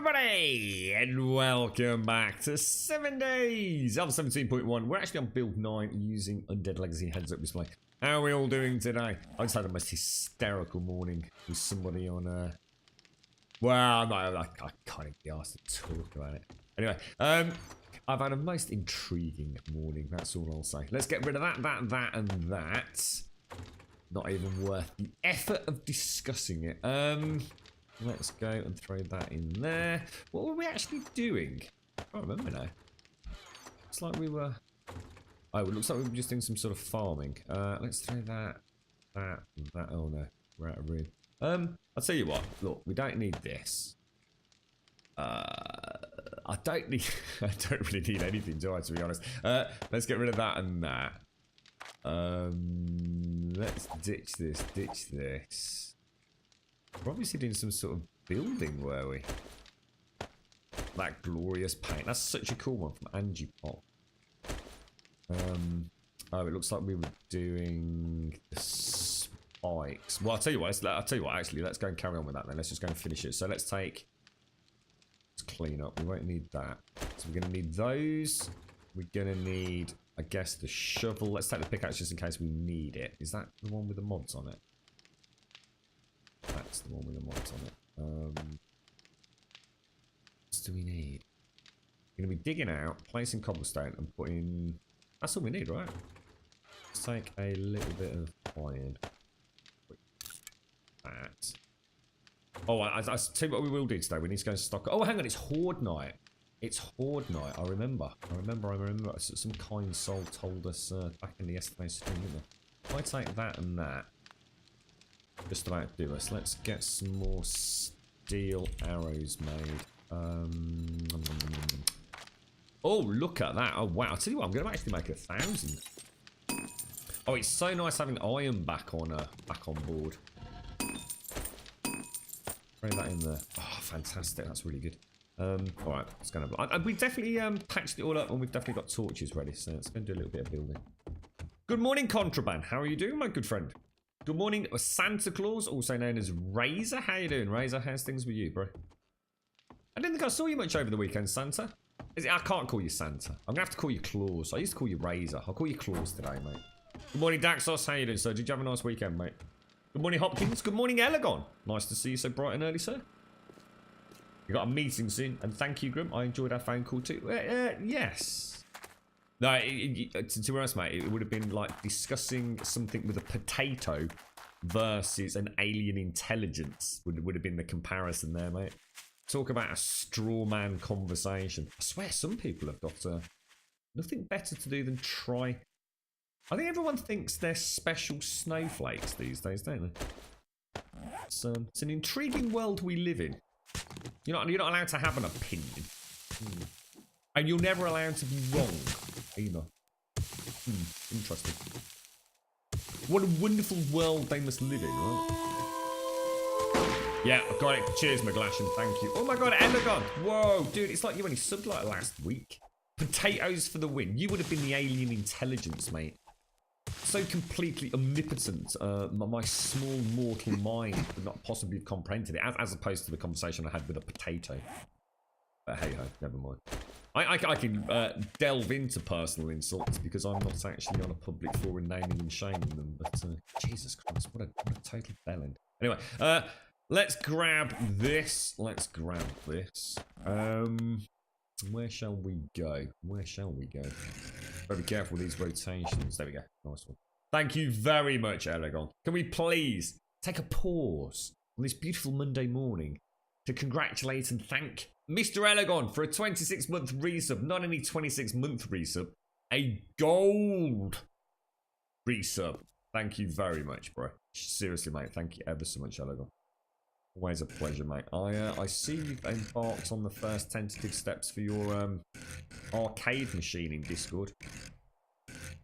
everybody, and welcome back to 7 days of 17.1. We're actually on build 9 using Undead Legacy heads-up display. How are we all doing today? I just had the most hysterical morning with somebody on well, no, I can't even be asked to talk about it. Anyway, I've had a most intriguing morning, that's all I'll say. Let's get rid of that, and that. Not even worth the effort of discussing it. Let's go and throw that in there. What were we actually doing? I can't remember now. Looks like we were... Oh, it looks like we were just doing some sort of farming. Let's throw that. Oh no, we're out of room. I'll tell you what. Look, we don't need this. I don't really need anything, do I, to be honest? Let's get rid of that and that. Let's ditch this. We're obviously doing some sort of building, were we? That glorious paint. That's such a cool one from Angie Pop. Oh, it looks like we were doing the spikes. Well, I'll tell you what, actually, let's go and carry on with that then. Let's just go and finish it. So let's clean up. We won't need that. So we're going to need those. We're going to need, I guess, the shovel. Let's take the pickaxe just in case we need it. Is that the one with the mods on it? That's the one with the mods on it. What do we need? We're going to be digging out, placing cobblestone, and putting... That's all we need, right? Let's take a little bit of iron. That. Oh, I tell you what we will do today. We need to go and stock... Oh, hang on. It's Horde Night. It's Horde Night. I remember. Some kind soul told us back in the yesterday's stream, didn't they? If I take that and that... Just about do us. Let's get some more steel arrows made. Oh, look at that. Oh, wow. I'll tell you what, I'm going to actually make 1,000. Oh, it's so nice having iron back on board. Throw that in there. Oh, fantastic. That's really good. Alright, let's go and we definitely patched it all up and we've definitely got torches ready, so let's go and do a little bit of building. Good morning, Contraband. How are you doing, my good friend? Good morning, Santa Claus, also known as Razor. How you doing, Razor? How's things with you, bro? I didn't think I saw you much over the weekend, Santa. I can't call you Santa. I'm going to have to call you Claus. I used to call you Razor. I'll call you Claus today, mate. Good morning, Daxos. How you doing, sir? Did you have a nice weekend, mate? Good morning, Hopkins. Good morning, Elegon. Nice to see you so bright and early, sir. You got a meeting soon, and thank you, Grim. I enjoyed our phone call too. Yes. No, to be honest, mate, it would have been like discussing something with a potato versus an alien intelligence. Would have been the comparison there, mate. Talk about a straw man conversation. I swear, some people have got nothing better to do than try. I think everyone thinks they're special snowflakes these days, don't they? It's an intriguing world we live in. You're not allowed to have an opinion. And you're never allowed to be wrong, either. Interesting. What a wonderful world they must live in, right? Yeah, I got it. Cheers, McGlashan. Thank you. Oh my god, Elegon. Whoa, dude, it's like you only subbed like last week. Potatoes for the win. You would have been the alien intelligence, mate. So completely omnipotent, my small mortal mind would not possibly have comprehended it, as opposed to the conversation I had with a potato. But hey ho, never mind. I can delve into personal insults because I'm not actually on a public forum naming and shaming them. But Jesus Christ, what a total bellend. Anyway, let's grab this. Where shall we go? Very careful with these rotations. There we go. Nice one. Thank you very much, Aragon. Can we please take a pause on this beautiful Monday morning to congratulate and thank Mr. Elegon for a 26-month resub. Not only 26-month resub, a gold resub. Thank you very much, bro. Seriously, mate. Thank you ever so much, Elegon. Always a pleasure, mate. I see you've embarked on the first tentative steps for your arcade machine in Discord.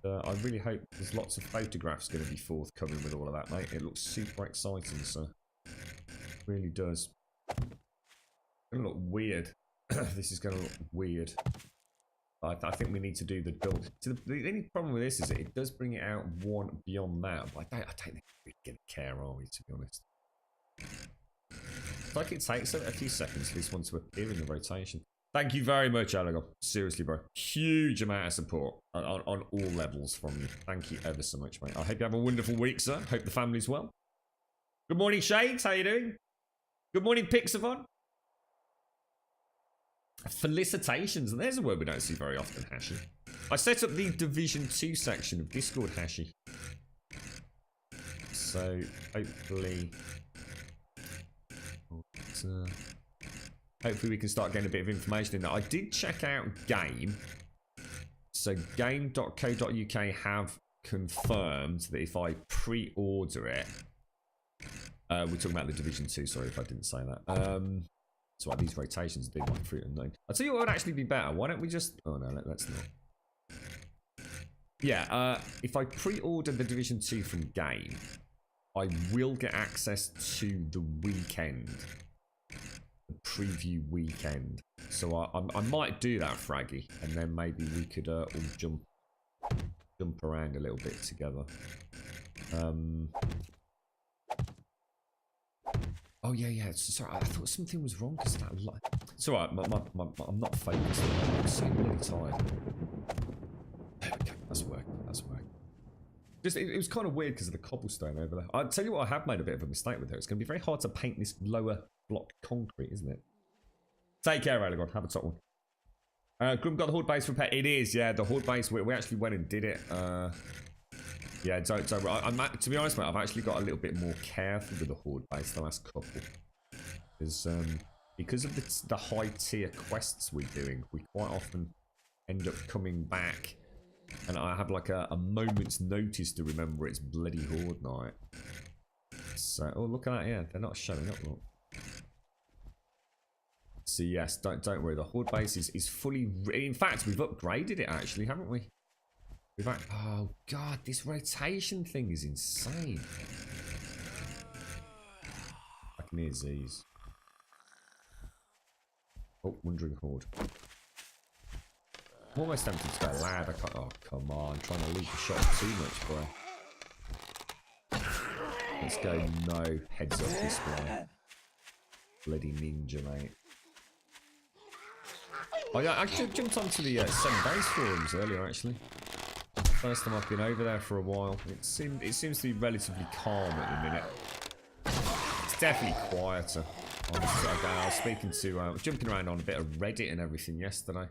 I really hope there's lots of photographs going to be forthcoming with all of that, mate. It looks super exciting, so it really does. It's going to look weird. This is going to look weird. I think we need to do the build. So the only problem with this is that it does bring it out one beyond that. But I don't think we're going to care, are we, to be honest? It's like it takes a few seconds for this one to appear in the rotation. Thank you very much, Alagon. Seriously, bro. Huge amount of support on all levels from you. Thank you ever so much, mate. I hope you have a wonderful week, sir. Hope the family's well. Good morning, Shades. How you doing? Good morning, Pixavon. Felicitations. And there's a word we don't see very often, Hashi. I set up the Division 2 section of Discord, Hashi. So, hopefully... hopefully we can start getting a bit of information in there. I did check out Game. So game.co.uk have confirmed that if I pre-order it... we're talking about the Division 2, sorry if I didn't say that. So these rotations do like fruit and nine. I'll tell you what would actually be better. Why don't we just... Oh no, let's not. Yeah, if I pre-order the Division 2 from Game, I will get access to the weekend. The preview weekend. So I might do that, Fraggy, and then maybe we could all jump around a little bit together. Oh yeah. Sorry, I thought something was wrong because that light. It's alright. I'm not focused. I'm so really tired. There we go. That's working. Just it was kind of weird because of the cobblestone over there. I'll tell you what, I have made a bit of a mistake with her. It's going to be very hard to paint this lower block concrete, isn't it? Take care, Aragorn. Have a top one. Grim got the Horde base repair. It is, yeah. The Horde base. We actually went and did it. Yeah, don't. To be honest, mate, I've actually got a little bit more careful with the Horde base the last couple. Because of the high tier quests we're doing, we quite often end up coming back, and I have like a moment's notice to remember it's bloody Horde night. So, oh look at that, yeah, they're not showing up. Look. So yes, don't worry. The Horde base is fully. In fact, we've upgraded it actually, haven't we? Oh god, this rotation thing is insane. I can hear Z's. Oh, Wandering Horde. I'm almost tempted to go loud. I can't. Oh, come on. I'm trying to leave the shot too much, bro. Let's go no heads up display. Bloody ninja, mate. Oh yeah, I jumped onto the 7 Days forums earlier, actually. First time I've been over there for a while. It seems to be relatively calm at the minute. It's definitely quieter. I was speaking to, jumping around on a bit of Reddit and everything yesterday,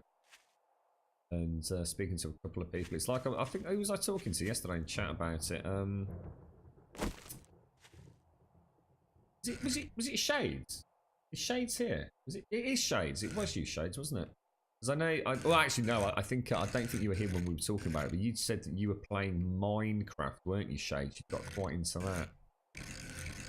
and speaking to a couple of people. It's like I think who was I talking to yesterday in chat about it? Was it Shades? Is Shades here? It is Shades. It was you, Shades, wasn't it? Because I know, well actually no, I don't think you were here when we were talking about it, but you said that you were playing Minecraft, weren't you, Shades? You got quite into that.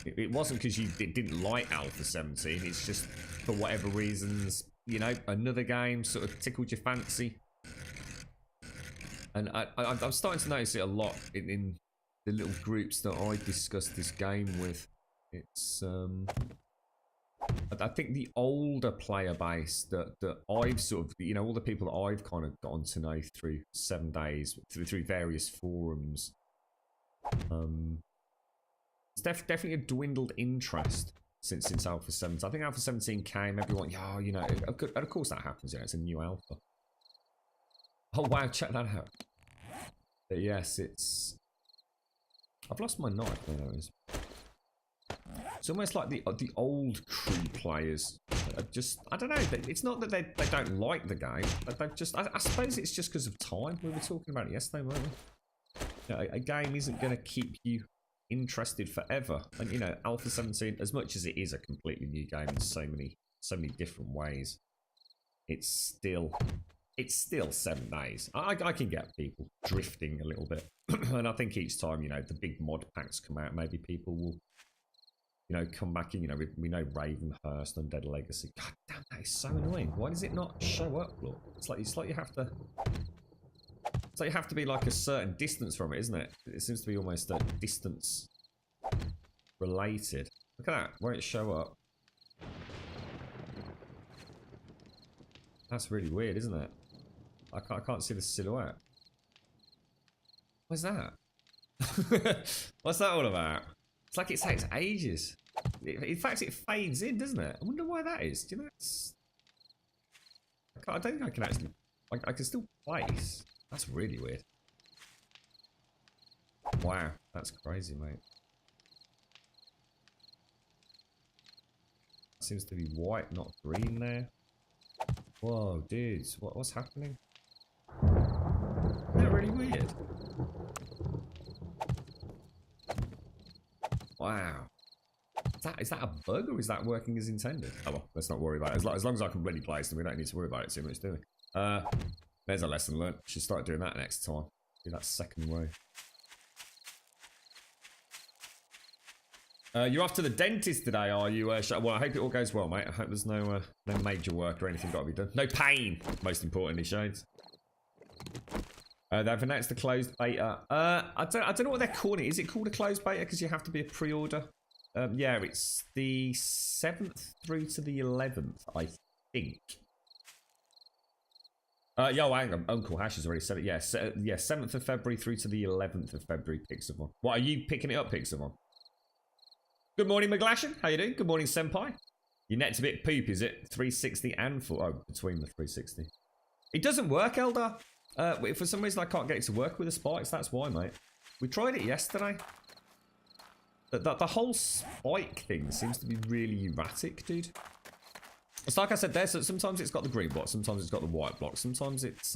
It wasn't because you didn't like Alpha 17, it's just for whatever reasons, you know, another game sort of tickled your fancy. And I'm starting to notice it a lot in the little groups that I discuss this game with. It's I think the older player base that I've sort of, you know, all the people that I've kind of gotten to know through 7 Days, through various forums, it's definitely a dwindled interest since Alpha 17. I think Alpha 17 came, everyone, yeah, you know, and of course that happens, you know, it's a new alpha. Oh wow, check that out. But yes, I've lost my knife, there it is. It's almost like the old crew players are just, I don't know, it's not that they don't like the game, but they've just, I suppose it's just because of time. We were talking about it yesterday, weren't we? You know, a game isn't going to keep you interested forever. And you know, Alpha 17, as much as it is a completely new game in so many different ways, it's still 7 Days. I can get people drifting a little bit. And I think each time, you know, the big mod packs come out, maybe people will, you know, come back in. You know, we know Ravenhurst, Undead Legacy. God damn, that is so annoying. Why does it not show up? Look, it's like you have to. It's like you have to be like a certain distance from it, isn't it? It seems to be almost a distance related. Look at that, where it show up. That's really weird, isn't it? I can't see the silhouette. What's that? What's that all about? It's like it takes ages. In fact, it fades in, doesn't it? I wonder why that is. Do you know that's... I don't think I can actually... I can still place. That's really weird. Wow, that's crazy, mate. Seems to be white, not green there. Whoa, dudes, what's happening? Isn't that really weird? Wow. Is that a bug or is that working as intended? Oh well, let's not worry about it. As long as I can bloody place them, we don't need to worry about it too much, do we? There's a lesson learned. Should start doing that next time. Do that second way. You're off to the dentist today, are you? Well, I hope it all goes well, mate. I hope there's no major work or anything got to be done. No pain, most importantly, Shades. They've announced the closed beta. I don't know what they're calling it. Is it called a closed beta because you have to be a pre-order? Yeah, it's the 7th through to the 11th, I think. Yo, hang on. Uncle Hash has already said it. Yeah, 7th of February through to the 11th of February, Pixelmon. What, are you picking it up, Pixelmon? Good morning, McGlashan. How you doing? Good morning, Senpai. Your net's a bit poop, is it? 360 and 4. Oh, between the 360. It doesn't work, Eldar. For some reason, I can't get it to work with the spikes. That's why, mate. We tried it yesterday. The whole spike thing seems to be really erratic, dude. It's like I said there, so sometimes it's got the green block, sometimes it's got the white block, sometimes it's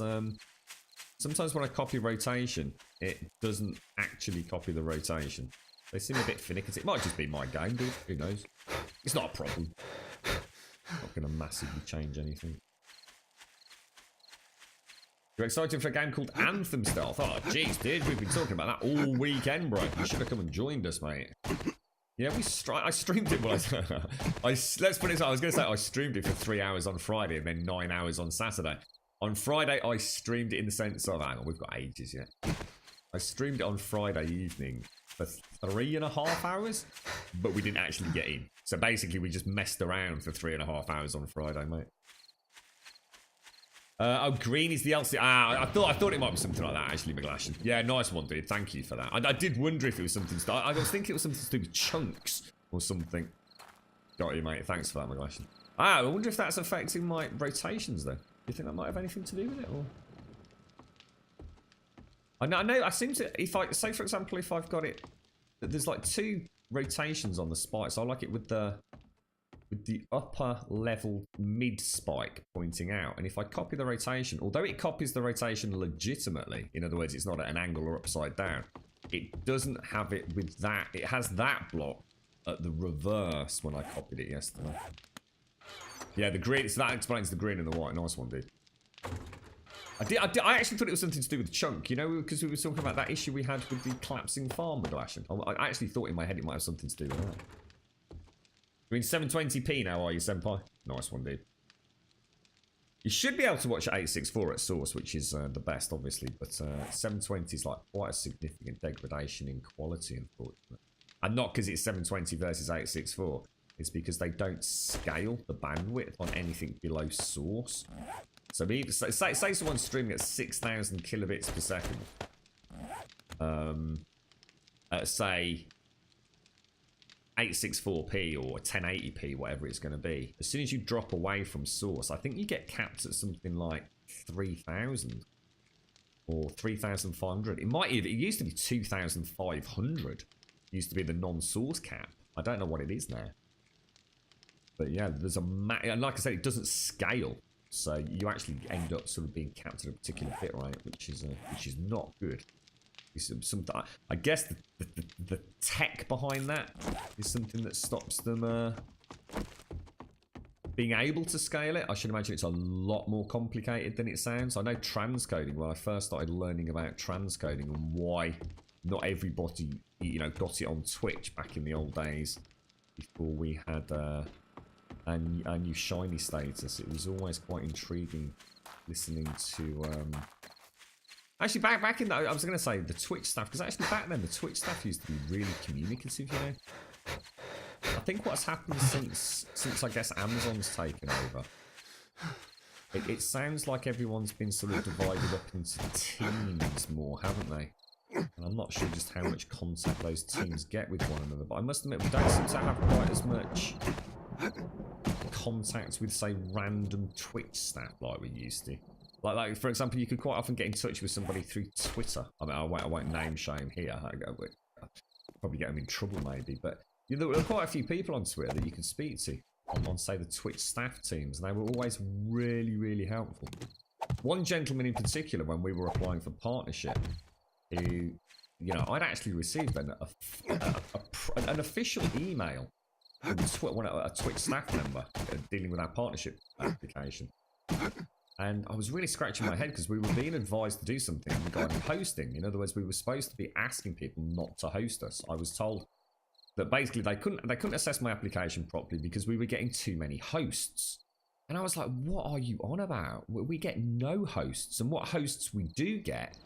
sometimes when I copy rotation, it doesn't actually copy the rotation. They seem a bit finicky. It might just be my game, dude. Who knows? It's not a problem. Not gonna massively change anything. You're excited for a game called Anthem Stealth? Oh, jeez, dude. We've been talking about that all weekend, bro. You should have come and joined us, mate. Yeah, I streamed it. Well, let's put it so I was going to say I streamed it for 3 hours on Friday and then 9 hours on Saturday. On Friday, I streamed it in the sense of, hang on, we've got ages yet. I streamed it on Friday evening for 3.5 hours, but we didn't actually get in. So basically, we just messed around for 3.5 hours on Friday, mate. Oh, green is the LC. I thought it might be something like that, actually, McGlashan. Yeah, nice one, dude. Thank you for that. I did wonder if it was something. I was thinking it was something to do with chunks or something. Got you, mate. Thanks for that, McGlashan. I wonder if that's affecting my rotations, though. Do you think that might have anything to do with it, or? I know. I seem to. If I say, for example, if I've got it, there's like 2 rotations on the spike, so I like it with the upper level mid spike pointing out, and if I copy the rotation, although it copies the rotation legitimately, in other words it's not at an angle or upside down, it doesn't have it with that. It has that block at the reverse when I copied it yesterday. Yeah, the green, so that explains the green and the white. Nice one, dude. I actually thought it was something to do with the chunk, you know, because we were talking about that issue we had with the collapsing farm McGlashan. I actually thought in my head it might have something to do with that. You're in 720p now, are you, Senpai? Nice one, dude. You should be able to watch at 864 at source, which is the best, obviously, but 720 is like quite a significant degradation in quality, unfortunately. And not because it's 720 versus 864. It's because they don't scale the bandwidth on anything below source. So say someone's streaming at 6,000 kilobits per second. Say 864p or 1080p, whatever it's going to be. As soon as you drop away from source, I think you get capped at something like 3,000 or 3,500. It used to be 2,500. Used to be the non-source cap. I don't know what it is now. But yeah, there's and like I said, it doesn't scale, so you actually end up sort of being capped at a particular bit rate, which is not good. I guess the tech behind that is something that stops them being able to scale it. I should imagine it's a lot more complicated than it sounds. I know transcoding, when I first started learning about transcoding and why not everybody, you know, got it on Twitch back in the old days before we had our new shiny status. It was always quite intriguing listening to actually, back in that, I was going to say the Twitch staff, because actually back then the Twitch staff used to be really communicative, you know. I think what's happened since I guess Amazon's taken over, it sounds like everyone's been sort of divided up into teams more, haven't they? And I'm not sure just how much contact those teams get with one another, but I must admit we don't seem to have quite as much contact with, say, random Twitch staff like we used to. Like for example, you could quite often get in touch with somebody through Twitter. I mean, I won't name shame here. I'll probably get them in trouble maybe, but you know, there were quite a few people on Twitter that you could speak to on say, the Twitch staff teams, and they were always really, really helpful. One gentleman in particular, when we were applying for partnership, who, you know, I'd actually received an official email from a Twitch staff member dealing with our partnership application. And I was really scratching my head because we were being advised to do something regarding hosting. In other words, we were supposed to be asking people not to host us. I was told that basically they couldn't assess my application properly because we were getting too many hosts. And I was like, what are you on about? We get no hosts, and what hosts we do get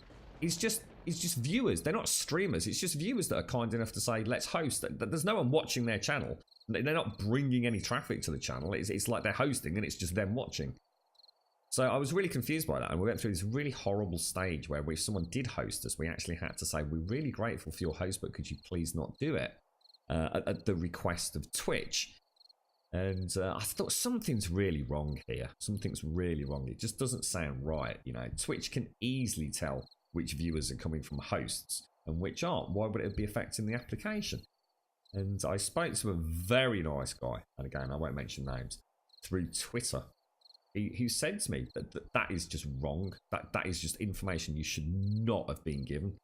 is just viewers. They're not streamers. It's just viewers that are kind enough to say, let's host. There's no one watching their channel. They're not bringing any traffic to the channel. It's like they're hosting and it's just them watching. So I was really confused by that, and we went through this really horrible stage where if someone did host us, we actually had to say, we're really grateful for your host, but could you please not do it at the request of Twitch. And I thought something's really wrong here. Something's really wrong. It just doesn't sound right. You know, Twitch can easily tell which viewers are coming from hosts and which aren't. Why would it be affecting the application? And I spoke to a very nice guy, and again, I won't mention names, through Twitter. He said to me that is just wrong. That is just information you should not have been given.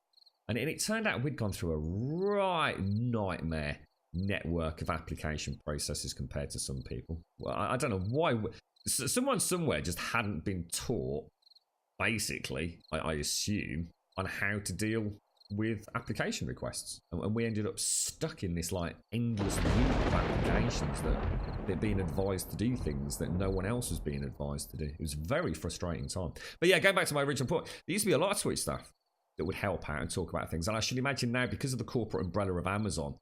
And it turned out we'd gone through a right nightmare network of application processes compared to some people. Well, I don't know why. Someone somewhere just hadn't been taught, basically, I assume, on how to deal with application requests. And we ended up stuck in this like endless loop of applications that they're being advised to do things that no one else was being advised to do. It was a very frustrating time. But yeah, going back to my original point, there used to be a lot of Twitch stuff that would help out and talk about things. And I should imagine now, because of the corporate umbrella of Amazon,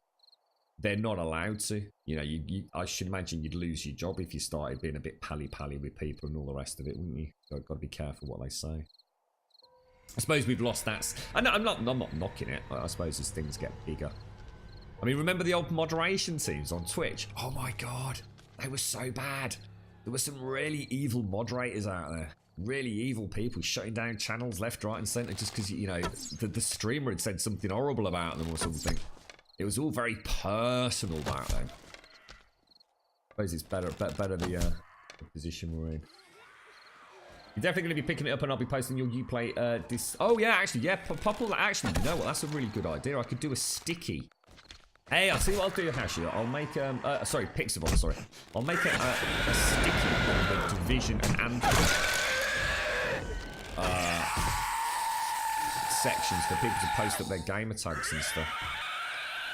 they're not allowed to. You know, I should imagine you'd lose your job if you started being a bit pally-pally with people and all the rest of it, wouldn't you? Got to be careful what they say. I suppose we've lost that. I'm not knocking it. I suppose as things get bigger. I mean, remember the old moderation teams on Twitch? Oh my god, they were so bad. There were some really evil moderators out there. Really evil people shutting down channels left, right and centre just because, you know, the streamer had said something horrible about them or something. It was all very personal back then. I suppose it's better the position we're in. You're definitely going to be picking it up, and I'll be posting your Uplay this. Oh yeah, actually, yeah, Popple. Actually, you know what? That's a really good idea. I could do a sticky. Hey, I'll see what I'll do, Hashi. I'll make sorry, Pixabot. Sorry, I'll make a sticky on the Division and sections for people to post up their gamer tags and stuff.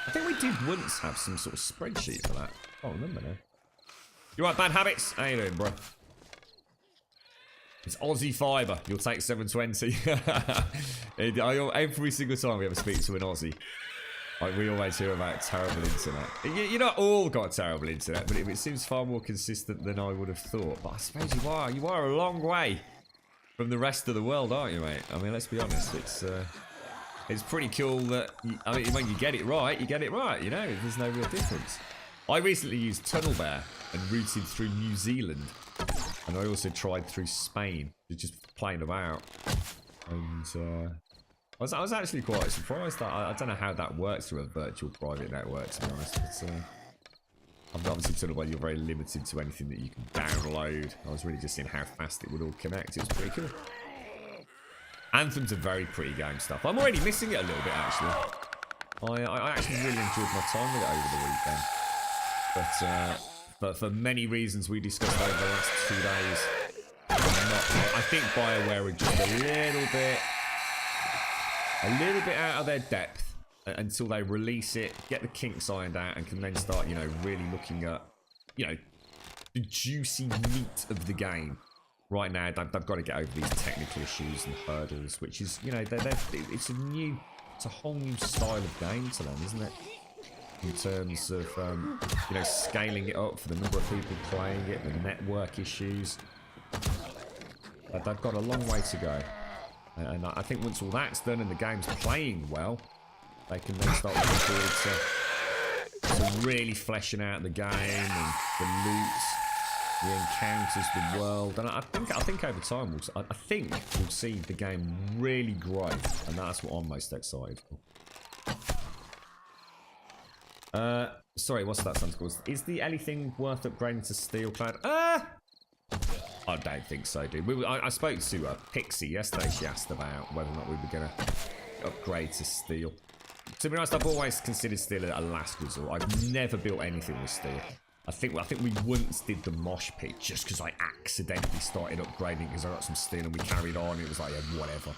I think we did once have some sort of spreadsheet for that. I can't remember now. You right, Bad Habits? How you doing, bro? It's Aussie Fibre. You'll take 720. Every single time we ever speak to an Aussie, like, we always hear about terrible internet. You're not all got terrible internet, but it seems far more consistent than I would have thought. But I suppose you are. You are a long way from the rest of the world, aren't you, mate? I mean, let's be honest. It's pretty cool that, I mean, when you get it right, you get it right, you know? There's no real difference. I recently used Tunnel Bear and routed through New Zealand. And I also tried through Spain, just playing about. And I was actually quite surprised. I don't know how that works through a virtual private network, to be honest. But, I've obviously Tunnel Bear, you're very limited to anything that you can download. I was really just seeing how fast it would all connect. It was pretty cool. Anthem's a very pretty game stuff. I'm already missing it a little bit, actually. I actually really enjoyed my time with it over the weekend. But for many reasons we discussed over the last 2 days, I think BioWare are just a little bit out of their depth until they release it, get the kinks ironed out, and can then start, you know, really looking at, you know, the juicy meat of the game. Right now, they've got to get over these technical issues and hurdles, which is, you know, it's a whole new style of game to them, isn't it? In terms of, you know, scaling it up for the number of people playing it, the network issues. But they've got a long way to go. And I think once all that's done and the game's playing well, they can then start looking forward to really fleshing out the game and the loot, the encounters, the world. And I think over time I think we'll see the game really grow, and that's what I'm most excited for. Sorry, what's that sound called? Is the anything worth upgrading to steel clad? I don't think so, dude. I spoke to Pixie yesterday. She asked about whether or not we were going to upgrade to steel. To be honest, I've always considered steel a last resort. I've never built anything with steel. I think we once did the mosh pit just because I accidentally started upgrading because I got some steel and we carried on. It was like, yeah, whatever.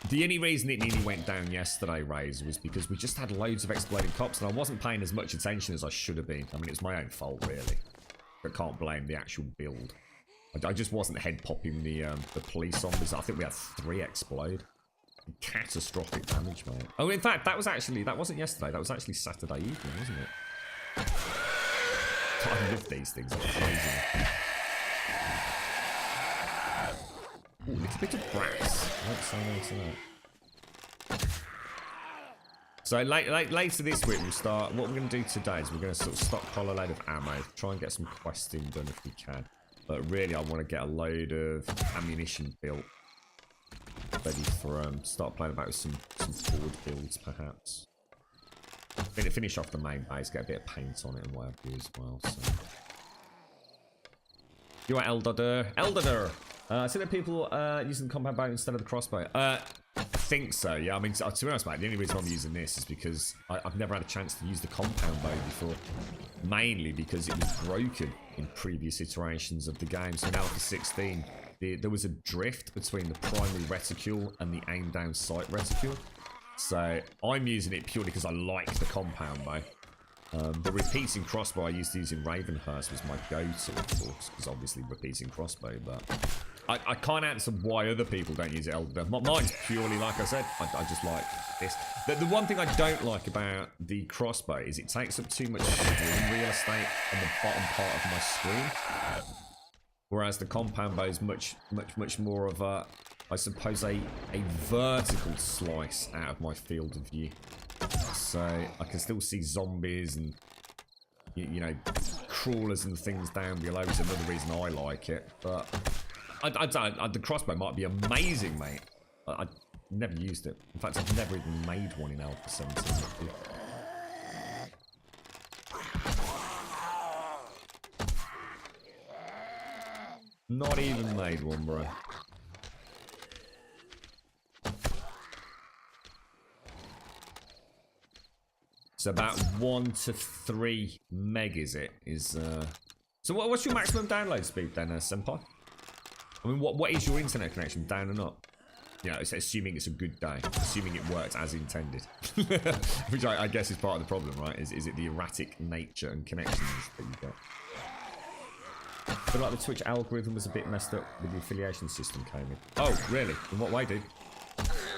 The only reason it nearly went down yesterday, Raze, was because we just had loads of exploding cops and I wasn't paying as much attention as I should have been. I mean, it's my own fault, really. But can't blame the actual build. I just wasn't head popping the police zombies. I think we had 3 explode. Catastrophic damage, mate. Oh, in fact, that wasn't yesterday. That was actually Saturday evening, wasn't it? I love these things. They're amazing. Ooh, a little bit of brass. I won't say no to that. So later this week we'll start. What we're going to do today is we're going to sort of stockpile a load of ammo, try and get some questing done if we can. But really, I want to get a load of ammunition built, ready for start playing about with some forward builds perhaps. Finish off the main base, get a bit of paint on it and what have you as well. So. You are Eldader. I see that people using the compound bow instead of the crossbow. I think so, yeah. I mean, to be honest, mate, the only reason I'm using this is because I've never had a chance to use the compound bow before. Mainly because it was broken in previous iterations of the game. So in Alpha 16, there was a drift between the primary reticule and the aim down sight reticule. So I'm using it purely because I like the compound bow. The repeating crossbow I used to use in Ravenhurst was my go-to, of course, because obviously repeating crossbow, but I can't answer why other people don't use it. Mine's purely, like I said, I just like this. The one thing I don't like about the crossbow is it takes up too much screen real estate on the bottom part of my screen. Whereas the compound bow is much more of a, I suppose, a vertical slice out of my field of view. So I can still see zombies and, you know, crawlers and things down below is another reason I like it. But the crossbow might be amazing, mate. I never used it. In fact, I've never even made one in Alpha 17. Not even made one, bro. So about 1 to 3 meg is it? So what's your maximum download speed then, Senpai? I mean, what is your internet connection, down and up? You know, it's assuming it's a good day, assuming it worked as intended, which I guess is part of the problem, right? Is it the erratic nature and connections that you get? I feel like the Twitch algorithm was a bit messed up with the affiliation system came in. Oh, really? In what way, dude?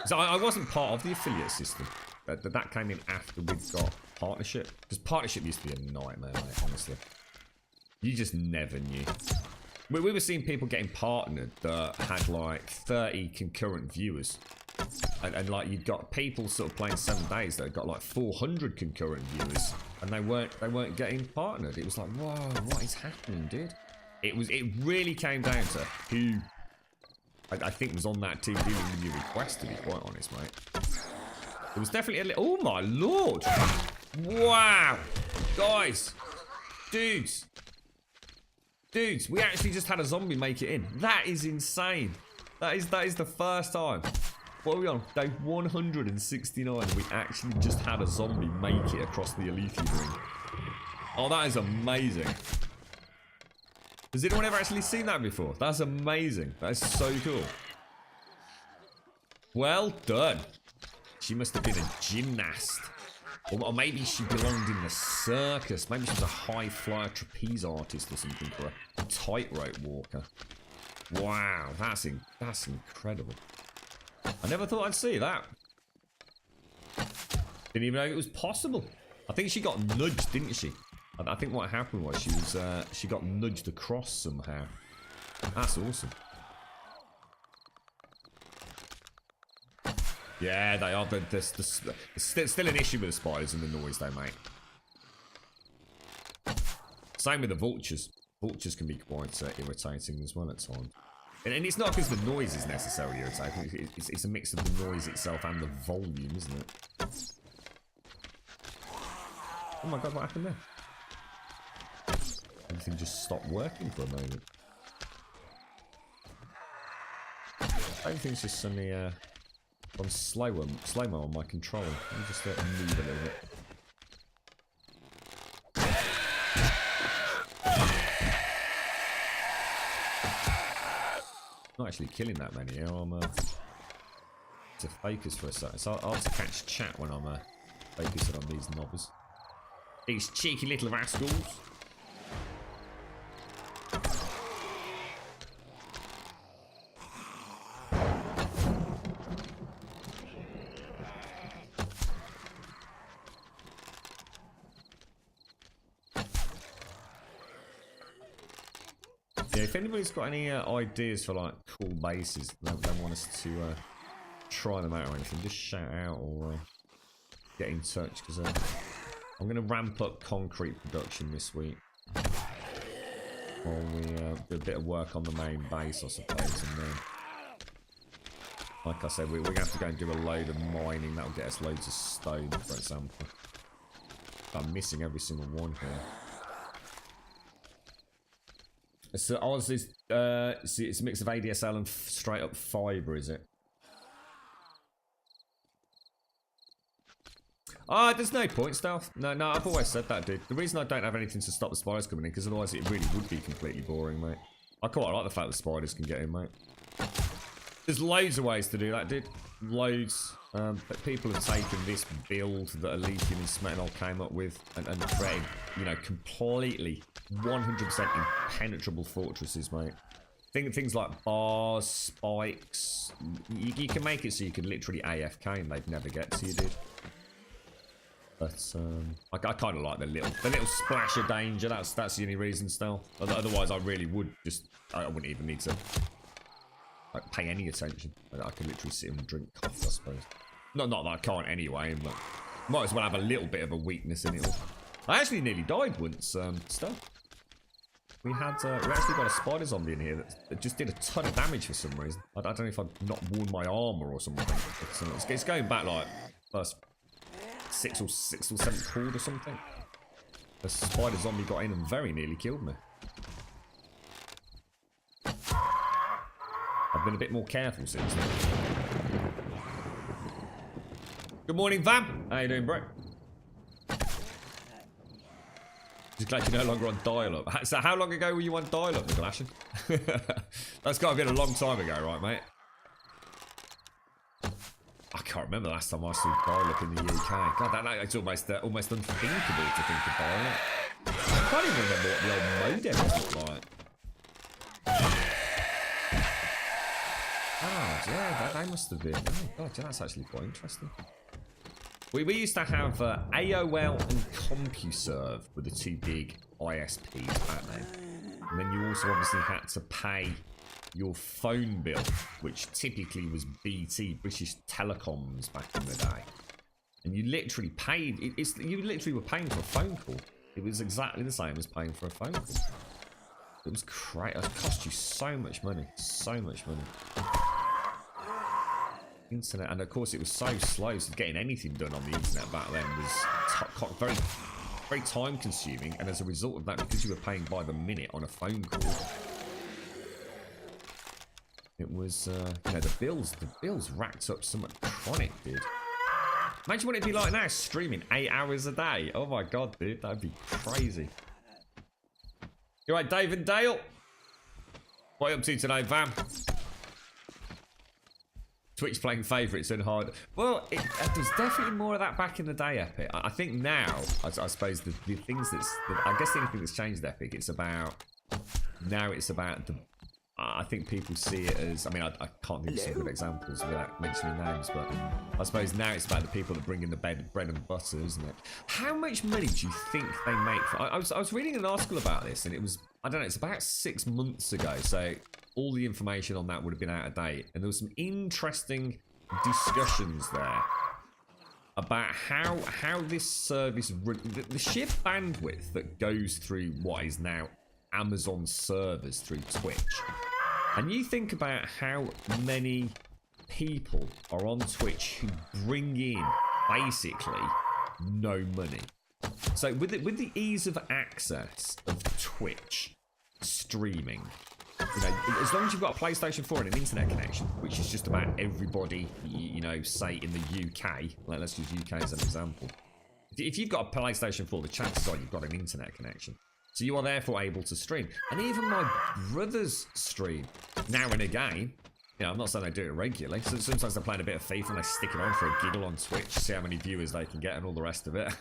So I wasn't part of the affiliate system. That came in after we've got partnership. Because partnership used to be a nightmare, mate, honestly. You just never knew. We were seeing people getting partnered that had like 30 concurrent viewers. And like you've got people sort of playing 7 days that have got like 400 concurrent viewers. And they weren't getting partnered. It was like, whoa, what is happening, dude? It really came down to who I think was on that team dealing with your request, to be quite honest, mate. It was definitely a little... Oh, my Lord. Wow. Guys. Dudes. We actually just had a zombie make it in. That is insane. That is the first time. What are we on? Day 169. We actually just had a zombie make it across the Elysium ring. Oh, that is amazing. Has anyone ever actually seen that before? That's amazing. That is so cool. Well done. She must have been a gymnast. Or maybe she belonged in the circus. Maybe she was a high flyer trapeze artist or something, or a tightrope walker. Wow, that's incredible. I never thought I'd see that. Didn't even know it was possible. I think she got nudged, didn't she? I think what happened was she got nudged across somehow. That's awesome. Yeah, they are. There's still an issue with the spiders and the noise they make. Same with the vultures. Vultures can be quite irritating as well at times. And it's not because the noise is necessarily irritating. It's a mix of the noise itself and the volume, isn't it? Oh my god, what happened there? Everything just stopped working for a moment. Everything's just suddenly gone slow-mo on my controller. Let me just move a little bit. Not actually killing that many here. I'm to focus for a second. So I'll have to catch chat when I'm focusing on these nobbers. These cheeky little rascals. Yeah, if anybody's got any ideas for like cool bases, they want us to try them out or anything, just shout out or get in touch, because I'm going to ramp up concrete production this week. While we do a bit of work on the main base, I suppose, and then, like I said, we're going to have to go and do a load of mining. That'll get us loads of stone, for example. I'm missing every single one here. So ours is it's a mix of ADSL and straight up fibre, is it? Ah, there's no point, Stealth. No, I've always said that, dude. The reason I don't have anything to stop the spiders coming in, because otherwise it really would be completely boring, mate. I quite like the fact that spiders can get in, mate. There's loads of ways to do that, dude. Loads. But people have taken this build that Alethean and Smetanol came up with and created, you know, completely 100% impenetrable fortresses, mate. Things like bars, spikes. You can make it so you can literally AFK and they'd never get to you, dude. But I kind of like the little splash of danger. That's the only reason, still. Otherwise, I really would just. I wouldn't even need to like pay any attention. I could literally sit and drink coffee, I suppose. Not that I can't anyway, but might as well have a little bit of a weakness in it all. I actually nearly died once, stuff. We actually got a spider zombie in here that just did a ton of damage for some reason. I don't know if I've not worn my armor or something. It's going back like first sixth or seventh chord or something. The spider zombie got in and very nearly killed me. I've been a bit more careful since then. Good morning, Vam. How you doing, bro? Just glad you're no longer on dial-up. So how long ago were you on dial-up, McGlashan? That's got to have been a long time ago, right, mate? I can't remember the last time I saw dial-up in the UK. God, it's almost unthinkable to think of dial-up. I can't even remember what the old modems looked like. Oh, yeah, they must have been. Oh, God, yeah, that's actually quite interesting. We used to have AOL and CompuServe were the two big ISPs back then. And then you also obviously had to pay your phone bill, which typically was BT, British Telecoms back in the day. And you literally paid, you literally were paying for a phone call. It was exactly the same as paying for a phone call. It was crazy. It cost you so much money. So much money. Internet, and of course it was so slow, so getting anything done on the internet back then was very, very time consuming, and as a result of that, because you were paying by the minute on a phone call, it was, you know, the bills racked up so much chronic, dude. Imagine what it'd be like now, streaming 8 hours a day. Oh my god, dude, that'd be crazy. You right, Dave and Dale? What are you up to today, Vam? Twitch playing favourites and hard. Well, there's definitely more of that back in the day, Epic. I think now, I suppose the things I guess the only thing that's changed, Epic, it's about the. I think people see it as. I mean, I can't think of some good examples without mentioning names, but I suppose now it's about the people that bring in the bread and butter, isn't it? How much money do you think they make? I was reading an article about this, and it was, I don't know, it's about 6 months ago, so all the information on that would have been out of date, and there was some interesting discussions there about how this service, the sheer bandwidth that goes through what is now Amazon servers through Twitch. And you think about how many people are on Twitch who bring in basically no money. So with the ease of access of Twitch streaming, you know, as long as you've got a PlayStation 4 and an internet connection, which is just about everybody, you know, say in the UK, let's use UK as an example. If you've got a PlayStation 4, the chances are you've got an internet connection. So you are therefore able to stream. And even my brothers stream now and again. You know, I'm not saying they do it regularly. So sometimes they're playing a bit of FIFA and they stick it on for a giggle on Twitch, see how many viewers they can get and all the rest of it.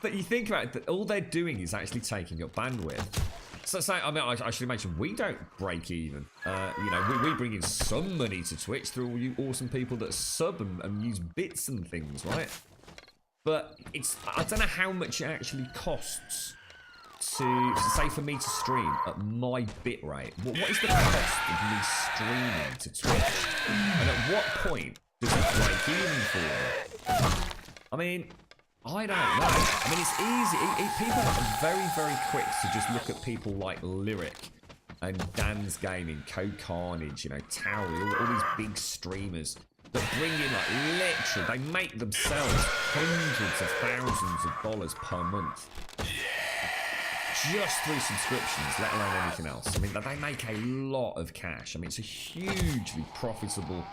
But you think about it, that all they're doing is actually taking up bandwidth. So I mean, I should mention, we don't break even. You know, we bring in some money to Twitch through all you awesome people that sub and use bits and things, right? But I don't know how much it actually costs to say for me to stream at my bit rate. What is the cost of me streaming to Twitch? And at what point does it break even for me? I mean, I don't know. I mean, it's easy. People are very, very quick to just look at people like Lyric and Dan's Gaming, Code Carnage, you know, Towie, all these big streamers that bring in, like, literally, they make themselves hundreds of thousands of dollars per month. Just through subscriptions, let alone anything else. I mean, they make a lot of cash. I mean, it's a hugely profitable,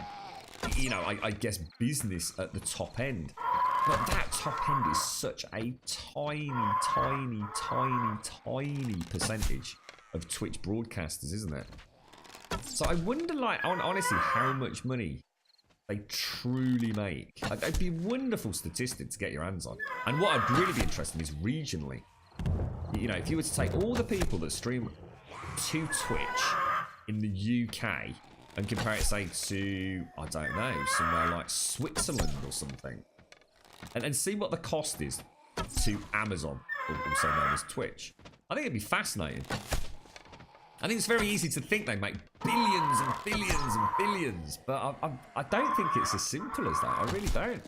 you know, I guess, business at the top end. But that top end is such a tiny, tiny, tiny, tiny percentage of Twitch broadcasters, isn't it? So I wonder, like, honestly, how much money they truly make. It'd be a wonderful statistic to get your hands on. And what I'd really be interested in is regionally. You know, if you were to take all the people that stream to Twitch in the UK and compare it, say, to, I don't know, somewhere like Switzerland or something, and see what the cost is to Amazon, also known as Twitch, I think it'd be fascinating. I think it's very easy to think they make billions and billions and billions, but I don't think it's as simple as that. I really don't.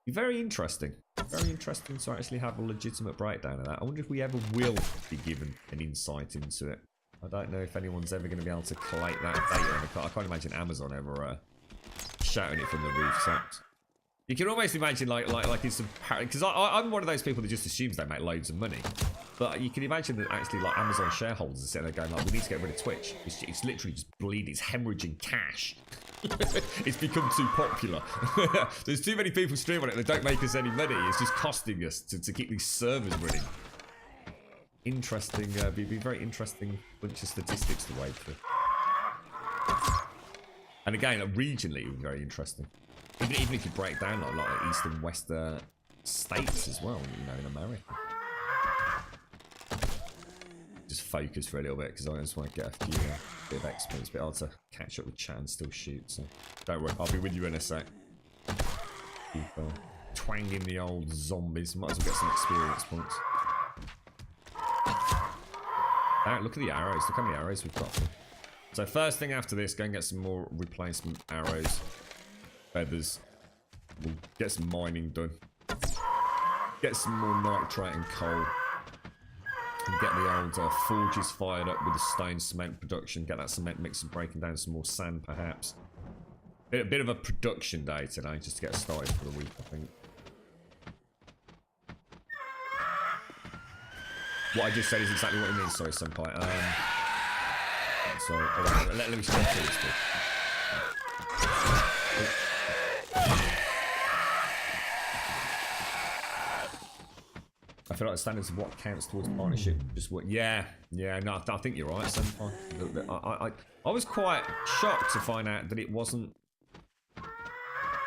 Be very interesting. Very interesting to actually have a legitimate breakdown of that. I wonder if we ever will be given an insight into it. I don't know if anyone's ever going to be able to collate that data. I can't imagine Amazon ever shouting it from the rooftops. You can almost imagine like it's some, because I'm one of those people that just assumes they make loads of money. But you can imagine that actually, like, Amazon shareholders are sitting there going, like, we need to get rid of Twitch. It's literally just bleeding. It's hemorrhaging cash. It's become too popular. There's too many people streaming it that don't make us any money. It's just costing us to keep these servers running. Interesting. Be very interesting bunch of statistics to wade through. And again, regionally, it would be very interesting. Even if you break down like a lot of east and west states as well, you know, in America. Just focus for a little bit because I just want to get a few bit of experience, but I'll have to catch up with chat and still shoot. So don't worry, I'll be with you in a sec. Keep twanging the old zombies. Might as well get some experience points. Look at the arrows. Look how many arrows we've got. So first thing after this, go and get some more replacement arrows, feathers. We'll get some mining done. Get some more nitrate and coal. And get the old forges fired up with the stone cement production. Get that cement mixer breaking down some more sand, perhaps. A bit of a production day today, just to get us started for the week, I think. What I just said is exactly what it means. Sorry, Senpai. Sorry. Let me stop this. I feel like the standards of what counts towards partnership just what. Yeah, no, I think you're right, Senpai. I was quite shocked to find out that it wasn't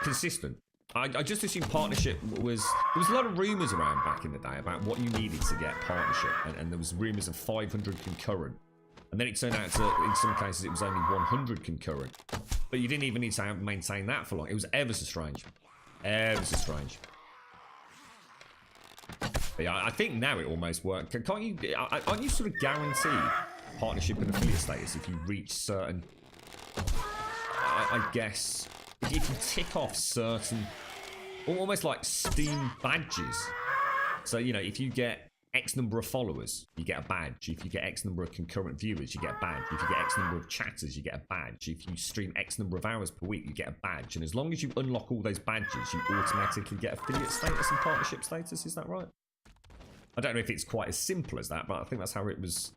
consistent. I just assumed partnership was. There was a lot of rumours around back in the day about what you needed to get partnership, and there was rumours of 500 concurrent, and then it turned out to, in some cases, it was only 100 concurrent. But you didn't even need to maintain that for long. It was ever so strange, ever so strange. But yeah, I think now it almost works. Can't you? Aren't you sort of guaranteed partnership and affiliate status if you reach certain I guess, if you tick off certain, almost like Steam badges. So, you know, if you get X number of followers, you get a badge. If you get X number of concurrent viewers, you get a badge. If you get X number of chatters, you get a badge. If you stream X number of hours per week, you get a badge. And as long as you unlock all those badges, you automatically get affiliate status and partnership status. Is that right? I don't know if it's quite as simple as that, but I think that's how it was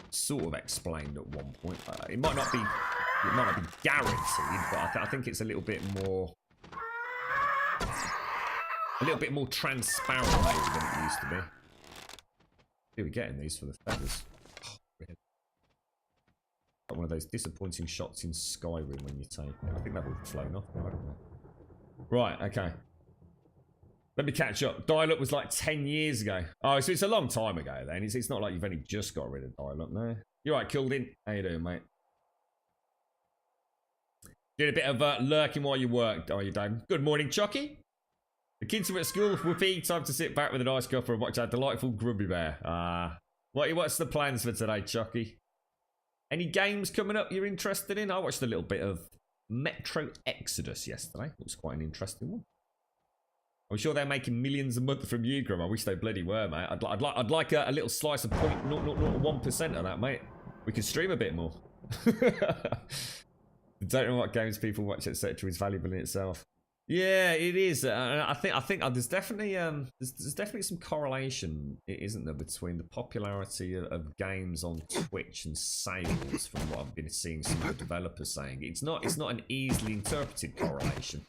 sort of explained at one point. It might not be guaranteed, but I think it's a little bit more transparent maybe than it used to be. Who are we getting these for the feathers? Oh, really? Got one of those disappointing shots in Skyrim when you take. I think they've all flown off now, haven't they? Right, okay. Let me catch up. Dial-up was like 10 years ago. Oh, so it's a long time ago then. It's not like you've only just got rid of dial-up, no. You're right, Kildin. How you doing, mate? Did a bit of lurking while you worked, are you, Dave? Good morning, Chucky. The kids are at school. Whoopee, time to sit back with a nice cuppa and watch our delightful Grubby Bear. What's the plans for today, Chucky? Any games coming up you're interested in? I watched a little bit of Metro Exodus yesterday. It was quite an interesting one. I'm sure they're making millions a month from you, Grum. I wish they bloody were, mate. I'd like a little slice of 0.001% of that, mate. We could stream a bit more. Don't know what games people watch, etc. is valuable in itself. Yeah, it is. I think there's definitely some correlation, isn't there, between the popularity of games on Twitch and sales, from what I've been seeing some of the developers saying. It's not an easily interpreted correlation.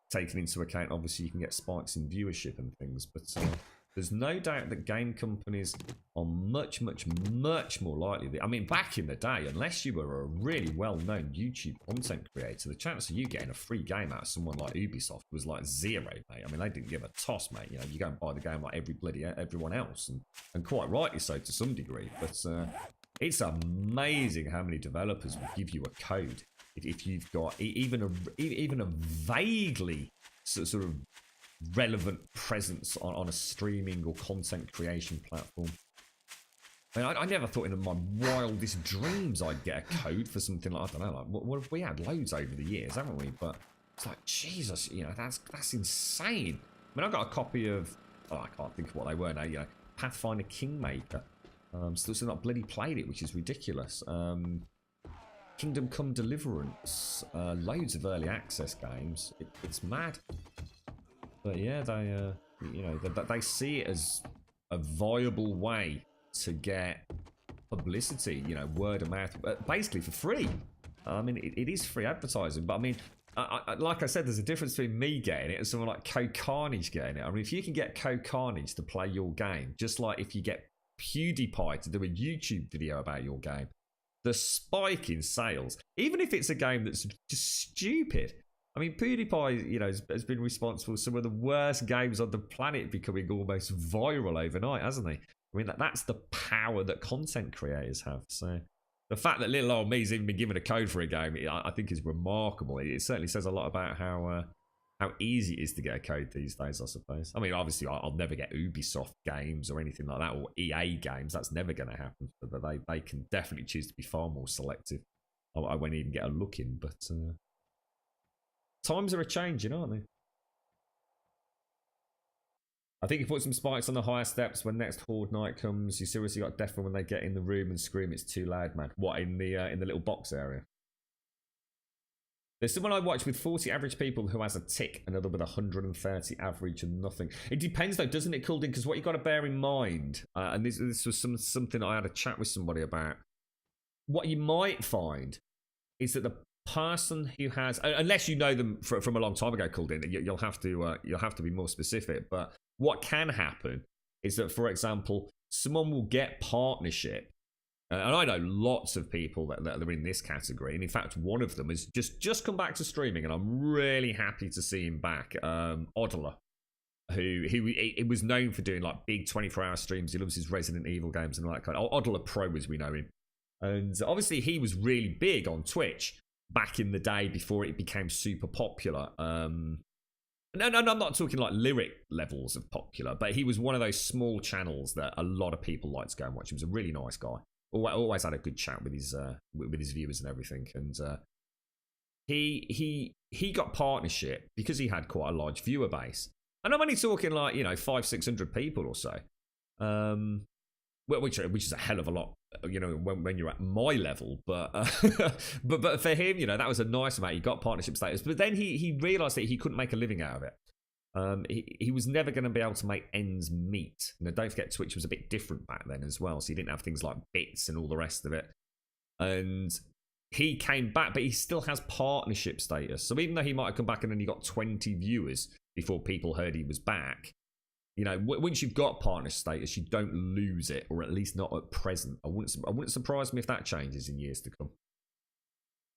Taking into account, obviously, you can get spikes in viewership and things, but there's no doubt that game companies are much more likely. I mean, back in the day, unless you were a really well-known YouTube content creator, the chance of you getting a free game out of someone like Ubisoft was like zero, mate. I mean, they didn't give a toss, mate. You know, you go and buy the game like everyone else, and quite rightly so to some degree. But it's amazing how many developers will give you a code if you've got even a vaguely sort of relevant presence on a streaming or content creation platform. I mean, I never thought in my wildest dreams I'd get a code for something like, I don't know, like what have we had loads over the years, haven't we? But it's like, Jesus, you know, that's insane. I mean, I got a copy of, I can't think of what they were now, you know, Pathfinder Kingmaker. Still not bloody played it, which is ridiculous. Kingdom Come Deliverance, loads of early access games. It's mad. But yeah, they see it as a viable way to get publicity, you know, word of mouth, basically for free. I mean, it is free advertising, but I mean, like I said, there's a difference between me getting it and someone like Code Carnage getting it. I mean, if you can get Code Carnage to play your game, just like if you get PewDiePie to do a YouTube video about your game, the spike in sales, even if it's a game that's just stupid. I mean, PewDiePie, you know, has been responsible for some of the worst games on the planet becoming almost viral overnight, hasn't he? I mean, that's the power that content creators have. So the fact that little old me's even been given a code for a game, I think is remarkable. It certainly says a lot about how easy it is to get a code these days, I suppose. I mean, obviously, I'll never get Ubisoft games or anything like that, or EA games. That's never going to happen. But they can definitely choose to be far more selective. I won't even get a look in, but times are a-changing, aren't they? I think you put some spikes on the higher steps when next Horde night comes. You seriously got deafened when they get in the room and scream it's too loud, man. What, in the little box area? There's someone I watch with 40 average people who has a tick, another with 130 average and nothing. It depends though, doesn't it, Kuldin? Because what you've got to bear in mind, and this was something I had a chat with somebody about, what you might find is that the person who has, unless you know them from a long time ago, Kuldin, you'll have to be more specific. But what can happen is that, for example, someone will get partnership. And I know lots of people that are in this category. And in fact, one of them has just come back to streaming, and I'm really happy to see him back. Oddler, who it was known for doing like big 24-hour streams. He loves his Resident Evil games and all that kind of. Oddler Pro, as we know him. And obviously, he was really big on Twitch back in the day before it became super popular. No, I'm not talking like lyric levels of popular, but he was one of those small channels that a lot of people liked to go and watch. He was a really nice guy. Always had a good chat with his viewers and everything. And he got partnership because he had quite a large viewer base. And I'm only talking like, you know, 500-600 people or so. Which is a hell of a lot, you know, when you're at my level. But but for him, you know, that was a nice amount. He got partnership status. But then he realised that he couldn't make a living out of it. He was never going to be able to make ends meet. You know, don't forget Twitch was a bit different back then as well. So he didn't have things like bits and all the rest of it. And he came back, but he still has partnership status. So even though he might have come back and then he got 20 viewers before people heard he was back, you know, once you've got partner status, you don't lose it, or at least not at present. I wouldn't surprise me if that changes in years to come.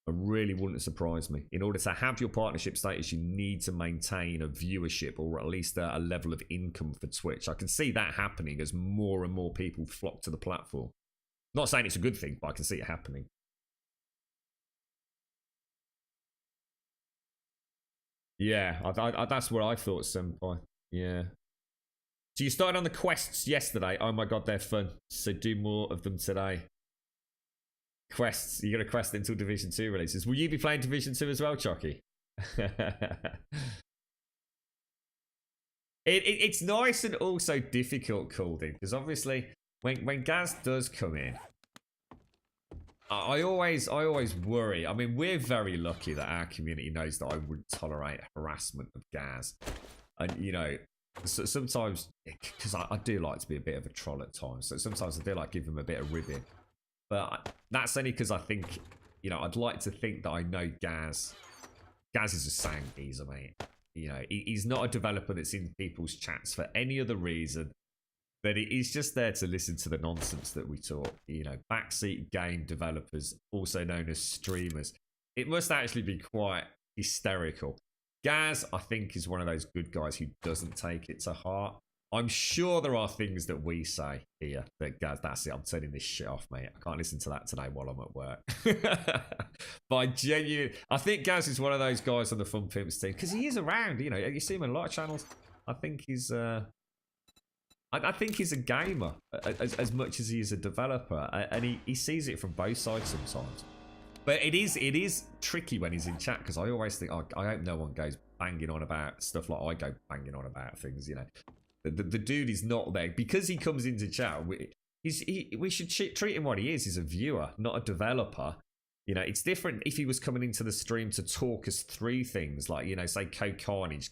It really wouldn't surprise me. In order to have your partnership status, you need to maintain a viewership or at least a level of income for Twitch. I can see that happening as more and more people flock to the platform. Not saying it's a good thing, but I can see it happening. Yeah, that's what I thought, Senpai. Yeah. So you started on the quests yesterday. Oh my god, they're fun. So do more of them today. Quests. You're going to quest until Division 2 releases. Will you be playing Division 2 as well, Chucky? It's nice and also difficult, Caldy, because obviously when Gaz does come in, I always worry. I mean, we're very lucky that our community knows that I wouldn't tolerate harassment of Gaz. And, you know, so sometimes, because I do like to be a bit of a troll at times, so sometimes I do like give him a bit of ribbing. But that's only because I think, you know, I'd like to think that I know Gaz. Gaz is a sang geezer, mate. You know, he's not a developer that's in people's chats for any other reason. But he's just there to listen to the nonsense that we talk. You know, backseat game developers, also known as streamers. It must actually be quite hysterical. Gaz, I think, is one of those good guys who doesn't take it to heart. I'm sure there are things that we say here that, Gaz, that's it. I'm turning this shit off, mate. I can't listen to that today while I'm at work. But I think Gaz is one of those guys on the Fun Pimps team because he is around. You know, you see him on a lot of channels. I think he's I think he's a gamer as much as he is a developer, and he sees it from both sides sometimes. But it is tricky when he's in chat because I always think, oh, I hope no one goes banging on about stuff like I go banging on about things. You know, the dude is not there because he comes into chat. We should treat him what he is. He's a viewer, not a developer. You know, it's different if he was coming into the stream to talk us through things like, you know, say Code Carnage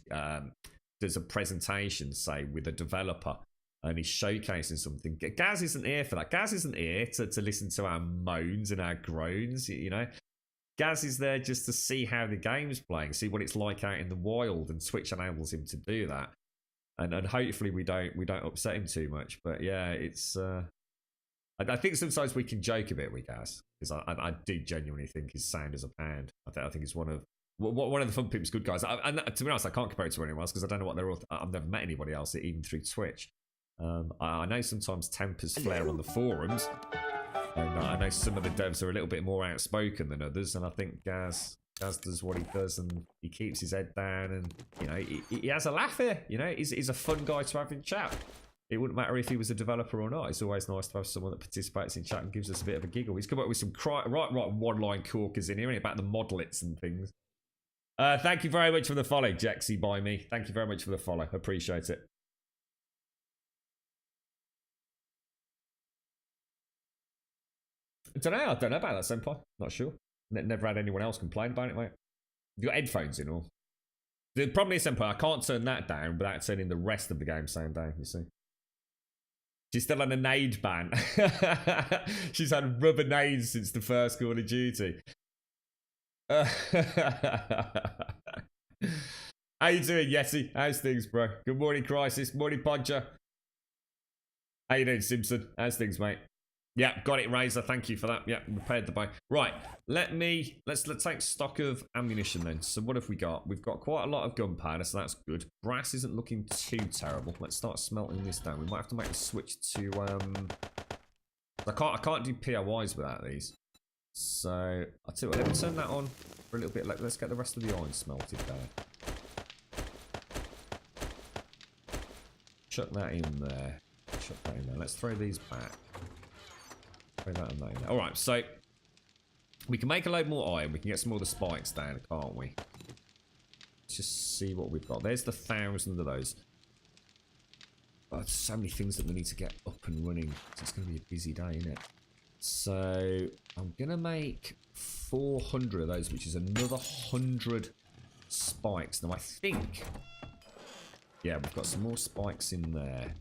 does a presentation, say, with a developer. And he's showcasing something. Gaz isn't here for that. Gaz isn't here to listen to our moans and our groans, you know. Gaz is there just to see how the game's playing, see what it's like out in the wild, and Twitch enables him to do that. And hopefully we don't upset him too much. But yeah, it's I think sometimes we can joke a bit with Gaz, because I do genuinely think he's sound as a pound. I think he's one of the Fun Pimps good guys. And to be honest, I can't compare it to anyone else because I don't know what they're all. I've never met anybody else, even through Twitch. I know sometimes tempers flare on the forums, and I know some of the devs are a little bit more outspoken than others, and I think Gaz does what he does, and he keeps his head down, and, you know, he has a laugh here. You know, he's a fun guy to have in chat. It wouldn't matter if he was a developer or not. It's always nice to have someone that participates in chat and gives us a bit of a giggle. He's come up with some right one-line corkers in here about the modlets and things. Thank you very much for the follow, Jexy by me. Thank you very much for the follow. Appreciate it. I don't know about that, Senpai. Not sure. Never had anyone else complain about it, mate. You got headphones in, or? The problem is, Senpai, I can't turn that down without turning the rest of the game sound down, you see. She's still on a nade ban. She's had rubber nades since the first Call of Duty. How you doing, Yeti? How's things, bro? Good morning, Crisis. Morning, Podger. How you doing, Simpson? How's things, mate? Yeah, got it, Razor. Thank you for that. Yeah, repaired the bike. Right, let's take stock of ammunition then. So what have we got? We've got quite a lot of gunpowder, so that's good. Brass isn't looking too terrible. Let's start smelting this down. We might have to make a switch to I can't do POIs without these. So I'll tell you what, let me turn that on for a little bit. Let's get the rest of the iron smelted down. Chuck that in there. Chuck that in there. Let's throw these back. Alright, so We can make a load more iron. We can get some more of the spikes down, can't we? Let's just see what we've got. There's the 1,000 of those. Oh, there's so many things that we need to get up and running. It's going to be a busy day, isn't it? So I'm going to make 400 of those, which is another 100 spikes. Now I think, yeah, we've got some more spikes in there.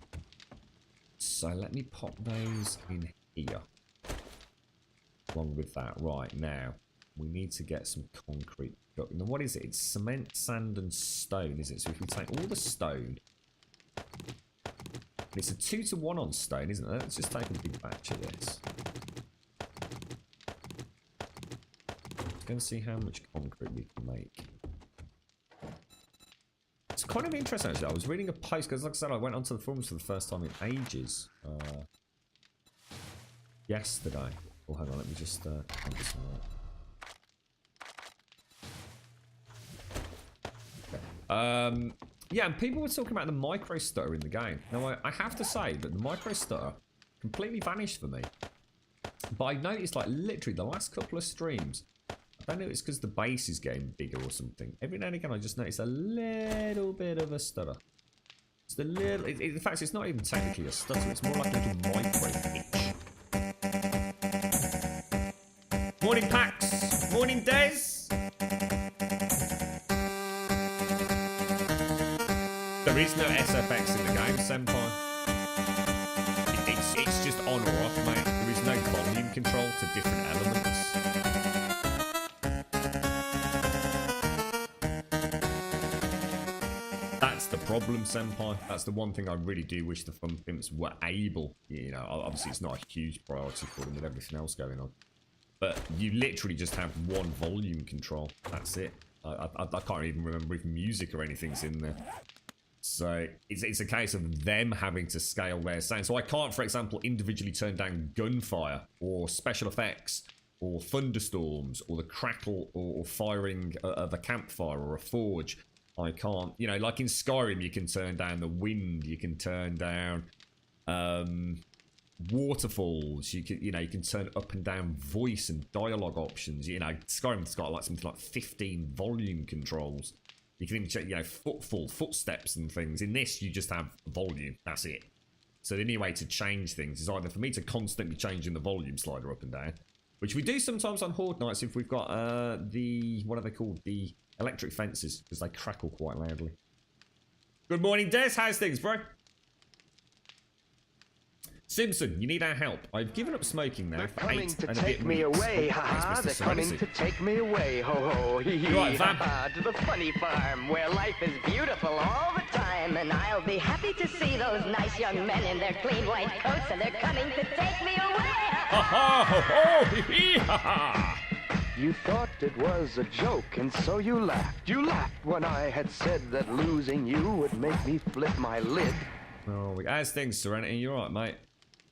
So let me pop those in here. Along with that. Right, now we need to get some concrete. Now what is it? It's cement, sand and stone, is it? So if we take all the stone, it's a 2-to-1 on stone, isn't it? Let's just take a big batch of this. Let's go and see how much concrete we can make. It's kind of interesting actually. I was reading a post because, like I said, I went onto the forums for the first time in ages yesterday. Oh, hang on, let me just find this one out. Okay. Yeah, and people were talking about the micro stutter in the game. Now, I have to say that the micro stutter completely vanished for me. But I noticed, like, literally the last couple of streams, I don't know if it's because the base is getting bigger or something. Every now and again, I just notice a little bit of a stutter. It's a little... in fact, it's not even technically a stutter. It's more like a little micro itch. Morning, Pax. Morning, Des. There is no SFX in the game, Senpai. It's just on or off, mate. There is no volume control to different elements. That's the problem, Senpai. That's the one thing I really do wish the Fun Pimps were able. You know, obviously it's not a huge priority for them with everything else going on. But you literally just have one volume control. That's it. I can't even remember if music or anything's in there. So it's a case of them having to scale their sound. So I can't, for example, individually turn down gunfire or special effects or thunderstorms or the crackle or firing of a campfire or a forge. I can't, you know, like in Skyrim, you can turn down the wind, you can turn down waterfalls, you can turn up and down voice and dialogue options. You know, Skyrim's got like something like 15 volume controls. You can even check, you know, footsteps and things. In this, you just have volume. That's it. So the only way to change things is either for me to constantly changing the volume slider up and down, which we do sometimes on Horde nights if we've got what are they called? The electric fences, because they crackle quite loudly. Good morning, Des. How's things, bro? Simpson, you need our help. I've given up smoking now for 8 and a bit months. Take me away, haha. They're coming to take me away, ho ho, hee hee, right, ha to the funny farm where life is beautiful all the time, and I'll be happy to see those nice young men in their clean white coats, and they're coming to take me away. Ha ha, ho ho, hee hee, ha ha. You thought it was a joke, and so you laughed. You laughed when I had said that losing you would make me flip my lid. Oh, how's things, Serenity? You alright, mate?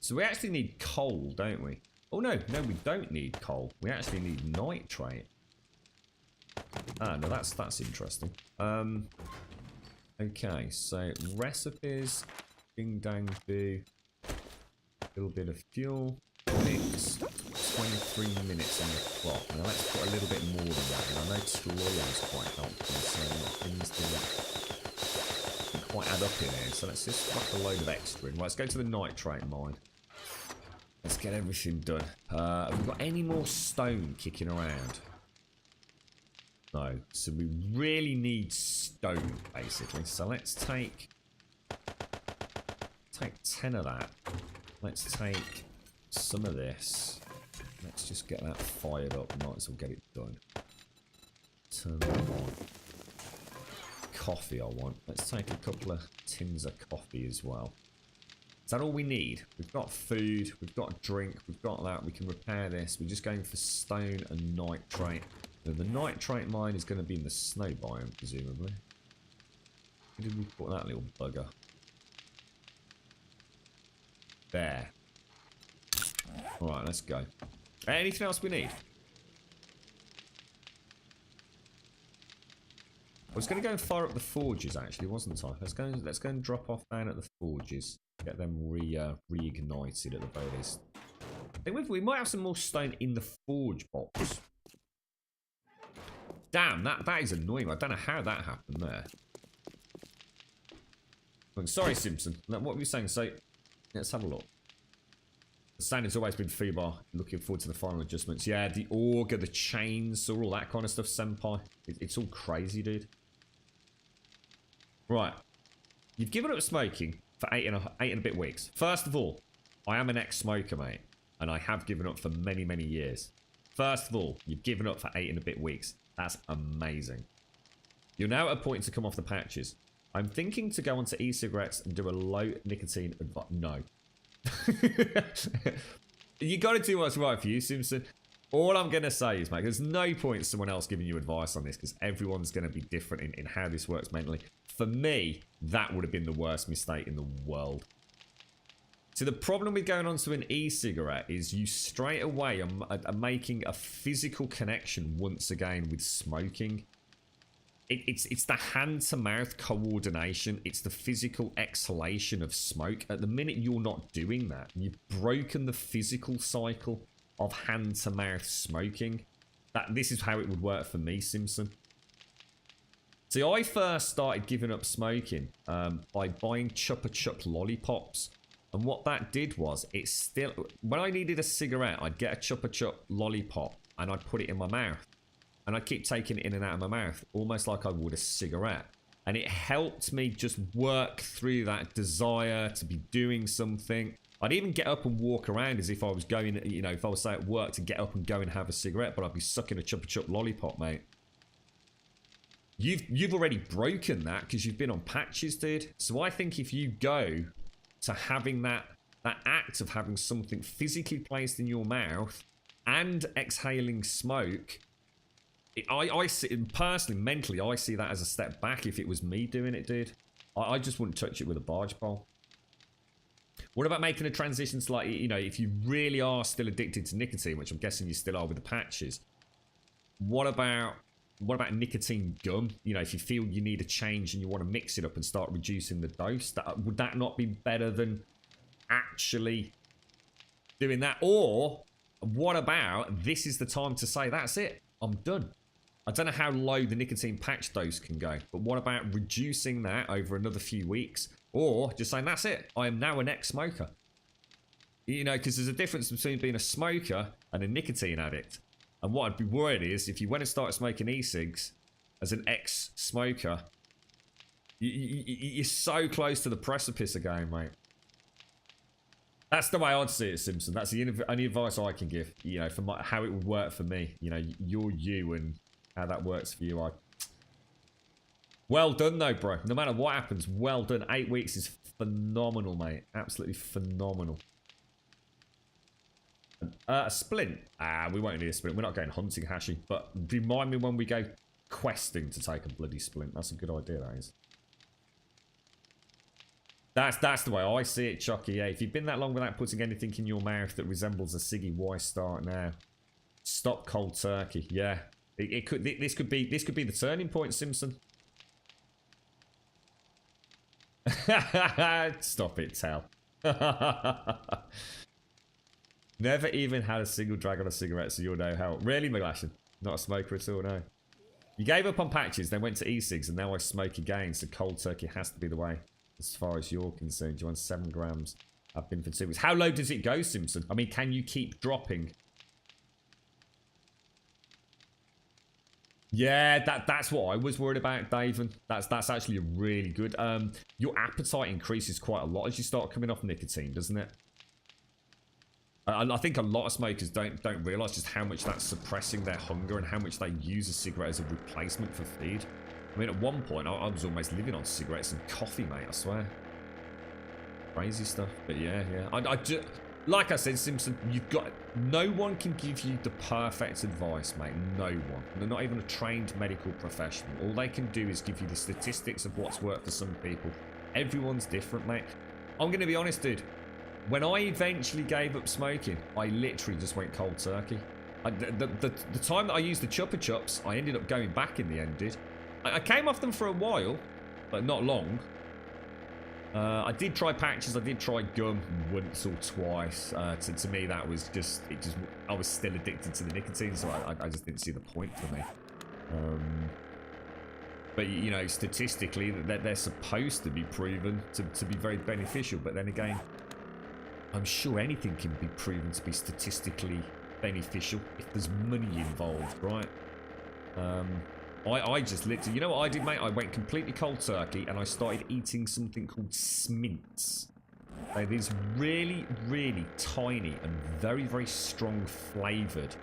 So we actually need coal, don't we? Oh, no, we don't need coal. We actually need nitrate. Ah, no, that's interesting. Okay, so recipes, ding dang do, a little bit of fuel, mix, 23 minutes on the clock. Now let's put a little bit more than that in. I know Tloyon's quite helpful, so things didn't quite add up in here. So let's just put a load of extra in. Right, let's go to the nitrate mine. Let's get everything done. Have we got any more stone kicking around? No. So we really need stone, basically. So let's take 10 of that. Let's take some of this. Let's just get that fired up. Might as well get it done. Turn that on. Coffee I want. Let's take a couple of tins of coffee as well. Is that all we need? We've got food, we've got a drink, we've got that, we can repair this. We're just going for stone and nitrate. Now, the nitrate mine is going to be in the snow biome, presumably. Where did we put that little bugger? There. Alright, let's go. Anything else we need? I was going to go and fire up the forges, actually, wasn't I? Let's go and drop off down at the forges. Get them reignited at the very least. think we might have some more stone in the forge box. Damn, that is annoying. I don't know how that happened there. Sorry, Simpson. What were you saying? So, let's have a look. The standard's always been FIBA. Looking forward to the final adjustments. Yeah, the auger, the chainsaw, all that kind of stuff, Senpai. It's all crazy, dude. Right. You've given up smoking for eight and a bit weeks. First of all, I am an ex-smoker, mate. And I have given up for many, many years. First of all, you've given up for 8 and a bit weeks. That's amazing. You're now at a point to come off the patches. I'm thinking to go onto e-cigarettes and do a low nicotine advice. No. You got to do what's right for you, Simpson. All I'm going to say is, mate, there's no point someone else giving you advice on this because everyone's going to be different in how this works mentally. For me, that would have been the worst mistake in the world. So the problem with going onto an e-cigarette is you straight away are making a physical connection once again with smoking. It's the hand-to-mouth coordination. It's the physical exhalation of smoke. At the minute you're not doing that, you've broken the physical cycle of hand-to-mouth smoking. This is how it would work for me, Simpson. See, I first started giving up smoking by buying Chupa Chup lollipops. And what that did was, it's still... When I needed a cigarette, I'd get a Chupa Chup lollipop and I'd put it in my mouth. And I'd keep taking it in and out of my mouth, almost like I would a cigarette. And it helped me just work through that desire to be doing something. I'd even get up and walk around as if I was going, you know, if I was say at work to get up and go and have a cigarette, but I'd be sucking a Chupa Chup lollipop, mate. You've already broken that because you've been on patches, dude. So I think if you go to having that act of having something physically placed in your mouth and exhaling smoke, I see, personally, mentally, I see that as a step back if it was me doing it, dude. I just wouldn't touch it with a barge pole. What about making a transition to, like, you know, if you really are still addicted to nicotine, which I'm guessing you still are with the patches, what about nicotine gum? You know, if you feel you need a change and you want to mix it up and start reducing the dose, would that not be better than actually doing that? Or what about, this is the time to say, that's it, I'm done. I don't know how low the nicotine patch dose can go, but what about reducing that over another few weeks? Or just saying, that's it, I am now an ex-smoker. You know, because there's a difference between being a smoker and a nicotine addict. And what I'd be worried is, if you went and started smoking e-cigs as an ex-smoker, you're so close to the precipice again, mate. That's the way I'd see it, Simpson. That's the only advice I can give, you know, for how it would work for me. You know, you're you and how that works for you. Well done, though, bro. No matter what happens, well done. 8 weeks is phenomenal, mate. Absolutely phenomenal. A splint. We won't need a splint. We're not going hunting, Hashi. But remind me when we go questing to take a bloody splint. That's a good idea, that is. That's the way I see it, Chucky. Yeah, if you've been that long without putting anything in your mouth that resembles a ciggy, why start now? Stop cold turkey. Yeah, this could be the turning point, Simpson. Stop it, Tal. Never even had a single drag on a cigarette, so you're no help. Really, McGlashan? Not a smoker at all, no. You gave up on patches, then went to e-cigs, and now I smoke again, so cold turkey has to be the way. As far as you're concerned, you're on 7 grams. I've been for 2 weeks. How low does it go, Simpson? I mean, can you keep dropping? Yeah, that's what I was worried about, Daven. That's actually really good. Your appetite increases quite a lot as you start coming off nicotine, doesn't it? I think a lot of smokers don't realise just how much that's suppressing their hunger and how much they use a cigarette as a replacement for feed. I mean, at one point, I was almost living on cigarettes and coffee, mate, I swear. Crazy stuff. But yeah. Like I said, Simpson, no one can give you the perfect advice, mate. No one. They're not even a trained medical professional. All they can do is give you the statistics of what's worked for some people. Everyone's different, mate. I'm going to be honest, dude. When I eventually gave up smoking, I literally just went cold turkey. The time that I used the Chupa Chups, I ended up going back in the end, dude. I came off them for a while, but not long. I did try patches, I did try gum once or twice. To me, that was just, I was still addicted to the nicotine, so I just didn't see the point for me. But, you know, statistically, they're supposed to be proven to be very beneficial. But then again, I'm sure anything can be proven to be statistically beneficial if there's money involved, right? I just literally, you know what I did, mate? I went completely cold turkey and I started eating something called smints. They're these really, really tiny and very, very strong flavoured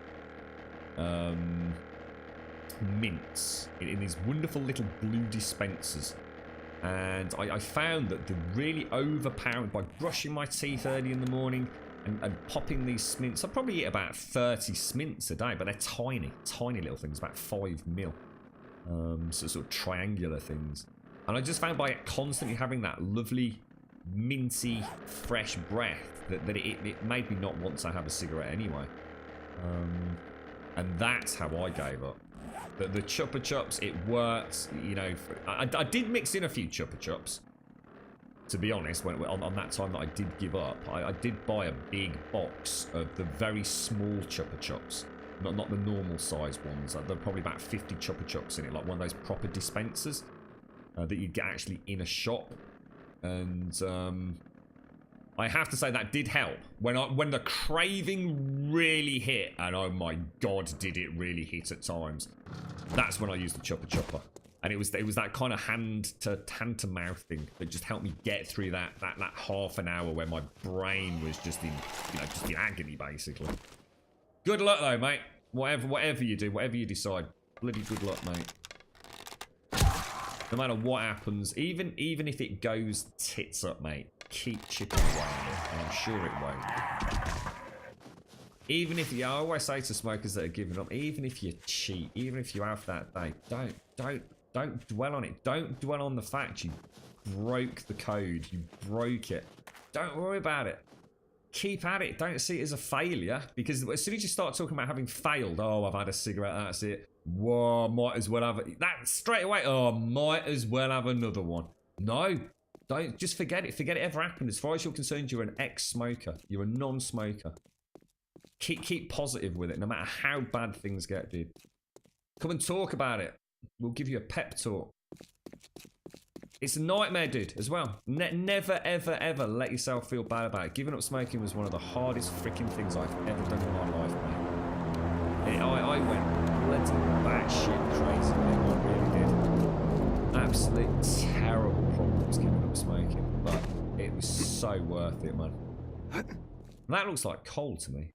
mints in these wonderful little blue dispensers. And I found that they're really overpowered by brushing my teeth early in the morning and popping these smints. I probably eat about 30 smints a day, but they're tiny, tiny little things, about 5 mil. So sort of triangular things. And I just found by constantly having that lovely, minty, fresh breath that it made me not want to have a cigarette anyway. And that's how I gave up. The Chupa Chups, it worked, you know. I did mix in a few Chupa Chups, to be honest, on that time that I did give up. I did buy a big box of the very small Chupa Chups. Not the normal size ones. There are probably about 50 Chupa Chups in it, like one of those proper dispensers that you get actually in a shop. And I have to say that did help when the craving really hit, and oh my god, did it really hit at times. That's when I used the Chupa Chupa, and it was that kind of hand to mouth thing that just helped me get through that half an hour where my brain was just in agony basically. Good luck though, mate. Whatever you do, whatever you decide, bloody good luck, mate. No matter what happens, even if it goes tits up, mate, keep chipping away on it, and I'm sure it won't. Even if I always say to smokers that are giving up, even if you cheat, even if you have that day, don't dwell on it. Don't dwell on the fact you broke the code, you broke it. Don't worry about it. Keep at it. Don't see it as a failure, because as soon as you start talking about having failed, oh, I've had a cigarette, that's it. Whoa, might as well have it. That straight away, oh, might as well have another one. No, don't, just forget it. Forget it ever happened. As far as you're concerned, you're an ex-smoker. You're a non-smoker. Keep positive with it, no matter how bad things get, dude. Come and talk about it. We'll give you a pep talk. It's a nightmare, dude, as well. Never, ever, ever let yourself feel bad about it. Giving up smoking was one of the hardest freaking things I've ever done in my life, mate. I went bloody batshit crazy, mate. I really did. Absolute terrible problems giving up smoking, but it was so worth it, man. That looks like coal to me.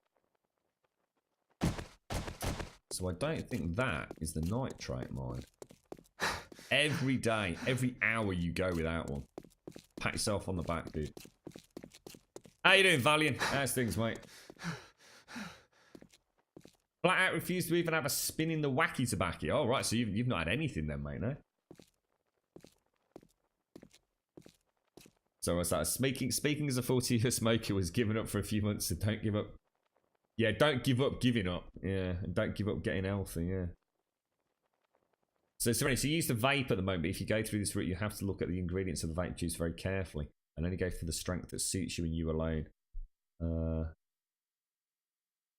So I don't think that is the nitrate mine. Every day, every hour you go without one. Pat yourself on the back, dude. How you doing, Valiant? How's things, mate? Flat out refused to even have a spin in the wacky tobacco. Oh, right, so you've not had anything then, mate, no? So what's that? Speaking as a 40-year smoker was giving up for a few months, so don't give up. Yeah, don't give up giving up. Yeah, and don't give up getting healthy, yeah. So you use the vape at the moment, but if you go through this route, you have to look at the ingredients of the vape juice very carefully and only go for the strength that suits you and you alone.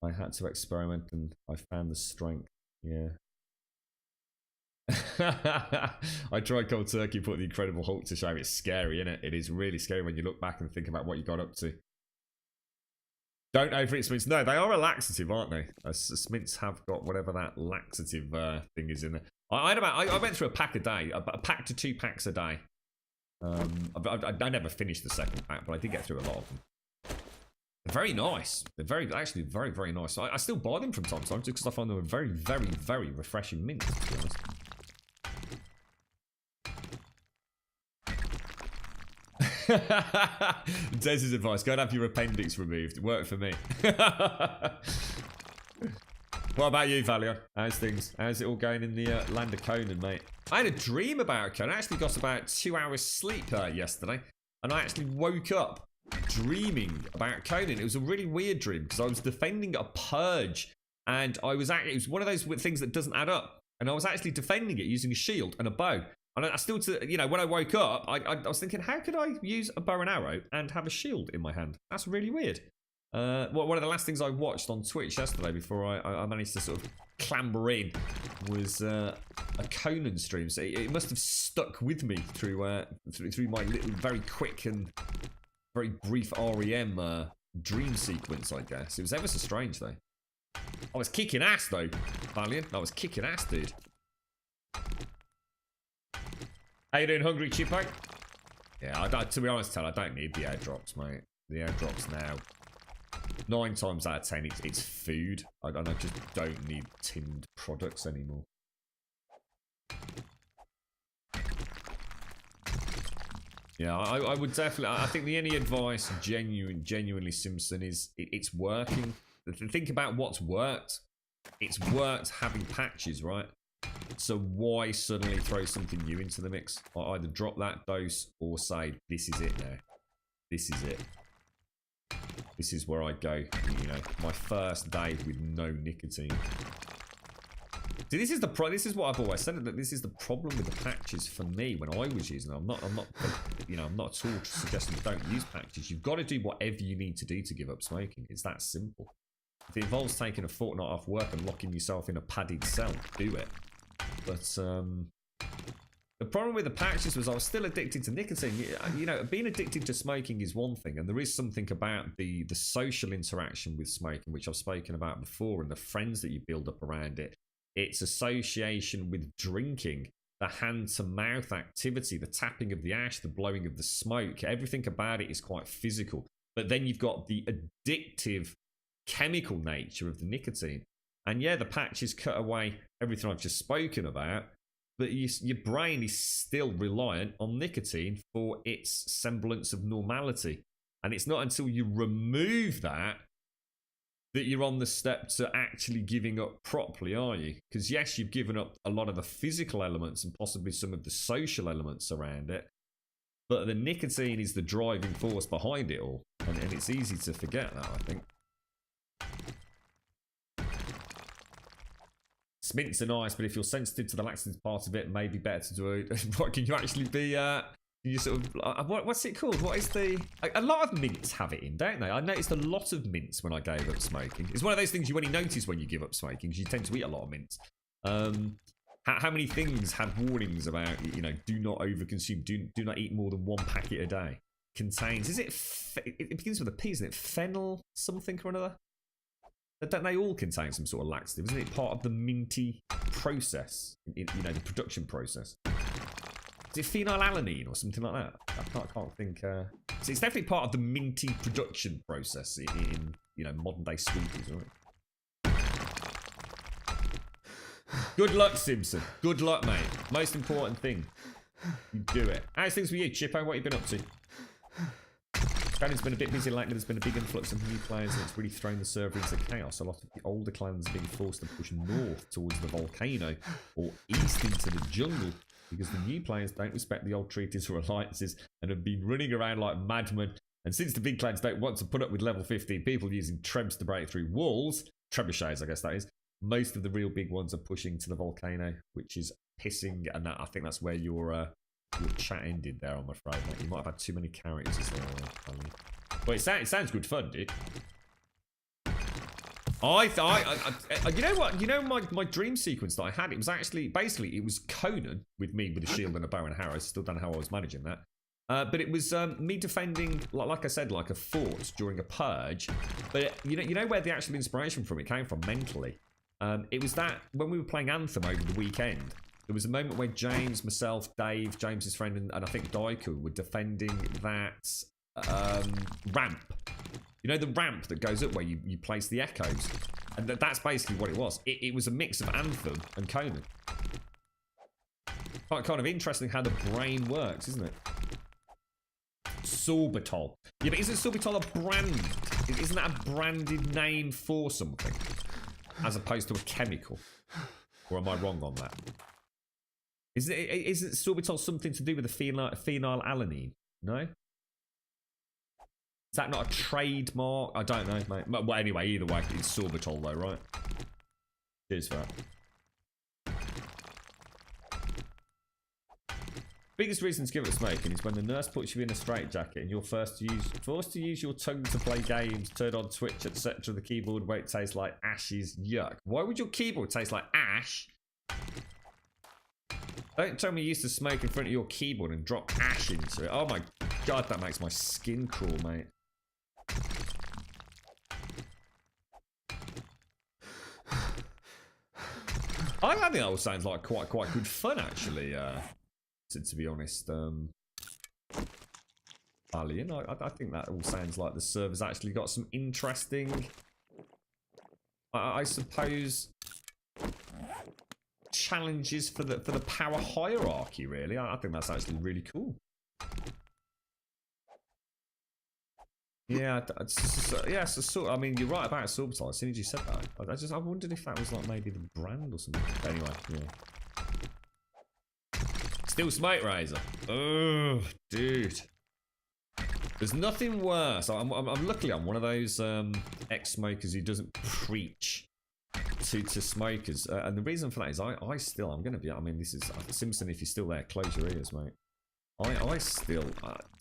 I had to experiment and I found the strength, yeah. I tried cold turkey, put the Incredible Hulk to shame. It's scary, isn't it? It is really scary when you look back and think about what you got up to. Don't overeat smints. No, they are a laxative, aren't they? Smints have got whatever that laxative thing is in there. I went through a pack a day, a pack to 2 packs a day. I never finished the second pack, but I did get through a lot of them. They're very nice. They're actually very, very nice. I still buy them from time to time just because I find them a very, very, very refreshing mint, to be honest. Des's advice, go and have your appendix removed. It worked for me. What about you, Valio? How's things? How's it all going in the land of Conan, mate? I had a dream about Conan. I actually got about 2 hours sleep yesterday. And I actually woke up dreaming about Conan. It was a really weird dream because I was defending a purge. And it was one of those things that doesn't add up. And I was actually defending it using a shield and a bow. And I still, you know, when I woke up, I was thinking, how could I use a bow and arrow and have a shield in my hand? That's really weird. One of the last things I watched on Twitch yesterday before I managed to sort of clamber in was a Conan stream. So it must have stuck with me through my little, very quick and very brief REM dream sequence, I guess. It was ever so strange, though. I was kicking ass, though, Valiant. I was kicking ass, dude. How you doing, Hungry Chippo? Yeah, to be honest, Tel, I don't need the airdrops, mate. The airdrops now, 9 times out of 10, it's food. I just don't need tinned products anymore. Yeah, I would definitely. I think the only advice, genuinely, Simpson, is it's working. Think about what's worked. It's worked having patches, right? So why suddenly throw something new into the mix? I either drop that dose or say, this is it now. This is it. This is where I go, you know, my first day with no nicotine. See, this is what I've always said, that this is the problem with the patches for me when I was using them. I'm not, you know, I'm not at all suggesting don't use patches. You've got to do whatever you need to do to give up smoking. It's that simple. If it involves taking a fortnight off work and locking yourself in a padded cell, do it. But the problem with the patches was I was still addicted to nicotine. You know, being addicted to smoking is one thing, and there is something about the social interaction with smoking, which I've spoken about before, and the friends that you build up around it. Its association with drinking, the hand-to-mouth activity, the tapping of the ash, the blowing of the smoke, everything about it is quite physical. But then you've got the addictive chemical nature of the nicotine. And yeah, the patches cut away everything I've just spoken about, but your brain is still reliant on nicotine for its semblance of normality. And it's not until you remove that you're on the step to actually giving up properly, are you? Because yes, you've given up a lot of the physical elements and possibly some of the social elements around it, but the nicotine is the driving force behind it all. And it's easy to forget that, I think. Mints are nice, but if you're sensitive to the laxatives part of it, it may be better to do it. What can you actually be? You sort of what's it called? What is the? A lot of mints have it in, don't they? I noticed a lot of mints when I gave up smoking. It's one of those things you only notice when you give up smoking, because you tend to eat a lot of mints. How many things had warnings about, you know, do not overconsume, do not eat more than 1 packet a day? Contains, is it? It begins with a P, isn't it? Phenyl something or another. Don't they all contain some sort of laxative? Isn't it part of the minty process? You know, the production process. Is it phenylalanine or something like that? I can't think. So it's definitely part of the minty production process in you know, modern day sweeties, right? Good luck, Simpson. Good luck, mate. Most important thing. You do it. How's things with you, Chippo? What have you been up to? Clans been a bit busy lately. There's been a big influx of new players, and it's really thrown the server into chaos. A lot of the older clans are being forced to push north towards the volcano or east into the jungle because the new players don't respect the old treaties or alliances and have been running around like madmen. And since the big clans don't want to put up with level 15 people using trebs to break through walls, trebuchets I guess that is, most of the real big ones are pushing to the volcano, which is pissing. And I think that's where your chat ended there, I'm afraid, mate. You might have had too many characters there. Well, it sounds good fun, dude. You know what? You know my dream sequence that I had? It was actually, basically, it was Conan with me with a shield and a bow and arrow. I still don't know how I was managing that. But it was me defending, like I said, like a fort during a purge. But you know where the actual inspiration from it came from mentally? It was that when we were playing Anthem over the weekend, there was a moment where James, myself, Dave, James's friend, and I think Daiku were defending that ramp. You know, the ramp that goes up where you place the echoes? And that's basically what it was. It was a mix of Anthem and Conan. Kind of interesting how the brain works, isn't it? Sorbitol. Yeah, but isn't Sorbitol a brand? Isn't that a branded name for something? As opposed to a chemical? Or am I wrong on that? Isn't sorbitol something to do with the phenylalanine? No? Is that not a trademark? I don't know, mate. Well, anyway, either way, it's sorbitol though, right? Cheers for that. Biggest reason to give up smoking is when the nurse puts you in a straitjacket and you're forced to use your tongue to play games, turn on Twitch, etc. The keyboard won't taste like ashes. Yuck. Why would your keyboard taste like ash? Don't tell me you used to smoke in front of your keyboard and drop ash into it. Oh my god, that makes my skin crawl, mate. I think that all sounds like quite good fun, actually. To be honest, Alien, I think that all sounds like the server's actually got some interesting, I suppose, challenges for the power hierarchy. Really, I think that's actually really cool. Yeah, yeah. So I mean, you're right about Sorbitol. As soon as you said that, I wondered if that was like maybe the brand or something. But anyway, yeah. Still Smoke Razor. Oh, dude. There's nothing worse. I'm luckily I'm one of those ex-smokers who doesn't preach to smokers, and the reason for that is I'm gonna be. I mean, this is Simpson. If you're still there, close your ears, mate. I still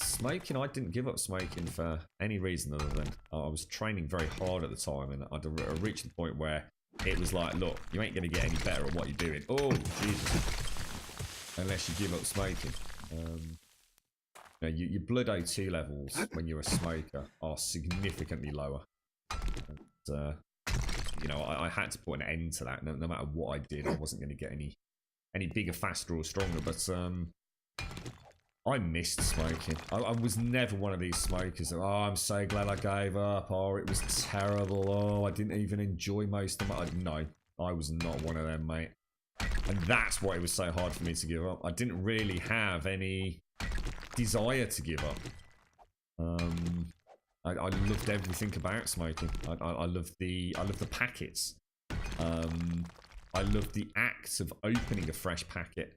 smoking. I didn't give up smoking for any reason other than I was training very hard at the time, and I'd reached the point where it was like, look, you ain't gonna get any better at what you're doing. Oh, Jesus! Unless you give up smoking. You know, your blood O2 levels when you're a smoker are significantly lower. And, you know, I had to put an end to that. No matter what I did, I wasn't going to get any bigger, faster, or stronger. But I missed smoking. I was never one of these smokers that, oh, I'm so glad I gave up. Oh, it was terrible. Oh, I didn't even enjoy most of it. No, I was not one of them, mate. And that's why it was so hard for me to give up. I didn't really have any desire to give up. I loved everything about smoking. I loved the packets. I loved the act of opening a fresh packet.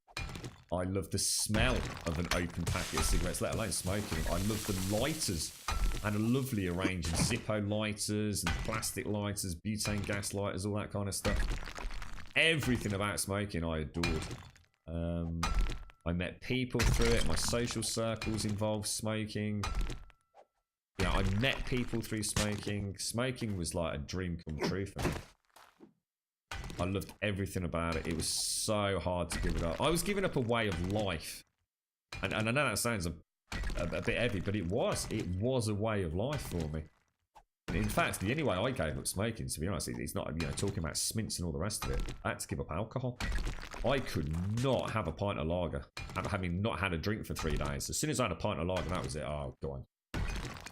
I loved the smell of an open packet of cigarettes, let alone smoking. I loved the lighters. I had a lovely arrange of Zippo lighters and plastic lighters, butane gas lighters, all that kind of stuff. Everything about smoking I adored. I met people through it. My social circles involved smoking. You know, I met people through smoking. Smoking was like a dream come true for me. I loved everything about it. It was so hard to give it up. I was giving up a way of life. And I know that sounds a bit heavy, but it was. It was a way of life for me. And in fact, the only way I gave up smoking, to be honest, it's not, you know, talking about smints and all the rest of it. I had to give up alcohol. I could not have a pint of lager, having not had a drink for 3 days. As soon as I had a pint of lager, that was it. Oh, go on.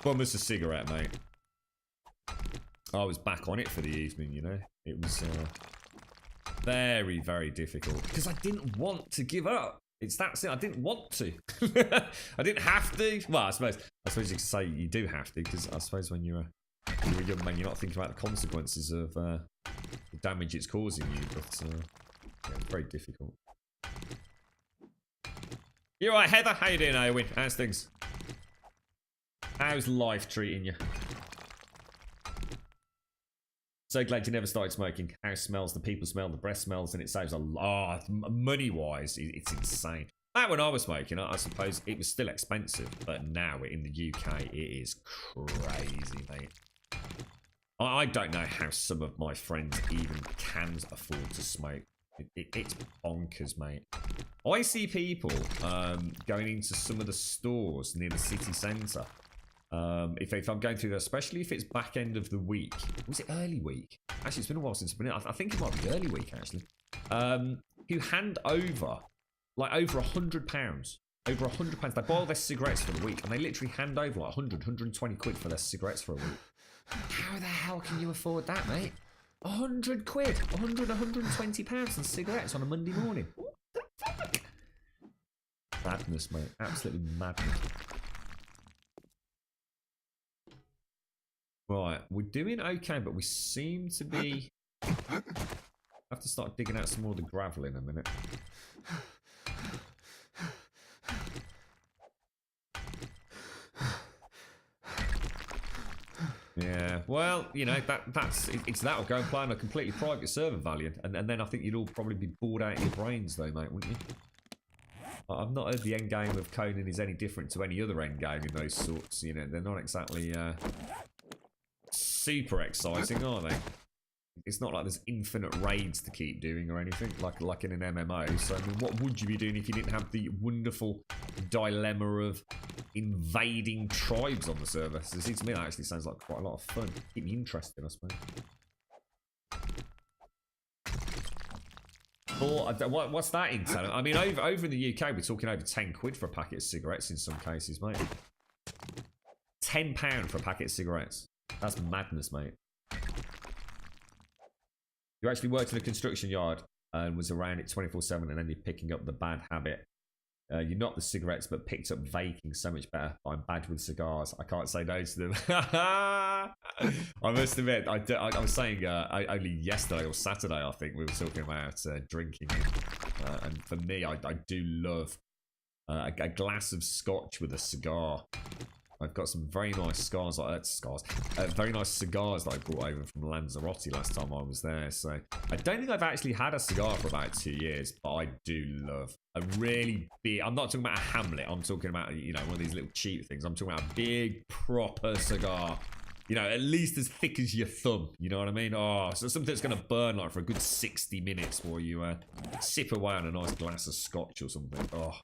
Bum us a cigarette, mate. I was back on it for the evening, you know. It was very, very difficult. Because I didn't want to give up. It's that simple. I didn't want to. I didn't have to. Well, I suppose you could say you do have to, because I suppose when you're a young man, you're not thinking about the consequences of the damage it's causing you, but yeah, it's very difficult. You alright, Heather? How you doing, Owen? How's things? How's life treating you? So glad you never started smoking. House smells, the people smell, the breath smells, and it saves a lot. Money-wise, it's insane. Back when I was smoking, I suppose it was still expensive, but now in the UK, it is crazy, mate. I don't know how some of my friends even can afford to smoke. It's bonkers, mate. I see people going into some of the stores near the city centre. If I'm going through there, especially if it's back end of the week. Was it early week? Actually, it's been a while since I've been in. I think it might be early week, actually. Who hand over, like, over £100. Over £100. They buy all their cigarettes for the week, and they literally hand over like 100, 120 quid for their cigarettes for a week. How the hell can you afford that, mate? 100 quid, 100, 120 pounds on cigarettes on a Monday morning. What the fuck? Madness, mate. Absolutely madness. Right, we're doing okay, but we seem to be... I have to start digging out some more of the gravel in a minute. Yeah, well, you know, it's that or go and play on a completely private server, Valiant, and then I think you'd all probably be bored out of your brains, though, mate, wouldn't you? I've not heard the end game of Conan is any different to any other end game in those sorts. You know, they're not exactly super exciting, are they? It's not like there's infinite raids to keep doing or anything, like in an MMO. So, I mean, what would you be doing if you didn't have the wonderful dilemma of invading tribes on the server? So, see, to me, that actually sounds like quite a lot of fun. Keep me interested, I suppose. What's that in? I mean, over in the UK, we're talking over 10 quid for a packet of cigarettes in some cases, mate. £10 for a packet of cigarettes. That's madness, mate. You actually worked in a construction yard and was around it 24/7, and then you're picking up the bad habit. You're not the cigarettes, but picked up vaping so much better. I'm bad with cigars. I can't say no to them. I must admit, I was saying only yesterday or Saturday, I think, we were talking about drinking. And for me, I do love a glass of scotch with a cigar. I've got some very nice very nice cigars that I brought over from Lanzarote last time I was there. So I don't think I've actually had a cigar for about 2 years, but I do love a really big. I'm not talking about a Hamlet. I'm talking about, you know, one of these little cheap things. I'm talking about a big proper cigar. You know, at least as thick as your thumb. You know what I mean? Oh, so something that's going to burn like for a good 60 minutes while you sip away on a nice glass of scotch or something. Oh,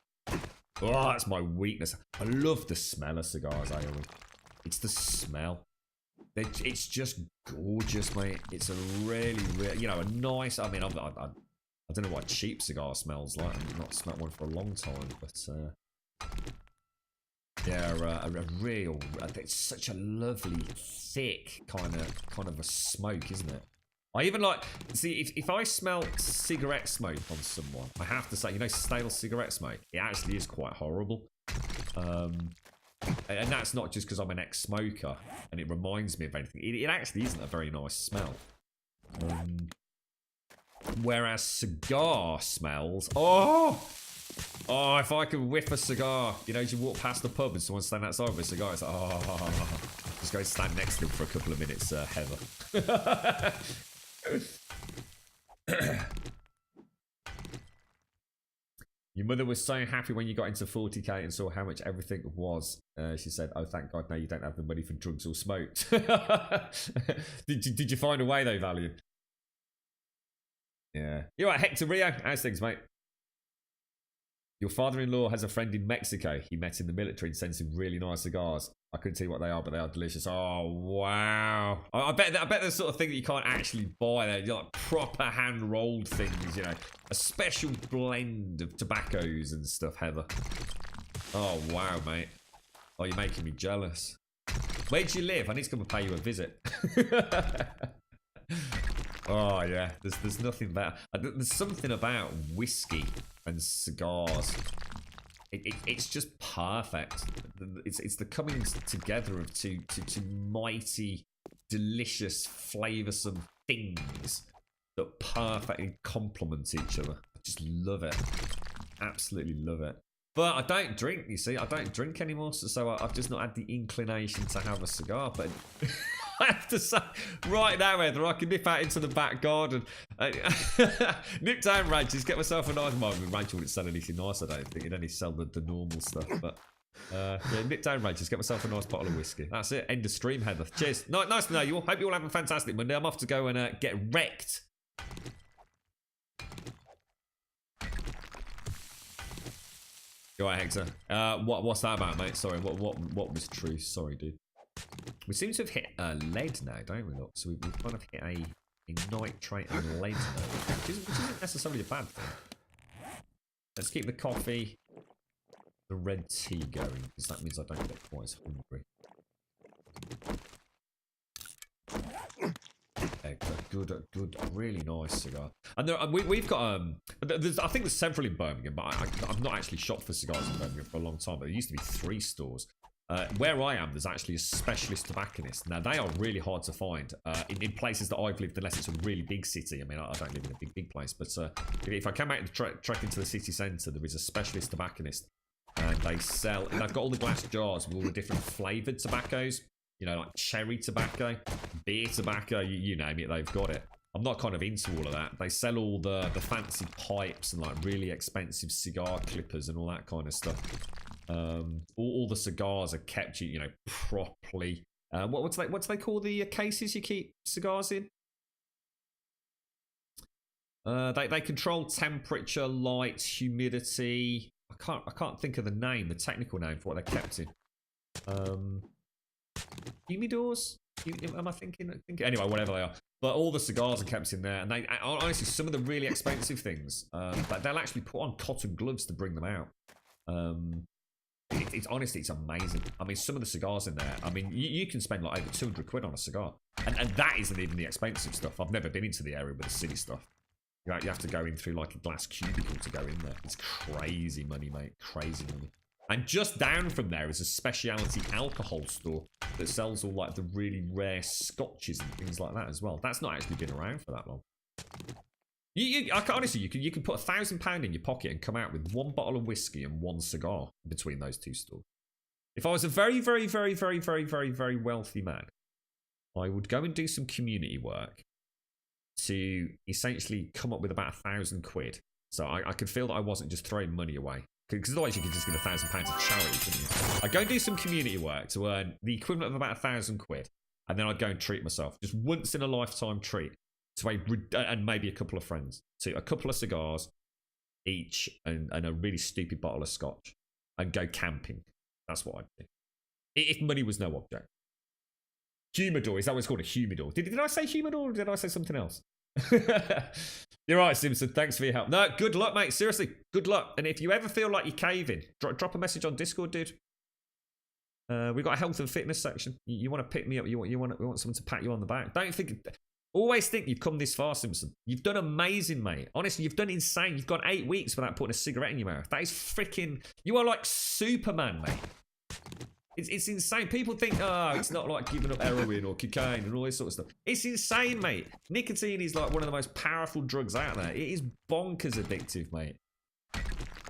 that's my weakness. I love the smell of cigars, Aoe. It's the smell. It's just gorgeous, mate. It's a really, you know, a nice. I mean, I don't know what a cheap cigar smells like. I've not smelled one for a long time, but yeah, a real. It's such a lovely, thick kind of a smoke, isn't it? I even like, see, if I smell cigarette smoke on someone, I have to say, you know, stale cigarette smoke, it actually is quite horrible. And that's not just because I'm an ex-smoker and it reminds me of anything. It actually isn't a very nice smell. Whereas cigar smells, oh, if I could whiff a cigar, you know, as you walk past the pub and someone's standing outside with a cigar, it's like, oh, just go stand next to them for a couple of minutes, Heather. Your mother was so happy when you got into 40k and saw how much everything was. She said, oh, thank God now you don't have the money for drugs or smoked. Did you find a way though, Valiant? Yeah. You're right, Hector Rio. How's things, mate? Your father-in-law has a friend in Mexico he met in the military and sends him really nice cigars. I couldn't tell you what they are, but they are delicious. Oh, wow. I bet they're the sort of thing that you can't actually buy. They're like proper hand-rolled things, you know. A special blend of tobaccos and stuff, Heather. Oh, wow, mate. Oh, you're making me jealous. Where do you live? I need to come and pay you a visit. Oh, yeah. There's nothing better. There's something about whiskey and cigars. It's just perfect. It's the coming together of two mighty, delicious, flavoursome things that perfectly complement each other. I just love it. Absolutely love it. But I don't drink, you see. I don't drink anymore, so I've just not had the inclination to have a cigar. But I have to say, right now, Heather, I can nip out into the back garden. Nip down Rachel's, get myself a nice mug. Rachel wouldn't sell anything nice, I don't think. It'd only sell the normal stuff. But yeah, nip down Rachel's, get myself a nice bottle of whiskey. That's it. End of stream, Heather. Cheers. Nice to know you all. Hope you all have a fantastic Monday. I'm off to go and get wrecked. Go on, Hector. What's that about, mate? Sorry, what was true? Sorry, dude. We seem to have hit lead now, don't we? Look, so we've kind of hit a nitrate and lead now, which isn't necessarily a bad thing. Let's keep the coffee, the red tea going, because that means I don't get quite as hungry. Good, really nice cigar. And we've got I think there's several in Birmingham, but I've not actually shopped for cigars in Birmingham for a long time. But there used to be 3 stores. Where I am, there's actually a specialist tobacconist. Now, they are really hard to find in places that I've lived, unless it's a really big city. I mean, I don't live in a big place, but if I come out and trek into the city centre, there is a specialist tobacconist, and they've got all the glass jars with all the different flavoured tobaccos. You know, like cherry tobacco, beer tobacco, you name it, they've got it. I'm not kind of into all of that. They sell all the fancy pipes and like really expensive cigar clippers and all that kind of stuff. All the cigars are kept, you know, properly. What do they call the cases you keep cigars in? They control temperature, light, humidity. I can't think of the name, the technical name for what they're kept in. Humidors? Am I thinking? Anyway, whatever they are. But all the cigars are kept in there, and they honestly some of the really expensive things, but they'll actually put on cotton gloves to bring them out. It's honestly, it's amazing. I mean, some of the cigars in there, I mean, you can spend like over 200 quid on a cigar, and that isn't even the expensive stuff. I've never been into the area with the silly stuff. You have to go in through like a glass cubicle to go in there. It's crazy money, mate. Crazy money. And just down from there is a specialty alcohol store that sells all like the really rare scotches and things like that as well. That's not actually been around for that long. Honestly, you can put £1,000 in your pocket and come out with 1 bottle of whiskey and 1 cigar between those 2 stores. If I was a very, very, very, very, very, very, very wealthy man, I would go and do some community work to essentially come up with about 1,000 quid. So I could feel that I wasn't just throwing money away. Because otherwise you could just give £1,000 to charity, couldn't you? I'd go and do some community work to earn the equivalent of about 1,000 quid. And then I'd go and treat myself. Just once in a lifetime treat. And maybe a couple of friends. So a couple of cigars each and a really stupid bottle of scotch. And go camping. That's what I'd do. If money was no object. Humidor, is that what it's called? A humidor? Did I say humidor or did I say something else? You're right, Simpson. Thanks for your help. No, good luck, mate. Seriously, good luck. And if you ever feel like you're caving, drop a message on Discord, dude. We've got a health and fitness section. You want to pick me up? You want someone to pat you on the back? Always think you've come this far, Simpson. You've done amazing, mate. Honestly, you've done insane. You've gone 8 weeks without putting a cigarette in your mouth. That is freaking. You are like Superman, mate. It's insane. People think, it's not like giving up heroin or cocaine and all this sort of stuff. It's insane, mate. Nicotine is like one of the most powerful drugs out there. It is bonkers addictive, mate.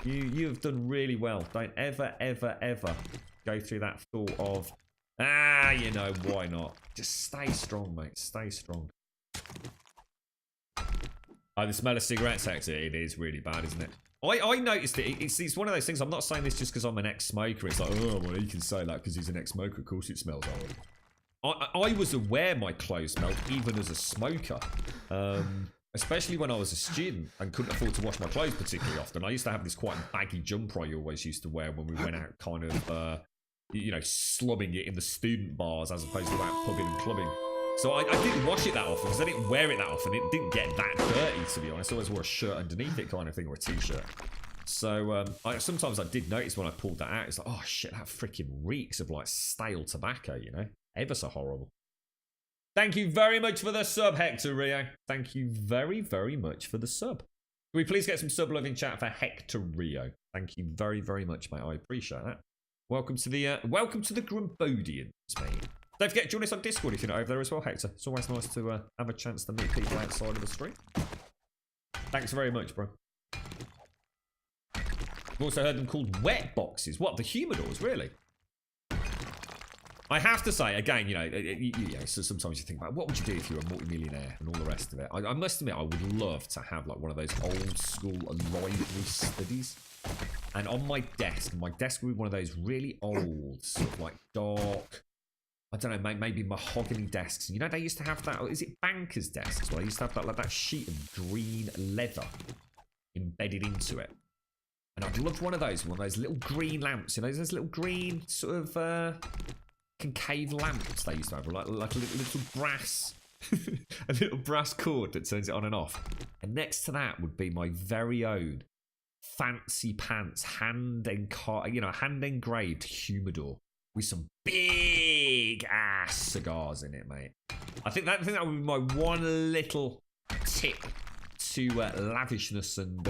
You have done really well. Don't ever, ever, ever go through that thought of, you know, why not? Just stay strong, mate. Stay strong. Oh, the smell of cigarettes, actually, it is really bad, isn't it? I noticed it. It's one of those things. I'm not saying this just because I'm an ex-smoker. It's like, oh, well, he can say that because he's an ex-smoker. Of course it smells horrible. I was aware my clothes smelled even as a smoker. Especially when I was a student and couldn't afford to wash my clothes particularly often. I used to have this quite baggy jumper I always used to wear when we went out kind of, you know, slumming it in the student bars as opposed to out pubbing and clubbing. So I didn't wash it that often because I didn't wear it that often. It didn't get that dirty, to be honest. I always wore a shirt underneath it kind of thing, or a t-shirt. So sometimes I did notice when I pulled that out, it's like, oh shit, that freaking reeks of like stale tobacco, you know? Ever so horrible. Thank you very much for the sub, Hector Rio. Thank you very, very much for the sub. Can we please get some sub love in chat for Hector Rio? Thank you very, very much, mate. I appreciate that. Welcome to the Grumbodians, mate. Don't forget, join us on Discord if you're not over there as well, Hector. It's always nice to have a chance to meet people outside of the stream. Thanks very much, bro. I've also heard them called wet boxes. What, the humidors, really? I have to say, again, you know, so sometimes you think about what would you do if you were a multi-millionaire and all the rest of it. I must admit, I would love to have like one of those old school library studies. And on my desk would be one of those really old, sort of like dark, I don't know, maybe mahogany desks. You know, they used to have that, is it bankers' desks? Well, they used to have that, like that sheet of green leather embedded into it. And I'd love one of those little green lamps, you know, those little green sort of concave lamps they used to have, like a little brass, a little brass cord that turns it on and off. And next to that would be my very own fancy pants, hand engraved humidor. With some big ass cigars in it, mate. I think that would be my one little tip to lavishness and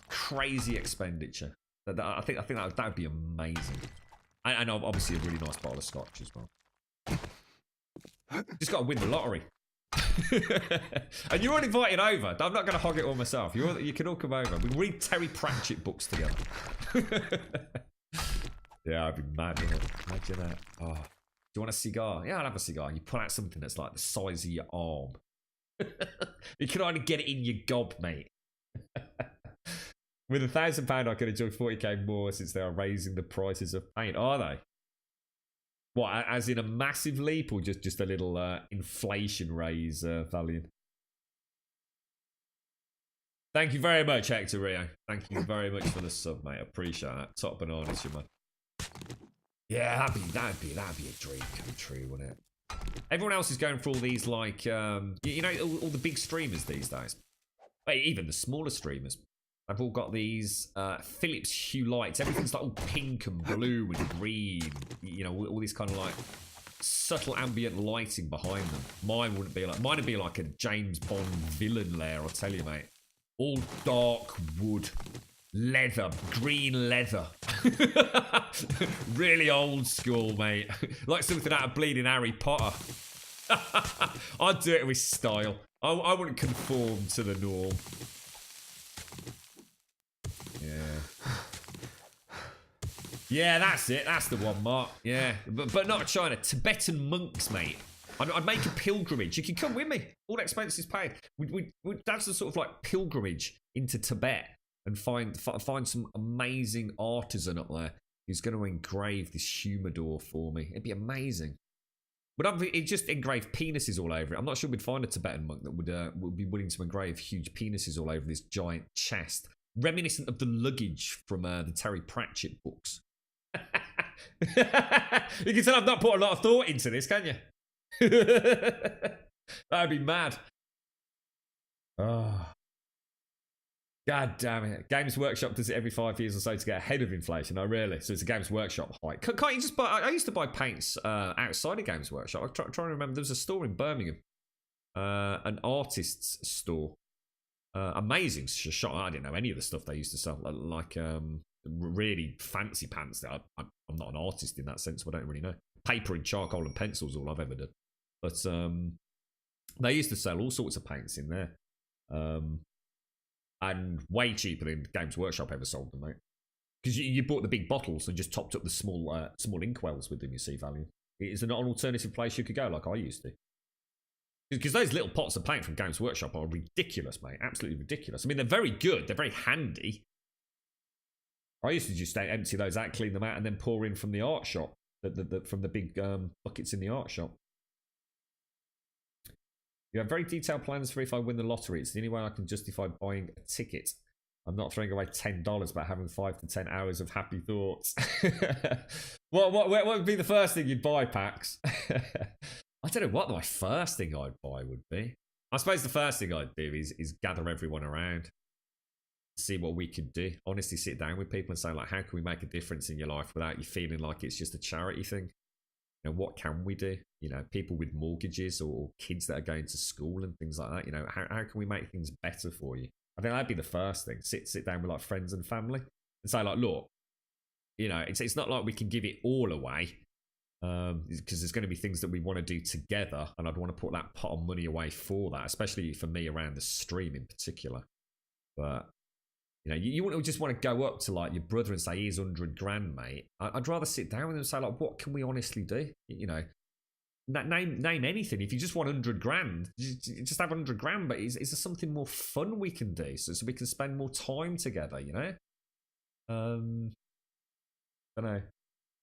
crazy expenditure. I think that would be amazing. And obviously a really nice bottle of scotch as well. Just got to win the lottery. And you're all invited over. I'm not going to hog it all myself. You can all come over. We read Terry Pratchett books together. Yeah, I'd be mad, wouldn't it? Imagine that. Oh, do you want a cigar? Yeah, I'll have a cigar. You pull out something that's like the size of your arm. You can only get it in your gob, mate. With £1,000, I can enjoy 40k more since they are raising the prices of paint. Are they? What, as in a massive leap or just a little inflation raise, Valiant? Thank you very much, Hector Rio. Thank you very much for the sub, mate. I appreciate that. Top bananas, you man. Yeah, that'd be a dream come true, wouldn't it? Everyone else is going for all these, like, you know, all the big streamers these days. Even the smaller streamers. They've all got these Philips Hue lights. Everything's like all pink and blue and green. You know, all these kind of like subtle ambient lighting behind them. Mine wouldn't be like. Mine would be like a James Bond villain lair, I'll tell you, mate. All dark wood, leather, green leather. Really old school, mate. Like something out of bleeding Harry Potter. I'd do it with style. I wouldn't conform to the norm. Yeah. Yeah, that's it. That's the one, Mark. Yeah. But not China. Tibetan monks, mate. I'd make a pilgrimage. You can come with me. All expenses paid. That's the sort of like pilgrimage into Tibet and find some amazing artisan up there who's going to engrave this humidor for me. It'd be amazing. But it'd just engrave penises all over it. I'm not sure we'd find a Tibetan monk that would be willing to engrave huge penises all over this giant chest. Reminiscent of the luggage from the Terry Pratchett books. You can tell I've not put a lot of thought into this, can you? That'd be mad. Oh. God damn it. Games Workshop does it every 5 years or so to get ahead of inflation. Oh, really? So it's a Games Workshop hike. Can't you just buy... I used to buy paints outside of Games Workshop. I'm trying to remember. There was a store in Birmingham. An artist's store. Amazing shot. I didn't know any of the stuff they used to sell. Like really fancy pants. I'm not an artist in that sense, so I don't really know. Paper and charcoal and pencils all I've ever done. But they used to sell all sorts of paints in there. And way cheaper than Games Workshop ever sold them, mate. Because you bought the big bottles and just topped up the small inkwells with them, you see, value. Is there not an alternative place you could go like I used to? Because those little pots of paint from Games Workshop are ridiculous, mate. Absolutely ridiculous. I mean, they're very good. They're very handy. I used to just empty those out, clean them out, and then pour in from the art shop. From the big buckets in the art shop. You have very detailed plans for if I win the lottery. It's the only way I can justify buying a ticket. I'm not throwing away $10, but having 5 to 10 hours of happy thoughts. What would be the first thing you'd buy, Pax? I don't know what my first thing I'd buy would be. I suppose the first thing I'd do is gather everyone around. See what we could do. Honestly, sit down with people and say, like, how can we make a difference in your life without you feeling like it's just a charity thing? You know, what can we do? You know, people with mortgages or kids that are going to school and things like that. You know, how can we make things better for you? I think that'd be the first thing. Sit down with like friends and family and say, like, look, you know, it's not like we can give it all away because there's going to be things that we want to do together, and I'd want to put that pot of money away for that, especially for me around the stream in particular. But you know, you wouldn't just want to go up to like your brother and say, here's 100 grand, mate. I'd rather sit down with them and say, like, what can we honestly do? You know, name anything. If you just want 100 grand, just have 100 grand. But is there something more fun we can do so we can spend more time together? You know, I don't know.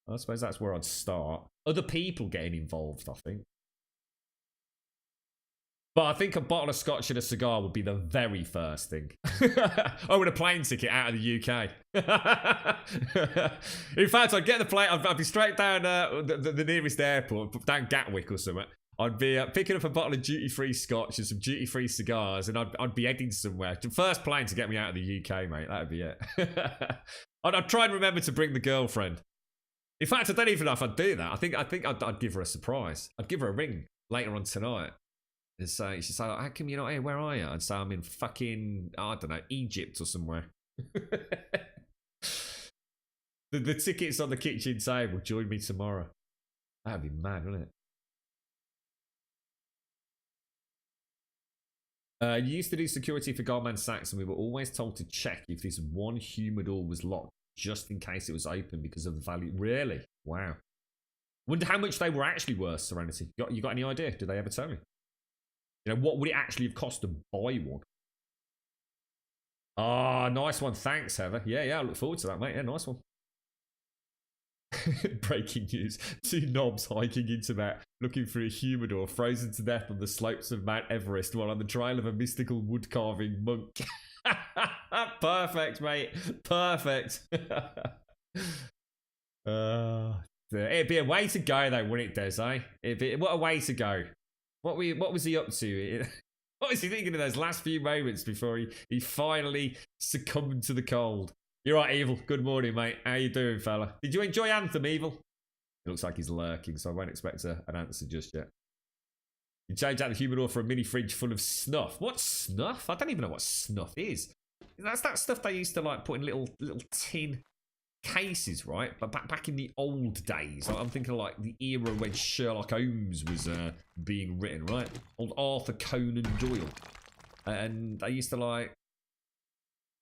I suppose that's where I'd start. Other people getting involved, I think. But I think a bottle of scotch and a cigar would be the very first thing. Oh, and a plane ticket out of the UK. In fact, I'd get the plane. I'd be straight down the nearest airport, down Gatwick or something. I'd be picking up a bottle of duty-free scotch and some duty-free cigars, and I'd be heading somewhere. First plane to get me out of the UK, mate. That'd be it. I'd try and remember to bring the girlfriend. In fact, I don't even know if I'd do that. I think I'd give her a surprise. I'd give her a ring later on tonight. And so she'd say, how come you're not here? Where are you? I'd say, I'm in fucking, I don't know, Egypt or somewhere. the ticket's on the kitchen table. Join me tomorrow. That'd be mad, wouldn't it? You used to do security for Goldman Sachs, and we were always told to check if this one humidor was locked, just in case it was open because of the value. Really? Wow. Wonder how much they were actually worth, Serenity. You got any idea? Did they ever tell me? You know, what would it actually have cost to buy one? Ah, nice one. Thanks, Heather. Yeah, I look forward to that, mate. Yeah, nice one. Breaking news. 2 knobs hiking into Mount, looking for a humidor frozen to death on the slopes of Mount Everest while on the trail of a mystical wood carving monk. Perfect, mate. Perfect. It'd be a way to go, though, wouldn't it, Des? What a way to go. What was he up to? What was he thinking in those last few moments before he finally succumbed to the cold? You're right, Evil. Good morning, mate. How you doing, fella? Did you enjoy Anthem, Evil? It looks like he's lurking, so I won't expect an answer just yet. You change out the humidor for a mini fridge full of snuff. What snuff? I don't even know what snuff is. That's that stuff they used to like put in little tin cases, right? But back in the old days, I'm thinking of like the era when Sherlock Holmes was being written, right? Old Arthur Conan Doyle, and they used to like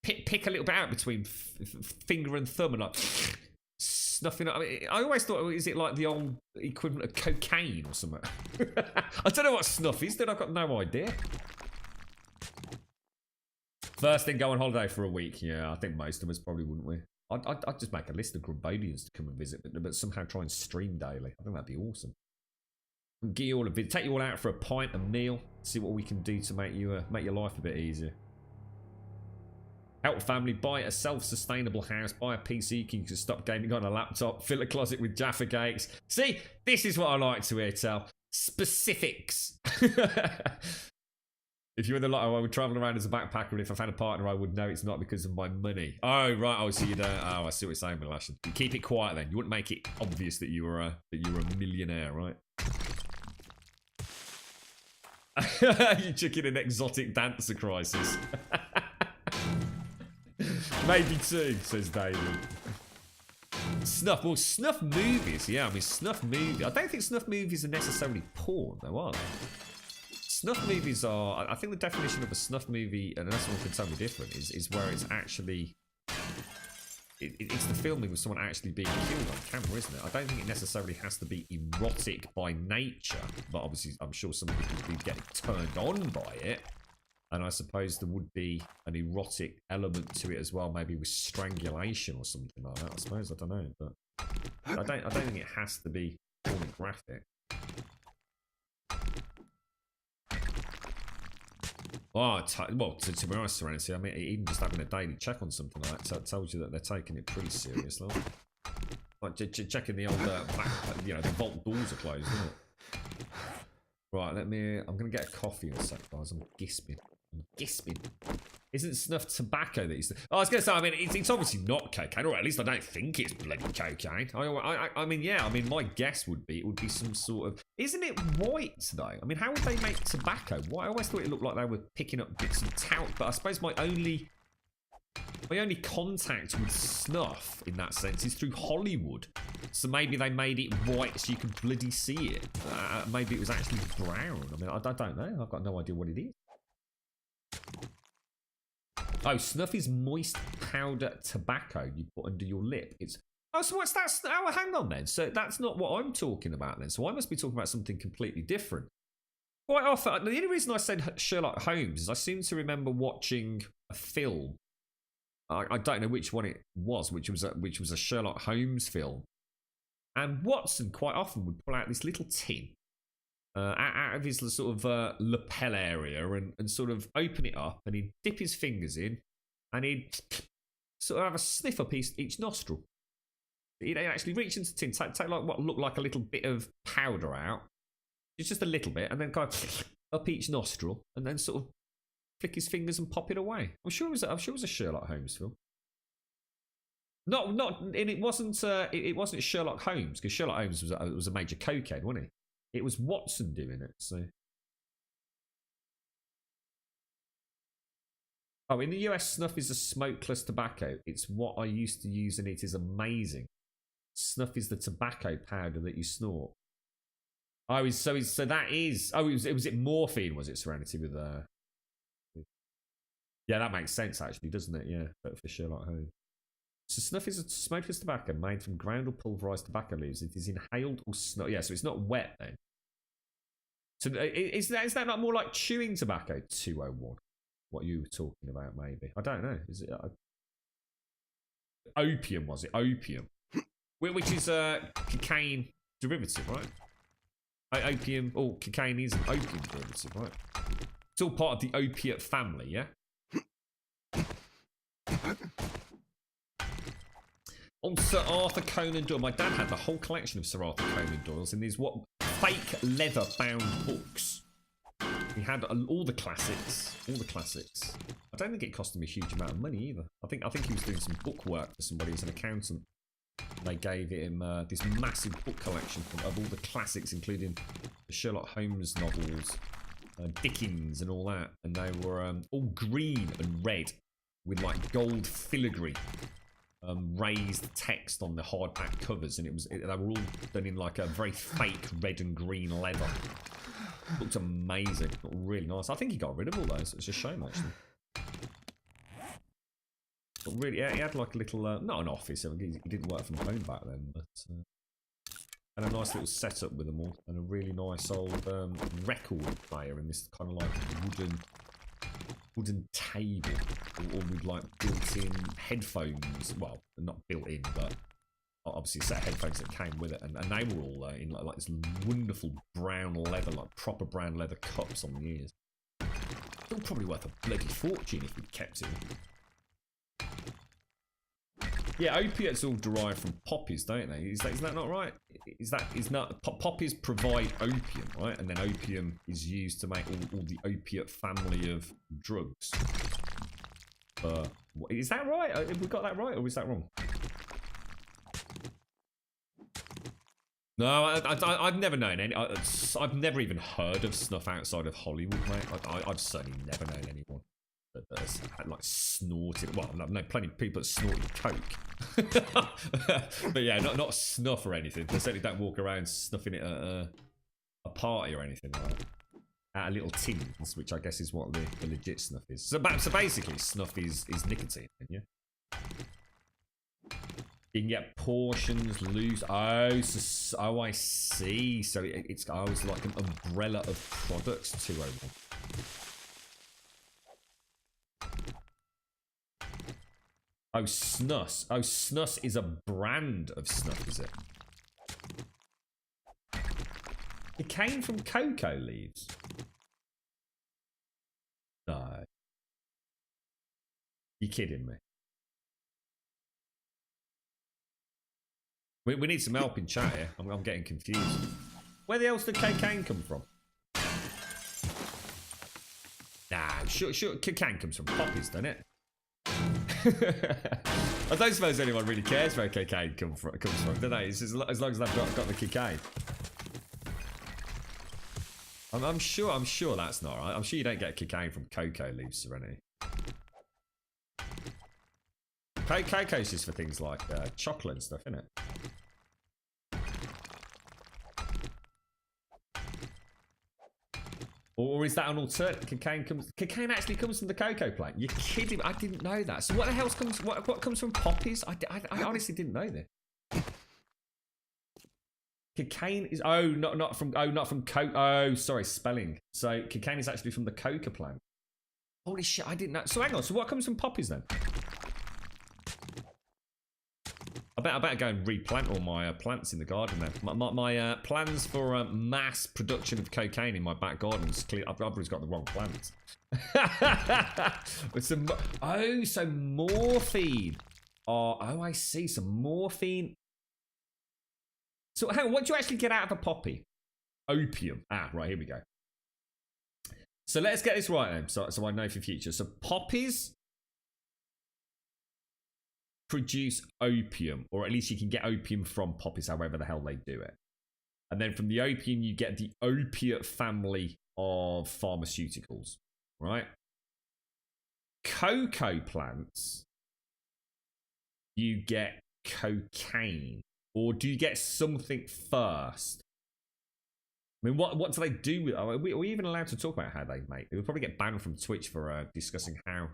pick a little bit out between finger and thumb and like snuffing up. I mean, I always thought, is it like the old equivalent of cocaine or something? I don't know what snuff is, dude. I've got no idea. First thing, go on holiday for a week. Yeah, I think most of us probably wouldn't we? I'd just make a list of Grumbodians to come and visit, but somehow try and stream daily. I think that'd be awesome. Get you all a bit, take you all out for a pint, a meal, see what we can do to make your life a bit easier. Help family, buy a self-sustainable house, buy a PC, you can stop gaming on a laptop, fill a closet with Jaffa cakes. See, this is what I like to hear, Tell. Specifics. If you're in the lotto, I would travel around as a backpacker, and if I found a partner, I would know it's not because of my money. Oh, right. Oh, so you don't. Oh, I see what you're saying, Milash. You keep it quiet then. You wouldn't make it obvious that you were a millionaire, right? You took in an exotic dancer crisis. Maybe 2, says David. Snuff. Well, snuff movies. Yeah, I mean, snuff movies. I don't think snuff movies are necessarily porn, though, are they? Snuff movies are, I think the definition of a snuff movie, and unless someone can tell me different, is where it's actually, it's the filming of someone actually being killed on camera, isn't it? I don't think it necessarily has to be erotic by nature, but obviously I'm sure some people do get turned on by it, and I suppose there would be an erotic element to it as well, maybe with strangulation or something like that, I suppose, I don't know, but I don't think it has to be pornographic. Oh, well, to be honest, Serenity, I mean, even just having a daily check on something like that tells you that they're taking it pretty seriously. Like checking the old back, you know, the vault doors are closed, isn't it? Right, I'm going to get a coffee in a sec, guys. I'm gisping. Isn't snuff tobacco that I was going to say, I mean, it's obviously not cocaine, or at least I don't think it's bloody cocaine. I mean, yeah, I mean, my guess would be, it would be some sort of... Isn't it white, though? I mean, how would they make tobacco? I always thought it looked like they were picking up bits of talc, but I suppose my only contact with snuff, in that sense, is through Hollywood. So maybe they made it white so you could bloody see it. Maybe it was actually brown. I mean, I don't know. I've got no idea what it is. Oh, snuff is moist powder tobacco you put under your lip. So what's that? Oh, hang on then. So that's not what I'm talking about then. So I must be talking about something completely different. Quite often, the only reason I said Sherlock Holmes is I seem to remember watching a film. I don't know which one it was, which was a Sherlock Holmes film. And Watson quite often would pull out this little tin out of his sort of lapel area and sort of open it up, and he'd dip his fingers in and he'd sort of have a sniff up each nostril. He'd actually reach into the tin, take like what looked like a little bit of powder out, it's just a little bit, and then kind of up each nostril, and then sort of flick his fingers and pop it away. I'm sure it was a Sherlock Holmes film. And it wasn't Sherlock Holmes, because Sherlock Holmes was a major cokehead, wasn't he? It was Watson doing it, so. Oh, in the US, snuff is a smokeless tobacco. It's what I used to use, and it is amazing. Snuff is the tobacco powder that you snort. Oh, so that is. Oh, was it morphine? Was it Serenity with Yeah, that makes sense actually, doesn't it? Yeah, but for Sherlock Holmes. So snuff is a smokeless tobacco made from ground or pulverized tobacco leaves. It is inhaled or snort. Yeah, so it's not wet then. So is that not more like chewing tobacco? 201. What you were talking about, maybe. I don't know. Is it opium? Was it opium? Which is a cocaine derivative, right? Opium. Oh, cocaine is an opium derivative, right? It's all part of the opiate family, yeah. On Sir Arthur Conan Doyle. My dad had the whole collection of Sir Arthur Conan Doyles in these fake leather-bound books. He had all the classics. All the classics. I don't think it cost him a huge amount of money either. I think he was doing some book work for somebody who's an accountant. They gave him this massive book collection of all the classics, including the Sherlock Holmes novels, Dickens, and all that. And they were all green and red with like gold filigree, raised text on the hardback covers, and they were all done in like a very fake red and green leather. Looked amazing. Looked really nice. I think he got rid of all those. It's a shame, actually. But really, yeah, he had like a little, not an office. He didn't work from home back then, but had a nice little setup with them all, and a really nice old record player in this kind of like wooden table, or with like built-in headphones. Well, not built-in, but obviously a set of headphones that came with it, and they were all in like this wonderful brown leather, like proper brown leather cups on the ears. Still probably worth a bloody fortune if we kept it. Yeah, opiates all derive from poppies, don't they? Is that not right? Poppies provide opium, right? And then opium is used to make all the opiate family of drugs. Is that right? Have we got that right, or is that wrong? No, I've never known any. I've never even heard of snuff outside of Hollywood, mate. I've certainly never known anyone that has had, like, snorted. Well, I know plenty of people that snorted coke, but yeah, not snuff or anything. They certainly don't walk around snuffing it at a party or anything like that. Out of little tins, which I guess is what the legit snuff is. So basically, snuff is nicotine, yeah. You can get portions loose. Oh, I see. So it's like an umbrella of products to open. Oh, snus. Oh, snus is a brand of snuff, is it? It came from cocoa leaves. No. You're kidding me. We need some help in chat here. I'm getting confused. Where the hell's the cocaine come from? Nah, sure, cocaine comes from poppies, doesn't it? I don't suppose anyone really cares where cocaine comes from, do they? It's as long as they've got the cocaine. I'm sure that's not right. I'm sure you don't get cocaine from cocoa leaves, Serenity. Cocoa's just for things like chocolate and stuff, isn't it? Or is that an alternate? Cocaine actually comes from the cocoa plant. You're kidding me? I didn't know that. So what the hell comes? What comes from poppies? I honestly didn't know this. Cocaine is not from coke. Oh, sorry, spelling. So cocaine is actually from the coca plant. Holy shit, I didn't know. So hang on. So what comes from poppies then? I better go and replant all my plants in the garden then. My plans for mass production of cocaine in my back garden is clear. I've always got the wrong plants. So morphine. Oh, I see. Some morphine. So hang on, what do you actually get out of a poppy? Opium. Ah, right, here we go. So let's get this right then, so I know for future. So poppies produce opium, or at least you can get opium from poppies, however the hell they do it. And then from the opium, you get the opiate family of pharmaceuticals, right? Cocoa plants, you get cocaine. Or do you get something first? I mean, what do they do with? Are we even allowed to talk about how they make? We'll probably get banned from Twitch for discussing how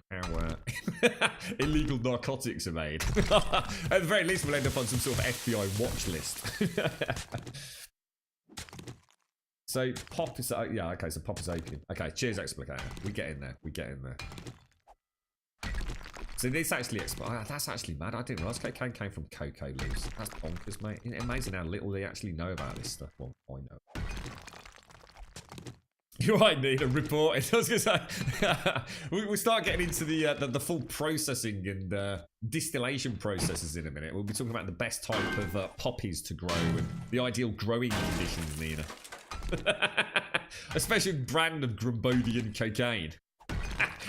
illegal narcotics are made. At the very least, we'll end up on some sort of FBI watch list. So pop is yeah, okay, so pop is opium. Okay, cheers, explicator. We get in there. We get in there. So this actually that's actually mad. I didn't realise cocaine came from cocoa leaves. That's bonkers, mate. It's amazing how little they actually know about this stuff. Well, I know. You're right, Nina. Report it. I was going to say, we'll start getting into the full processing and distillation processes in a minute. We'll be talking about the best type of poppies to grow and the ideal growing conditions, Nina. A special brand of Grumbodian cocaine.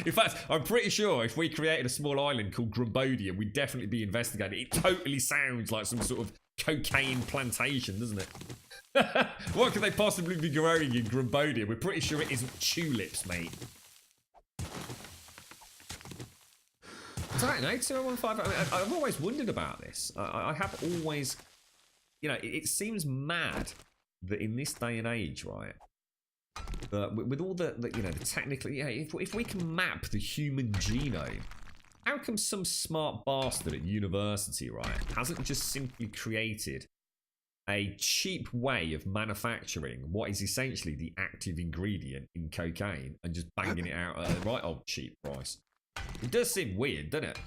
In fact, I'm pretty sure if we created a small island called Grumbodia, we'd definitely be investigating. It totally sounds like some sort of cocaine plantation, doesn't it? What could they possibly be growing in Grumbodia? We're pretty sure it isn't tulips, mate. I don't know, 2015. I mean, I've always wondered about this. I have always, you know, it seems mad that in this day and age, right? With all the you know, the technically, yeah, if we can map the human genome, how come some smart bastard at university, right, hasn't just simply created a cheap way of manufacturing what is essentially the active ingredient in cocaine and just banging it out at a right old cheap price? It does seem weird, doesn't it?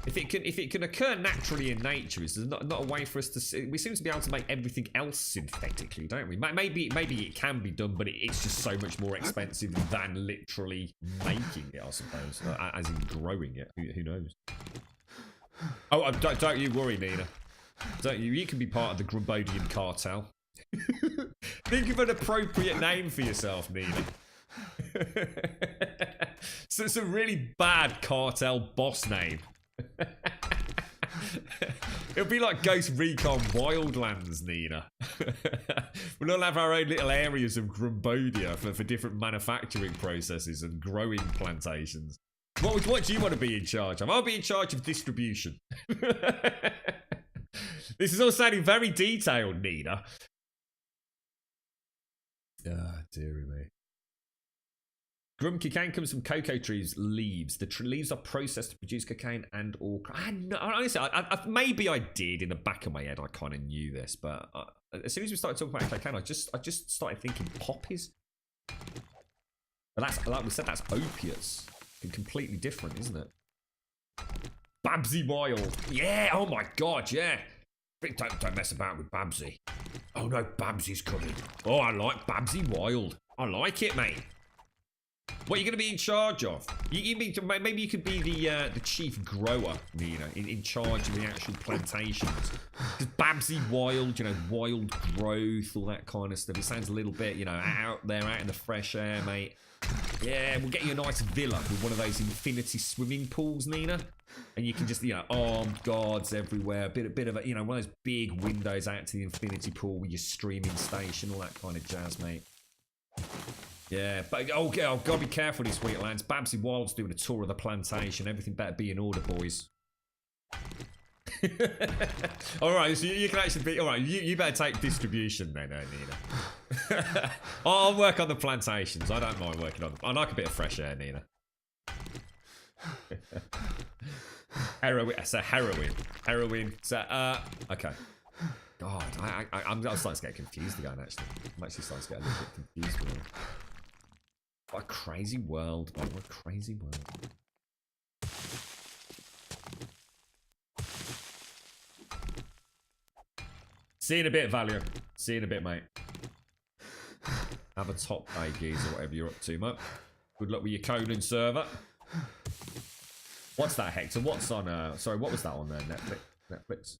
If it can occur naturally in nature, is there not a way for us to see? We seem to be able to make everything else synthetically, don't we? Maybe it can be done, but it's just so much more expensive than literally making it, I suppose, as in growing it. Who knows? Oh, don't you worry, Nina. Don't you? You can be part of the Grumbodian cartel. Think of an appropriate name for yourself, Nina. So it's a really bad cartel boss name. It'll be like Ghost Recon Wildlands, Nina. We'll all have our own little areas of Grumbodia for different manufacturing processes and growing plantations. What do you want to be in charge of? I'll be in charge of distribution. This is all sounding very detailed, Nina. Ah, dearie me. Grum cocaine comes from cocoa trees' leaves. The leaves are processed to produce cocaine and or... honestly, maybe I did in the back of my head. I kind of knew this, but as soon as we started talking about cocaine, I just started thinking poppies. But that's, like we said, that's opiates. Completely different, isn't it? Babsy Wild. Yeah, oh my god, yeah. Don't mess about with Babsy. Oh no, Babsy's coming. Oh, I like Babsy Wild. I like it, mate. What are you going to be in charge of? You mean maybe you could be the chief grower, Nina, in charge of the actual plantations. Because Babsy Wild, you know, wild growth, all that kind of stuff. It sounds a little bit, you know, out there, out in the fresh air, mate. Yeah, we'll get you a nice villa with one of those infinity swimming pools, Nina. And you can just, you know, armed guards everywhere. A bit of a, you know, one of those big windows out to the infinity pool with your streaming station, all that kind of jazz, mate. Yeah, but oh, gotta be careful, these sweet lands. Babsy Wild's doing a tour of the plantation. Everything better be in order, boys. Alright, so you can actually be... Alright, you better take distribution then, Nina. I'll work on the plantations. I don't mind working on them. I like a bit of fresh air, Nina. Heroin. So heroin. So, okay. God, I'm starting to get confused again, actually. I'm actually starting to get a little bit confused with it. What a crazy world, mate. What a crazy world. See you in a bit, Valiant. See you in a bit, mate. Have a top day, geezer, whatever you're up to, mate. Good luck with your Conan server. What's that, Hector? What's on, sorry, what was that on there? Netflix?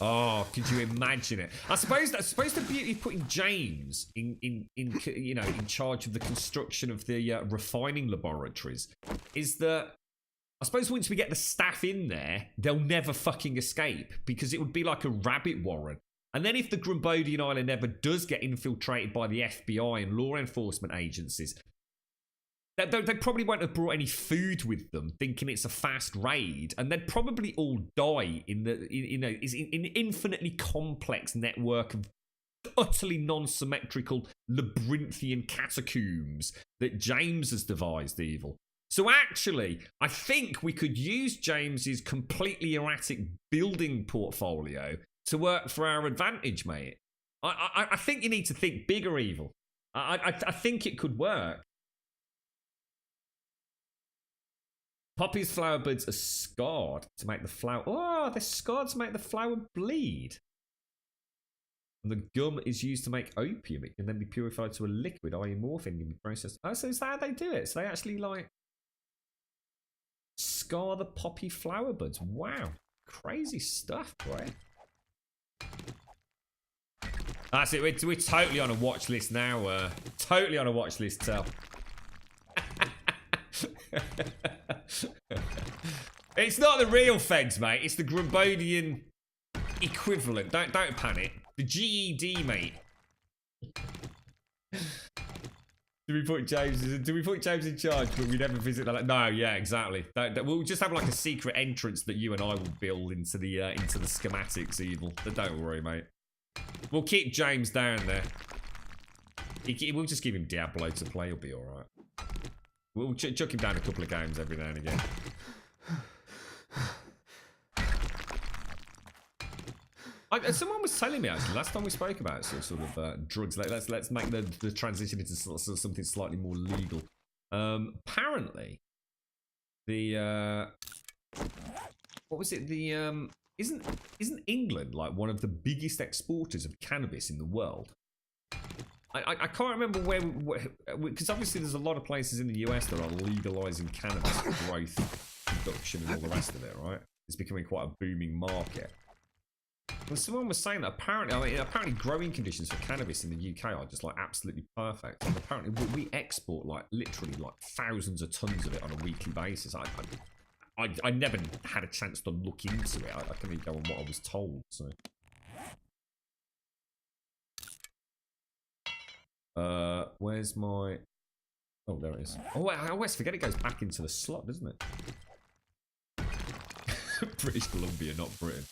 Oh, could you imagine it? I suppose the beauty of putting James in you know, in charge of the construction of the refining laboratories is that I suppose once we get the staff in there, they'll never fucking escape because it would be like a rabbit warren. And then if the Grumbodian Island ever does get infiltrated by the FBI and law enforcement agencies, they probably won't have brought any food with them, thinking it's a fast raid, and they'd probably all die in an infinitely complex network of utterly non-symmetrical labyrinthian catacombs that James has devised, evil. So actually, I think we could use James's completely erratic building portfolio to work for our advantage, mate. I think you need to think bigger, Evil. I think it could work. Poppy's flower buds are scarred to make the flower... Oh, they're scarred to make the flower bleed. And the gum is used to make opium. It can then be purified to a liquid, i.e. morphine can be processed. Oh, so is that how they do it? So they actually, like, scar the poppy flower buds. Wow. Crazy stuff, boy. That's it. We're totally on a watch list now. Totally on a watch list, Tel. It's not the real feds, mate. It's the Grumbodian equivalent. Don't panic. The GED, mate. Do we put James in charge, but we never visit that? No, yeah, exactly. We'll just have like a secret entrance that you and I will build into the schematics, Evil. But don't worry, mate. We'll keep James down there. We'll just give him Diablo to play. He'll be all right. We'll chuck him down a couple of games every now and again. Someone was telling me actually last time we spoke about sort of drugs. Let's make the transition into something slightly more legal. Apparently, the what was it? The isn't England like one of the biggest exporters of cannabis in the world? I can't remember where, because obviously there's a lot of places in the US that are legalizing cannabis growth, production, and all the rest of it. Right? It's becoming quite a booming market. Well, someone was saying that apparently growing conditions for cannabis in the UK are just like absolutely perfect. And apparently we export like literally like thousands of tons of it on a weekly basis. I never had a chance to look into it. I can only go on what I was told. So, where's my? Oh, there it is. Oh, I always forget it goes back into the slot, doesn't it? British Columbia, not Britain.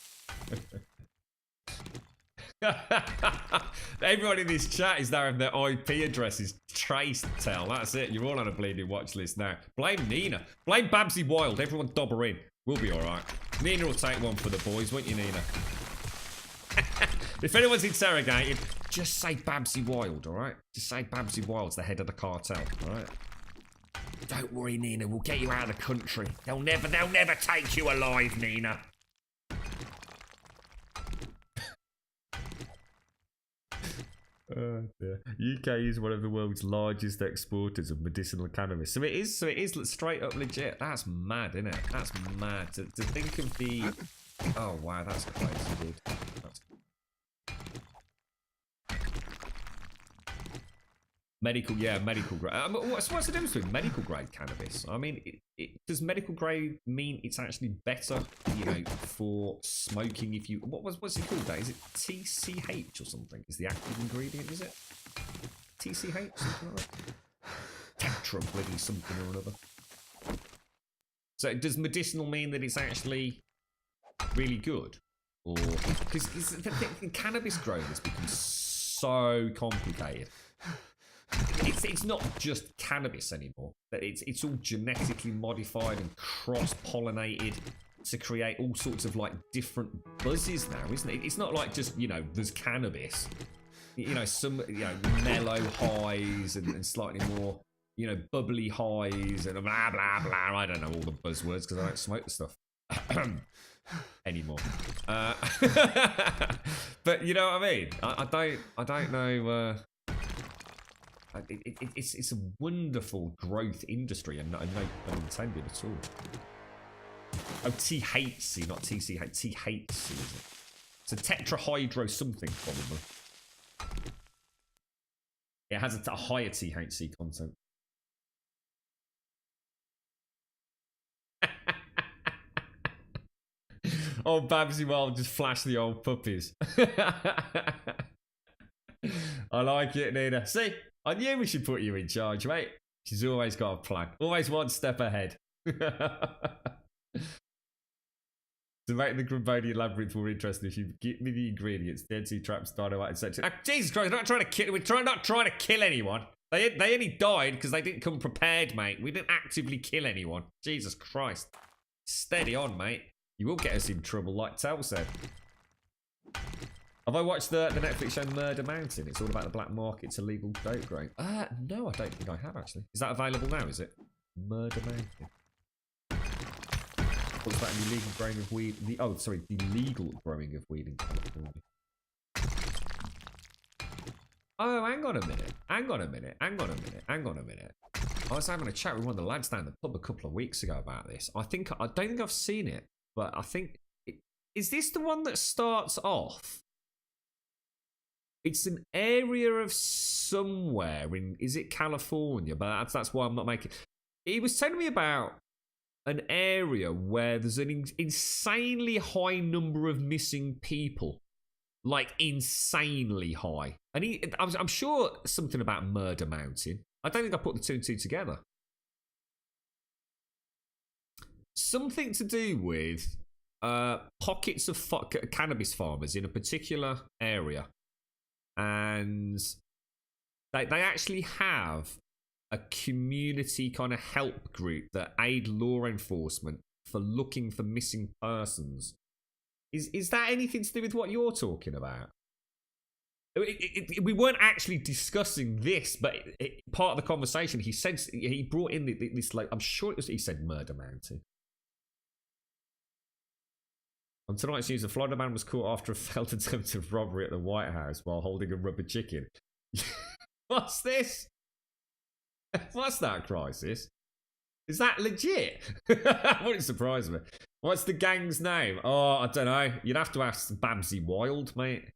Everyone in this chat is now having their IP addresses traced, Tell. That's it. You're all on a bleeding watch list now. Blame Nina. Blame Babsy Wild. Everyone dob her in. We'll be alright. Nina will take one for the boys, won't you, Nina? If anyone's interrogated, just say Babsy Wild, alright? Just say Babsy Wild's the head of the cartel, alright? Don't worry, Nina. We'll get you out of the country. They'll never take you alive, Nina. Oh dear. UK is one of the world's largest exporters of medicinal cannabis. So it is straight up legit. That's mad, isn't it? That's mad. To think of the... Oh wow, that's crazy, dude. That's... Medical grade. What's the difference between medical grade cannabis? I mean, does medical grade mean it's actually better, you know, for smoking? If you what's it called? Is it TCH or something? Is the active ingredient? Is it TCH? Something like that? Tetra bloody something or another. So does medicinal mean that it's actually really good, or because the cannabis growing has become so complicated? It's not just cannabis anymore. It's all genetically modified and cross-pollinated to create all sorts of like different buzzes now, isn't it? It's not like just, you know, there's cannabis. You know, some, you know, mellow highs and slightly more, you know, bubbly highs and blah blah blah. I don't know all the buzzwords because I don't smoke the stuff anymore. But you know what I mean? I don't know. It's a wonderful growth industry, and no pun intended at all. Oh, THC, not TCH. THC, is it? It's a tetrahydro something, probably. It has a higher THC content. Oh, Babsy Wild just flashed the old puppies. I like it, Nina. See? I knew we should put you in charge, mate. She's always got a plan. Always one step ahead. To make the Grumbodian labyrinth more interesting, if you give me the ingredients, DNC traps, dynamite, etc. Jesus Christ, we're not trying to kill. We're not trying to kill anyone. They only died because they didn't come prepared, mate. We didn't actively kill anyone. Jesus Christ. Steady on, mate. You will get us in trouble, like Tell said. Have I watched the Netflix show Murder Mountain? It's all about the black market. It's illegal dope growing. No, I don't think I have, actually. Is that available now, is it? Murder Mountain. What's about the illegal growing of weed? The legal growing of weed in California. Oh, hang on a minute. I was having a chat with one of the lads down the pub a couple of weeks ago about this. I don't think I've seen it, but I think... Is this the one that starts off? It's an area of somewhere in... Is it California? But that's why I'm not making... He was telling me about an area where there's an insanely high number of missing people. Like, insanely high. And I'm sure something about Murder Mountain. I don't think I put the two and two together. Something to do with pockets of cannabis farmers in a particular area. And they actually have a community kind of help group that aid law enforcement for looking for missing persons. Is that anything to do with what you're talking about? We weren't actually discussing this, but part of the conversation, he brought in this, like, I'm sure he said Murder Mountain. On tonight's news, a Florida man was caught after a failed attempt of robbery at the White House while holding a rubber chicken. What's this? What's that, Crisis? Is that legit? Wouldn't surprise me. What's the gang's name? Oh, I don't know. You'd have to ask Babsy Wild, mate.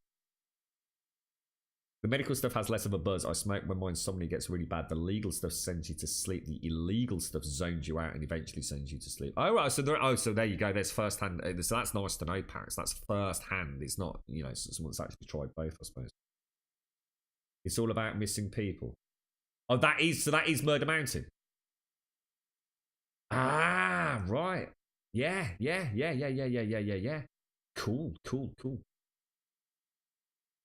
The medical stuff has less of a buzz. I smoke when my insomnia gets really bad. The legal stuff sends you to sleep. The illegal stuff zones you out and eventually sends you to sleep. Oh, right. So there you go. There's first hand. So that's nice to know, Pax. That's first hand. It's not, someone that's actually tried both, I suppose. It's all about missing people. Oh, that is Murder Mountain. Ah, right. Yeah. Cool.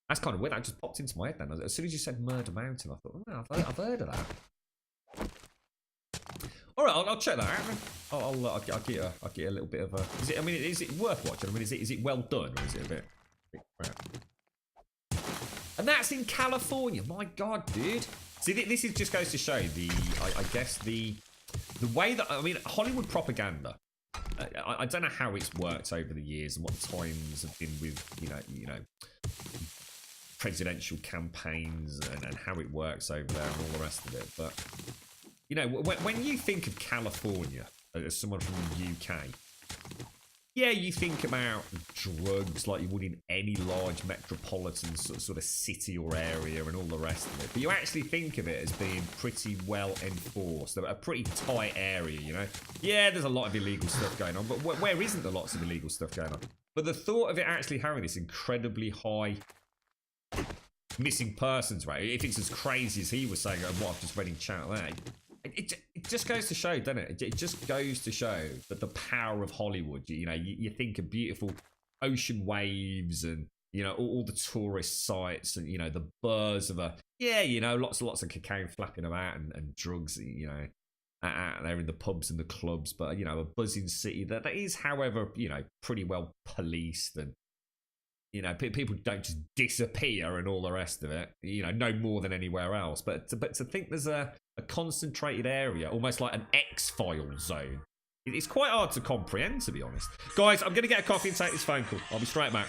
That's kind of weird. That just popped into my head then. As soon as you said Murder Mountain, I thought, oh, I've heard of that. All right, I'll check that out. I'll get a little bit of a. Is it worth watching? Is it well done, or is it a bit crap? And that's in California. My God, dude. See, this just goes to show the way that Hollywood propaganda. I don't know how it's worked over the years and what the times have been with presidential campaigns and how it works over there and all the rest of it. But when you think of California as someone from the UK, yeah, you think about drugs like you would in any large metropolitan sort of city or area and all the rest of it. But you actually think of it as being pretty well enforced, a pretty tight area, Yeah, there's a lot of illegal stuff going on, but where isn't there lots of illegal stuff going on? But the thought of it actually having this incredibly high missing persons rate, if it's as crazy as he was saying and what I've just read in chat there, it just goes to show, doesn't it? It just goes to show that the power of Hollywood. You think of beautiful ocean waves and all the tourist sites and the buzz of lots and lots of cocaine flapping about and drugs out there in the pubs and the clubs, but a buzzing city that is, however, pretty well policed and people don't just disappear and all the rest of it, no more than anywhere else. But to think there's a concentrated area, almost like an X-Files zone, it's quite hard to comprehend, to be honest. Guys, I'm going to get a coffee and take this phone call. I'll be straight back.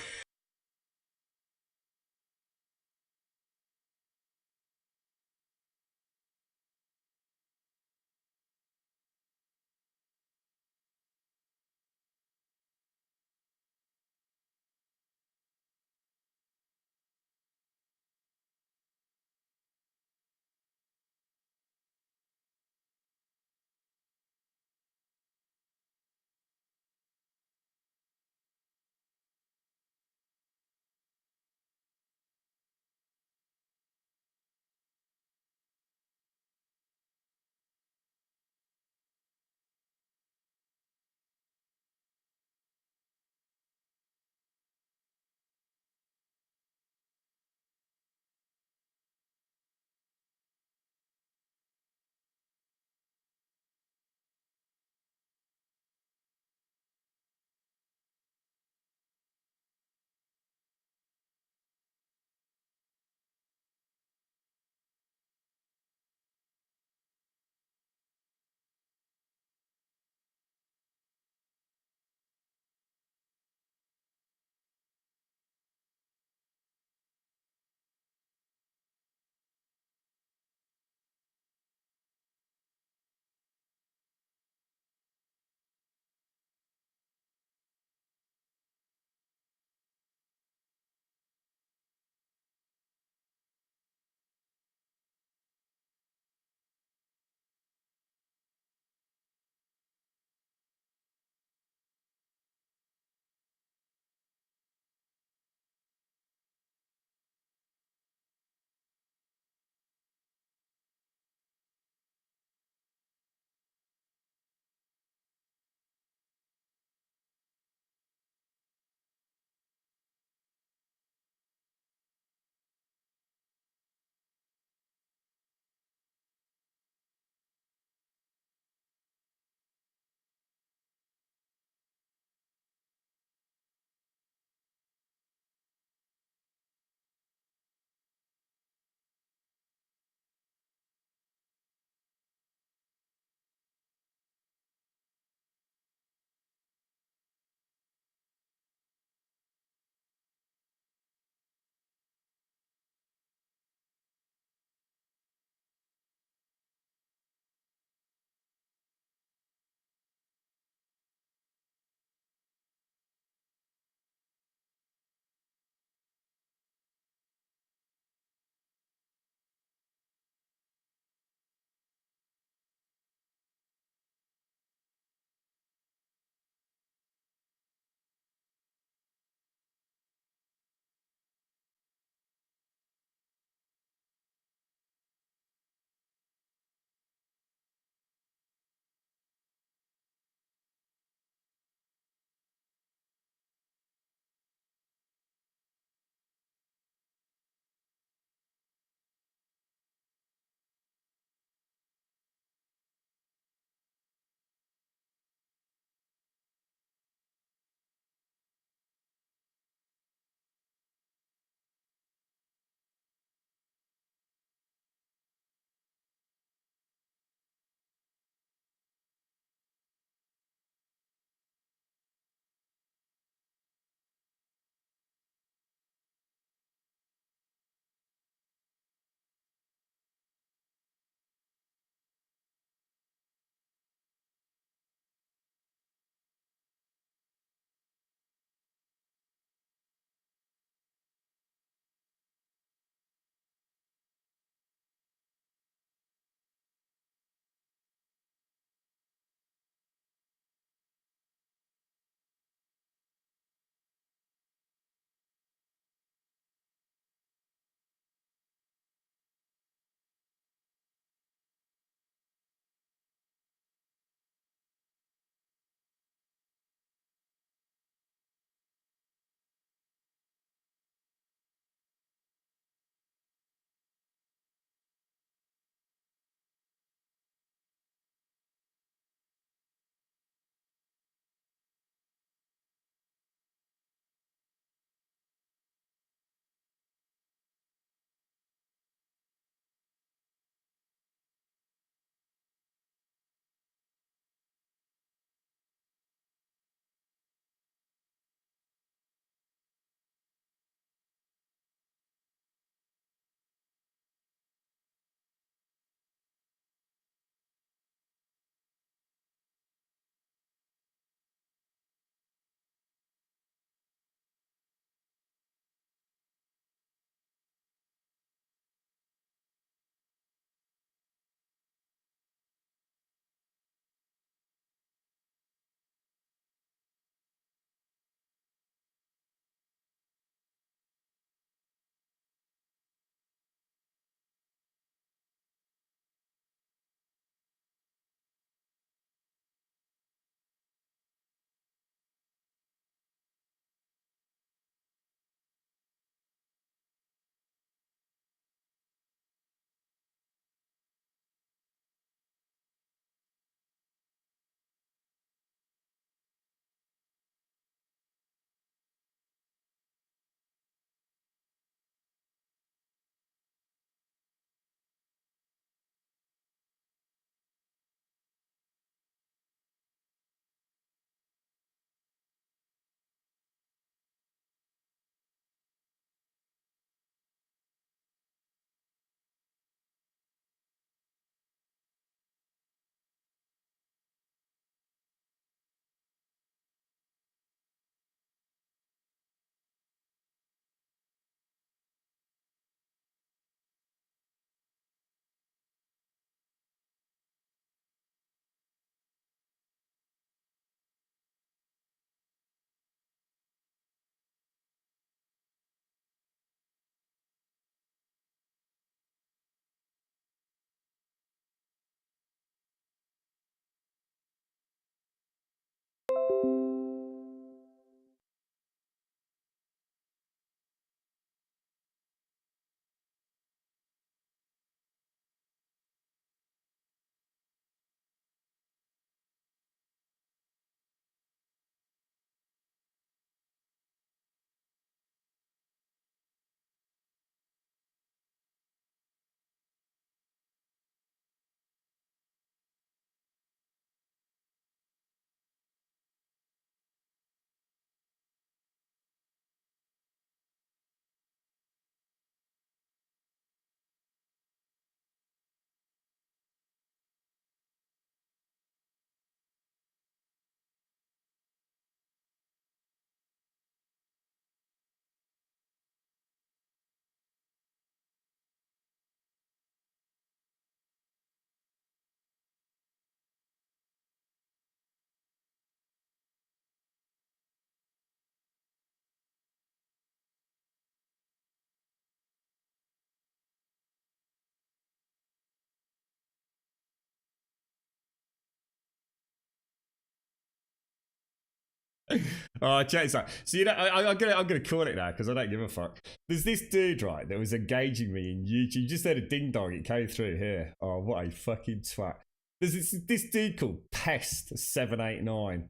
Oh, check this out. So you know, I'm gonna call it now because I don't give a fuck. There's this dude right that was engaging me in YouTube. You just heard a ding dong. It came through here. Oh, what a fucking twat. There's this dude called Pest789.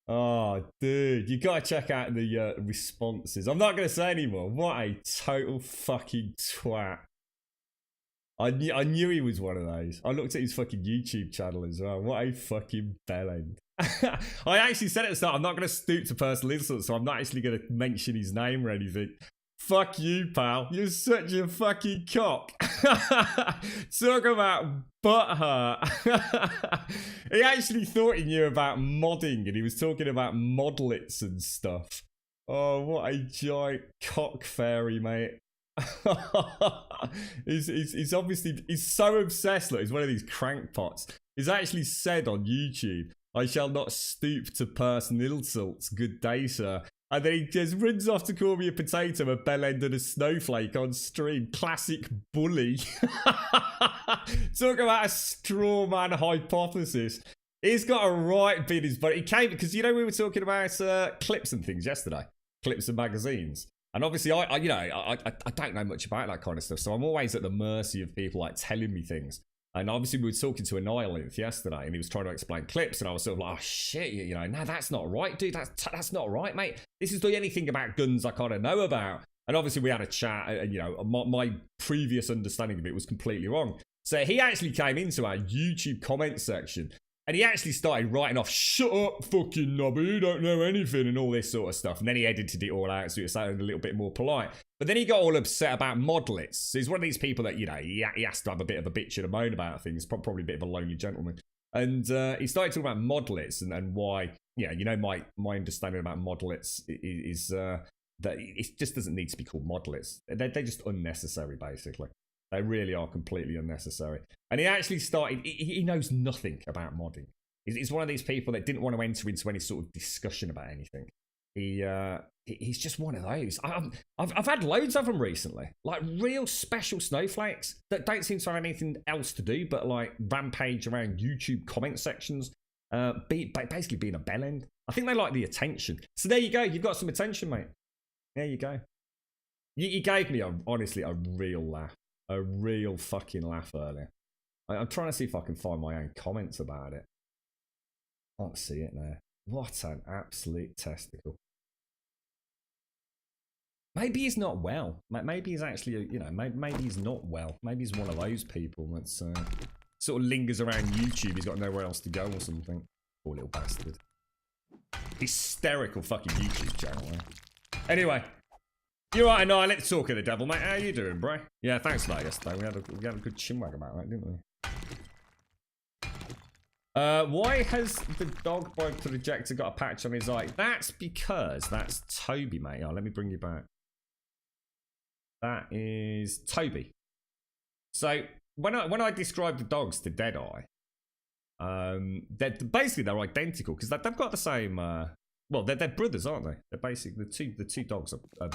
Oh, dude, you gotta check out the responses. I'm not gonna say anymore. What a total fucking twat. I knew he was one of those. I looked at his fucking YouTube channel as well. What a fucking bellend. I actually said at the start, I'm not going to stoop to personal insults, so I'm not actually going to mention his name or anything. Fuck you, pal. You're such a fucking cock. Talk about butthurt. He actually thought he knew about modding, and he was talking about modlets and stuff. Oh, what a giant cock fairy, mate. he's obviously so obsessed. Look, he's one of these crankpots. He's actually said on YouTube, "I shall not stoop to personal insults. Good day, sir." And then he just runs off to call me a potato, a bellend, and a snowflake on stream. Classic bully. Talk about a straw man hypothesis. He's got a right bit in his butt. He came because you know we were talking about clips and things yesterday, clips and magazines. And obviously, I don't know much about that kind of stuff, so I'm always at the mercy of people like telling me things. And obviously, we were talking to Annihilate yesterday, and he was trying to explain clips, and I was sort of like, "Oh shit, you know, no, that's not right, dude. That's not right, mate. This is the only thing about guns I kind of know about." And obviously, we had a chat, and you know, my previous understanding of it was completely wrong. So he actually came into our YouTube comment section. And he actually started writing off, "Shut up, fucking knobby, you don't know anything," and all this sort of stuff. And then he edited it all out so it sounded a little bit more polite. But then he got all upset about modlets. So he's one of these people that, you know, he has to have a bit of a bitch and a moan about things. Probably a bit of a lonely gentleman. And he started talking about modlets and why, yeah, you know, my understanding about modlets is that it just doesn't need to be called modlets. They're just unnecessary, basically. They really are completely unnecessary. And he actually started, he knows nothing about modding. He's one of these people that didn't want to enter into any sort of discussion about anything. He's just one of those. I've had loads of them recently. Like real special snowflakes that don't seem to have anything else to do but like rampage around YouTube comment sections. Basically being a bellend. I think they like the attention. So there you go. You've got some attention, mate. There you go. You gave me, honestly, a real laugh. A real fucking laugh earlier. I'm trying to see if I can find my own comments about it. I can't see it now. What an absolute testicle. Maybe he's not well. Maybe he's actually, you know, maybe he's not well. Maybe he's one of those people that's sort of lingers around YouTube. He's got nowhere else to go or something. Poor little bastard. Hysterical fucking YouTube channel, eh? Anyway. You're right, no, let's talk of the devil, mate. How you doing, bro? Yeah, thanks for that yesterday. We had a good chinwag about that, didn't we? Why has the dog broke to the rejector got a patch on his eye? That's because that's Toby, mate. Oh, let me bring you back. That is Toby. So when I describe the dogs to Deadeye, they're identical because they've got the same. Well, they're brothers, aren't they? They're basically the two dogs are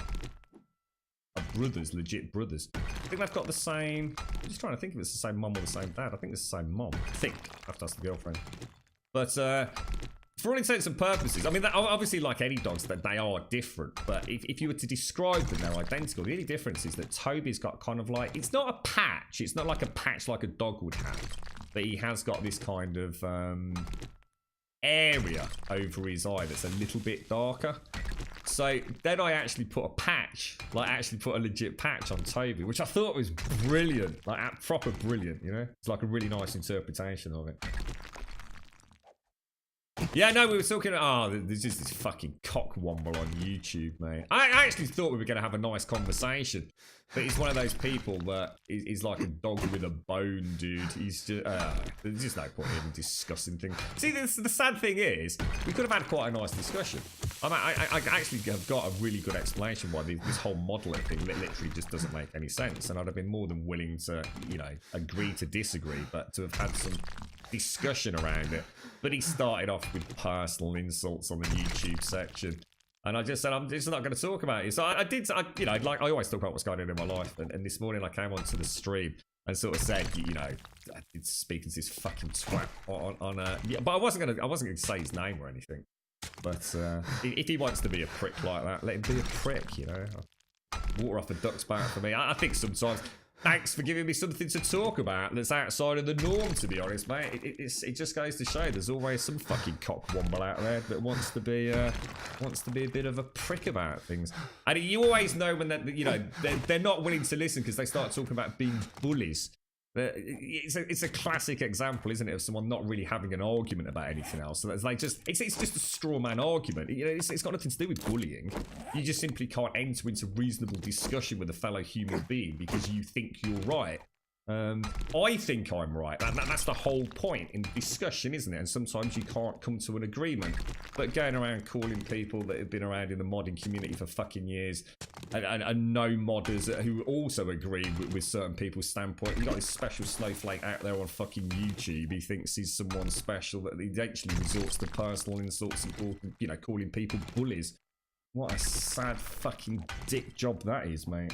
brothers, legit brothers. I think they've got the same. I'm just trying to think if it's the same mum or the same dad. I think it's the same mum. I think. I have to ask the girlfriend. But for all intents and purposes, I mean, obviously, like any dogs, that they are different. But if you were to describe them, they're identical. The only difference is that Toby's got kind of like, it's not a patch. It's not like a patch like a dog would have. But he has got this kind of area over his eye that's a little bit darker. So then I actually put a patch, like actually put a legit patch on Toby, which I thought was brilliant, like proper brilliant, you know? It's like a really nice interpretation of it. Yeah, no, we were talking, there's just this fucking cockwomble on YouTube, mate. I actually thought we were going to have a nice conversation, but he's one of those people that is like a dog with a bone, dude. He's just, there's just no point in even discussing things. See, the sad thing is, we could have had quite a nice discussion. I actually have got a really good explanation why this whole modelling thing literally just doesn't make any sense, and I'd have been more than willing to, you know, agree to disagree, but to have had some discussion around it. But he started off with personal insults on the YouTube section, and I just said I'm just not going to talk about it. So I always talk about what's going on in my life, and this morning I came onto the stream and sort of said, you know, speaking to this fucking twat on yeah, but I wasn't gonna say his name or anything. But if he wants to be a prick like that, let him be a prick, you know. Water off a duck's back for me. I think sometimes, thanks for giving me something to talk about that's outside of the norm, to be honest, mate. It just goes to show there's always some fucking cockwomble out there that wants to be a bit of a prick about things. And you always know when they're not willing to listen because they start talking about being bullies. It's a classic example, isn't it, of someone not really having an argument about anything else. So it's just a straw man argument. You know, it's got nothing to do with bullying. You just simply can't enter into reasonable discussion with a fellow human being because you think you're right. I think I'm right. That's the whole point in discussion, isn't it? And sometimes you can't come to an agreement. But going around calling people that have been around in the modding community for fucking years and no modders who also agree with certain people's standpoint. You got this special snowflake out there on fucking YouTube. He thinks he's someone special that he actually resorts to personal insults and calling people bullies. What a sad fucking dick job that is, mate.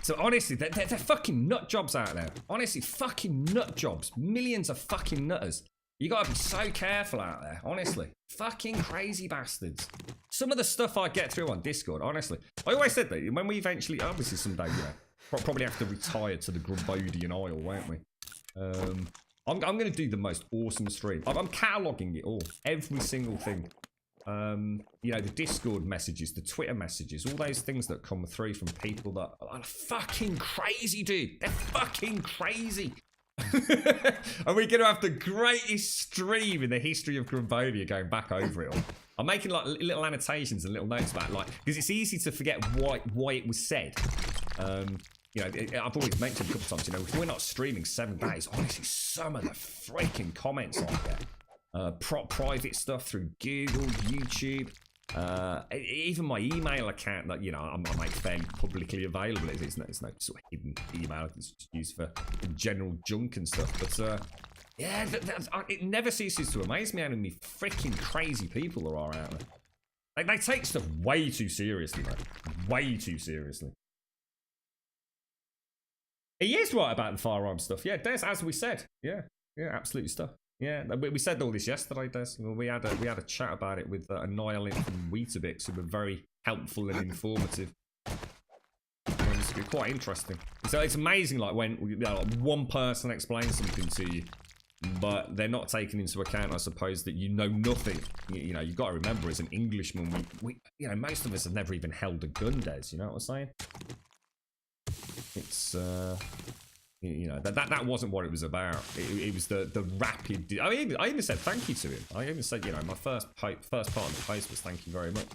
So honestly, they're fucking nut jobs out there. Honestly, fucking nut jobs. Millions of fucking nutters. You gotta be so careful out there, honestly. Fucking crazy bastards. Some of the stuff I get through on Discord, honestly. I always said that when we eventually, obviously someday, probably have to retire to the Grumbodian Isle, won't we? I'm gonna do the most awesome stream. I'm cataloguing it all. Every single thing. The Discord messages, the Twitter messages, all those things that come through from people that are fucking crazy, dude. They're fucking crazy. And we're going to have the greatest stream in the history of Grumbodia going back over it all. I'm making like little annotations and little notes about it, because it's easy to forget why it was said. I've always mentioned a couple times, if we're not streaming 7 days, honestly, some of the freaking comments I get. Private stuff through Google, YouTube, even my email account that I make fairly publicly available. It's no sort of hidden email. It's just used for general junk and stuff. But it never ceases to amaze me how many freaking crazy people there are out there. They take stuff way too seriously, man. Way too seriously. He is right about the firearm stuff. Yeah, Des, as we said. Yeah, absolutely stuff. Yeah, we said all this yesterday, Des. We had a chat about it with Annihilate and Weetabix, who were very helpful and informative. It's quite interesting. So it's amazing, like when one person explains something to you, but they're not taking into account, I suppose, that you know nothing. You've got to remember, as an Englishman, we most of us have never even held a gun, Des. You know what I'm saying? It's that wasn't what it was about. It was the rapid. I even said thank you to him. I even said, my first part of the post was thank you very much.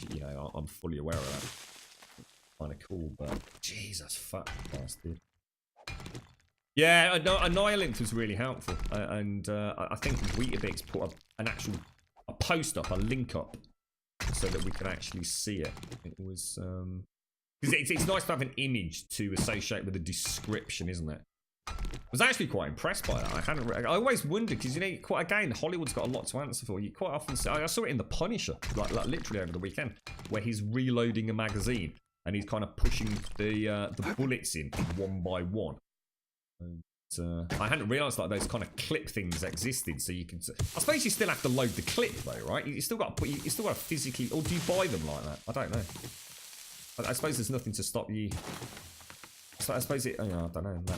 I'm fully aware of that. Kind of cool, but Jesus fuck bastard. Yeah, Annihilate was really helpful, and I think Weetabix put a post up, a link up, so that we can actually see it. It was because it's nice to have an image to associate with a description, isn't it? I was actually quite impressed by that. I always wondered, because again, Hollywood's got a lot to answer for. You quite often see, I saw it in The Punisher, like literally over the weekend, where he's reloading a magazine and he's kind of pushing the bullets in one by one. And, I hadn't realised like those kind of clip things existed, so you can. I suppose you still have to load the clip though, right? You still got to physically, or do you buy them like that? I don't know. I suppose there's nothing to stop you. So I suppose I don't know.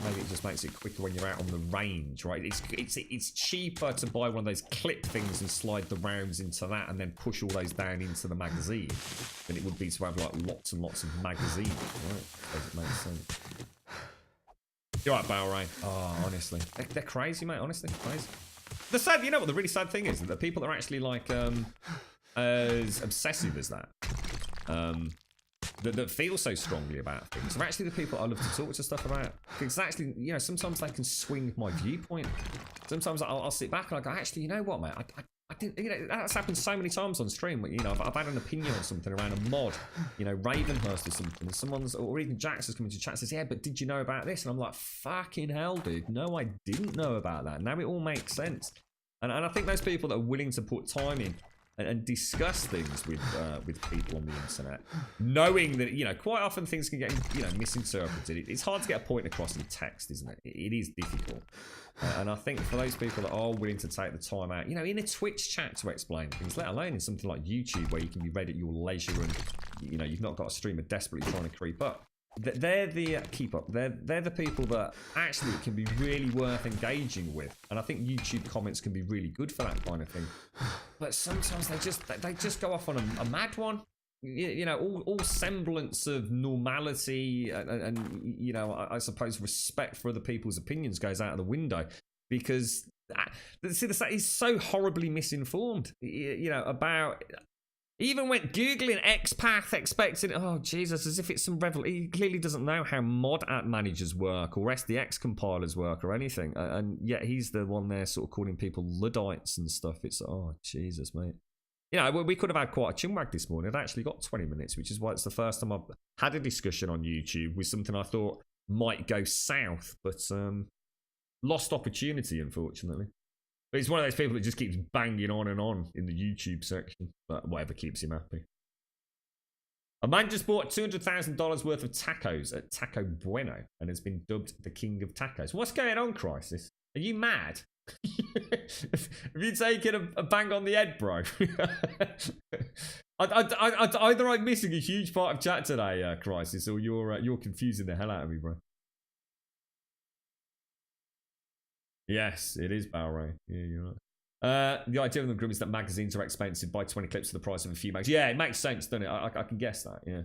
Maybe it just makes it quicker when you're out on the range, right? It's cheaper to buy one of those clip things and slide the rounds into that, and then push all those down into the magazine, than it would be to have like lots and lots of magazines. Right? I suppose it makes sense. You're right, Balray. Oh, honestly, they're crazy, mate. Honestly, crazy. What the really sad thing is that people are actually like as obsessive as that. That feel so strongly about things are actually the people I love to talk to stuff about. Because actually, sometimes they can swing my viewpoint. Sometimes I'll sit back and I go, actually, you know what, mate? I didn't. That's happened so many times on stream. I've had an opinion on something around a mod, Ravenhurst or something. And someone's, or even Jax has come into chat and says, yeah, but did you know about this? And I'm like, fucking hell, dude. No, I didn't know about that. Now it all makes sense. And I think those people that are willing to put time in and discuss things with people on the internet, knowing that, you know, quite often things can get, you know, misinterpreted. It's hard to get a point across in text, isn't it? It is difficult. And I think for those people that are willing to take the time out, you know, in a Twitch chat to explain things, let alone in something like YouTube where you can be read at your leisure and, you know, you've not got a streamer desperately trying to creep up. They're the keep up. They're the people that actually it can be really worth engaging with, and I think YouTube comments can be really good for that kind of thing. But sometimes they just go off on a mad one. You know, all semblance of normality and you know, I suppose respect for other people's opinions goes out of the window because see, he's so horribly misinformed. You know, about. He even went Googling XPath, expecting, oh, Jesus, as if it's some revelation. He clearly doesn't know how mod app managers work or SDX compilers work or anything. And yet he's the one there sort of calling people Luddites and stuff. It's, oh, Jesus, mate. You know, we could have had quite a chinwag this morning. I'd actually got 20 minutes, which is why it's the first time I've had a discussion on YouTube with something I thought might go south. But lost opportunity, unfortunately. But he's one of those people that just keeps banging on and on in the YouTube section. But whatever keeps him happy. A man just bought $200,000 worth of tacos at Taco Bueno and has been dubbed the king of tacos. What's going on, Crisis? Are you mad? Have you taken a bang on the head, bro? Either I'm missing a huge part of chat today, Crisis, or you're confusing the hell out of me, bro. Yes, it is Balray. Yeah, you're right. The idea of them group is that magazines are expensive. Buy 20 clips for the price of a few magazines. Yeah, it makes sense, doesn't it? I can guess that, yeah.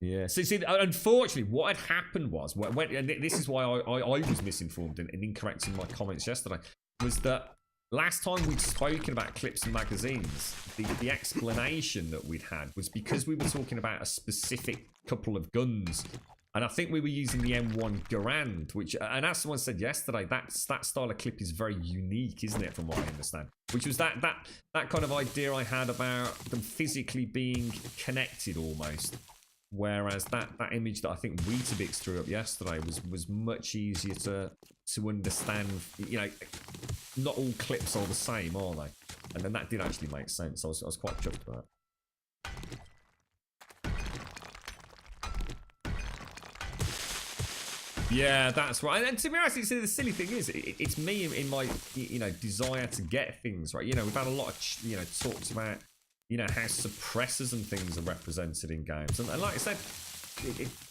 Yeah. See, unfortunately, what had happened was, and this is why I was misinformed and incorrect in my comments yesterday, was that last time we'd spoken about clips and magazines, the explanation that we'd had was because we were talking about a specific couple of guns. And I think we were using the M1 Garand, which, and as someone said yesterday, that style of clip is very unique, isn't it, from what I understand? Which was that kind of idea I had about them physically being connected almost. Whereas that image that I think Weetabix threw up yesterday was much easier to understand. You know, not all clips are the same, are they? And then that did actually make sense. I was quite chuffed with that. Yeah, that's right. And to be honest, the silly thing is, it's me in my, you know, desire to get things right. You know, we've had a lot of, you know, talks about, you know, how suppressors and things are represented in games. And like I said,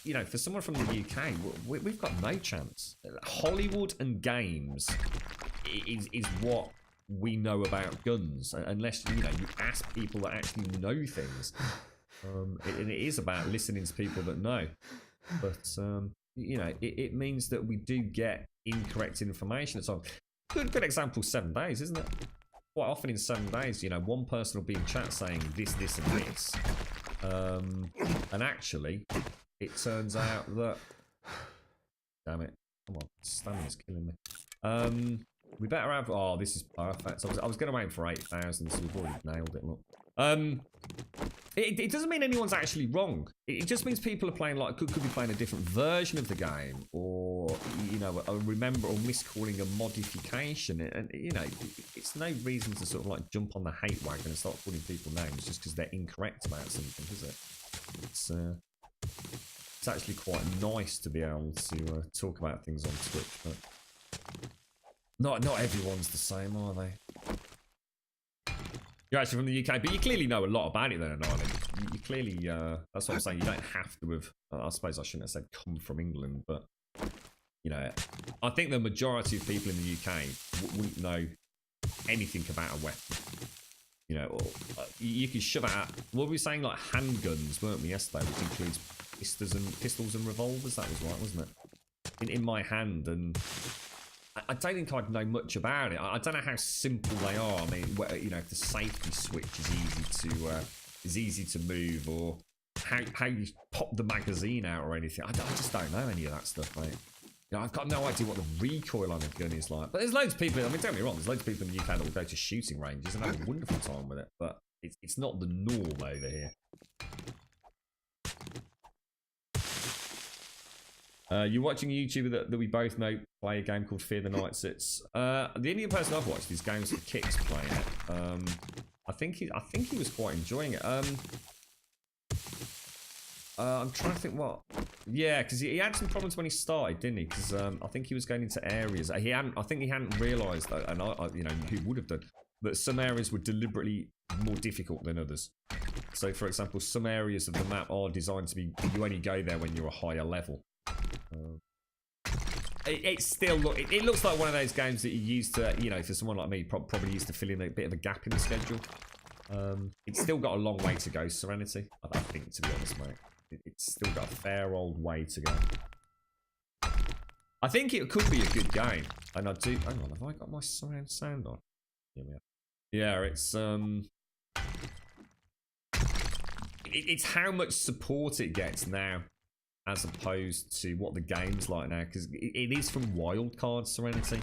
you know, for someone from the UK, we've got no chance. Hollywood and games is what we know about guns. Unless, you know, you ask people that actually know things. And it is about listening to people that know. But, you know, it means that we do get incorrect information at times. Good example, 7 days, isn't it? Quite often in 7 days, you know, one person will be in chat saying this, and this. And actually, it turns out that... Damn it. Come on, stamina's killing me. We better have... Oh, this is perfect. I was going to aim for 8,000, so we've already nailed it, look. It doesn't mean anyone's actually wrong. It just means people are playing, like, could be playing a different version of the game, or, you know, a remember or miscalling a modification. And, you know, it's no reason to sort of, like, jump on the hate wagon and start calling people names just because they're incorrect about something, is it? It's actually quite nice to be able to talk about things on Twitch, but not everyone's the same, are they? You're actually from the UK, but you clearly know a lot about it then, Ireland. You clearly, that's what I'm saying, you don't have to have, I suppose I shouldn't have said come from England, but, you know, I think the majority of people in the UK wouldn't know anything about a weapon. You know, or, you could shove out, what were we saying, like handguns, weren't we, yesterday, which includes pistols and revolvers, that was right, wasn't it? In my hand, and I don't think I'd know much about it. I don't know how simple they are. I mean, you know, if the safety switch is easy to move, or how you pop the magazine out or anything. I just don't know any of that stuff, mate. You know, I've got no idea what the recoil on a gun is like. But there's loads of people. I mean, don't get me wrong. There's loads of people in the UK that will go to shooting ranges and have a wonderful time with it. But it's not the norm over here. You're watching a YouTuber that we both know play a game called Fear the Nights. It's the only person I've watched is Games for Kicks playing it. I think he was quite enjoying it. I'm trying to think what. Yeah, because he had some problems when he started, didn't he? Because I think he was going into areas I think he hadn't realised that, and I you know, who would have done, that some areas were deliberately more difficult than others. So, for example, some areas of the map are designed to be, you only go there when you're a higher level. It looks like one of those games that you used to, you know, for someone like me, probably used to fill in a bit of a gap in the schedule. It's still got a long way to go, Serenity. I think, to be honest, mate, it's still got a fair old way to go. I think it could be a good game, and I do. Hang on, have I got my surround sound on? Here we are. Yeah, it's how much support it gets now, as opposed to what the game's like now, because it is from Wildcard, Serenity,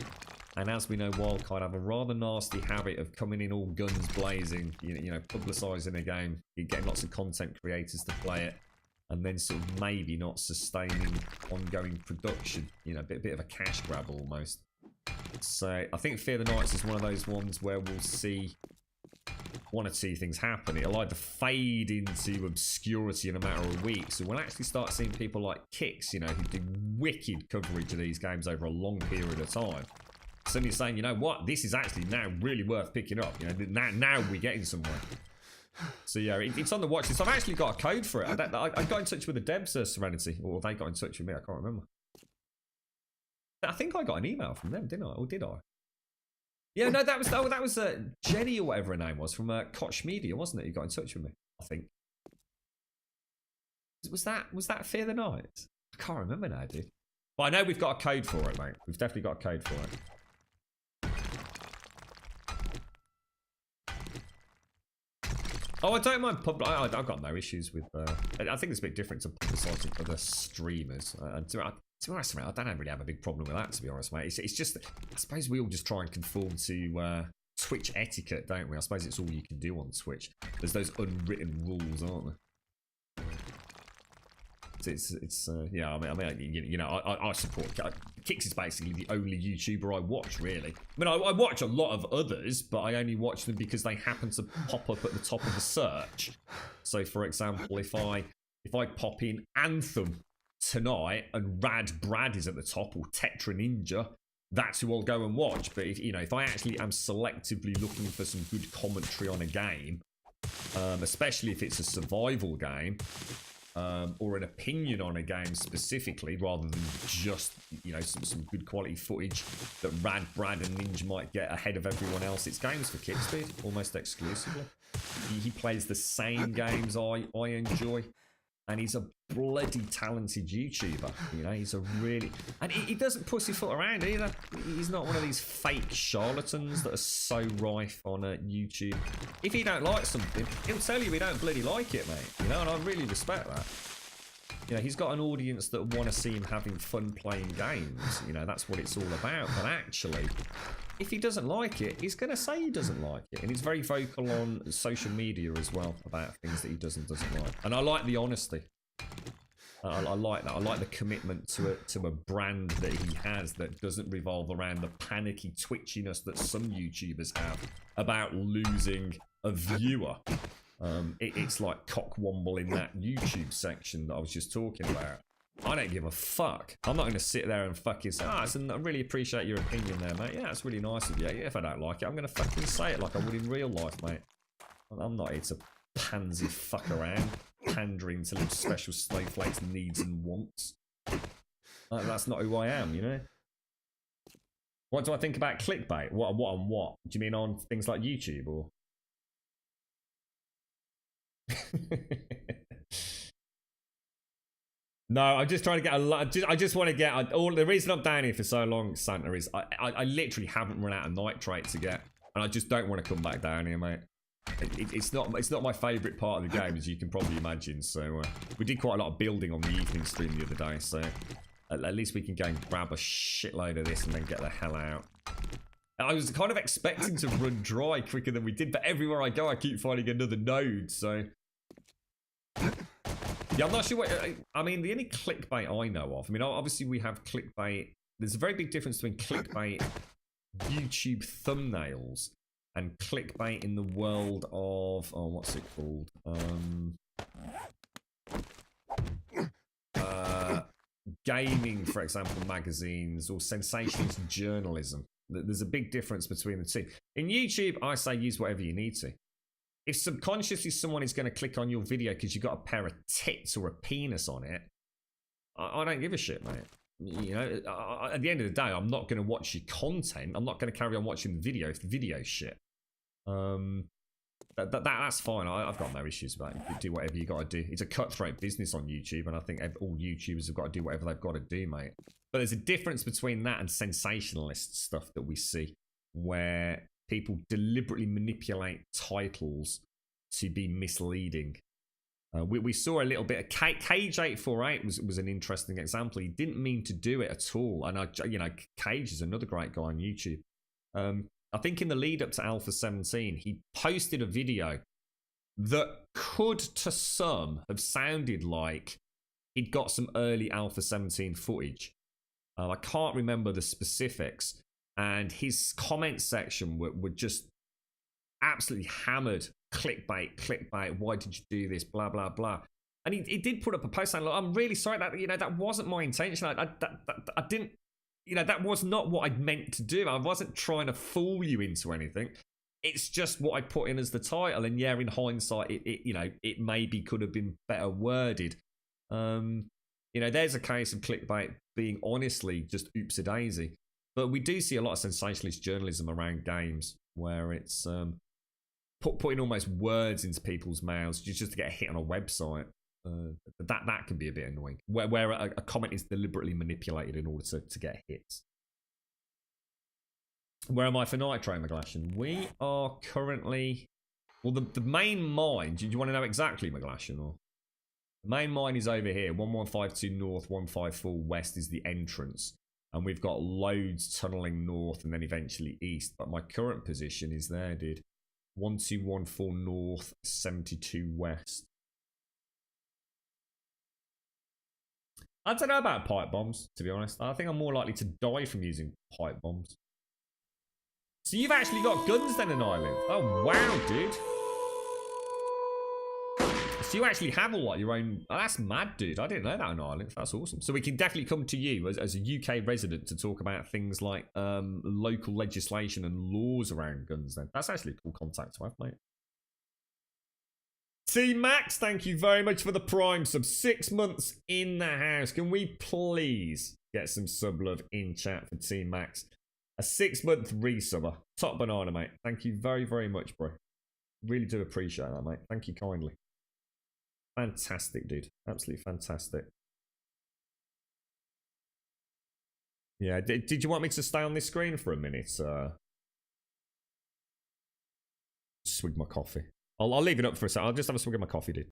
and as we know, Wildcard have a rather nasty habit of coming in all guns blazing, you know, publicising a game, getting lots of content creators to play it, and then sort of maybe not sustaining ongoing production, you know, a bit of a cash grab almost. So I think Fear the Nights is one of those ones where we'll see one or two things happen. It'll either fade into obscurity in a matter of weeks, or we'll actually start seeing people like Kicks, you know, who do wicked coverage of these games over a long period of time, suddenly saying, you know what, this is actually now really worth picking up. You know, now we're getting somewhere. So yeah, it's on the watch list. I've actually got a code for it. I got in touch with the devs, Serenity, or they got in touch with me. I can't remember. I think I got an email from them, didn't I? Or did I? Yeah, no, that was Jenny or whatever her name was from Koch Media, wasn't it? Who got in touch with me, I think. Was that Fear the Night? I can't remember now, dude. But I know we've got a code for it, mate. We've definitely got a code for it. Oh, I don't mind I've got no issues with. I think it's a bit different to publicising other streamers. To be honest, mate, I don't really have a big problem with that, to be honest, mate. It's just, I suppose we all just try and conform to Twitch etiquette, don't we? I suppose it's all you can do on Twitch. There's those unwritten rules, aren't there? Yeah, I mean, you know, I support Kicks is basically the only YouTuber I watch, really. I mean, I watch a lot of others, but I only watch them because they happen to pop up at the top of the search. So, for example, if I pop in Anthem tonight and Rad Brad is at the top, or Tetra Ninja, that's who I'll go and watch. But if I actually am selectively looking for some good commentary on a game, especially if it's a survival game, or an opinion on a game specifically, rather than just, you know, some good quality footage that Rad Brad and Ninja might get ahead of everyone else, it's Games for Kicks, almost exclusively. He plays the same games I enjoy. And he's a bloody talented YouTuber, you know, he's a really... And he doesn't pussyfoot around either. He's not one of these fake charlatans that are so rife on YouTube. If he don't like something, he'll tell you he don't bloody like it, mate. You know, and I really respect that. You know, he's got an audience that want to see him having fun playing games. You know, that's what it's all about. But actually, if he doesn't like it, he's going to say he doesn't like it. And he's very vocal on social media as well about things that he doesn't like. And I like the honesty. I like that. I like the commitment to a brand that he has that doesn't revolve around the panicky twitchiness that some YouTubers have about losing a viewer. It's like cockwomble in that YouTube section that I was just talking about. I don't give a fuck. I'm not going to sit there and fucking say, I really appreciate your opinion there, mate. Yeah, it's really nice of you. Yeah, if I don't like it, I'm going to fucking say it like I would in real life, mate. I'm not here to pansy fuck around, pandering to little special snowflakes' needs and wants. That's not who I am, you know? What do I think about clickbait? What on what? Do you mean on things like YouTube, or...? No, I'm just trying to get a lot. I just want to get all. The reason I'm down here for so long, Santa, is I literally haven't run out of nitrate to get, and I just don't want to come back down here, mate. It's not my favourite part of the game, as you can probably imagine. So we did quite a lot of building on the evening stream the other day. So at least we can go and grab a shitload of this and then get the hell out. I was kind of expecting to run dry quicker than we did, but everywhere I go, I keep finding another node. So Yeah, I'm not sure what... I mean, the only clickbait I know of... I mean, obviously we have clickbait. There's a very big difference between clickbait YouTube thumbnails and clickbait in the world of... Oh, what's it called? Gaming, for example, magazines or sensationalist journalism. There's a big difference between the two. In YouTube, I say use whatever you need to. If subconsciously someone is going to click on your video because you've got a pair of tits or a penis on it, I don't give a shit, mate. You know, at the end of the day, I'm not going to watch your content. I'm not going to carry on watching the video if the video's shit. That's fine. I've got no issues with that. You do whatever you got to do. It's a cutthroat business on YouTube, and I think all YouTubers have got to do whatever they've got to do, mate. But there's a difference between that and sensationalist stuff that we see, where people deliberately manipulate titles to be misleading. We saw a little bit of Cage848 was an interesting example. He didn't mean to do it at all, and Cage is another great guy on YouTube. I think in the lead up to Alpha 17, he posted a video that could, to some, have sounded like he'd got some early Alpha 17 footage. I can't remember the specifics, and his comment section were just absolutely hammered. Clickbait, why did you do this, blah, blah, blah. And he did put up a post saying, look, I'm really sorry that wasn't my intention. I didn't, that was not what I'd meant to do. I wasn't trying to fool you into anything. It's just what I put in as the title. And yeah, in hindsight, it maybe could have been better worded. There's a case of clickbait being honestly just oops-a-daisy. But we do see a lot of sensationalist journalism around games where it's putting almost words into people's mouths just to get a hit on a website. That can be a bit annoying. Where a comment is deliberately manipulated in order to get hits. Where am I for Nitro, McGlashan? We are currently... Well, the main mine... Do you want to know exactly, McGlashan? Or? The main mine is over here. 1152 north, 154 west is the entrance. And we've got loads tunneling north and then eventually east. But my current position is there, dude. 1214 north, 72 west. I don't know about pipe bombs, to be honest. I think I'm more likely to die from using pipe bombs. So you've actually got guns then in Ireland? Oh, wow, dude. So you actually have all your own... Oh, that's mad, dude. I didn't know that in Ireland. That's awesome. So we can definitely come to you as a UK resident to talk about things like local legislation and laws around guns then. That's actually a cool contact to have, mate. T-Max, thank you very much for the Prime sub. 6 months in the house. Can we please get some sub love in chat for T-Max? A 6-month resubber. Top banana, mate. Thank you very, very much, bro. Really do appreciate that, mate. Thank you kindly. Fantastic, dude. Absolutely fantastic. Yeah, did you want me to stay on this screen for a minute? Swig my coffee. I'll leave it up for a second. I'll just have a swig of my coffee, dude.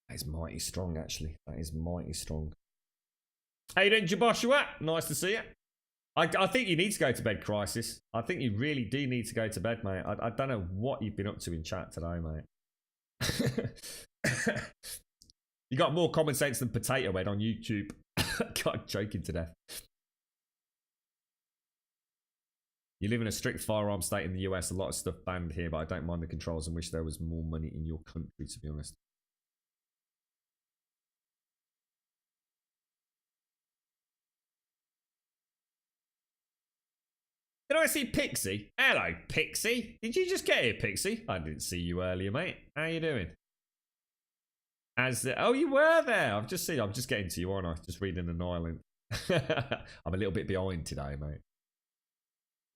That is mighty strong, actually. That is mighty strong. How you doing, Joshua? Nice to see you. I think you need to go to bed, Crisis. I think you really do need to go to bed, mate. I don't know what you've been up to in chat today, mate. You got more common sense than Potato Head on YouTube. God, joking to death. You live in a strict firearm state in the US. A lot of stuff banned here, but I don't mind the controls and wish there was more money in your country, to be honest. Did I see Pixie? Hello, Pixie. Did you just get here, Pixie? I didn't see you earlier, mate. How you doing? Oh, you were there. I'm just getting to you, aren't I? Just reading an island. I'm a little bit behind today, mate.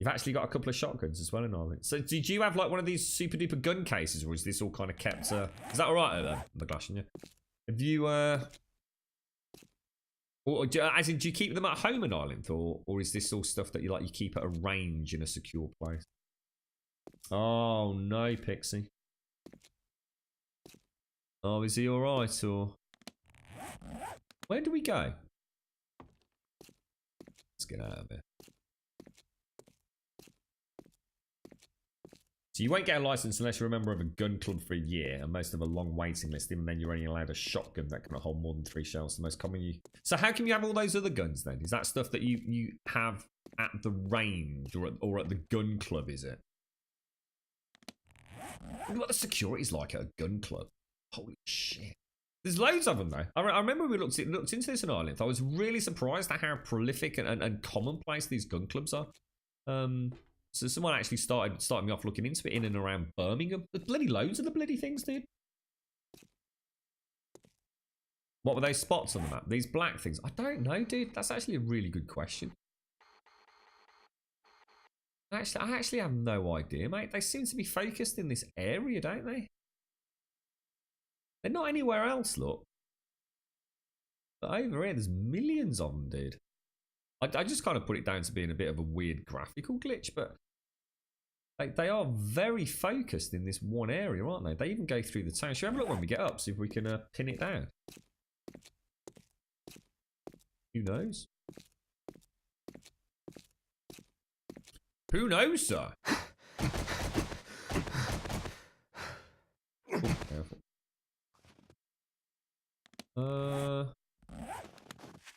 You've actually got a couple of shotguns as well in Ireland. So did you have like one of these super duper gun cases, or is this all kind of kept? Is that all right there, McGlashan? Yeah. Have you as in, do you keep them at home in Ireland, or is this all stuff that you keep at a range in a secure place? Oh no, Pixie. Oh, is he all right, or where do we go? Let's get out of here. So you won't get a license unless you're a member of a gun club for a year, and most have a long waiting list. Even then, you're only allowed a shotgun that can hold more than 3 shells. The most common you. So how can you have all those other guns then? Is that stuff that you have at the range or at the gun club? Is it? I wonder what the security's like at a gun club. Holy shit! There's loads of them though. I remember we looked into this in Ireland. I was really surprised at how prolific and commonplace these gun clubs are. So someone actually started me off looking into it in and around Birmingham. There's bloody loads of the bloody things, dude. What were those spots on the map? These black things? I don't know, dude. That's actually a really good question. I actually have no idea, mate. They seem to be focused in this area, don't they? They're not anywhere else, look. But over here, there's millions of them, dude. I just kind of put it down to being a bit of a weird graphical glitch, but they are very focused in this one area, aren't they? They even go through the town. Should we have a look when we get up, see if we can pin it down? Who knows? Who knows, sir? Oh, careful.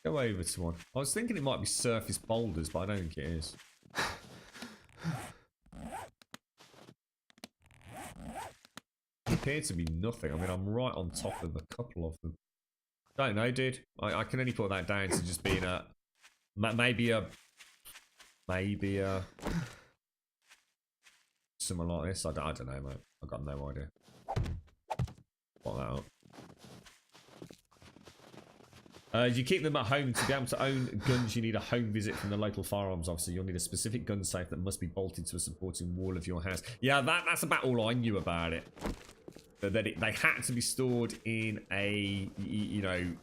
Go over to one. I was thinking it might be surface boulders, but I don't think it is. Appear to be nothing. I mean, I'm right on top of a couple of them. Don't know, dude. I can only put that down to just being a maybe a something like this. I don't know, mate. I've got no idea. Put that up. You keep them at home. To be able to own guns, you need a home visit from the local firearms officer. You'll need a specific gun safe that must be bolted to a supporting wall of your house. Yeah, that's about all I knew about it. That they had to be stored in a, you know,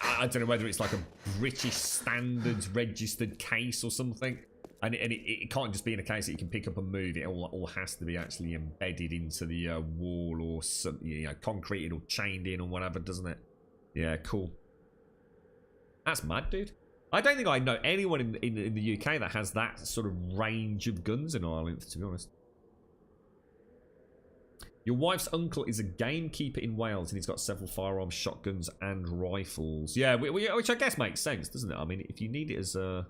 I don't know whether it's like a British standards registered case or something. And it can't just be in a case that you can pick up and move. It all has to be actually embedded into the wall or some, you know, concreted or chained in or whatever, doesn't it? Yeah, cool. That's mad, dude. I don't think I know anyone in the UK that has that sort of range of guns in Ireland, to be honest. Your wife's uncle is a gamekeeper in Wales, and he's got several firearms, shotguns, and rifles. Yeah, which I guess makes sense, doesn't it? I mean, if you need it as an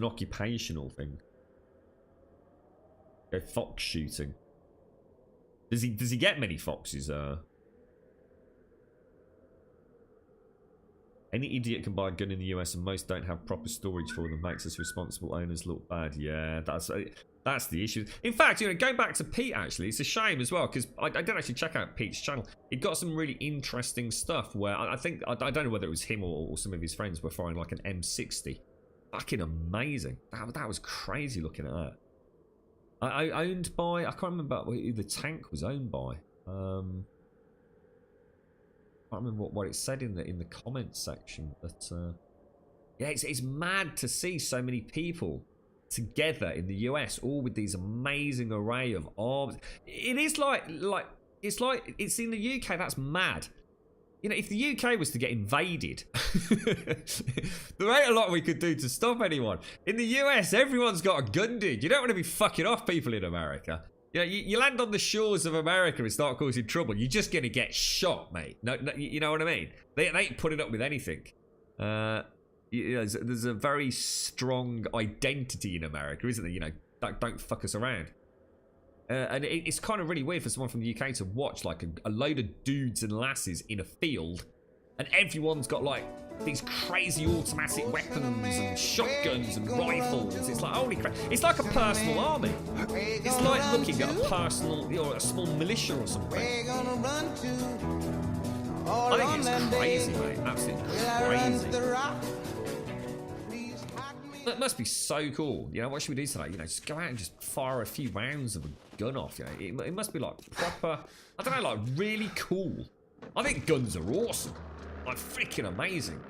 occupational thing. Go fox shooting. Does he get many foxes? Any idiot can buy a gun in the US, and most don't have proper storage for them. Makes us responsible owners look bad. Yeah, that's the issue. In fact, you know, going back to Pete, actually, it's a shame as well, because I did actually check out Pete's channel. He got some really interesting stuff where I think, I don't know whether it was him or some of his friends were firing like an M60. Fucking amazing. That was crazy looking at that. I owned by, I can't remember who the tank was owned by. I can't remember what it said in the comments section, but yeah, it's mad to see so many people together in the US, all with these amazing array of arms. It is like it's in the UK. That's mad. You know, if the UK was to get invaded, there ain't a lot we could do to stop anyone. In the US, everyone's got a gun, dude. You don't want to be fucking off people in America. You know, you land on the shores of America and start causing trouble, you're just going to get shot, mate. No, you know what I mean? They ain't putting up with anything. You know, there's a very strong identity in America, isn't there? You know, don't fuck us around. And it's kind of really weird for someone from the UK to watch like a load of dudes and lasses in a field, and everyone's got like these crazy automatic weapons and shotguns and rifles. It's like, holy crap. It's like a personal army. It's like looking at a personal, or a small militia or something. I think it's crazy, mate. Absolutely crazy. That must be so cool. You know, what should we do tonight? You know, just go out and just fire a few rounds of a gun off. You know, it must be like proper, I don't know, like really cool. I think guns are awesome. Like freaking amazing.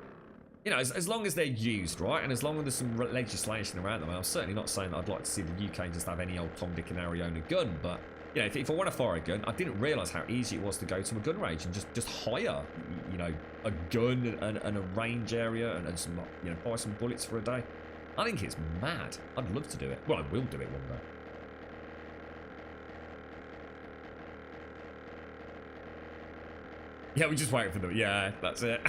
You know, as long as they're used, right? And as long as there's some legislation around them. I'm certainly not saying that I'd like to see the UK just have any old Tom, Dick and Harry own a gun, but you know, if I want to fire a gun, I didn't realise how easy it was to go to a gun range and just hire, you know, a gun and a range area and some, you know, buy some bullets for a day. I think it's mad. I'd love to do it. Well, I will do it one day. Yeah, we're just waiting for them. Yeah, that's it.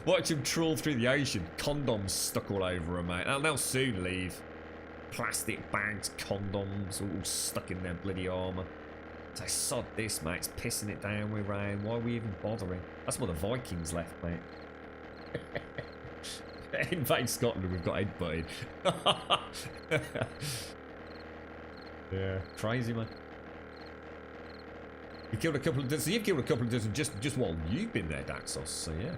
Watch them trawl through the ocean. Condoms stuck all over them, mate. They'll soon leave. Plastic bags, condoms, all stuck in their bloody armour. So sod this, mate. It's pissing it down with rain. Why are we even bothering? That's what the Vikings left, mate. Invade Scotland, we've got headbutted. Yeah, crazy, man. You killed a couple of dozen. You've killed a couple of dozen just while you've been there, Daxos. So yeah.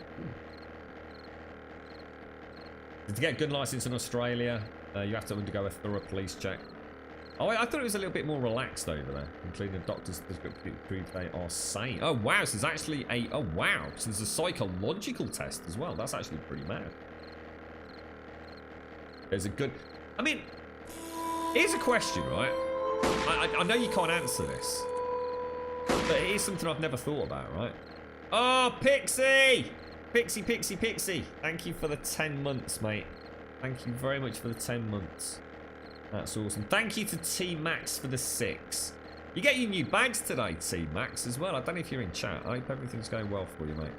To get a gun license in Australia, you have to undergo a thorough police check. Oh, I thought it was a little bit more relaxed over there, including the doctors prove they are sane. Oh wow, so there's actually a so there's a psychological test as well. That's actually pretty mad. There's a good. I mean, here's a question, right? I know you can't answer this. But it is something I've never thought about, right? Oh, Pixie! Pixie, Pixie, Pixie. Thank you for the 10 months, mate. Thank you very much for the 10 months. That's awesome. Thank you to T-Max for the 6. You get your new bags today, T-Max, as well. I don't know if you're in chat. I hope everything's going well for you, mate.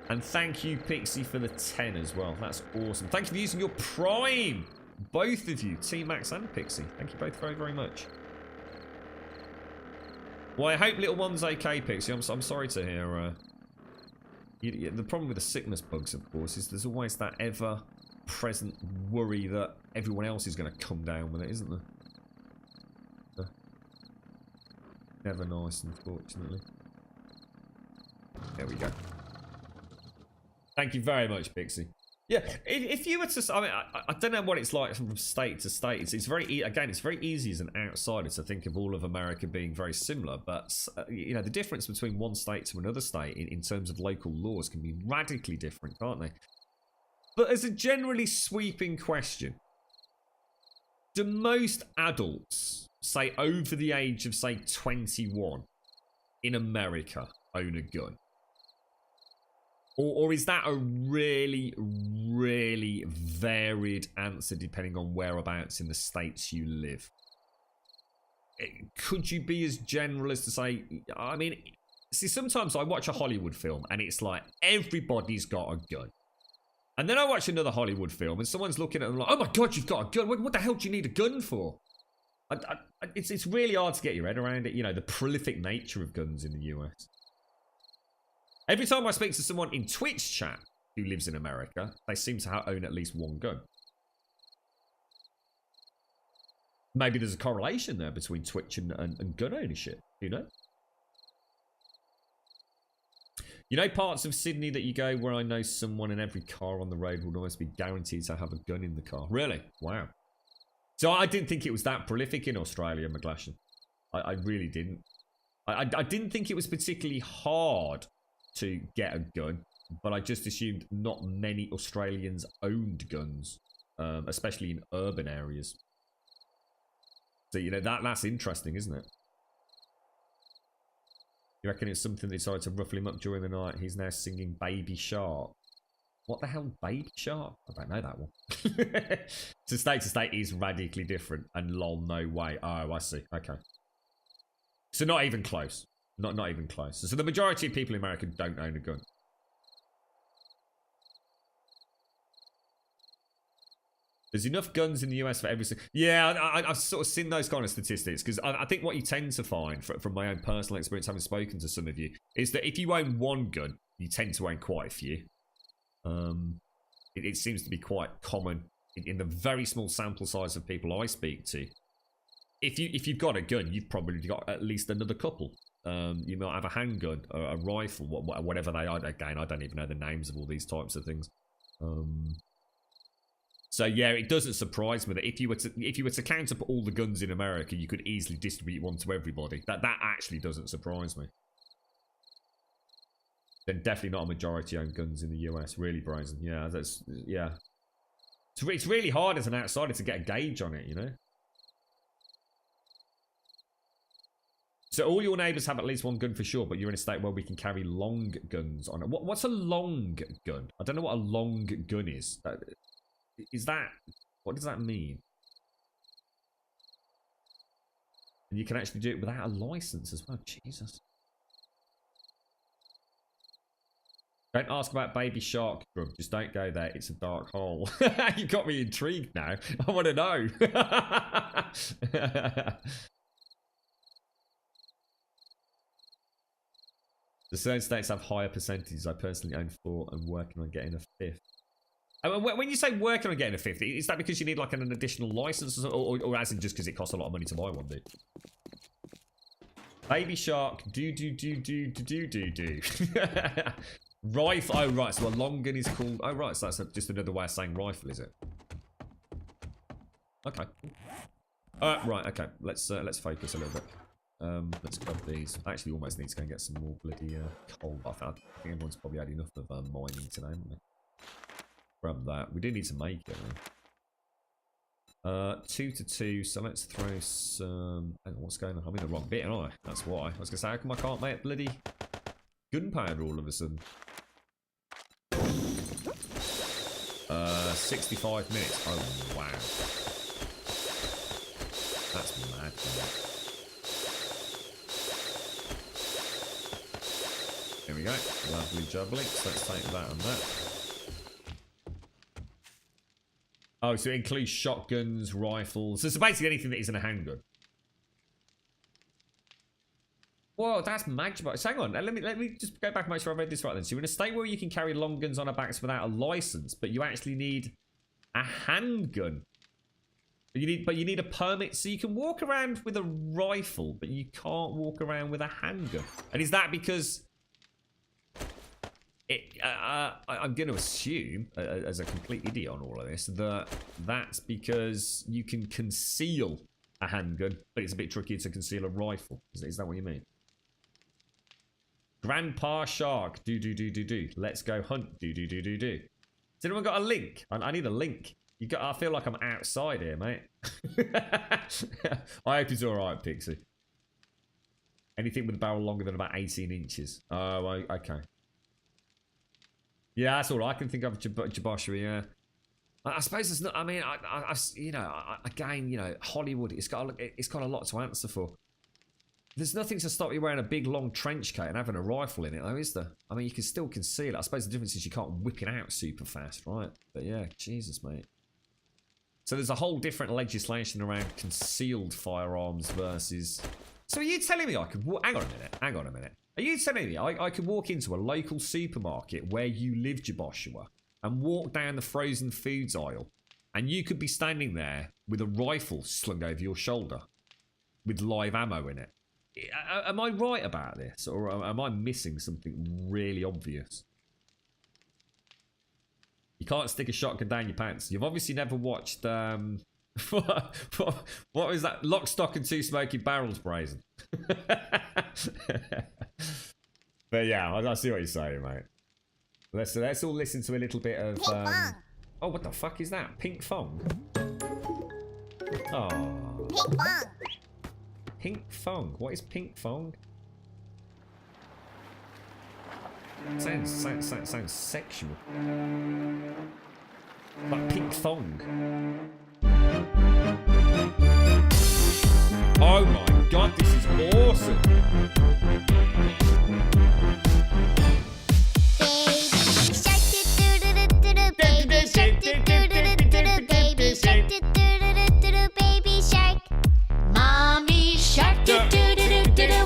And thank you, Pixie, for the 10 as well. That's awesome. Thank you for using your Prime. Both of you, T-Max and Pixie. Thank you both very, very much. Well, I hope little one's okay, Pixie. I'm sorry to hear. The problem with the sickness bugs, of course, is there's always that ever-present worry that everyone else is going to come down with it, isn't there? Never nice, unfortunately. There we go. Thank you very much, Pixie. Yeah, if you were to, I mean, I don't know what it's like from state to state. It's very, again, it's very easy as an outsider to think of all of America being very similar. But, you know, the difference between one state to another state in terms of local laws can be radically different, can't they? But as a generally sweeping question, do most adults, say over the age of, say, 21 in America, own a gun? Or is that a really, really varied answer depending on whereabouts in the states you live? Could you be as general as to say, I mean, see, sometimes I watch a Hollywood film and it's like, everybody's got a gun. And then I watch another Hollywood film and someone's looking at them like, oh my God, you've got a gun. What the hell do you need a gun for? It's really hard to get your head around it, you know, the prolific nature of guns in the US. Every time I speak to someone in Twitch chat who lives in America, they seem to own at least one gun. Maybe there's a correlation there between Twitch and gun ownership, you know? You know parts of Sydney that you go where I know someone in every car on the road would almost be guaranteed to have a gun in the car. Really? Wow. So I didn't think it was that prolific in Australia, McGlashan. I really didn't. I didn't think it was particularly hard to get a gun, but I just assumed not many Australians owned guns, especially in urban areas. So, you know, that's interesting, isn't it? You reckon it's something they decided to ruffle him up during the night? He's now singing Baby Shark. What the hell, Baby Shark? I don't know that one. So state to state is radically different, and lol, no way. Oh, I see. Okay. So not even close. Not even close. So the majority of people in America don't own a gun. There's enough guns in the US for every single... Yeah, I've sort of seen those kind of statistics, because I think what you tend to find, from my own personal experience, having spoken to some of you, is that if you own one gun, you tend to own quite a few. It seems to be quite common in the very small sample size of people I speak to. If you've got a gun, you've probably got at least another couple. You might have a handgun, or a rifle, whatever they are. Again, I don't even know the names of all these types of things. So yeah, it doesn't surprise me that if you were to count up all the guns in America, you could easily distribute one to everybody. That actually doesn't surprise me. Then definitely not a majority own guns in the US. Really brazen. Yeah, yeah. It's really hard as an outsider to get a gauge on it, you know. So all your neighbours have at least one gun for sure, but you're in a state where we can carry long guns on it. What's a long gun? I don't know what a long gun is. What does that mean? And you can actually do it without a license as well. Jesus. Don't ask about Baby Shark, Grub. Just don't go there. It's a dark hole. You got me intrigued now. I want to know. The certain states have higher percentages. I personally own 4 and working on getting a 5th. When you say working on getting a 5th, is that because you need like an additional license, or as in just because it costs a lot of money to buy one, dude? Baby Shark, do. Rifle. Oh right, so a long gun is called. Oh right, so that's just another way of saying rifle, is it? Okay. Right. Okay. Let's focus a little bit. Let's grab these. I actually almost need to go and get some more bloody coal. I think everyone's probably had enough of mining today, haven't they? Grab that. We do need to make it. 2 to 2. So let's throw some. Hang on, what's going on? I'm in the wrong bit, aren't I? That's why. I was gonna say, how come I can't make bloody gunpowder all of a sudden? 65 minutes. Oh wow. That's mad, man. There we go. Lovely jubbly. So let's take that and that. Oh, so it includes shotguns, rifles. So basically anything that isn't a handgun. Whoa, that's magic. So hang on. Let me just go back and make sure I read this right then. So you're in a state where you can carry long guns on our backs without a license, but you actually need a handgun. But you need a permit, so you can walk around with a rifle, but you can't walk around with a handgun. And is that because I'm going to assume, as a complete idiot on all of this, that that's because you can conceal a handgun, but it's a bit trickier to conceal a rifle. Is that what you mean? Grandpa Shark, do. Let's go hunt, do. Has anyone got a link? I need a link. I feel like I'm outside here, mate. I hope it's alright, Pixie. Anything with a barrel longer than about 18 inches. Oh, okay. Yeah, that's all I can think of. Jaboshery, yeah. I suppose it's not. I mean, again, Hollywood. It's got a lot to answer for. There's nothing to stop you wearing a big long trench coat and having a rifle in it, though, is there? I mean, you can still conceal it. I suppose the difference is you can't whip it out super fast, right? But yeah, Jesus, mate. So there's a whole different legislation around concealed firearms versus. So are you telling me I could? Hang on a minute. Are you telling me I could walk into a local supermarket where you live, Jaboshua, and walk down the frozen foods aisle, and you could be standing there with a rifle slung over your shoulder with live ammo in it? Am I right about this, or am I missing something really obvious? You can't stick a shotgun down your pants. You've obviously never watched what was that? Lock, Stock and Two Smoking Barrels, Brazen. But yeah, I see what you're saying, mate. Let's all listen to a little bit of. Oh, what the fuck is that? Pink Fong. Oh. Pink Fong. Pink Fong. What is Pink Fong? Sounds sexual. Like Pink Thong. Oh my god, this is awesome. Baby shark, baby shark, baby shark. Mommy shark,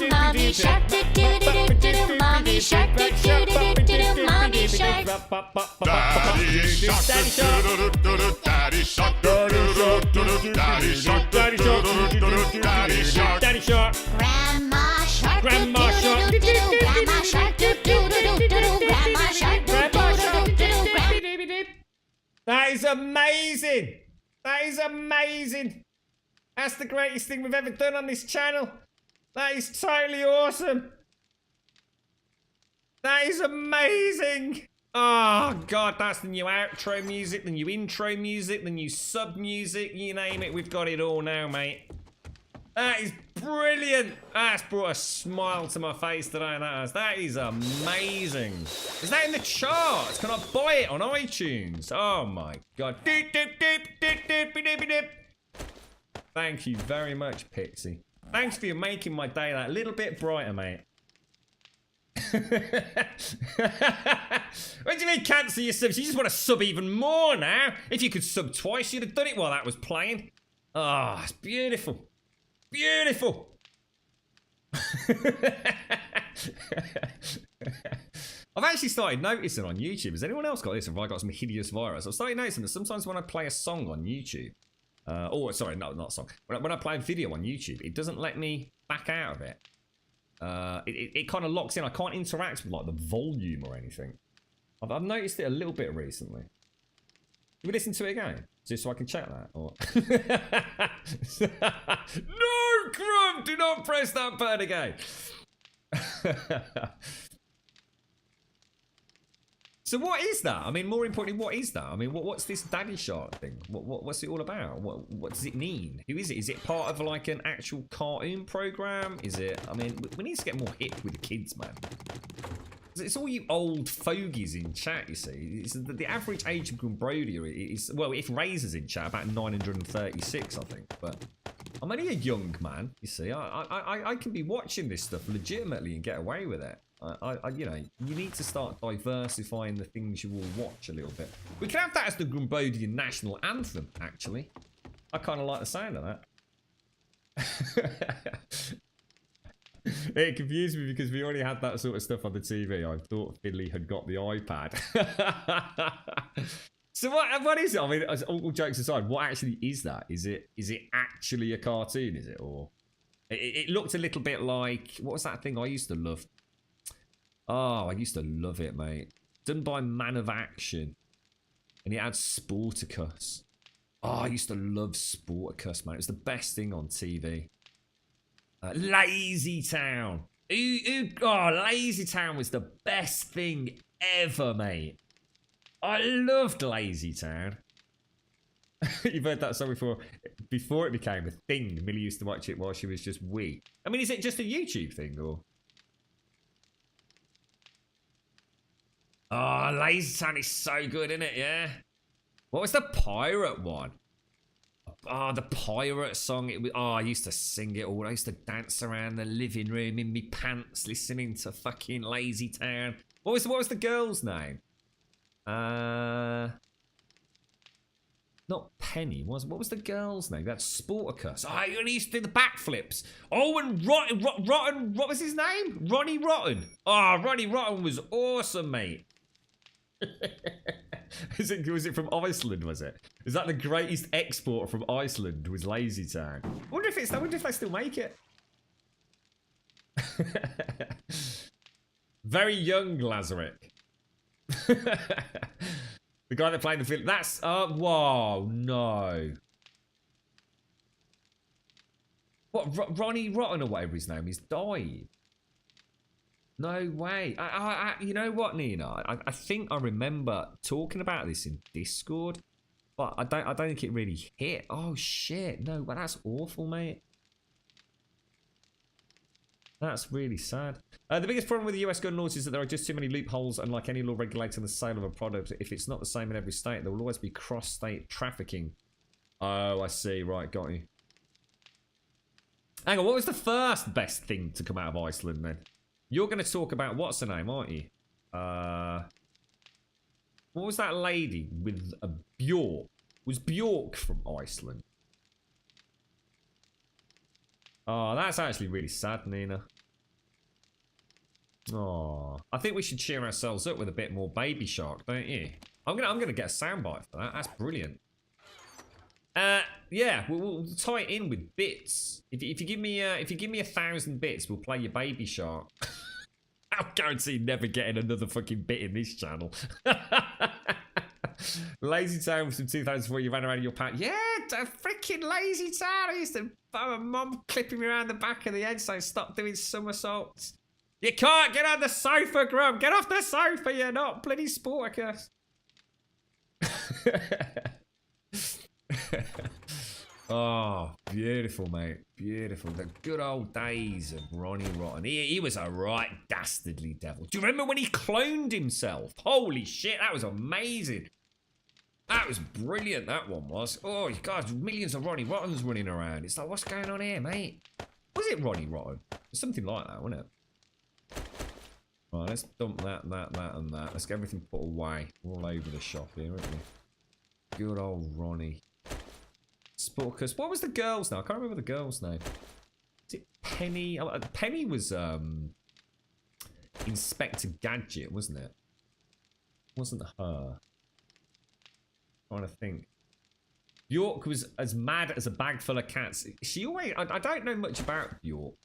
mommy shark, mommy shark, mommy shark. Daddy shark, daddy shark, daddy shark, daddy shark, Daddy Shark. Grandma shark, Grandma shark. Grandma shark, Grandma shark, That is amazing. That is amazing. That's the greatest thing we've ever done on this channel. That is totally awesome. That is amazing. Oh, God, that's the new outro music, the new intro music, the new sub music, you name it. We've got it all now, mate. That is brilliant. That's brought a smile to my face today. That is amazing. Is that in the charts? Can I buy it on iTunes? Oh my god. Thank you very much, Pixie. Thanks for making my day that little bit brighter, mate. What do you mean cancel your subs? You just want to sub even more now? If you could sub twice, you'd have done it while that was playing. Oh, it's beautiful. Beautiful. I've actually started noticing on YouTube. Has anyone else got this? Have I got some hideous virus? I've started noticing that sometimes when I play a song on YouTube, sorry, no, not a song. When I play a video on YouTube, it doesn't let me back out of it. It kind of locks in. I can't interact with like the volume or anything. I've noticed it a little bit recently. Can we listen to it again? Just so I can check that? Or... No, Crumb! Do not press that button again! So what is that? I mean, more importantly, what is that? I mean, what's this Daddy Shark thing? What's it all about? What does it mean? Who is it? Is it part of like an actual cartoon program? Is it? I mean, we need to get more hip with the kids, man. It's all you old fogies in chat, you see. It's the average age of Grumbrodia is, well, if Razor's in chat, about 936, I think. But I'm only a young man, you see. I can be watching this stuff legitimately and get away with it. You know, you need to start diversifying the things you will watch a little bit. We can have that as the Grumbodian national anthem, actually. I kind of like the sound of that. It confused me because we already had that sort of stuff on the TV. I thought Fiddly had got the iPad. So what is it? I mean, all jokes aside, what actually is that? Is it actually a cartoon, is it? Or it looked a little bit like, what was that thing I used to love? Oh, I used to love it, mate. Done by Man of Action. And it had Sporticus. Oh, I used to love Sporticus, man. It was the best thing on TV. Lazy Town. Oh, Lazy Town was the best thing ever, mate. I loved Lazy Town. You've heard that song before. Before it became a thing, Millie used to watch it while she was just wee. I mean, is it just a YouTube thing, or? Oh, Lazy Town is so good, isn't it? Yeah. What was the pirate one? Oh, the pirate song. I used to sing it all. I used to dance around the living room in me pants, listening to fucking Lazy Town. What was the girl's name? Not Penny. What was the girl's name? That's Sporticus. Oh, he used to do the backflips. Oh, and Rotten. What was his name? Ronnie Rotten. Oh, Ronnie Rotten was awesome, mate. Was it from Iceland, was it? Is that the greatest export from Iceland, was Lazy Town? I wonder if they still make it. Very young Lazarick. The guy that played the film. That's whoa, no. What, Ronnie Rotten or whatever his name is died. No way. You know what, Nina? I think I remember talking about this in Discord, but I don't think it really hit. Oh shit! No, well, that's awful, mate. That's really sad. The biggest problem with the US gun laws is that there are just too many loopholes, and like any law regulating the sale of a product, if it's not the same in every state, there will always be cross-state trafficking. Oh, I see. Right, got you. Hang on, what was the first best thing to come out of Iceland then? You're going to talk about what's her name, aren't you? What was that lady with a Bjork? Was Bjork from Iceland? Oh, that's actually really sad, Nina. Oh, I think we should cheer ourselves up with a bit more Baby Shark, don't you? I'm gonna get a soundbite for that. That's brilliant. Yeah, we'll tie it in with bits. If you give me 1,000 bits, we'll play your Baby Shark. I'll guarantee never getting another fucking bit in this channel. Lazy Town from 2004. You ran around in your pants. Yeah, freaking Lazy Town. I used to my mum clipping me around the back of the head saying stop doing somersaults. You can't get on the sofa, Grum. Get off the sofa. You're not bloody Sporticus. Oh, beautiful, mate. Beautiful. The good old days of Ronnie Rotten. He was a right dastardly devil. Do you remember when he cloned himself? Holy shit, that was amazing. That was brilliant, that one was. Oh, God, millions of Ronnie Rottens running around. It's like, what's going on here, mate? Was it Ronnie Rotten? Something like that, wasn't it? Right, let's dump that, and that. Let's get everything put away. We're all over the shop here, aren't we? Good old Ronnie. Sporkus. What was the girl's name? I can't remember the girl's name. Is it Penny? Oh, Penny was Inspector Gadget, wasn't it? Wasn't her. Trying to think. Bjork was as mad as a bag full of cats. She always. I don't know much about Bjork,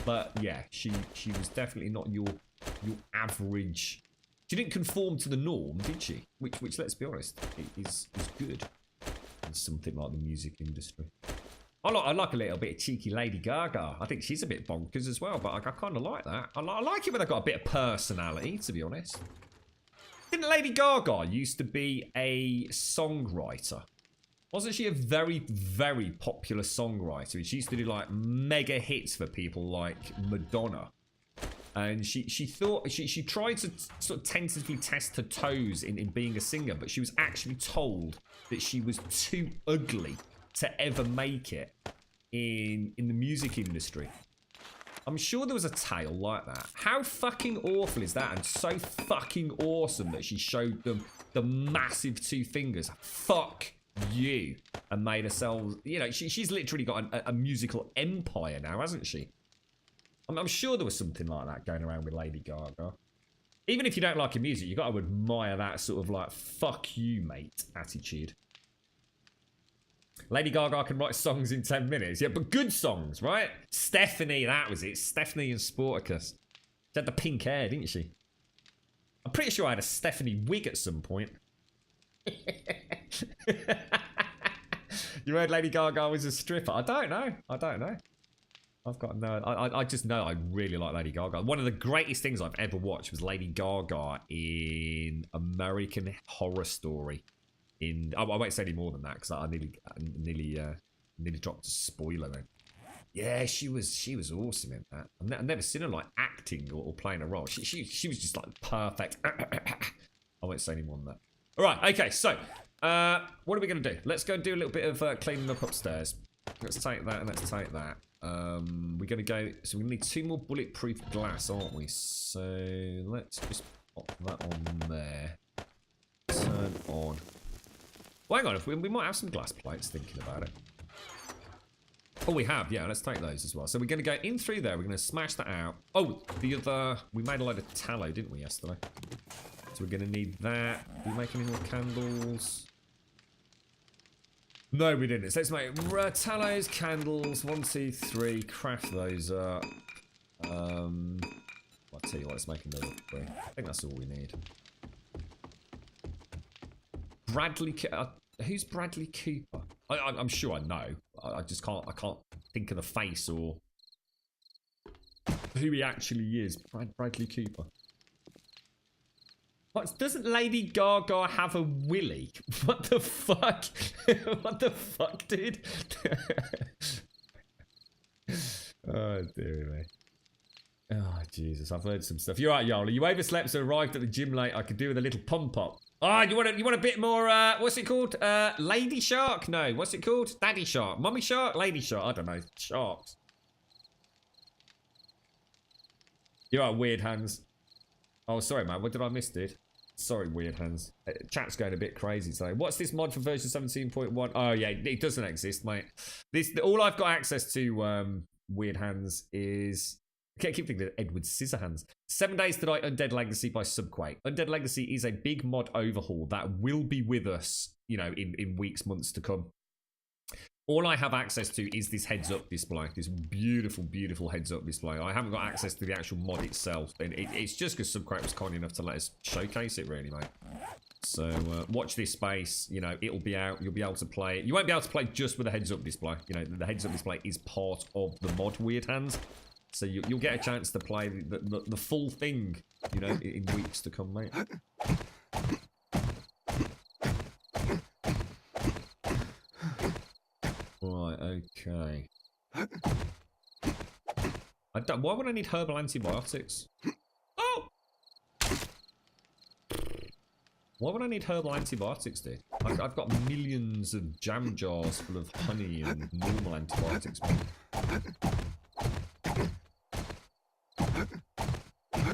but yeah, she was definitely not your average. She didn't conform to the norm, did she? Which let's be honest, is good. Something like the music industry. I like a little bit of cheeky Lady Gaga. I think she's a bit bonkers as well, but I kind of like that. I like it when they've got a bit of personality, to be honest. Didn't Lady Gaga used to be a songwriter? Wasn't she a very, very popular songwriter? She used to do like mega hits for people like Madonna. And she thought she tried to sort of tentatively test her toes in being a singer, but she was actually told that she was too ugly to ever make it in the music industry. I'm sure there was a tale like that. How fucking awful is that? And so fucking awesome that she showed them the massive two fingers. Fuck you. And made herself, you know, she's literally got a musical empire now, hasn't she? I'm sure there was something like that going around with Lady Gaga. Even if you don't like her music, you've got to admire that sort of like, fuck you, mate, attitude. Lady Gaga can write songs in 10 minutes. Yeah, but good songs, right? Stephanie, that was it. Stephanie and Sporticus. She had the pink hair, didn't she? I'm pretty sure I had a Stephanie wig at some point. You heard Lady Gaga was a stripper? I don't know. I've got no... I just know I really like Lady Gaga. One of the greatest things I've ever watched was Lady Gaga in American Horror Story. I won't say any more than that because I nearly dropped a spoiler then. Yeah, she was awesome in that. I've never seen her like acting or playing a role. She was just like perfect. I won't say any more than that. All right, okay. So, what are we gonna do? Let's go and do a little bit of cleaning up upstairs. Let's take that and let's take that. We're gonna go. So we're gonna need 2 more bulletproof glass, aren't we? So let's just pop that on there. Turn on. Well, hang on, we might have some glass plates, thinking about it. Oh, we have, yeah, let's take those as well. So we're going to go in through there, we're going to smash that out. Oh, we made a load of tallow, didn't we, yesterday? So we're going to need that. Are we making any more candles? No, we didn't. So let's make tallows, candles, 1, 2, 3, craft those up. I'll tell you what, let's make another 3. I think that's all we need. Bradley, who's Bradley Cooper? I'm sure I know. I just can't think of the face or who he actually is. Bradley Cooper. What, doesn't Lady Gaga have a willy? What the fuck? What the fuck, dude? Oh dear me. Oh Jesus, I've heard some stuff. You're right, Yola. You overslept, so arrived at the gym late. I could do with a little pump up. Oh, you want a bit more, what's it called? Lady Shark? No, what's it called? Daddy Shark? Mummy Shark? Lady Shark? I don't know. Sharks. You're right, Weird Hands. Oh, sorry, man. What did I miss, dude? Sorry, Weird Hands. Chat's going a bit crazy today. What's this mod for version 17.1? Oh, yeah, it doesn't exist, mate. All I've got access to, Weird Hands, is... I keep thinking of Edward Scissorhands. 7 Days to Die Undead Legacy by Subquake. Undead Legacy is a big mod overhaul that will be with us, you know, in weeks, months to come. All I have access to is this heads-up display. This beautiful, beautiful heads-up display. I haven't got access to the actual mod itself. And it's just because Subquake was kind enough to let us showcase it, really, mate. So, watch this space. You know, it'll be out. You'll be able to play it. You won't be able to play just with a heads-up display. You know, the heads-up display is part of the mod Weird Hands. So you'll get a chance to play the full thing, you know, in weeks to come, mate. Right, Okay. Why would I need herbal antibiotics? Oh! Why would I need herbal antibiotics, dude? I've got millions of jam jars full of honey and normal antibiotics.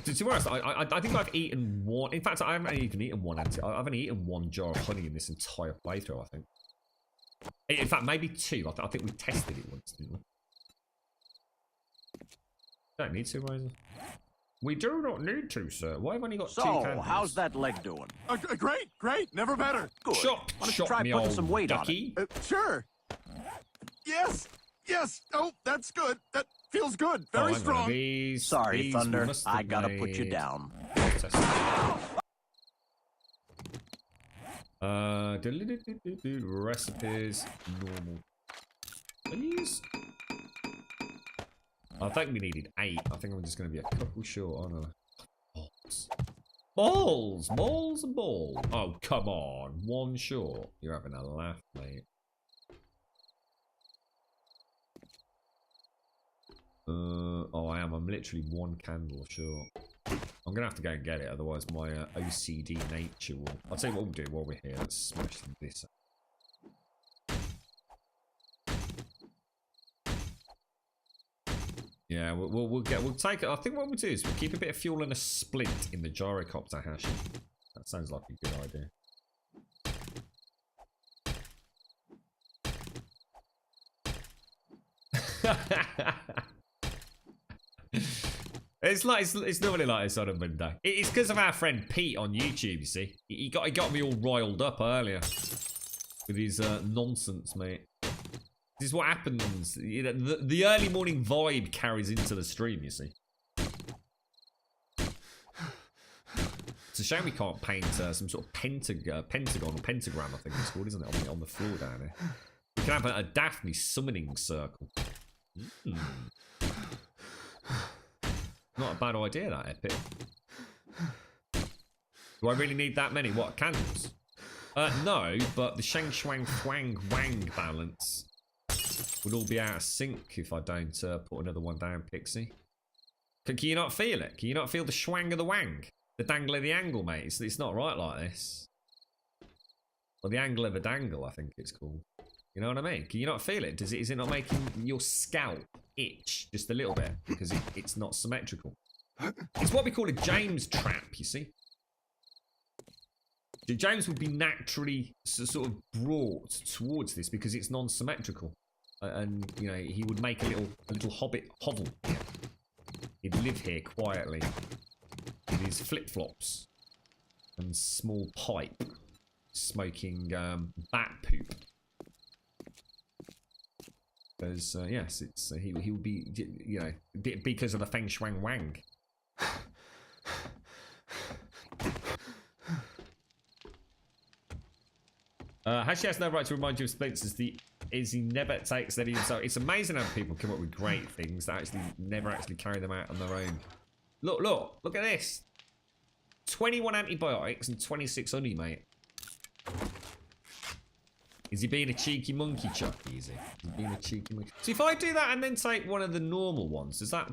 To be honest, I think I've eaten one. In fact, I haven't even eaten one I've only eaten one jar of honey in this entire playthrough, I think. In fact, maybe two. I think we tested it once, didn't we? Don't need to, Razor. We do not need to, sir. Why have I only got two candles? So, how's that leg doing? Great, never better. Good. Shot, Why don't you shot try me putting old some weight ducky. on it? Sure. Yes. Oh, that's good. That feels good. Very strong. Sorry, these Thunder. must have I gotta put you made- down. Recipes, normal. Please. I think we needed 8. I think I'm just going to be a couple short. Oh no. Balls! Balls and balls. Oh, come on. One short. You're having a laugh, mate. Oh, I am. I'm literally one candle short. I'm going to have to go and get it, otherwise my OCD nature will... I'll tell you what we'll do while we're here. Let's smash this up. Yeah, we'll take it. I think what we'll do is we'll keep a bit of fuel and a splint in the gyrocopter, Hashi. That sounds like a good idea. It's normally like this on a Monday. It's because of our friend Pete on YouTube. You see, he got me all riled up earlier with his nonsense, mate. This is what happens. You know, the early morning vibe carries into the stream, you see. It's a shame we can't paint some sort of pentagon or pentagram, I think it's called, isn't it, on the floor down here. We can have a Daphne summoning circle. Not a bad idea, that, Epic. Do I really need that many? What, candles? No, but the Shang Shuang Thwang Wang balance would all be out of sync if I don't put another one down, Pixie. Can you not feel it? Can you not feel the schwang of the wang? The dangle of the angle, mate. It's not right like this. Or the angle of the dangle, I think it's called. You know what I mean? Can you not feel it? Is it not making your scalp itch just a little bit? Because it's not symmetrical. It's what we call a James trap, you see? James would be naturally sort of brought towards this because it's non-symmetrical. And, you know, he would make a little hobbit hovel here. He'd live here quietly with his flip-flops and small pipe, smoking bat poop. Because, yes, he would be, you know, because of the Feng Shuang Wang. Hashi has no right to remind you of Spencer's is he never takes any himself. It's amazing how people come up with great things that actually never actually carry them out on their own. Look at this. 21 antibiotics and 26 honey, mate. Is he being a cheeky monkey, Chucky? Is he being a cheeky monkey? So if I do that and then take one of the normal ones, does that?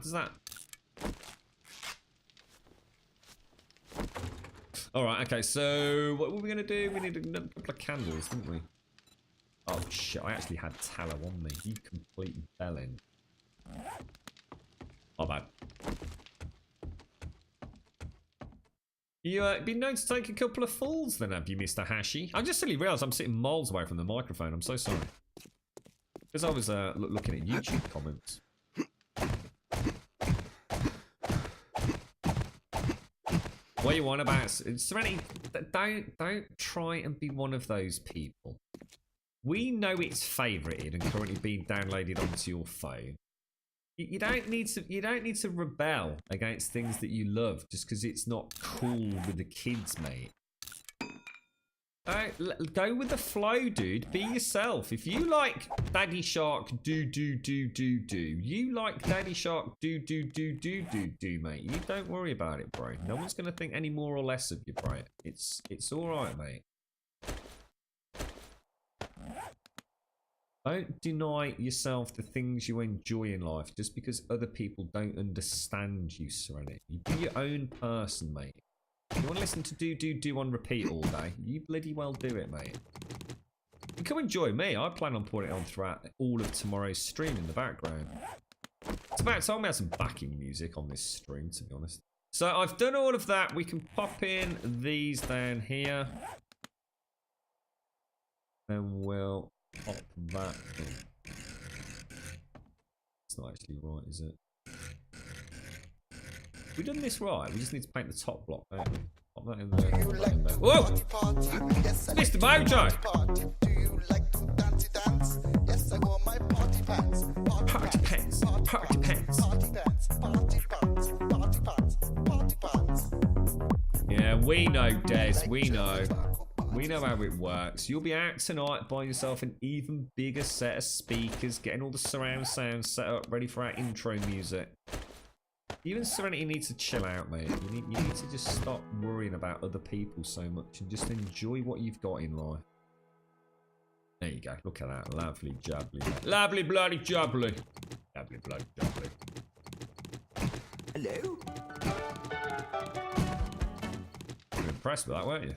All right, okay. So what were we gonna do? We needed a couple of candles, didn't we? Oh shit! I actually had tallow on me. You complete bellend. Oh bad. You been known to take a couple of falls then, have you, Mr. Hashi? I just suddenly realised I'm sitting miles away from the microphone. I'm so sorry. Because I was looking at YouTube comments. What you want about Serenity? Don't try and be one of those people. We know it's favourited and currently being downloaded onto your phone. You don't need to rebel against things that you love just because it's not cool with the kids, mate. Go with the flow, dude. Be yourself. If you like Daddy Shark, do. You like Daddy Shark, do, mate. You don't worry about it, bro. No one's gonna think any more or less of you, bro. It's all right, mate. Don't deny yourself the things you enjoy in life just because other people don't understand you, Serenity. You be your own person, mate. If you want to listen to do on repeat all day, you bloody well do it, mate. You come enjoy me. I plan on putting it on throughout all of tomorrow's stream in the background. It's about time we have some backing music on this stream, to be honest. So I've done all of that. We can pop in these down here. And we'll pop that in. It's not actually right, is it? We've done this right. We just need to paint the top block, don't we? Pop that in there. Pop that in there. Whoa! Mr. Mojo! Party pants. Party pants. Yeah, we know, Des. We know. We know how it works. You'll be out tonight buying yourself an even bigger set of speakers, getting all the surround sound set up, ready for our intro music. Even Serenity needs to chill out, mate. You need to just stop worrying about other people so much and just enjoy what you've got in life. There you go. Look at that. Lovely jubbly. Lovely bloody jubbly. Lovely bloody jubbly. Hello? You were impressed with that, weren't you?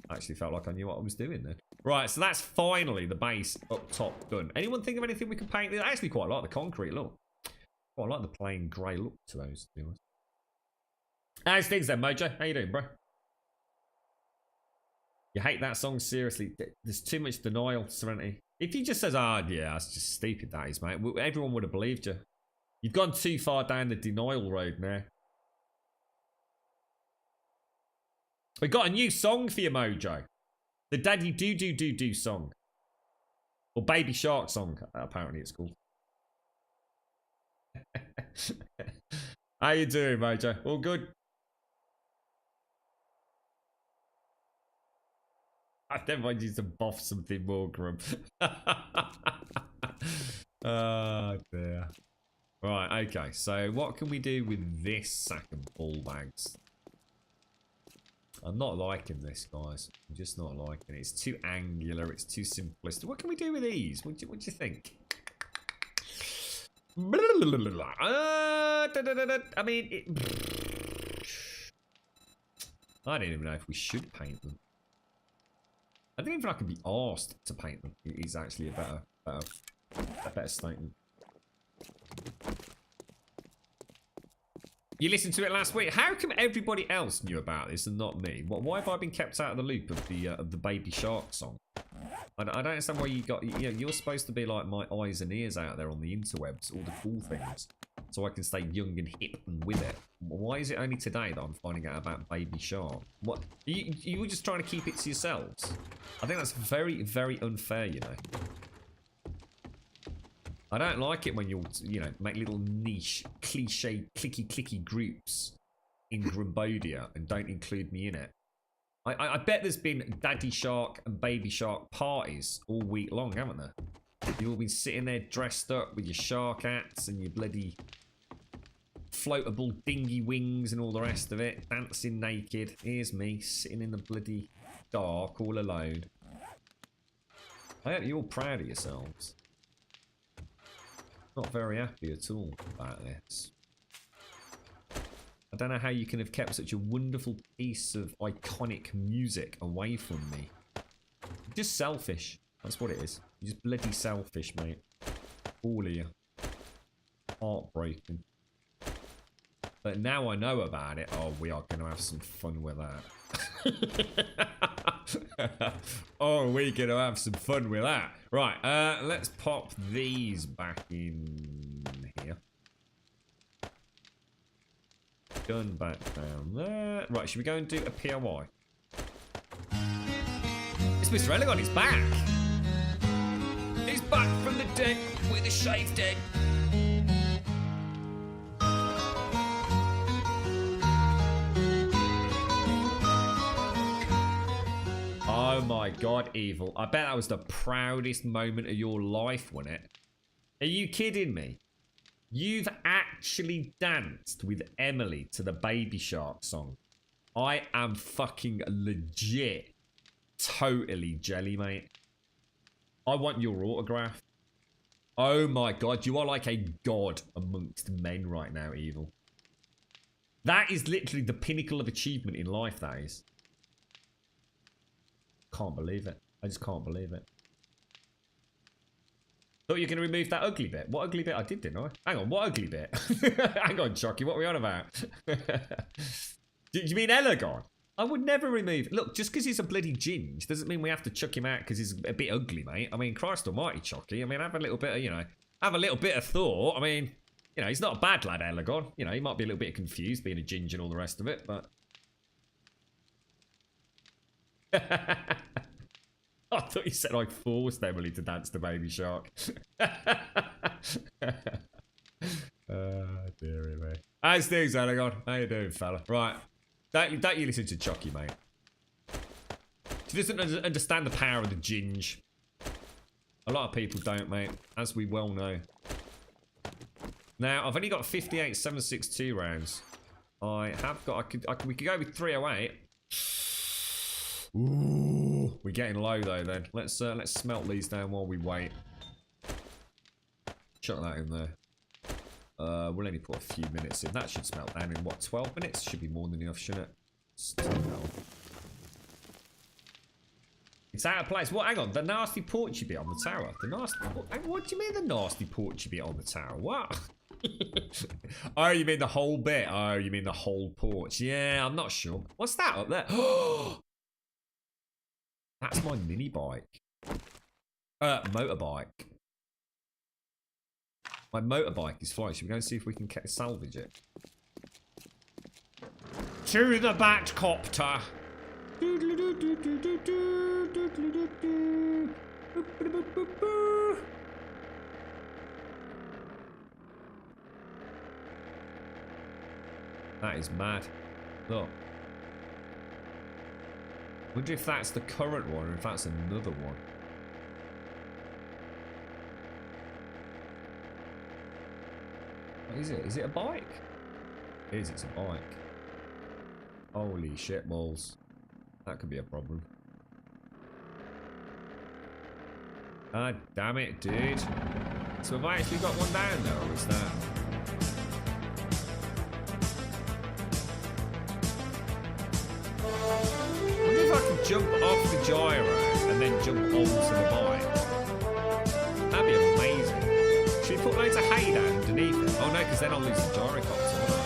I actually felt like I knew what I was doing then. Right, so that's finally the base up top done. Anyone think of anything we can paint? I actually quite like the concrete look. Quite like the plain grey look to those, to be honest. How's things then, Mojo? How you doing, bro? You hate that song? Seriously? There's too much denial, Serenity. If he just says, oh, yeah, that's just stupid, that is, mate. Everyone would have believed you. You've gone too far down the denial road now. We got a new song for you, Mojo. The Daddy Do song. Or Baby Shark song, apparently it's called. How you doing, Mojo? All good? I don't mind you to boff something more, Grum. Oh, dear. Right, okay. So what can we do with this sack of ball bags? I'm not liking this, guys. I'm just not liking it. It's too angular. It's too simplistic. What can we do with these? What do you think? I mean, I don't even know if we should paint them. I don't even know if I can be asked to paint them. It is actually a better statement. You listened to it last week. How come everybody else knew about this and not me? Why have I been kept out of the loop of the Baby Shark song? I don't understand why you got. You know, you're supposed to be like my eyes and ears out there on the interwebs, all the cool things, so I can stay young and hip and with it. Why is it only today that I'm finding out about Baby Shark? What? You were just trying to keep it to yourselves. I think that's very, very unfair. You know. I don't like it when you know, make little niche, cliche, clicky groups in Grumbodia and don't include me in it. I bet there's been Daddy Shark and Baby Shark parties all week long, haven't there? You've all been sitting there dressed up with your shark hats and your bloody floatable dinghy wings and all the rest of it, dancing naked. Here's me, sitting in the bloody dark all alone. I hope you're all proud of yourselves. Not very happy at all about this. I don't know how you can have kept such a wonderful piece of iconic music away from me. Just selfish. That's what it is. You're just bloody selfish, mate. All of you. Heartbreaking. But now I know about it. Oh, we are going to have some fun with that. Oh, we're going to have some fun with that. Right, let's pop these back in here. Gun back down there. Right, should we go and do a POI? It's Mr. Elegon, he's back. He's back from the dead with a shaved head. Oh my god, Evil. I bet that was the proudest moment of your life, wasn't it? Are you kidding me? You've actually danced with Emily to the Baby Shark song. I am fucking legit totally jelly, mate. I want your autograph. Oh my god, you are like a god amongst men right now, Evil. That is literally the pinnacle of achievement in life, that is. Can't believe it. I just can't believe it. Thought you were going to remove that ugly bit. What ugly bit? I did, didn't I? Hang on, what ugly bit? Hang on, Chucky, what are we on about? Do you mean Elegon? I would never remove... Look, just because he's a bloody ginge doesn't mean we have to chuck him out because he's a bit ugly, mate. I mean, Christ almighty, Chucky. I mean, have a little bit of, you know... Have a little bit of thought. I mean, you know, he's not a bad lad, Elegon. You know, he might be a little bit confused being a ginge and all the rest of it, but... I thought you said I forced Emily to dance to Baby Shark. Dearie me. How's things, Elegon? How you doing, fella? Right. Don't you listen to Chucky, mate. She doesn't understand the power of the ginge. A lot of people don't, mate. As we well know. Now, I've only got 58 7.62 rounds. I have got... we could go with 308. Ooh, we're getting low though. Then let's smelt these down while we wait. Chuck that in there. We'll only put a few minutes in. That should smelt down in what, 12 minutes? Should be more than enough, shouldn't it? It's out of place. What? Hang on. The nasty porchy bit on the tower. The nasty. What do you mean the nasty porchy bit on the tower? What? Oh, you mean the whole bit? Oh, you mean the whole porch? Yeah, I'm not sure. What's that up there? That's my mini bike. Motorbike. My motorbike is flying. Should we go and see if we can salvage it? To the Batcopter. That is mad. Look. Wonder if that's the current one or if that's another one. What is it? Is it a bike? It is, it's a bike. Holy shit balls. That could be a problem. Ah, damn it, dude. So have I actually got one down there, or is that... I wonder if I can jump off the gyro and then jump onto the bike. That'd be amazing. Should we put loads of hay down underneath it? Oh no, because then I'll lose the gyrocopter, won't I?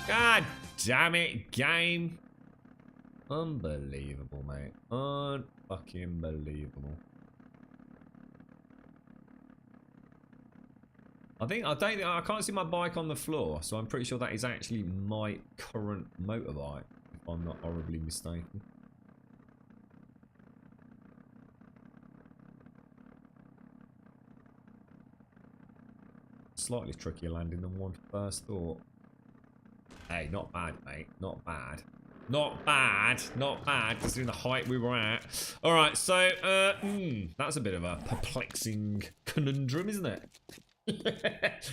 God damn it, game. Unbelievable, mate. Unfucking believable. I can't see my bike on the floor, so I'm pretty sure that is actually my current motorbike, if I'm not horribly mistaken. Slightly trickier landing than one first thought. Hey, not bad, mate. Not bad. Not bad. Not bad, considering the height we were at. Alright, so, that's a bit of a perplexing conundrum, isn't it?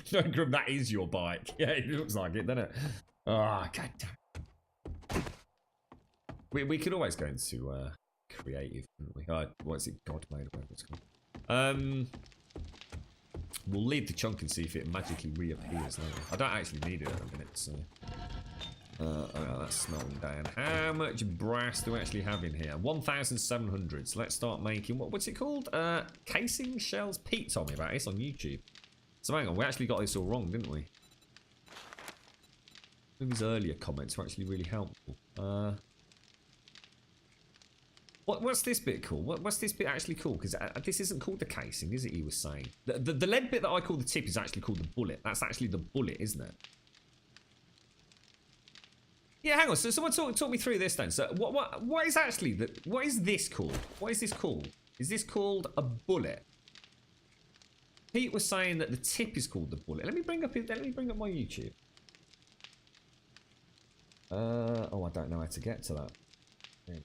Conundrum, that is your bike. Yeah, it looks like it, doesn't it? Oh, god damn. We could always go into creative, couldn't we? What's it? God mode, whatever it's called. We'll leave the chunk and see if it magically reappears later. I don't actually need it at the minute, so... oh, that's smelting down. How much brass do we actually have in here? 1,700. So let's start making... What's it called? Casing shells? Pete told me about this on YouTube. So hang on, we actually got this all wrong, didn't we? Some of his earlier comments were actually really helpful. What's this bit called? What's this bit actually called? Because this isn't called the casing, is it? He was saying the lead bit that I call the tip is actually called the bullet. That's actually the bullet, isn't it? Yeah, hang on. So someone talk me through this then. So what is actually what is this called? What is this called? Is this called a bullet? Pete was saying that the tip is called the bullet. Let me bring up my YouTube. Oh, I don't know how to get to that. Yeah.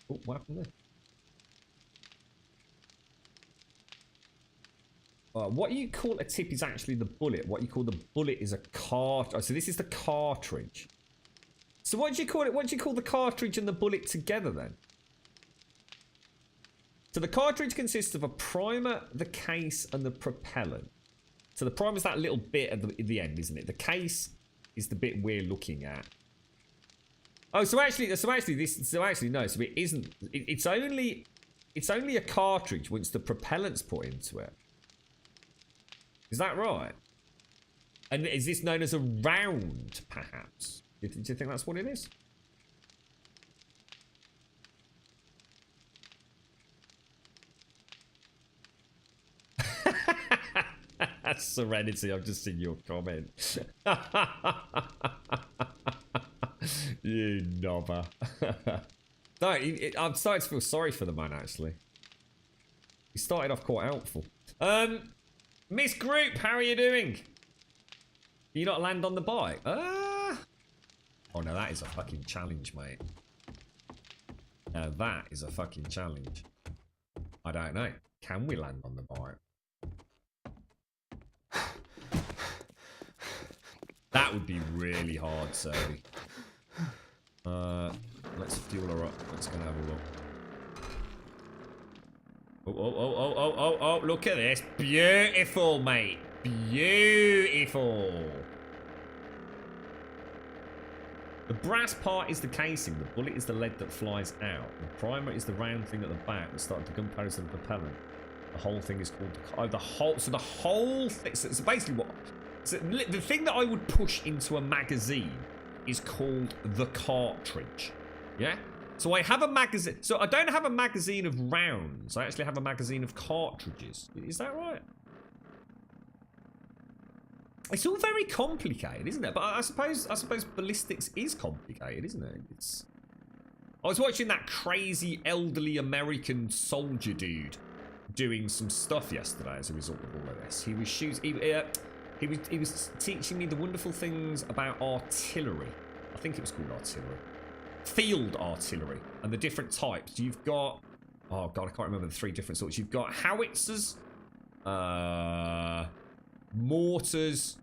Oh, what happened there? What you call a tip is actually the bullet. What you call the bullet is a cart. Oh, so this is the cartridge. So what do you call it? What do you call the cartridge and the bullet together then? So the cartridge consists of a primer, the case, and the propellant. So the primer is that little bit at the end, isn't it? The case is the bit we're looking at. Oh, so actually no. So it isn't. It's only a cartridge once the propellant's put into it. Is that right? And is this known as a round, perhaps? Do you think that's what it is? Serenity, I've just seen your comment. You knobber. No, I'm starting to feel sorry for the man, actually. He started off quite helpful. Miss Group, how are you doing? Do you not land on the bike? Oh, no, that is a fucking challenge, mate. Now, that is a fucking challenge. I don't know. Can we land on the bike? That would be really hard, so. Let's fuel her up. Let's go and have a look. Oh, look at this. Beautiful, mate. Beautiful. The brass part is the casing. The bullet is the lead that flies out. The primer is the round thing at the back that started the gunpowder is the propellant. The whole thing is called the whole. So the whole thing. So basically what. So the thing that I would push into a magazine is called the cartridge. Yeah? So I have a magazine. So I don't have a magazine of rounds. I actually have a magazine of cartridges. Is that right? It's all very complicated, isn't it? But I suppose ballistics is complicated, isn't it? I was watching that crazy elderly American soldier dude doing some stuff yesterday as a result of all of this. He was He was teaching me the wonderful things about artillery. I think it was called artillery. Field artillery. And the different types. You've got... Oh, God, I can't remember the three different sorts. You've got howitzers. Mortars.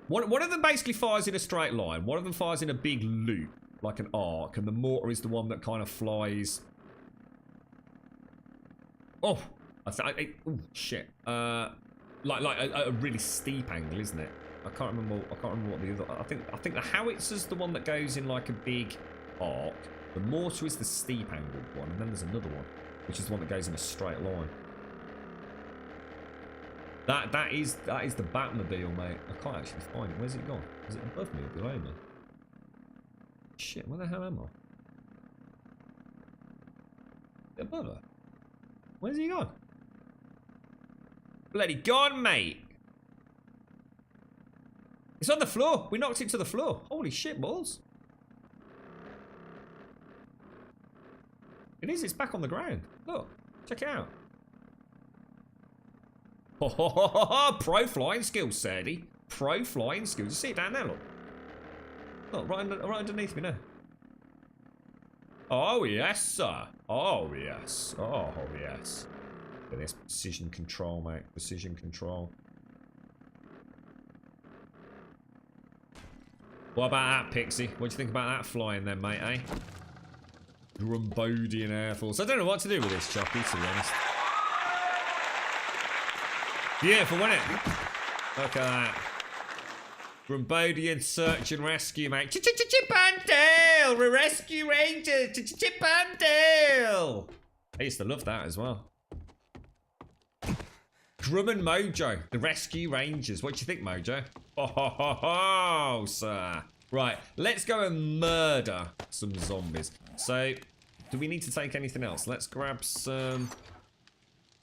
One of them basically fires in a straight line. One of them fires in a big loop. Like an arc. And the mortar is the one that kind of flies... Oh! Oh, shit. Like a really steep angle, isn't it? I can't remember what the other. I think the howitzer's the one that goes in like a big arc. The mortar is the steep angled one, and then there's another one, which is the one that goes in a straight line. That is the Batmobile, mate. I can't actually find it. Where's it gone? Is it above me or below me? Shit, where the hell am I? Above her? Where's he gone? Bloody gone, mate. It's on the floor. We knocked it to the floor. Holy shit, balls. It is. It's back on the ground. Look. Check it out. Pro flying skills, Sadie. Pro flying skills. You see it down there, look. Look, right underneath me now. Oh, yes, sir. Oh, yes. Oh, yes. Look at this. Precision control, mate. Precision control. What about that, Pixie? What do you think about that flying then, mate, eh? Grumbodian Air Force. I don't know what to do with this, Choppy, to be honest. Beautiful, wasn't it? Look at that. Grumbodian search and rescue, mate. Chip-and-Dale! We're rescue rangers! Chip-and-Dale! I used to love that as well. Grum and Mojo, the rescue rangers. What do you think, Mojo? Oh, sir. Right, let's go and murder some zombies. So, do we need to take anything else? Let's grab some...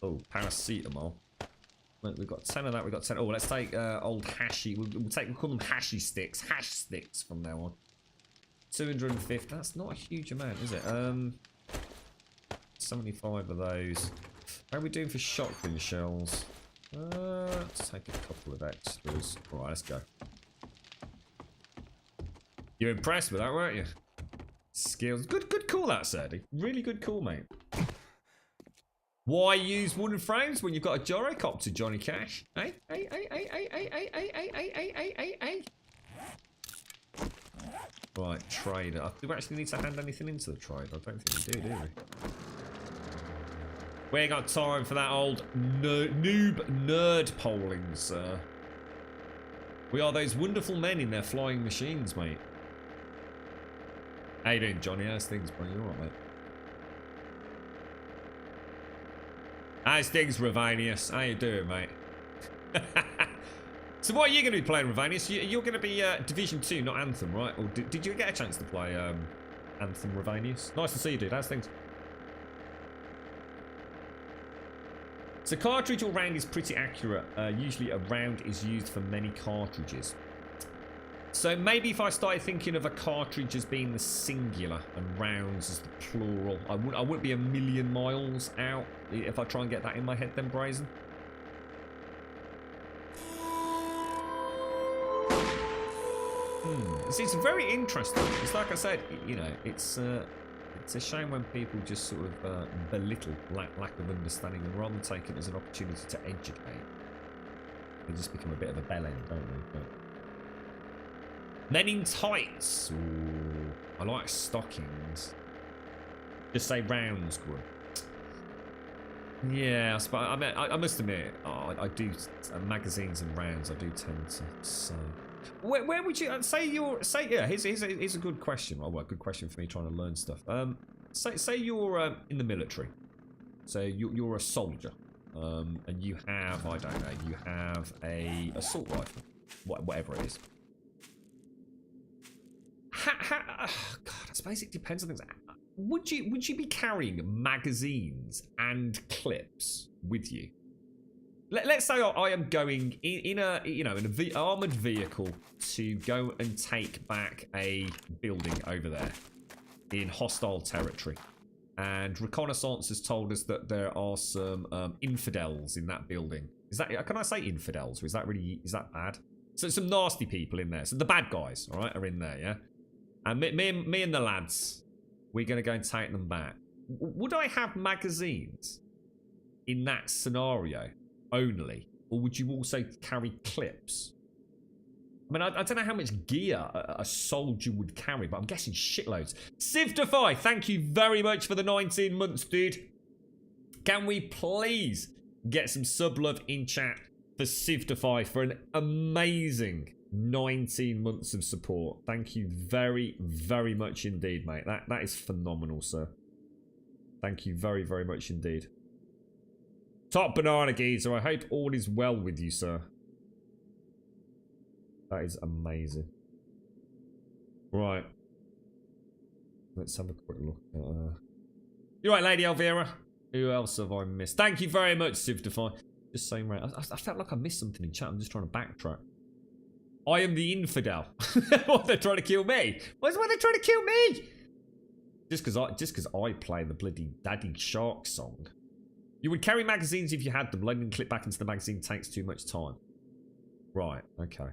Oh, paracetamol. We've got 10 of that. We've got 10. Oh, let's take old hashy. We'll call them hashy sticks. Hash sticks from now on. 250. That's not a huge amount, is it? 75 of those. How are we doing for shotgun shells? Let's take a couple of extras. Alright, let's go. You're impressed with that, weren't you? Skills. Good call that, Sadie. Really good call, mate. Why use wooden frames when you've got a gyrocopter, Johnny Cash? Hey, hey, hey, hey, hey, hey, hey, hey, hey, hey, hey, hey, hey. Right, trader. Do we actually need to hand anything into the trade? I don't think we do we? We ain't got time for that old noob nerd polling, sir. We are those wonderful men in their flying machines, mate. How you doing, Johnny? How's things, bro? You alright, mate? How's things, Ravanius? How you doing, mate? So what are you going to be playing, Ravanius? You're going to be Division 2, not Anthem, right? Or did you get a chance to play Anthem, Ravanius? Nice to see you, dude. How's things? So cartridge or round is pretty accurate. Usually a round is used for many cartridges. So maybe if I started thinking of a cartridge as being the singular and rounds as the plural, I wouldn't be a million miles out if I try and get that in my head then, Brazen. It's very interesting. It's like I said, you know, it's a shame when people just sort of belittle lack of understanding and rather than take it as an opportunity to educate, they just become a bit of a bell end, don't they? But men in tights. Ooh, I like stockings. Just say rounds, Grum. Yeah, I must admit, I do magazines and rounds. I do tend to say. Where would you say yeah? Here's a good question. Oh, well, a good question for me trying to learn stuff. Say you're in the military. So you're a soldier, and you have I don't know. You have a assault rifle, whatever it is. God, I suppose it depends on things. Would you be carrying magazines and clips with you? Let's say I am going in a armored vehicle to go and take back a building over there in hostile territory, and reconnaissance has told us that there are some infidels in that building. Is that, can I say infidels? Or is that bad? So some nasty people in there. So the bad guys, all right, are in there, yeah. And me and the lads, we're gonna go and take them back. Would I have magazines in that scenario only, or would you also carry clips? I mean, I don't know how much gear a soldier would carry, but I'm guessing shitloads. Siftify, thank you very much for the 19 months, dude. Can we please get some sub love in chat for Siftify for an amazing 19 months of support? Thank you very, very much indeed, mate. That is phenomenal, sir. Thank you very, very much indeed. Top banana geezer, I hope all is well with you, sir. That is amazing. Right. Let's have a quick look at... You're right, Lady Elvira. Who else have I missed? Thank you very much, Siftify. Just saying, right. I felt like I missed something in chat. I'm just trying to backtrack. I am the infidel. What, they're trying to kill me? Why are they trying to kill me? Just because I play the bloody Daddy Shark song. You would carry magazines if you had them. Loading and clip back into the magazine takes too much time. Right. Okay.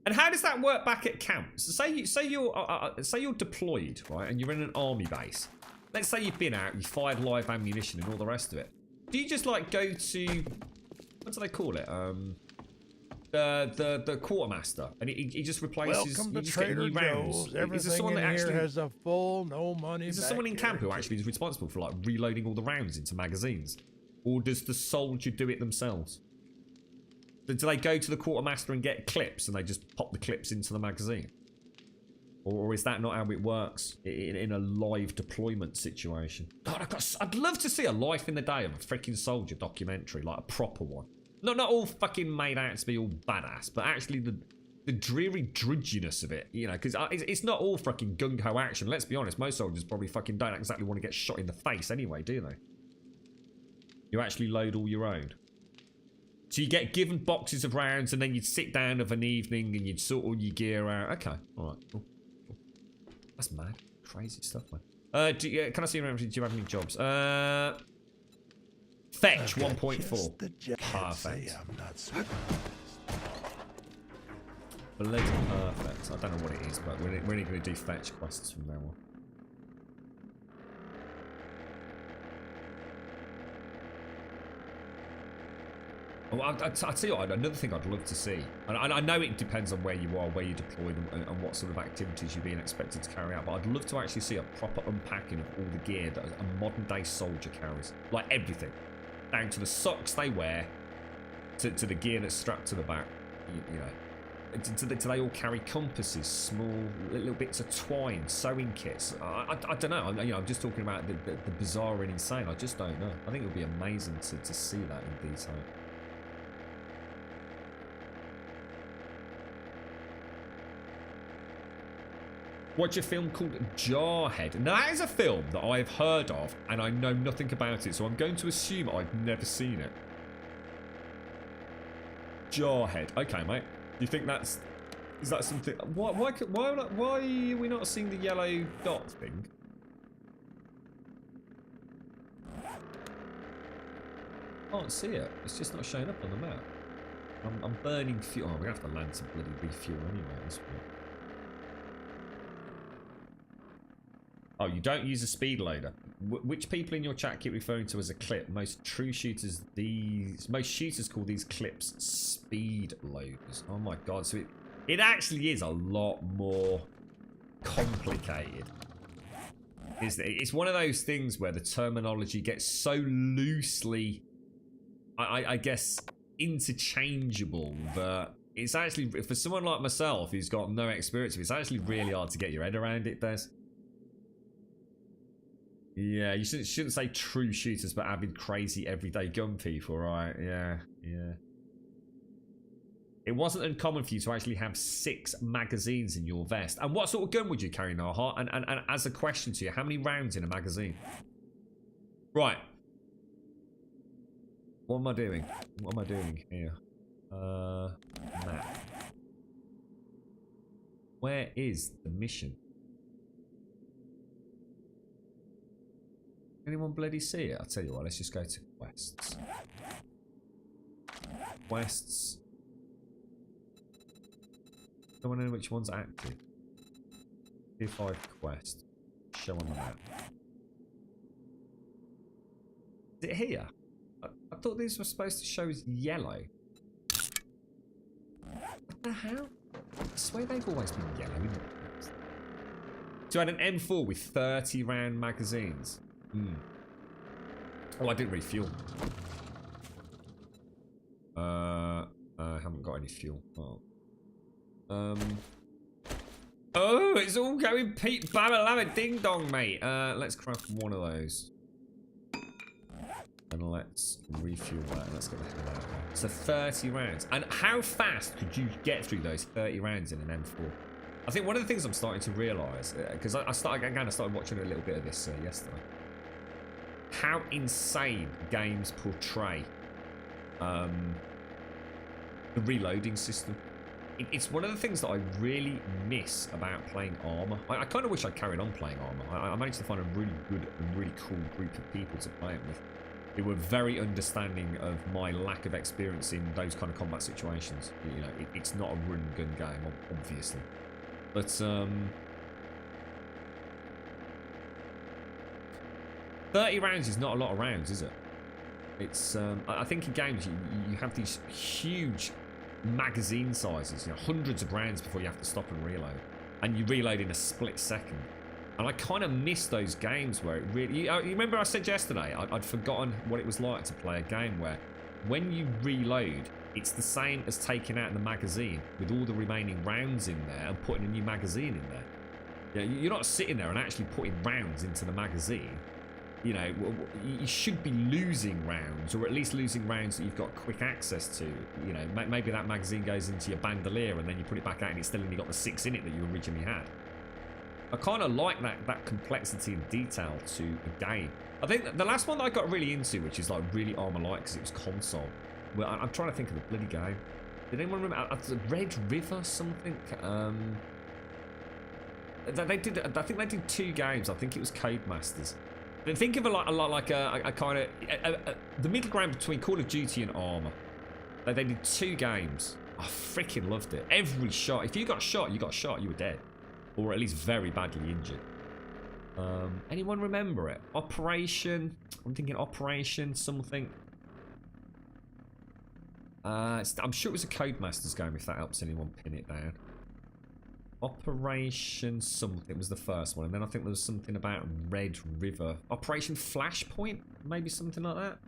And how does that work back at camp? So say you're deployed, right, and you're in an army base. Let's say you've been out, you fired live ammunition and all the rest of it. Do you just like go to, what do they call it? The quartermaster, and he just replaces. Welcome to you just get Trader new rounds. Joe's. Is there Everything someone in that here actually has a full, no money. is there someone in camp who actually is responsible for like reloading all the rounds into magazines, or does the soldier do it themselves? Do they go to the quartermaster and get clips, and they just pop the clips into the magazine, or is that not how it works in a live deployment situation? God, I'd love to see a life in the day of a freaking soldier documentary, like a proper one. Not all fucking made out to be all badass, but actually the dreary drudginess of it, you know, because it's not all fucking gung-ho action. Let's be honest, most soldiers probably fucking don't exactly want to get shot in the face anyway, do they? You actually load all your own. So you get given boxes of rounds, and then you'd sit down of an evening and you'd sort all your gear out. Okay, all right, cool. That's mad, crazy stuff, man. Can I see around? Do you have any jobs? Fetch 1.4. Perfect. Bloody perfect. I don't know what it is, but we're only going to do fetch quests from now on. Oh, I'll tell you what, another thing I'd love to see, and I know it depends on where you are, where you're deployed, and what sort of activities you're being expected to carry out, but I'd love to actually see a proper unpacking of all the gear that a modern-day soldier carries. Like everything. Down to the socks they wear, to the gear that's strapped to the back, you know. Do they all carry compasses, small little bits of twine, sewing kits? I don't know. I'm just talking about the bizarre and insane. I just don't know. I think it would be amazing to see that in detail. Watch a film called Jarhead. Now, that is a film that I've heard of, and I know nothing about it, so I'm going to assume I've never seen it. Jarhead. Okay, mate. Do you think is that something? Why are we not seeing the yellow dot thing? Can't see it. It's just not showing up on the map. I'm burning fuel. Oh, we're gonna have to land some bloody refuel anyway at this point. Oh, you don't use a speed loader. Which people in your chat keep referring to as a clip? Most shooters call these clips speed loaders. Oh my god! So it actually is a lot more complicated. It's one of those things where the terminology gets so loosely, I guess, interchangeable that it's actually, for someone like myself who's got no experience, it's actually really hard to get your head around it, Des. Yeah, you shouldn't say true shooters, but avid, crazy, everyday gun people, right? Yeah. It wasn't uncommon for you to actually have 6 magazines in your vest. And what sort of gun would you carry, Naha? And as a question to you, how many rounds in a magazine? Right. What am I doing? What am I doing here? Map. Where is the mission? Anyone bloody see it? I'll tell you what, let's just go to quests. Quests. Don't want to know which one's active. Tier 5 quest. Show on the map. Is it here? I thought these were supposed to show as yellow. What the hell? I swear they've always been yellow in the past. So I had an M4 with 30 round magazines. Oh, I didn't refuel. I haven't got any fuel. Oh, it's all going Pete Baba Lama Ding Dong, mate. Let's craft one of those. And let's refuel that. And let's get the hell out of there. So 30 rounds. And how fast could you get through those 30 rounds in an M4? I think one of the things I'm starting to realise, because I started watching a little bit of this yesterday. How insane games portray the reloading system. It's one of the things that I really miss about playing Arma. I kind of wish I'd carried on playing Arma. I managed to find a really good and really cool group of people to play it with. They were very understanding of my lack of experience in those kind of combat situations. You know, it's not a run and gun game, obviously. But 30 rounds is not a lot of rounds, is it? It's I think in games you have these huge magazine sizes, you know, hundreds of rounds before you have to stop and reload, and you reload in a split second. And I kind of miss those games where it really. You remember I said yesterday I'd forgotten what it was like to play a game where when you reload, it's the same as taking out the magazine with all the remaining rounds in there and putting a new magazine in there. Yeah, you're not sitting there and actually putting rounds into the magazine. You know, you should be losing rounds, or at least losing rounds that you've got quick access to. You know, maybe that magazine goes into your bandolier and then you put it back out and it's still only got the 6 in it that you originally had. I kind of like that complexity and detail to a game. I think the last one that I got really into, which is like really Arma-like because it was console. Well, I'm trying to think of the bloody game. Did anyone remember? Red River something? They did. I think they did 2 games. I think it was Codemasters. But think of a lot like a kind of the middle ground between Call of Duty and Arma. They did 2 games. I freaking loved it. Every shot. If you got shot, you got shot. You were dead, or at least very badly injured. Anyone remember it? Operation. I'm thinking Operation something. I'm sure it was a Codemasters game, if that helps anyone pin it down. Operation something was the first one, and then I think there was something about Red River. Operation Flashpoint? Maybe something like that?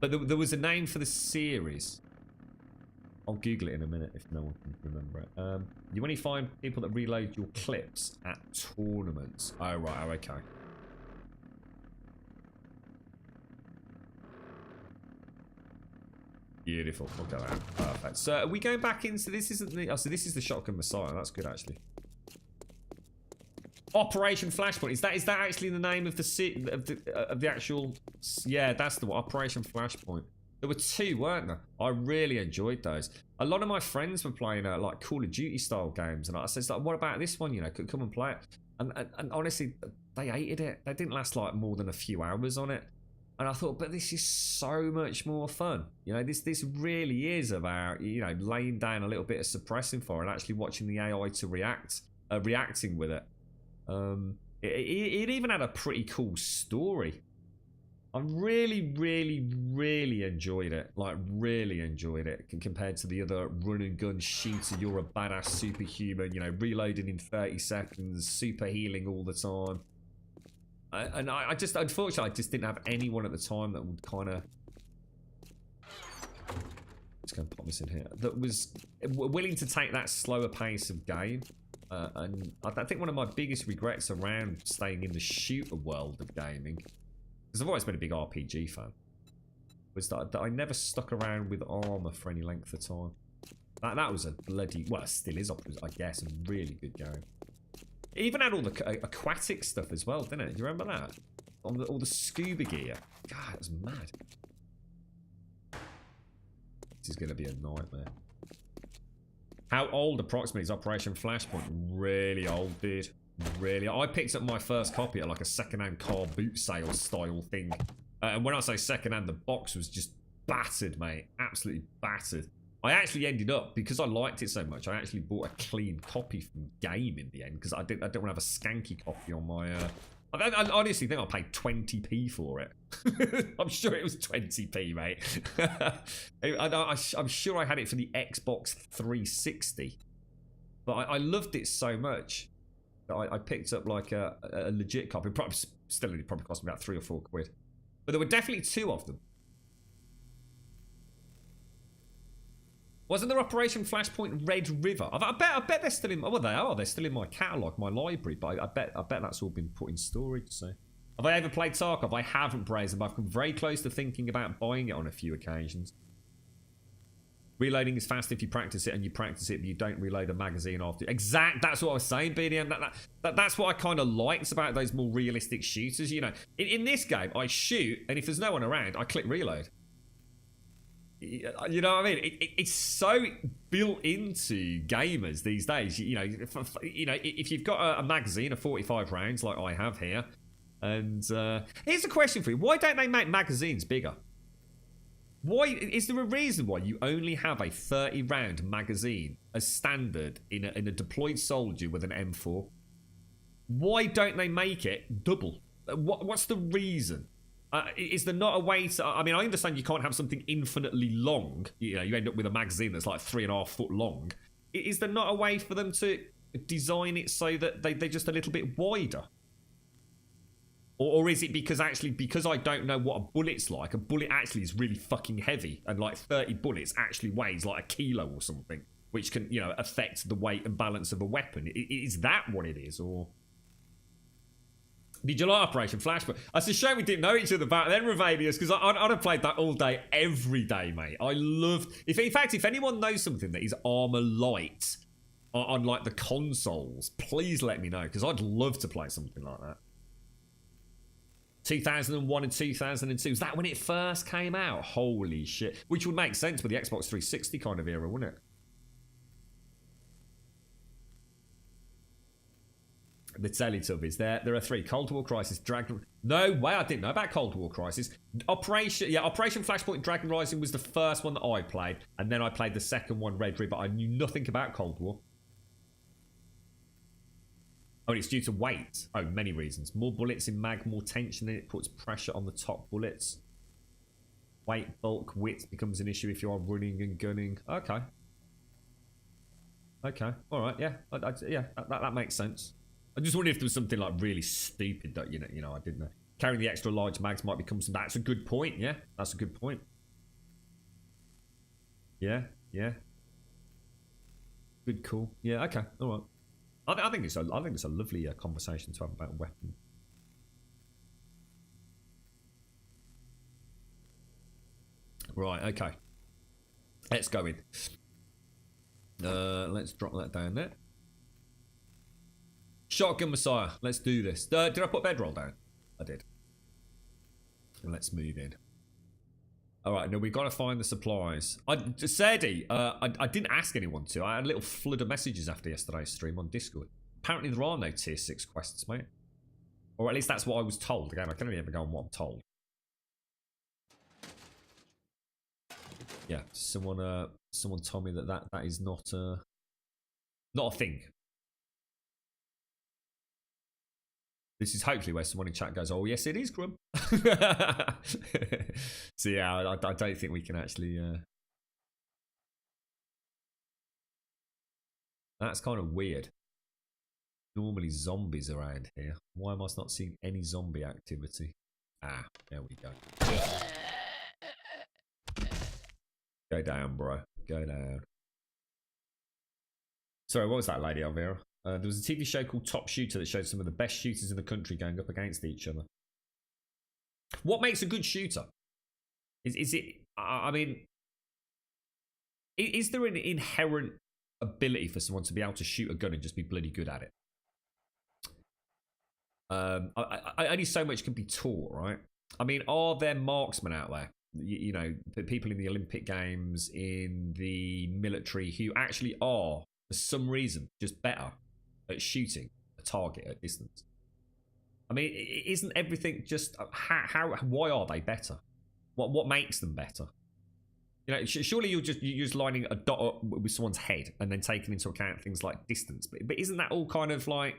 But there was a name for the series. I'll Google it in a minute if no one can remember it. You only find people that reload your clips at tournaments. Oh, right. Oh, okay. Beautiful. Look at that. Perfect. So are we going back into this? Isn't the? Oh, so this is the Shotgun Messiah. That's good, actually. Operation Flashpoint. Is that actually the name of the actual? Yeah, that's the one. Operation Flashpoint. There were two, weren't there? I really enjoyed those. A lot of my friends were playing like Call of Duty style games, and I said, like, "What about this one? You know, come and play it." And honestly, they hated it. They didn't last like more than a few hours on it. And I thought, but this is so much more fun. You know, this really is about, you know, laying down a little bit of suppressing fire and actually watching the AI to reacting with it. It even had a pretty cool story. I really, really, really enjoyed it. Like, really enjoyed it compared to the other run and gun shooter. You're a badass superhuman, you know, reloading in 30 seconds, super healing all the time. And I just, unfortunately, I just didn't have anyone at the time that would kind of... Let's go and pop this in here. That was willing to take that slower pace of game. And I think one of my biggest regrets around staying in the shooter world of gaming, because I've always been a big RPG fan, was that I never stuck around with Armour for any length of time. That was a bloody... Well, it still is, I guess, a really good game. It even had all the aquatic stuff as well, didn't it? Do you remember that? All the scuba gear. God, it was mad. This is going to be a nightmare. How old approximately is Operation Flashpoint? Really old, dude. Really. I picked up my first copy at like a second-hand car boot sale style thing. And when I say second-hand, the box was just battered, mate. Absolutely battered. I actually ended up, because I liked it so much, I actually bought a clean copy from Game in the end, because I don't want to have a skanky copy on my... I honestly think I paid 20p for it. I'm sure it was 20p, mate. I'm sure I had it for the Xbox 360. But I loved it so much that I picked up like a legit copy. Probably cost me about 3 or 4 quid. But there were definitely 2 of them. Wasn't there Operation Flashpoint Red River? I bet they're still in... Well, they are. They're still in my catalogue, my library. But I bet that's all been put in storage. So, have I ever played Tarkov? I haven't, Brazen, but I've come very close to thinking about buying it on a few occasions. Reloading is fast if you practice it, and you practice it, but you don't reload a magazine after. That's what I was saying, BDM. That's what I kind of liked about those more realistic shooters. You know, in this game, I shoot, and if there's no one around, I click reload. You know what I mean? It's so built into gamers these days. You know, if you've got a magazine of 45 rounds like I have here, and here's a question for you: why don't they make magazines bigger? Why is there a reason why you only have a 30-round magazine as standard in a deployed soldier with an M4? Why don't they make it double? What's the reason? Is there not a way to... I mean, I understand you can't have something infinitely long. You know, you end up with a magazine that's like 3.5 foot long. Is there not a way for them to design it so that they're just a little bit wider? Or is it because I don't know what a bullet's like, a bullet actually is really fucking heavy, and like 30 bullets actually weighs like 1 kilo or something, which can, you know, affect the weight and balance of a weapon? Is that what it is, or... Did you like Operation Flashpoint? It's a shame we didn't know each other back then, Ravanius, because I'd have played that all day, every day, mate. I loved... In fact, if anyone knows something that is Armour Light on like the consoles, please let me know, because I'd love to play something like that. 2001 and 2002. Was that when it first came out? Holy shit. Which would make sense with the Xbox 360 kind of era, wouldn't it? The Teletubbies. There are 3. Cold War Crisis, Dragon... No way, I didn't know about Cold War Crisis. Operation Flashpoint Dragon Rising was the first one that I played, and then I played the second one, Red River. I knew nothing about Cold War. Oh, and it's due to weight. Oh, many reasons. More bullets in mag, more tension in it, puts pressure on the top bullets. Weight, bulk, width becomes an issue if you are running and gunning. Okay. Okay. All right. Yeah. Yeah. That makes sense. I just wondered if there was something like really stupid that you know I didn't know. Carrying the extra large mags might become some. That's a good point. Yeah. That's a good point. Yeah. Yeah. Good call. Yeah. Okay. All right. I think it's a lovely conversation to have about a weapon. Right, okay. Let's go in. Let's drop that down there. Shotgun Messiah. Let's do this. Did I put bedroll down? I did. And let's move in. Alright, now we've got to find the supplies. Sadie, I didn't ask anyone to. I had a little flood of messages after yesterday's stream on Discord. Apparently there are no tier 6 quests, mate. Or at least that's what I was told. Again, I can only ever go on what I'm told. Yeah, someone told me that is not a thing. This is hopefully where someone in chat goes, "Oh yes, it is, Grum." So yeah, I don't think we can actually. That's kind of weird. Normally zombies around here. Why am I not seeing any zombie activity? Ah, there we go. Go down, bro. Go down. Sorry, what was that, Lady Alvera? There was a TV show called Top Shooter that showed some of the best shooters in the country going up against each other. What makes a good shooter? Is it... I mean... Is there an inherent ability for someone to be able to shoot a gun and just be bloody good at it? Only so much can be taught, right? I mean, are there marksmen out there? You know, people in the Olympic Games, in the military, who actually are, for some reason, just better at shooting a target at distance. I mean, isn't everything just why are they better? What makes them better? You know, surely you're just lining a dot up with someone's head and then taking into account things like distance. But isn't that all kind of like,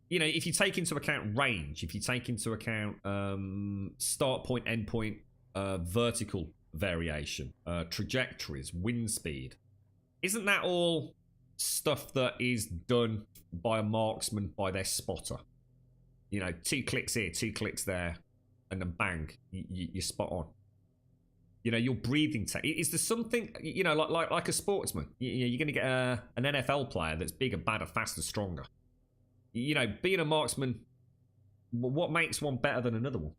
you know, if you take into account range, if you take into account start point, end point, vertical variation, trajectories, wind speed, isn't that all stuff that is done by a marksman, by their spotter? You know, 2 clicks here, 2 clicks there, and then bang, you're spot on. You know, your breathing is there something, you know, like a sportsman? You're going to get an NFL player that's bigger, badder, faster, stronger. You know, being a marksman, what makes one better than another one?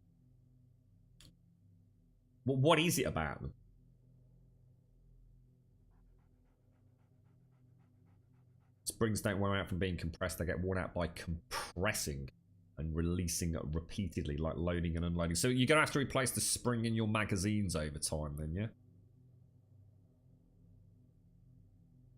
What is it about them? Springs don't wear out from being compressed. They get worn out by compressing and releasing repeatedly, like loading and unloading. So you're going to have to replace the spring in your magazines over time then, yeah?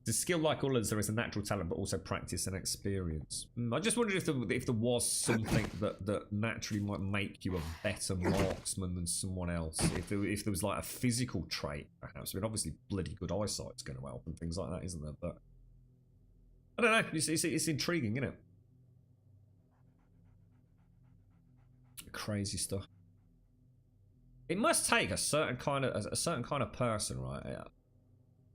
The skill, like all others, there is a natural talent, but also practice and experience. I just wondered if there was something that naturally might make you a better marksman than someone else. If there was like a physical trait, perhaps. I mean, obviously, bloody good eyesight's going to help and things like that, isn't there? But I don't know. It's intriguing, isn't it? Crazy stuff. It must take a certain kind of person, right?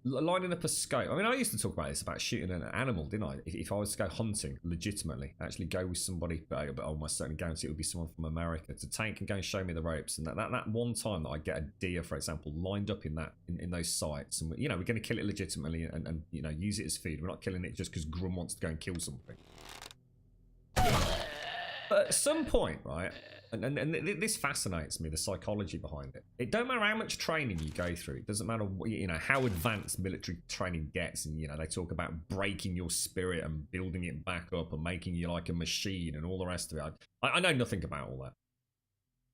Lining up a scope. I mean, I used to talk about this, about shooting an animal, didn't I? If I was to go hunting legitimately, actually go with somebody, but I almost certainly guarantee it would be someone from America to take and go and show me the ropes. And that one time that I get a deer, for example, lined up in those sites, and you know, we're going to kill it legitimately and you know, use it as food. We're not killing it just because Grum wants to go and kill something. But at some point, right? And this fascinates me, the psychology behind it. It don't matter how much training you go through. It doesn't matter, you know, how advanced military training gets. And, you know, they talk about breaking your spirit and building it back up and making you like a machine and all the rest of it. I know nothing about all that.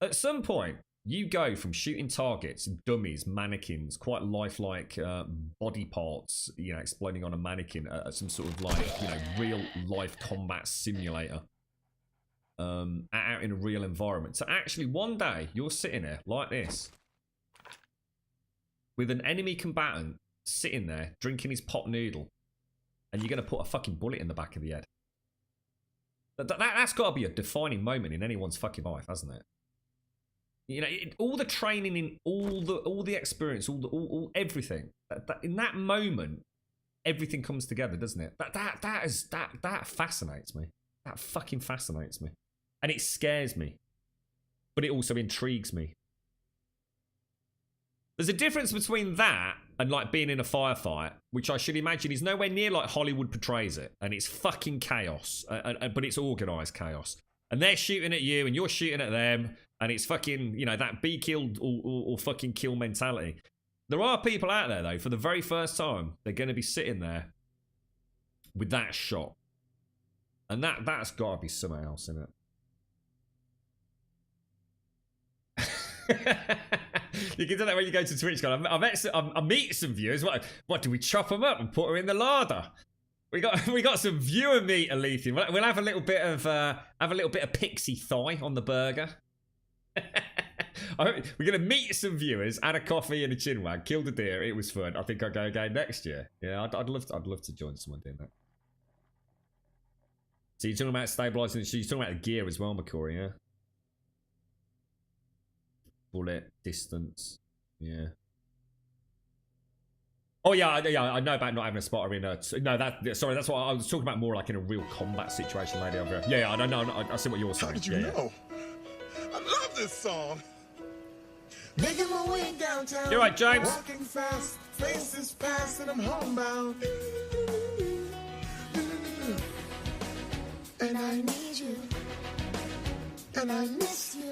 At some point, you go from shooting targets, dummies, mannequins, quite lifelike body parts, you know, exploding on a mannequin at some sort of like, you know, real life combat simulator. Out in a real environment. So actually one day you're sitting there like this with an enemy combatant sitting there drinking his pot noodle and you're going to put a fucking bullet in the back of the head. That's got to be a defining moment in anyone's fucking life, hasn't it? You know, all the training in all the experience, all everything. In that moment, everything comes together, doesn't it? That fascinates me. That fucking fascinates me, and it scares me, but it also intrigues me. There's a difference between that and like being in a firefight, which I should imagine is nowhere near like Hollywood portrays it, and it's fucking chaos, but it's organised chaos. And they're shooting at you, and you're shooting at them, and it's fucking, you know, that be killed or fucking kill mentality. There are people out there, though, for the very first time, they're going to be sitting there with that shot. And that's got to be something else, isn't it? You can do that when you go to Twitch. I meet some viewers. What do we chop them up and put her in the larder? We got some viewer meat, Alethea. We'll have a little bit of pixie thigh on the burger. We're gonna meet some viewers, add a coffee and a chinwag, kill the deer. It was fun. I think I'll go again next year. Yeah, I'd love to join someone doing that. So you're talking about stabilizing. You're talking about the gear as well, McCory, yeah. Bullet distance, yeah. Oh yeah, I know about not having a spotter in a. No, sorry, that's what I was talking about. More like in a real combat situation, lady over here. Yeah, I know. I see what you're saying. How did you know? I love this song. Making my way downtown. You're right, James. Walking fast, faces fast, and I'm homebound. And I need you, and I miss you.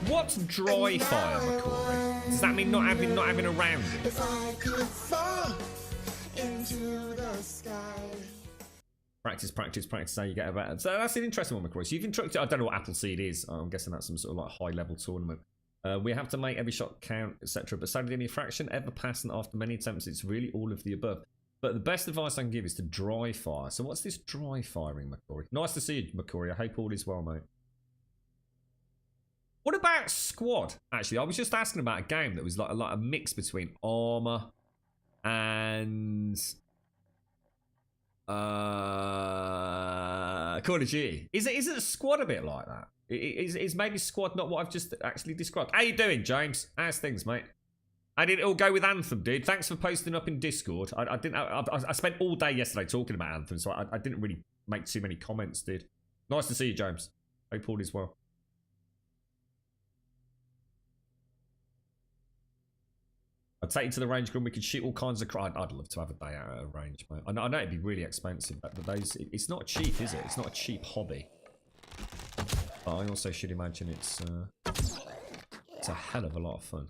What's dry fire, McCory? Does that mean not having a round? If I could fall into the sky. Practice, so you get better. So that's an interesting one, McCory. So you've instructed, I don't know what Appleseed is. I'm guessing that's some sort of like high-level tournament. We have to make every shot count, etc. But sadly, any fraction ever pass, and after many attempts, it's really all of the above. But the best advice I can give is to dry fire. So what's this dry firing, McCory? Nice to see you, McCory. I hope all is well, mate. What about squad? Actually, I was just asking about a game that was like a mix between Armour and Call of Duty. Is it squad a bit like that? Is maybe squad not what I've just actually described? How you doing, James? How's things, mate? How did it all go with Anthem, dude? Thanks for posting up in Discord. I spent all day yesterday talking about Anthem, so I didn't really make too many comments, dude. Nice to see you, James. Hope all is well. I'd take you to the range gun. We could shoot all kinds of crime. I'd love to have a day out at a range, mate. I know it'd be really expensive, but it's not cheap, is it? It's not a cheap hobby. But I also should imagine it's a hell of a lot of fun.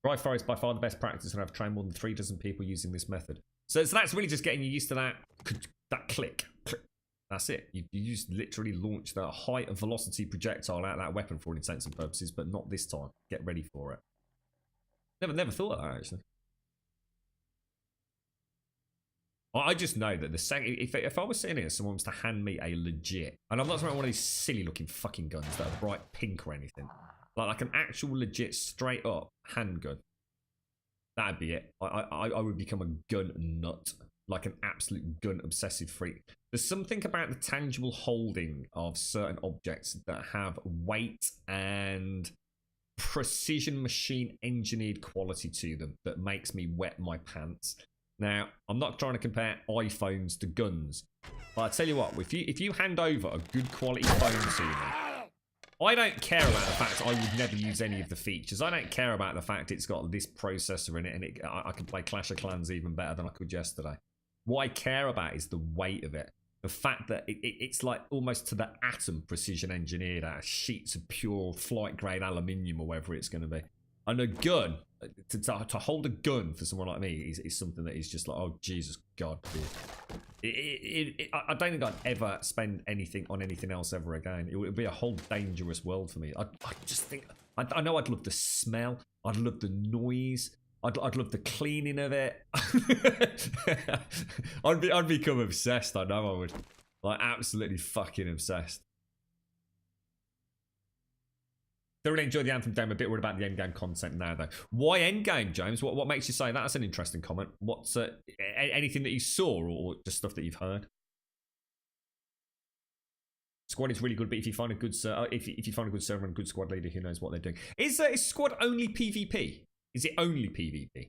Dry fire is by far the best practice, and I've trained more than 3 dozen people using this method. So that's really just getting you used to that click. That's it. You just literally launch the height of velocity projectile out of that weapon for all intents and purposes, but not this time. Get ready for it. Never thought of that, actually. I just know that the second, if I was sitting here, someone was to hand me a legit, and I'm not talking about one of these silly looking fucking guns that are bright pink or anything, like an actual legit straight up handgun, that'd be it. I would become a gun nut, like an absolute gun obsessive freak. There's something about the tangible holding of certain objects that have weight and precision machine engineered quality to them that makes me wet my pants. Now, I'm not trying to compare iPhones to guns, but I tell you what, if you hand over a good quality phone to me, I don't care about the fact I would never use any of the features. I don't care about the fact it's got this processor in it, and I can play Clash of Clans even better than I could yesterday. What I care about is the weight of it. The fact that it's like almost to the atom precision engineered out of sheets of pure flight grade aluminium or whatever it's going to be. And a gun, to hold a gun for someone like me is something that is just like, oh, Jesus God, dude. I don't think I'd ever spend anything on anything else ever again. It would be a whole dangerous world for me. I just think, I know I'd love the smell. I'd love the noise. I'd love the cleaning of it. I'd become obsessed. I know I would. Like, absolutely fucking obsessed. Don't really enjoy the Anthem demo. A bit worried about the endgame content now, though. Why endgame, James? What makes you say that? That's an interesting comment. What's anything that you saw or just stuff that you've heard? Squad is really good, but if you find a good if you find a good server and a good squad leader who knows what they're doing, is squad only PvP? Is it only PvP?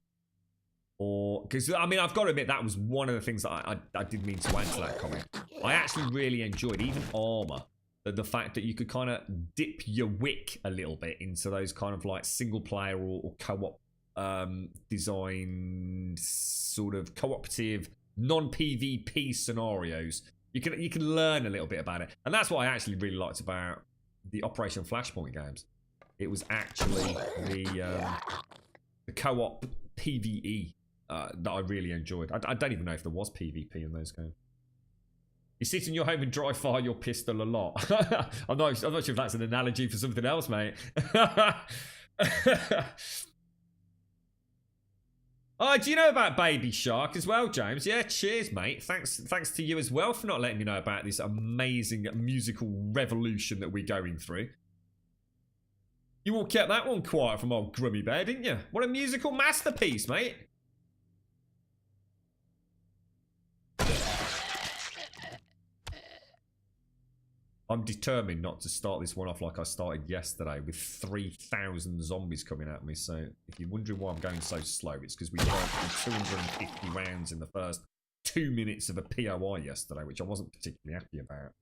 Or because I mean, I've got to admit that was one of the things that I did mean to answer that comment. I actually really enjoyed even armor. The fact that you could kind of dip your wick a little bit into those kind of like single player or co-op designed sort of cooperative non-PvP scenarios. You can learn a little bit about it, and that's what I actually really liked about the Operation Flashpoint games. It was actually the co-op PvE that I really enjoyed. I don't even know if there was PvP in those games. You sit in your home and dry fire your pistol a lot. I'm not sure if that's an analogy for something else, mate. Oh, do you know about Baby Shark as well, James? Yeah, cheers, mate. Thanks to you as well for not letting me know about this amazing musical revolution that we're going through. You all kept that one quiet from old Grummy Bear, didn't you? What a musical masterpiece, mate. I'm determined not to start this one off like I started yesterday with 3,000 zombies coming at me. So if you're wondering why I'm going so slow, it's because we fired 250 rounds in the first 2 minutes of a POI yesterday, which I wasn't particularly happy about.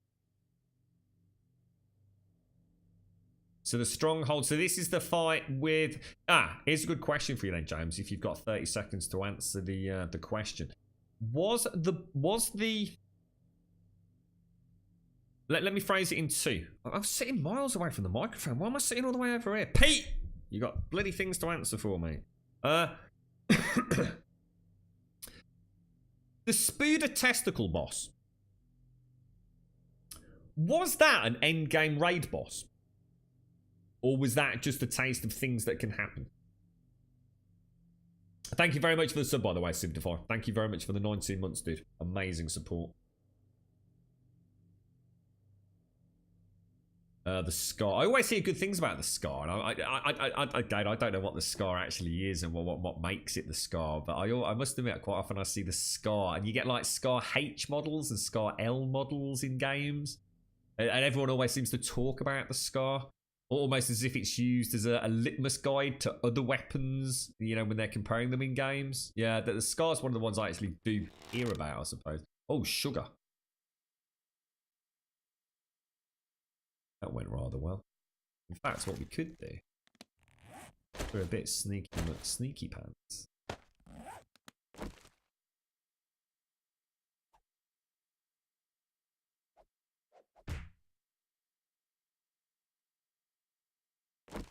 So the stronghold. So this is the fight with... here's a good question for you then, James, if you've got 30 seconds to answer the question. Was the... Let me phrase it in two. I'm sitting miles away from the microphone. Why am I sitting all the way over here? Pete! You got bloody things to answer for, mate. The Spuda Testicle boss. Was that an endgame raid boss? Or was that just a taste of things that can happen? Thank you very much for the sub, by the way, Simplify. Thank you very much for the 19 months, dude. Amazing support. The scar. I always hear good things about the scar, and I don't know what the scar actually is and what makes it the scar. But I must admit, quite often I see the scar, and you get like scar H models and scar L models in games, and everyone always seems to talk about the scar, almost as if it's used as a litmus guide to other weapons. You know, when they're comparing them in games. Yeah, the scar is one of the ones I actually do hear about, I suppose. Oh, sugar. That went rather well. In fact, what we could do, we're a bit sneaky pants.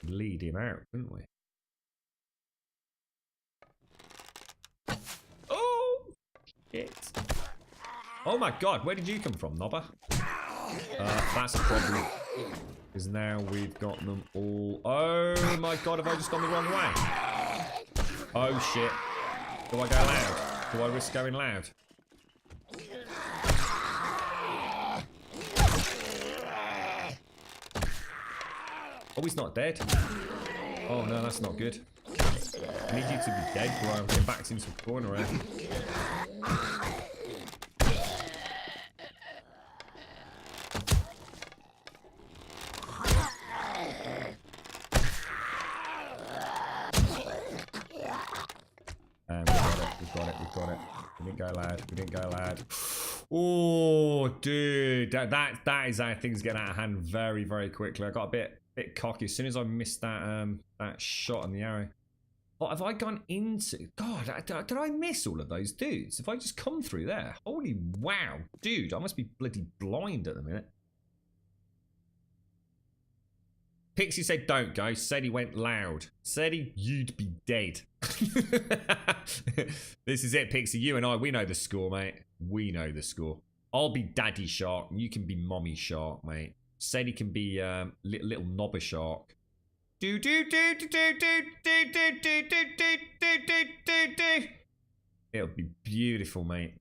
Lead him out, couldn't we? Oh shit! Oh my god, where did you come from, Nobber? That's a problem. Because now we've got them all. Oh my god, have I just gone the wrong way? Oh shit. Do I go loud? Do I risk going loud? Oh, he's not dead. Oh no, that's not good. I need you to be dead, bro. I'm getting backed into a corner here. We've got it. We didn't go loud. Oh, dude, that is how things get out of hand very, very quickly. I got a bit cocky as soon as I missed that that shot on the arrow. What have I gone into? God, did I miss all of those dudes? Have I just come through there? Holy wow, dude, I must be bloody blind at the minute. Pixie said don't go, said he went loud. Said you'd be dead. This is it, Pixie. You and I, we know the score, mate. We know the score. I'll be Daddy Shark, and you can be Mommy Shark, mate. Said he can be little Knobber Shark. Do do do do do do do do do do do do do do. It'll be beautiful, mate.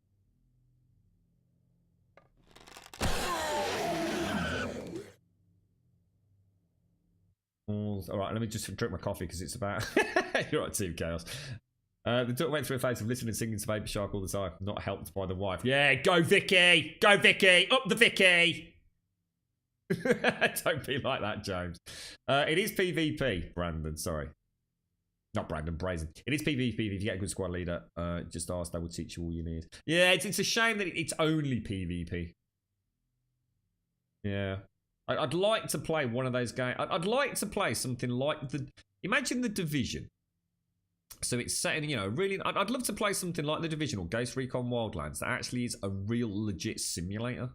All right, let me just drink my coffee because it's about... You're right, Team Chaos. The duck went through a phase of listening and singing to Baby Shark all the time, not helped by the wife. Yeah, go Vicky! Go Vicky! Up the Vicky! Don't be like that, James. It is PvP, Brandon. Sorry. Not Brandon, Brazen. It is PvP. If you get a good squad leader, just ask. They will teach you all you need. Yeah, it's a shame that it's only PvP. Yeah. I'd like to play one of those games. I'd like to play something like the... Imagine The Division. So it's set in, you know, really... I'd love to play something like The Division or Ghost Recon Wildlands that actually is a real legit simulator.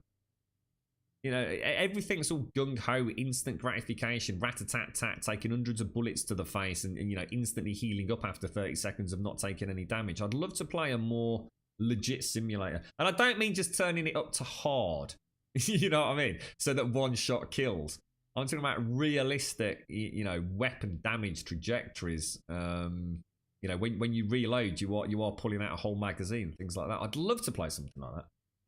You know, everything's all gung-ho, instant gratification, rat-a-tat-tat, taking hundreds of bullets to the face and, you know, instantly healing up after 30 seconds of not taking any damage. I'd love to play a more legit simulator. And I don't mean just turning it up to hard. You know what I mean? So that one shot kills. I'm talking about realistic, you know, weapon damage trajectories. You know, when you reload, you are pulling out a whole magazine, things like that. I'd love to play something like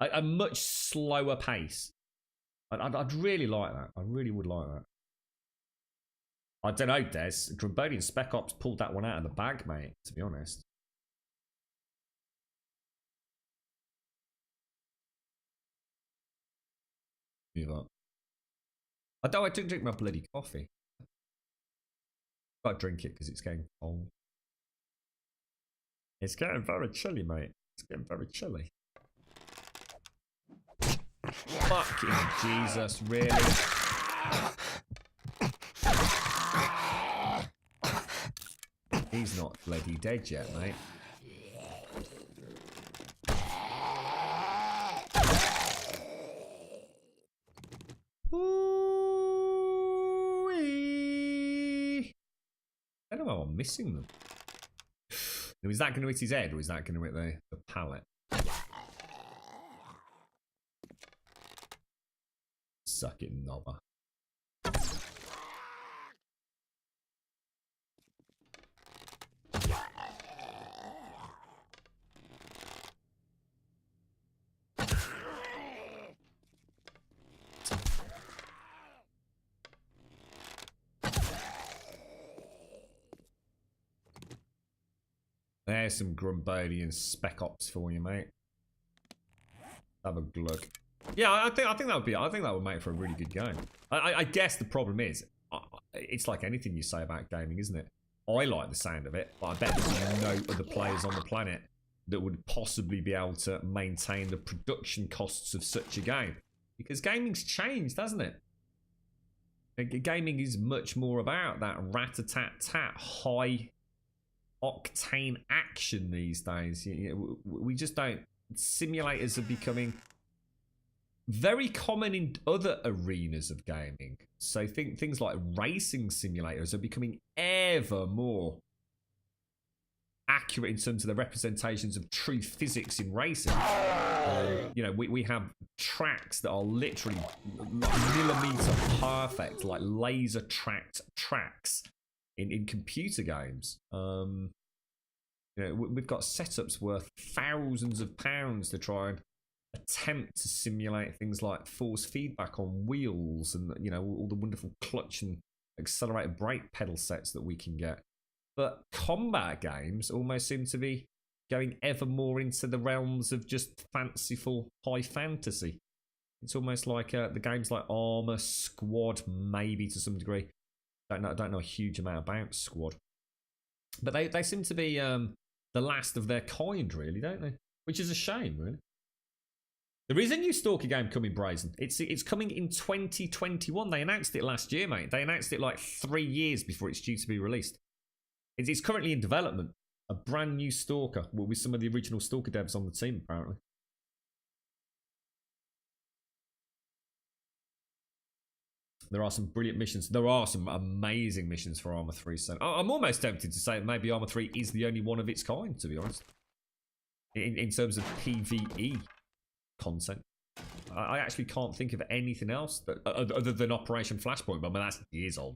that. A much slower pace. I'd really like that. I really would like that. I don't know, Des. Drambodian Spec Ops pulled that one out of the bag, mate, to be honest. I didn't drink my bloody coffee. I've got to drink it because it's getting cold. It's getting very chilly, mate. It's getting very chilly. Fucking Jesus, really? He's not bloody dead yet, mate. Ooh-wee. I don't know why I'm missing them. Now, is that going to hit his head or is that going to hit the pallet? Suck it, knobber. There's some Grumbodian Spec Ops for you, mate. Have a glug. Yeah, I think that would be. I think that would make for a really good game. I guess the problem is, it's like anything you say about gaming, isn't it? I like the sound of it, but I bet there's no other players on the planet that would possibly be able to maintain the production costs of such a game. Because gaming's changed, hasn't it? Gaming is much more about that rat-a-tat-tat, high octane action these days. We just don't. Simulators are becoming very common in other arenas of gaming. So things like racing simulators are becoming ever more accurate in terms of the representations of true physics in racing. You know, we have tracks that are literally millimeter perfect, like laser tracked tracks in computer games. You know, we've got setups worth thousands of pounds to try and attempt to simulate things like force feedback on wheels and, you know, all the wonderful clutch and accelerated brake pedal sets that we can get. But combat games almost seem to be going ever more into the realms of just fanciful high fantasy. It's almost like the games like Armour, Squad, maybe to some degree. I don't know a huge amount about Squad, but they seem to be the last of their kind, really, don't they? Which is a shame, really. There is a new Stalker game coming, Brazen. It's coming in 2021. They announced it last year, mate. They announced it like 3 years before it's due to be released. It's currently in development. A brand new Stalker with some of the original Stalker devs on the team, apparently. There are some brilliant missions. There are some amazing missions for Arma 3. So I'm almost tempted to say maybe Arma 3 is the only one of its kind, to be honest. In terms of PvE content. I actually can't think of anything else that, other than Operation Flashpoint, but I mean, that's years old.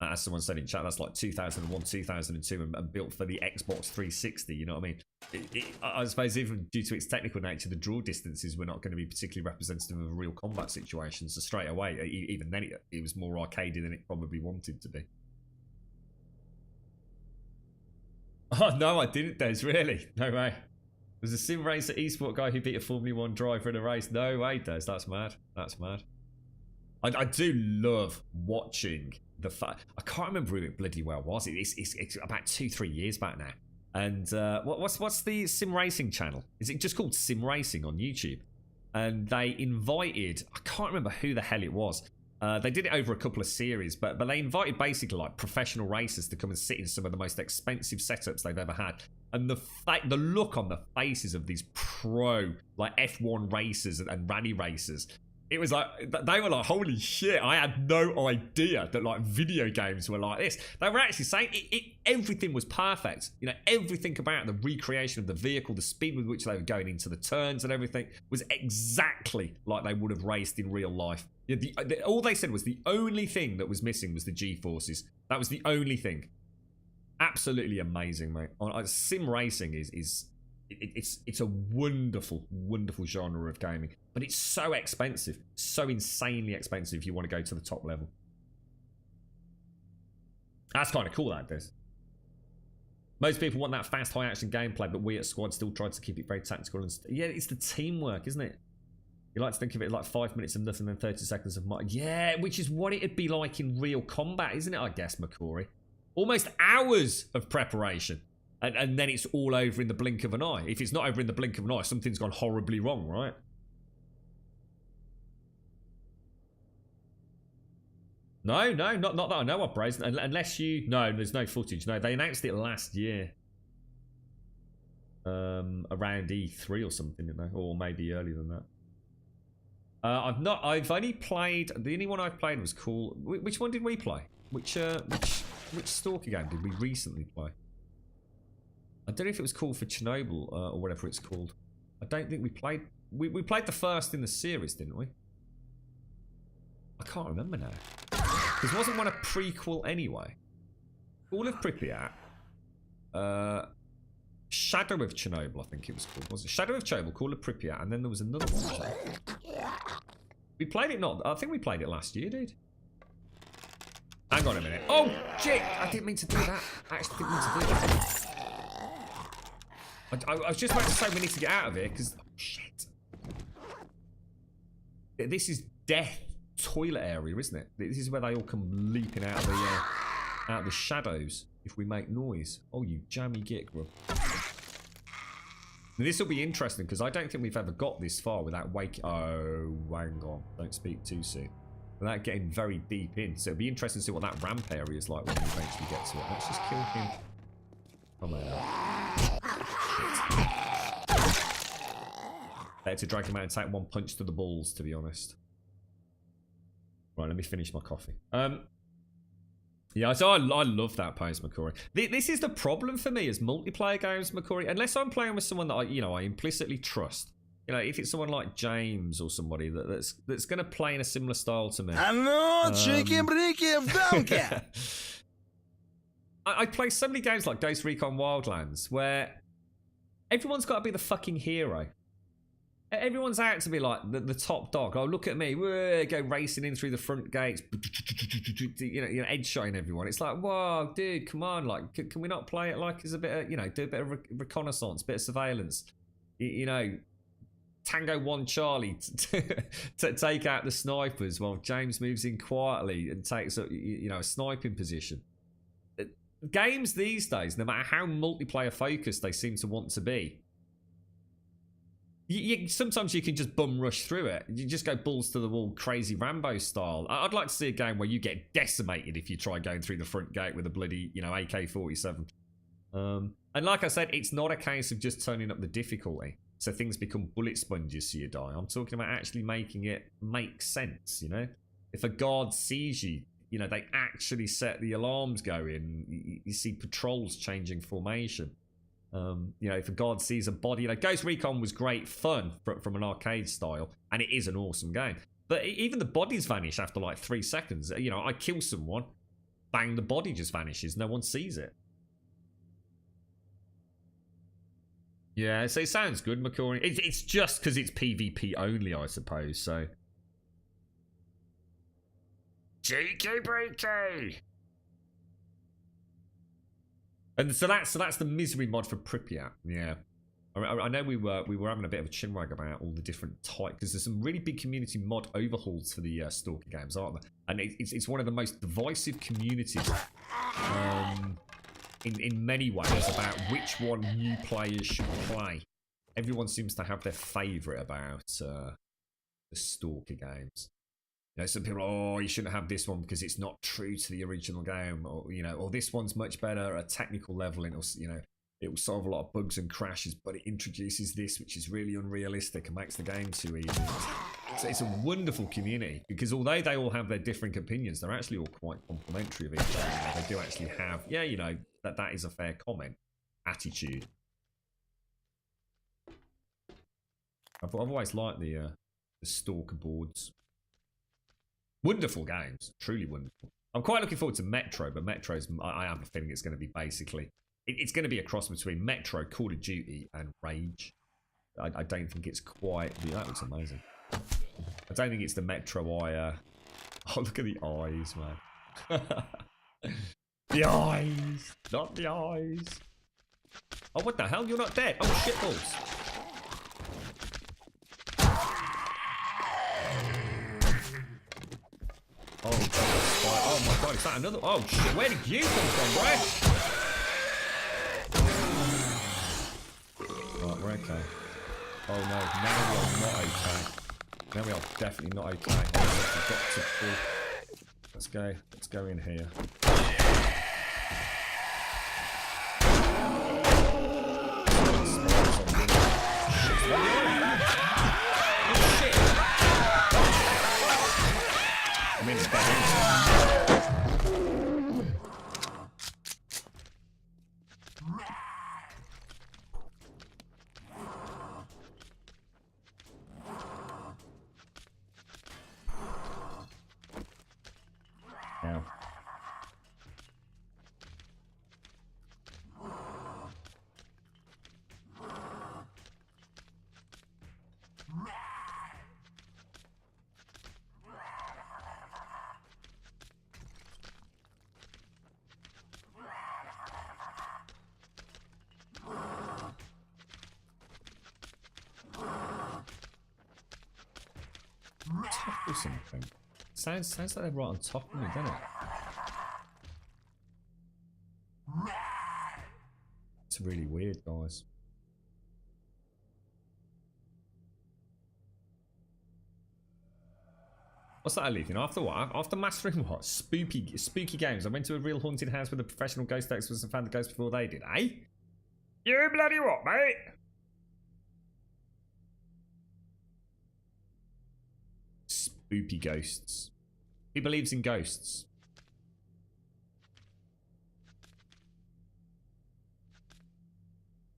As someone said in chat, that's like 2001, 2002 and built for the Xbox 360, you know what I mean? I suppose even due to its technical nature, the draw distances were not going to be particularly representative of a real combat situation, so straight away, even then, it was more arcadey than it probably wanted to be. Oh, no, I didn't, Des, really? No way. There's a sim racer esport guy who beat a Formula 1 driver in a race. No way, Des, that's mad. That's mad. I do love watching the fact. I can't remember who it bloody well was. It's about 2-3 years back now. And what's the sim racing channel? Is it just called Sim Racing on YouTube? And they invited, I can't remember who the hell it was. They did it over a couple of series, but they invited basically like professional racers to come and sit in some of the most expensive setups they've ever had. And the look on the faces of these pro like F1 racers and rally racers, it was like, they were like, holy shit, I had no idea that like video games were like this. They were actually saying everything was perfect. You know, everything about the recreation of the vehicle, the speed with which they were going into the turns and everything was exactly like they would have raced in real life. Yeah, all they said was the only thing that was missing was the G-forces. That was the only thing. Absolutely amazing, mate. Sim racing it's a wonderful, wonderful genre of gaming, but it's so expensive, so insanely expensive if you want to go to the top level. That's kind of cool, that is. Most people want that fast, high-action gameplay, but we at Squad still try to keep it very tactical. And yeah, it's the teamwork, isn't it? You like to think of it like 5 minutes of nothing and 30 seconds of might. Yeah, which is what it'd be like in real combat, isn't it, I guess, McCory? Almost hours of preparation. And then it's all over in the blink of an eye. If it's not over in the blink of an eye, something's gone horribly wrong, right? No, not that I know of, Brazen. Unless you... No, there's no footage. No, they announced it last year. Around E3 or something, didn't they? Or maybe earlier than that. I've only played... The only one I've played was called... Which one did we play? Which Stalker game did we recently play? I don't know if it was called for Chernobyl or whatever it's called. I don't think we played... We played the first in the series, didn't we? I can't remember now. Because wasn't one a prequel anyway? Call of Pripyat. Shadow of Chernobyl, I think it was called. Was it Shadow of Chernobyl, Call of Pripyat, and then there was another one. We played it not... I think we played it last year, dude. Hang on a minute. Oh, shit! I didn't mean to do that. I actually didn't mean to do that. I was just about to say we need to get out of here, because... Oh, shit. This is death toilet area, isn't it? This is where they all come leaping out of the shadows if we make noise. Oh, you jammy git grub. This will be interesting, because I don't think we've ever got this far without waking... Oh, hang on. Don't speak too soon. Without getting very deep in. So it'll be interesting to see what that ramp area is like when we eventually get to it. Let's just kill him. Come on. Better to drag him out and take one punch to the balls, to be honest. Right, let me finish my coffee. Yeah, so I love that pace, McCory. This is the problem for me as multiplayer games, McCory. Unless I'm playing with someone that I implicitly trust. You know, if it's someone like James or somebody that's going to play in a similar style to me. Hello, chicken bricky of donkey. I play so many games like Ghost Recon Wildlands where everyone's got to be the fucking hero. Everyone's out to be like the top dog. Oh, look at me. Go racing in through the front gates. You know, headshotting everyone. It's like, whoa, dude, come on. Like, can we not play it like as a bit of, do a bit of reconnaissance, bit of surveillance? You know, Tango 1 Charlie to take out the snipers while James moves in quietly and takes up, a sniping position. Games these days, no matter how multiplayer focused they seem to want to be, sometimes you can just bum rush through it. You just go balls to the wall, crazy Rambo style. I'd like to see a game where you get decimated if you try going through the front gate with a bloody, AK-47. And like I said, it's not a case of just turning up the difficulty so things become bullet sponges so you die. I'm talking about actually making it make sense, If a guard sees you, they actually set the alarms going. You see patrols changing formation. If a guard sees a body, Ghost Recon was great fun from an arcade style, and it is an awesome game. But even the bodies vanish after like 3 seconds. I kill someone, bang, the body just vanishes. No one sees it. Yeah, so it sounds good, McCory. It's just because it's PvP only, I suppose. So. Cheeky breaky. And so that's the misery mod for Pripyat. Yeah. I know we were having a bit of a chinwag about all the different types, because there's some really big community mod overhauls for the Stalker games, aren't there? And it's one of the most divisive communities in many ways about which one new players should play. Everyone seems to have their favourite about the Stalker games. You know, some people are, oh, you shouldn't have this one because it's not true to the original game, or you know, or this one's much better at a technical level, and it'll, you know, it will solve a lot of bugs and crashes, but it introduces this which is really unrealistic and makes the game too easy. So it's a wonderful community, because although they all have their different opinions, they're actually all quite complimentary of each other. You know, they do actually have, yeah, you know, that is a fair comment, attitude. I've always liked the Stalker boards. Wonderful games, truly wonderful. I'm quite looking forward to Metro, but Metro's, I have a feeling it's going to be basically, it's going to be a cross between Metro, Call of Duty, and Rage. I don't think it's quite, that looks amazing. I don't think it's the Metro oh, look at the eyes, man. The eyes, not the eyes. Oh, what the hell? You're not dead. Oh, shitballs. Oh my god, is that another? Oh shit, where did you come from, Brett? Right, we're okay. Oh no, now we are not okay. Now we are definitely not okay. Let's go in here. I'm in now. Top or something. Sounds like they're right on top of me, doesn't it? It's really weird, guys. What's that, Leaf? You know, after what? After mastering what? Spooky games. I went to a real haunted house with a professional ghost experts and found the ghost before they did. Eh? You bloody what, mate? Spooky ghosts. He believes in ghosts.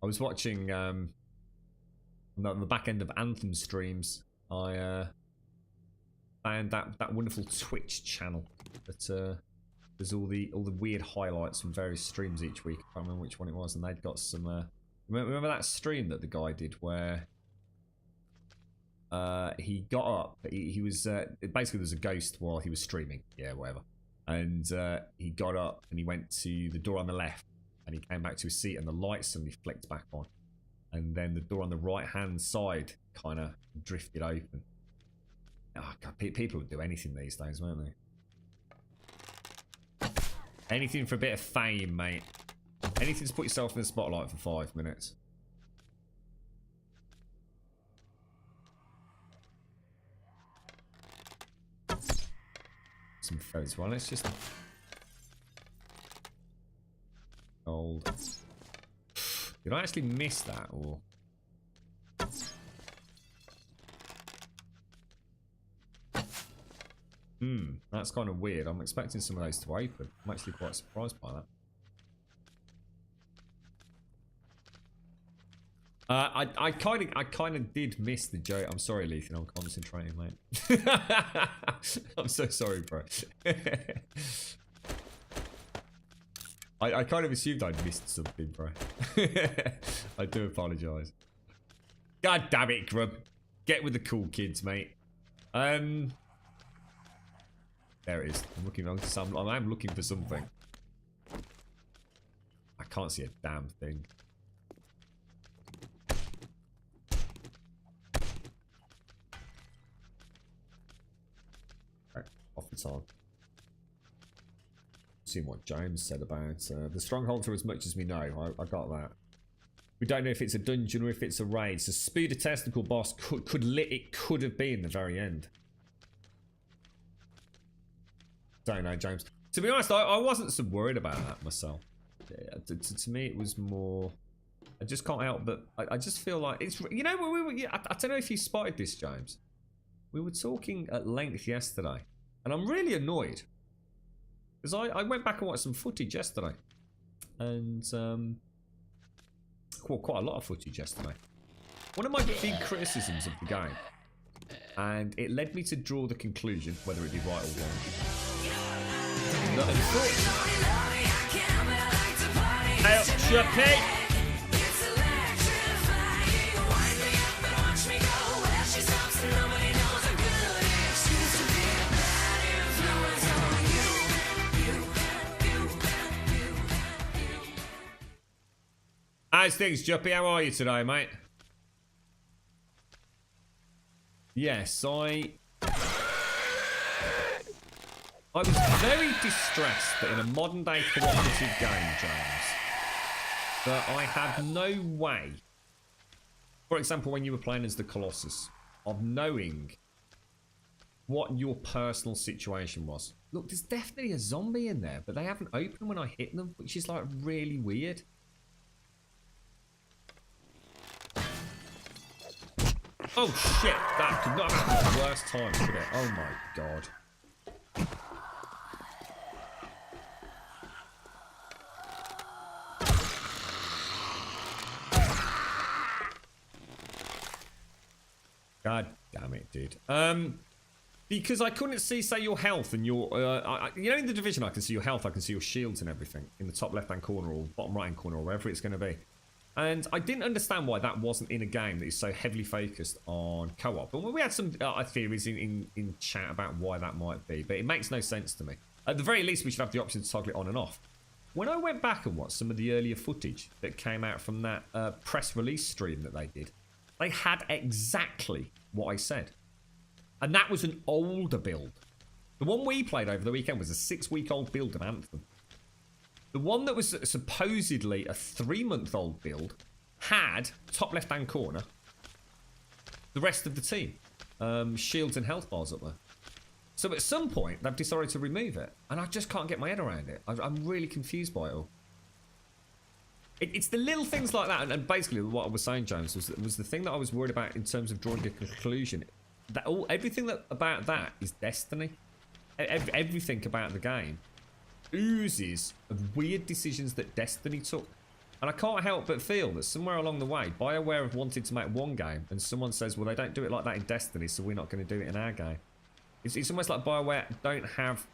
I was watching on the back end of Anthem streams. I found that wonderful Twitch channel that there's all the weird highlights from various streams each week. I can't remember which one it was, and they'd got some. Remember that stream that the guy did where he got up. He was basically there's a ghost while he was streaming. Yeah, whatever. And he got up and he went to the door on the left, and he came back to his seat, and the light suddenly flicked back on, and then the door on the right hand side kind of drifted open. Oh god, people would do anything these days, won't they? Anything for a bit of fame, mate. Anything to put yourself in the spotlight for 5 minutes. Some feathers. Well, let's just gold. Did I actually miss that, or? That's kind of weird. I'm expecting some of those to open. I'm actually quite surprised by that. I kind of did miss the joke. I'm sorry, Lethan. I'm concentrating, mate. I'm so sorry, bro. I kind of assumed I'd missed something, bro. I do apologise. God damn it, Grub. Get with the cool kids, mate. There it is. I'm looking for something. I can't see a damn thing. the time. Seeing what James said about the stronghold for as much as we know. I got that. We don't know if it's a dungeon or if it's a raid. So speed of testicle boss it could have been the very end. Don't know, James. To be honest, I wasn't so worried about that myself. To me, it was more. I just can't help but I just feel like it's. You know, I don't know if you spotted this, James. We were talking at length yesterday, and I'm really annoyed because I went back and watched some footage yesterday, and quite a lot of footage yesterday. One of my big criticisms of the game, and it led me to draw the conclusion, whether it be right or wrong, that unfortunately, hey up, Chucky! How's things, Juppy? How are you today, mate? Yes, I was very distressed that in a modern day cooperative game, James, that I had no way, for example, when you were playing as the Colossus, of knowing what your personal situation was. Look, there's definitely a zombie in there, but they haven't opened when I hit them, which is like really weird. Oh shit, that could not have been the worst time, could it? Oh my god. God damn it, dude. Because I couldn't see, say, your health and your, you know, in the division I can see your health, I can see your shields and everything in the top left-hand corner or bottom right-hand corner or wherever it's going to be. And I didn't understand why that wasn't in a game that is so heavily focused on co-op. And we had some theories in chat about why that might be, but it makes no sense to me. At the very least, we should have the option to toggle it on and off. When I went back and watched some of the earlier footage that came out from that press release stream that they did, they had exactly what I said. And that was an older build. The one we played over the weekend was a 6-week-old build of Anthem. The one that was supposedly a 3-month-old build had, top left-hand corner, the rest of the team. Shields and health bars up there. So at some point, they've decided to remove it. And I just can't get my head around it. I'm really confused by it all. It's the little things like that. And basically what I was saying, James, was the thing that I was worried about in terms of drawing a conclusion. That everything about that is destiny. Everything about the game oozes of weird decisions that Destiny took. And I can't help but feel that somewhere along the way, BioWare have wanted to make one game, and someone says, well, they don't do it like that in Destiny, so we're not going to do it in our game. It's almost like BioWare don't have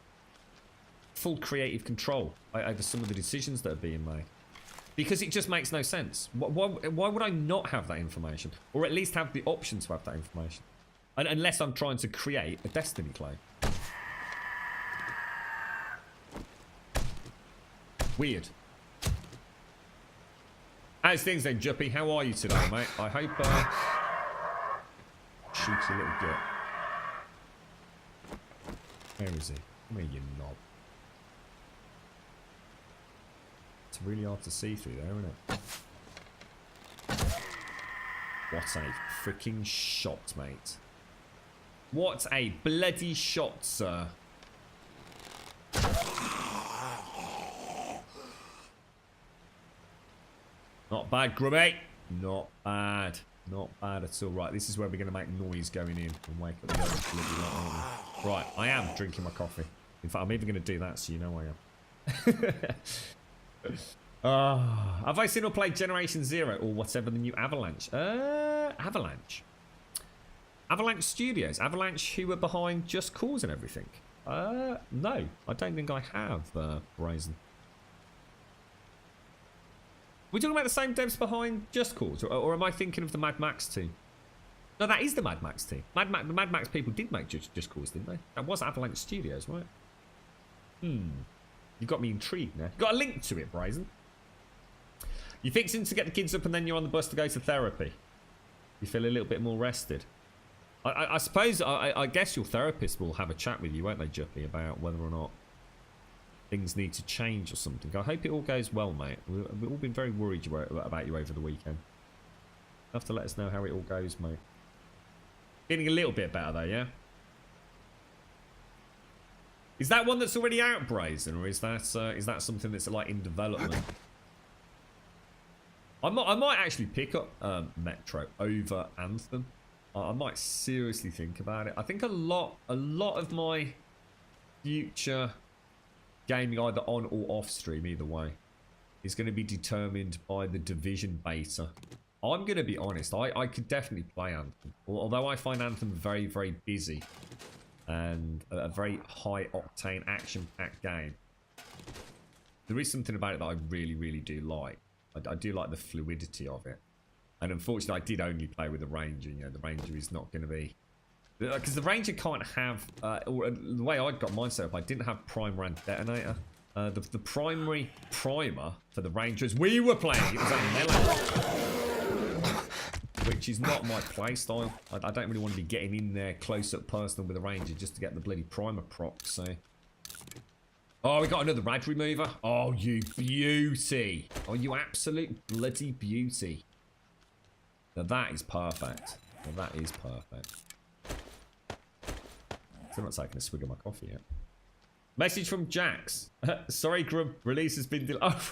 full creative control over some of the decisions that are being made. Because it just makes no sense. Why would I not have that information? Or at least have the option to have that information? Unless I'm trying to create a Destiny clone. Weird. How's things then, Juppy? How are you today, mate? I hope shoots a little bit. Where is he? Come here, you knob. It's really hard to see through there, isn't it? What a freaking shot, mate. What a bloody shot, sir. Not bad, Grubby. Not bad. Not bad at all. Right, this is where we're going to make noise going in and wake up the others bloody lot, aren't we? Right, I am drinking my coffee. In fact, I'm even going to do that so you know I am. Have I seen or played Generation Zero or whatever the new Avalanche? Avalanche Studios. Avalanche, who were behind Just Cause and everything. No, I don't think I have, Brazen. We're talking about the same devs behind Just Cause, or am I thinking of the Mad Max team? No, that is the Mad Max team. The Mad Max people did make Just Cause, didn't they? That was Avalanche Studios, right? You got me intrigued now. You got a link to it, Brazen. You're fixing to get the kids up and then you're on the bus to go to therapy. You feel a little bit more rested. I suppose, I guess your therapist will have a chat with you, won't they, Juppy, about whether or not things need to change or something. I hope it all goes well, mate. We've all been very worried about you over the weekend. You have to let us know how it all goes, mate. Feeling a little bit better, though, yeah? Is that one that's already out, Brazen, or is that something that's, like, in development? I might actually pick up Metro over Anthem. I might seriously think about it. I think a lot of my future gaming, either on or off stream, either way, is going to be determined by the Division beta. I'm going to be honest, I could definitely play Anthem. Although I find Anthem very, very busy and a very high-octane, action-packed game. There is something about it that I really, really do like. I do like the fluidity of it. And unfortunately, I did only play with the Ranger. You know, the Ranger is not going to be... Because the Ranger can't have... or the way I got mine set up, I didn't have Primer and Detonator. The primary primer for the Ranger, as we were playing, it was on melee. Which is not my playstyle. I don't really want to be getting in there close-up personal with a Ranger just to get the bloody primer proc, so... Oh, we got another rad remover. Oh, you beauty. Oh, you absolute bloody beauty. Now that is perfect. Now that is perfect. Still not taking a swig of my coffee yet. Message from Jax. Sorry, Grub. Release has been delayed. Oh.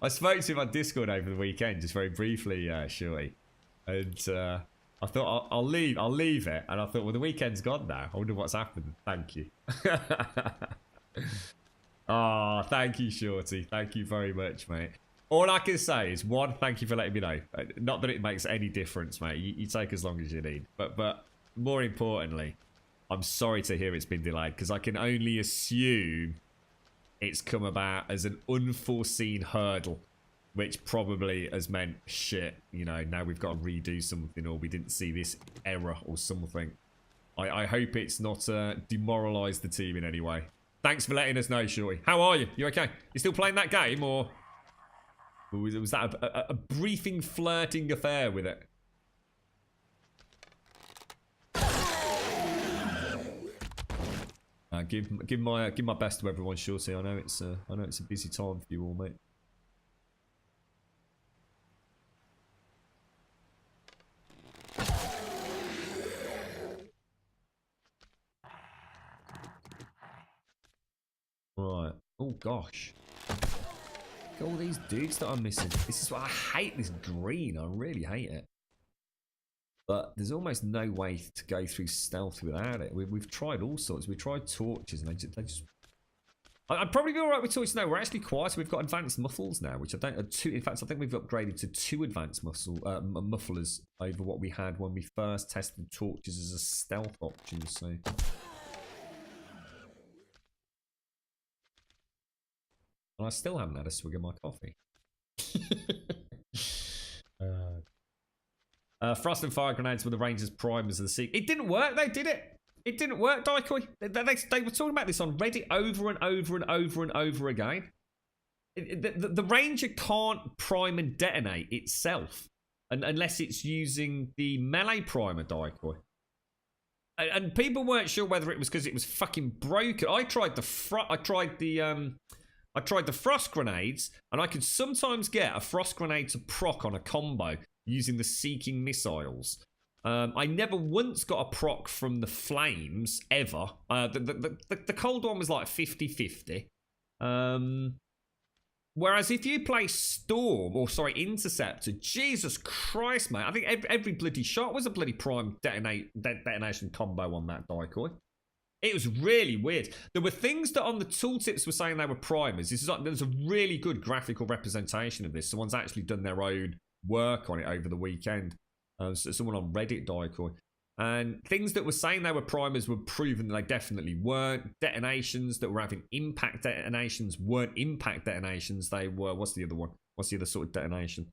I spoke to him on Discord over the weekend, just very briefly, Shorty. And I thought I'll leave it. And I thought, well, the weekend's gone now. I wonder what's happened. Thank you. Oh, thank you, Shorty. Thank you very much, mate. All I can say is, one, thank you for letting me know. Not that it makes any difference, mate. You take as long as you need. But more importantly, I'm sorry to hear it's been delayed, because I can only assume it's come about as an unforeseen hurdle, which probably has meant, shit, you know, now we've got to redo something, or we didn't see this error or something. I hope it's not demoralised the team in any way. Thanks for letting us know, Shorty. How are you? You okay? You still playing that game, or was that a briefing, flirting affair with it? Give my best to everyone, Shorty. I know it's a busy time for you all, mate. Right. Oh gosh. Look at all these dudes that I'm missing. This is what I hate. This green. I really hate it. But there's almost no way to go through stealth without it. We've tried all sorts. We tried torches, and they just... I'd probably be alright with torches now. We're actually quieter. We've got advanced muffles now, which I don't... in fact, I think we've upgraded to 2 advanced mufflers over what we had when we first tested torches as a stealth option, so... And I still haven't had a swig of my coffee. Frost and fire grenades were the Rangers' primers of the sea. It didn't work though, did it? It didn't work, Daikoi. They were talking about this on Reddit over and over and over and over again. The Ranger can't prime and detonate itself unless it's using the melee primer, Daikoi. And people weren't sure whether it was because it was fucking broken. I tried the frost grenades, and I could sometimes get a frost grenade to proc on a combo using the seeking missiles. I never once got a proc from the flames, ever. The cold one was like 50-50. Whereas if you play Interceptor, Jesus Christ, mate. I think every bloody shot was a bloody prime detonation combo on that Daikoi. It was really weird. There were things that on the tooltips were saying they were primers. There's a really good graphical representation of this. Someone's actually done their own work on it over the weekend. So someone on Reddit, Daikoi. And things that were saying they were primers were proven that they definitely weren't. Detonations that were having impact detonations weren't impact detonations. They were... What's the other one? What's the other sort of detonation?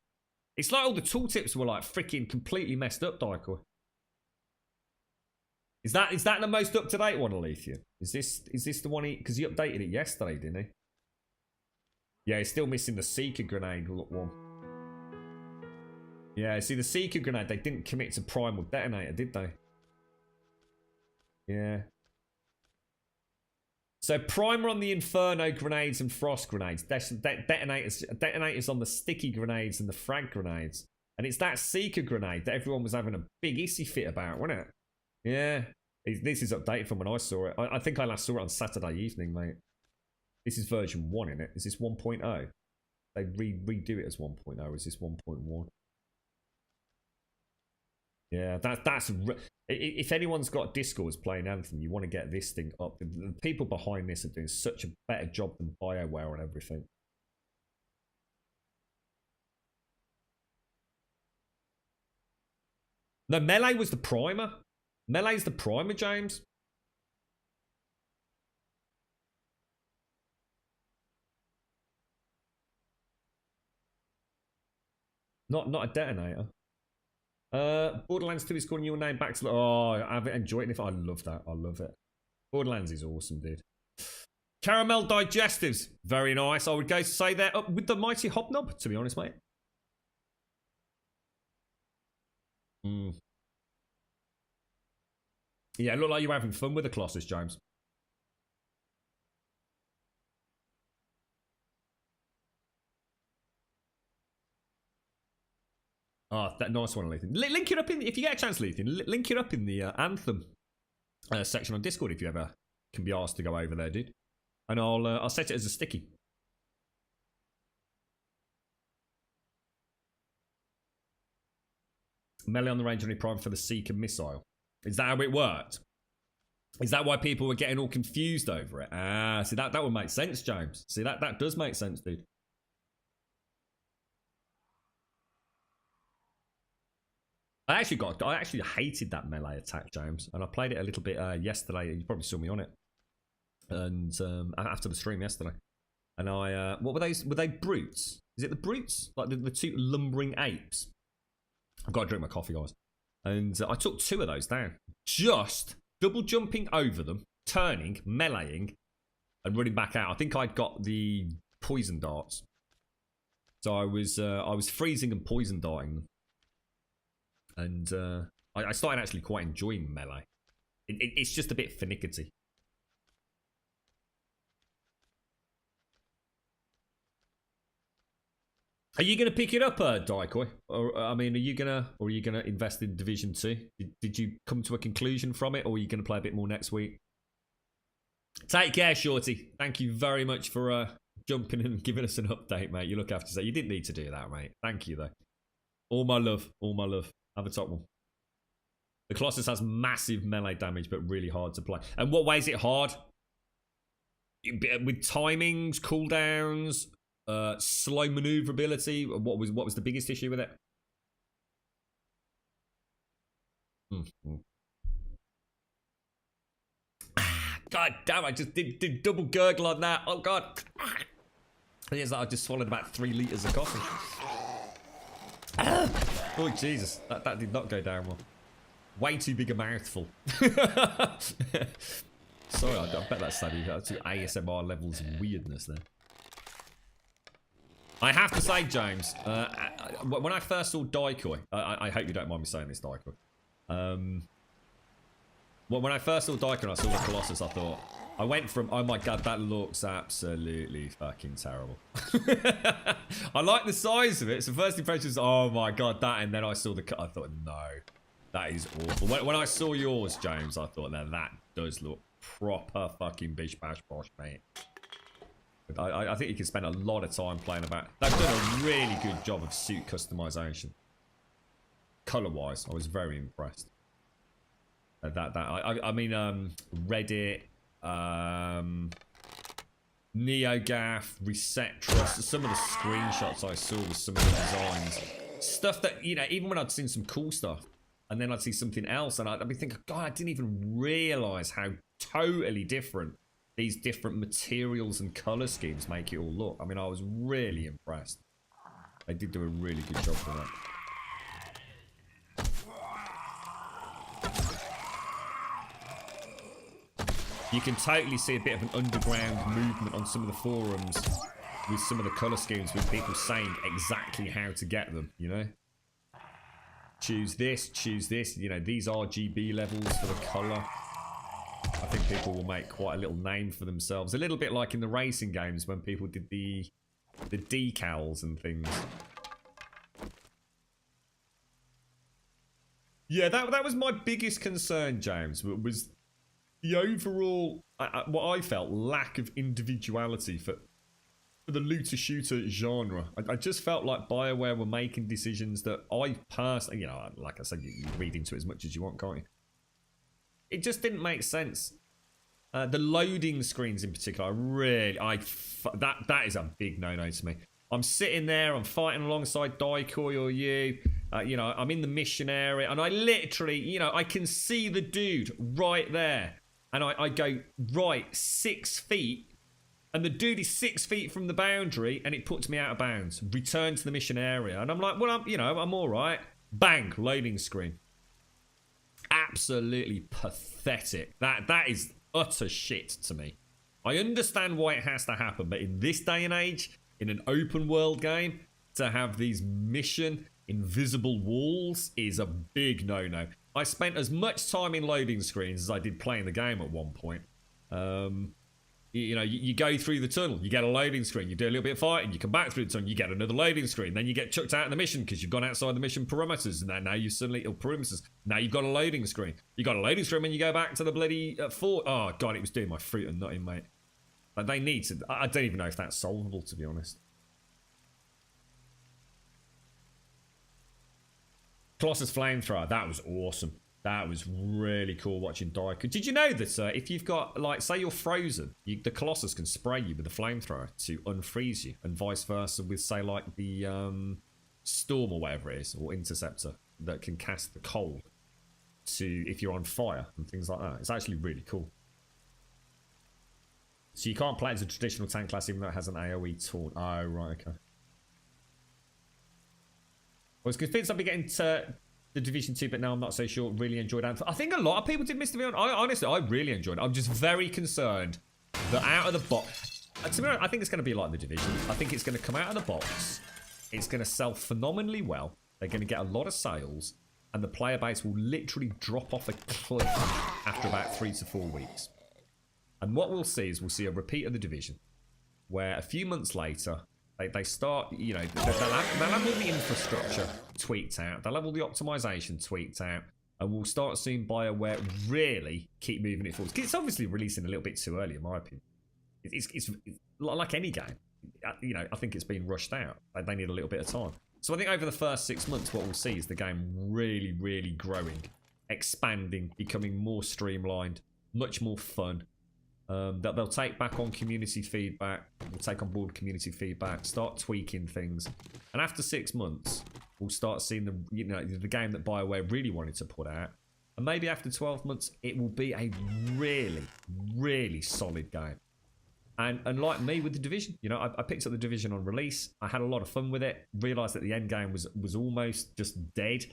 It's like all the tooltips were like freaking completely messed up, Daikoi. Is that the most up-to-date one, Alethea? Is this the one because he updated it yesterday, didn't he? Yeah, he's still missing the Seeker grenade one. Yeah, see, the Seeker grenade, they didn't commit to primal detonator, did they? Yeah. So primer on the Inferno grenades and frost grenades. Detonators on the sticky grenades and the frag grenades. And it's that Seeker grenade that everyone was having a big hissy fit about, wasn't it? Yeah. This is updated from when I saw it. I think I last saw it on Saturday evening, mate. This is version 1, isn't it? Is this 1.0? They redo it as 1.0. Is this 1.1? Yeah, that's... If anyone's got Discords playing Anthem, you want to get this thing up. The people behind this are doing such a better job than BioWare and everything. No, Melee was the primer. Melee's the primer, James. Not a detonator. Borderlands 2 is calling your name back to... Oh, I've enjoyed it. I love that. I love it. Borderlands is awesome, dude. Caramel digestives. Very nice. I would go say they're up with the mighty hobnob, to be honest, mate. Yeah, look like you're having fun with the Colossus, James. Oh, that nice one, Lethan. Link it up in, if you get a chance, Lethan, link it up in the Anthem section on Discord if you ever can be asked to go over there, dude. And I'll set it as a sticky. Melee on the range only prime for the Seeker missile. Is that how it worked? Is that why people were getting all confused over it? Ah, see, that would make sense, James. See, that does make sense, dude. I actually hated that melee attack, James, and I played it a little bit yesterday. You probably saw me on it, and after the stream yesterday. And I, what were those? Were they brutes? Is it the brutes? Like the two lumbering apes? I've got to drink my coffee, guys. And I took 2 of those down, just double jumping over them, turning, meleeing, and running back out. I think I'd got the poison darts, so I was freezing and poison darting them. And I started actually quite enjoying melee. It's just a bit finicky. Are you gonna pick it up, Daikoi? Or I mean, are you gonna invest in Division 2? Did you come to a conclusion from it, or are you gonna play a bit more next week? Take care, Shorty. Thank you very much for jumping in and giving us an update, mate. You look after yourself. You didn't need to do that, mate. Thank you, though. All my love. All my love. Have a top one. The Colossus has massive melee damage, but really hard to play. And what way is it hard? With timings, cooldowns, slow maneuverability. What was the biggest issue with it? God damn! I just did double gurgle on that. Oh god! I just swallowed about 3 liters of coffee. Oh Jesus, that did not go down well. Way too big a mouthful. Sorry, I bet that's sad. You got to ASMR levels of weirdness there. I have to say, James, when I first saw Daikoi, I hope you don't mind me saying this, Daikoi. When I first saw Daikoi and I saw the Colossus, I thought, I went from, oh my god, that looks absolutely fucking terrible. I like the size of it. So first impression was, oh my god, that. And then I saw the cut. I thought, no, that is awful. When I saw yours, James, I thought, now that does look proper fucking bish bash bosh, mate. I think you can spend a lot of time playing about. They've done a really good job of suit customization. Color-wise, I was very impressed. I mean, Reddit, NeoGaf, Resettress, some of the screenshots I saw with some of the designs. Stuff that, you know, even when I'd seen some cool stuff, and then I'd see something else, and I'd be thinking, God, I didn't even realise how totally different these different materials and colour schemes make it all look. I mean, I was really impressed. They did do a really good job for that. You can totally see a bit of an underground movement on some of the forums with some of the colour schemes with people saying exactly how to get them, you know? choose this, you know, these RGB levels for the colour. I think people will make quite a little name for themselves. A little bit like in the racing games when people did the decals and things. Yeah, that was my biggest concern, James, was the overall, what I felt, lack of individuality for the looter-shooter genre. I just felt like BioWare were making decisions that I personally, you know, like I said, you read into it as much as you want, can't you? It just didn't make sense. The loading screens in particular, that is a big no-no to me. I'm sitting there, I'm fighting alongside Daikoi or you. You know, I'm in the mission area, and I literally, you know, I can see the dude right there. And I go, right, 6 feet. And the dude is 6 feet from the boundary, and it puts me out of bounds. Return to the mission area. And I'm like, well, I'm all right. Bang, loading screen. Absolutely pathetic. That is utter shit to me. I understand why it has to happen, but in this day and age, in an open world game, to have these mission invisible walls is a big no-no. I spent as much time in loading screens as I did playing the game at one point. You know, you go through the tunnel, you get a loading screen, you do a little bit of fighting, you come back through the tunnel, you get another loading screen, then you get chucked out of the mission because you've gone outside the mission perimeters, and now you suddenly, now you've got a loading screen. You got a loading screen when you go back to the bloody fort. Oh god, it was doing my fruit and nutting, mate. Like, they need to, I don't even know if that's solvable, to be honest. Colossus Flamethrower, that was awesome. That was really cool watching Daikoi. Did you know that if you've got, like, say you're frozen, the Colossus can spray you with a flamethrower to unfreeze you, and vice versa with, say, like the Storm or whatever it is, or Interceptor, that can cast the cold to if you're on fire and things like that. It's actually really cool. So you can't play it as a traditional tank class even though it has an AoE taunt. Oh, right, okay. I was convinced I'd be getting to the Division 2, but now I'm not so sure. Really enjoyed Anthem. I think a lot of people did miss the video. Honestly, I really enjoyed it. I'm just very concerned that out of the box... To be honest, I think it's going to be like the Division. I think it's going to come out of the box. It's going to sell phenomenally well. They're going to get a lot of sales. And the player base will literally drop off a cliff after about 3 to 4 weeks. And what we'll see is we'll see a repeat of the Division, where a few months later... They start, you know, they'll have all the infrastructure tweaked out. They'll have all the optimization tweaked out. And we'll start seeing BioWare really keep moving it forward. It's obviously releasing a little bit too early, in my opinion. It's like any game. You know, I think it's been rushed out. They need a little bit of time. So I think over the first 6 months, what we'll see is the game really, really growing, expanding, becoming more streamlined, much more fun. They'll take back on community feedback, we'll take on board community feedback, start tweaking things, and after 6 months, we'll start seeing the game that BioWare really wanted to put out, and maybe after 12 months, it will be a really, really solid game. And like me with the Division, you know, I picked up the Division on release, I had a lot of fun with it, realised that the end game was almost just dead,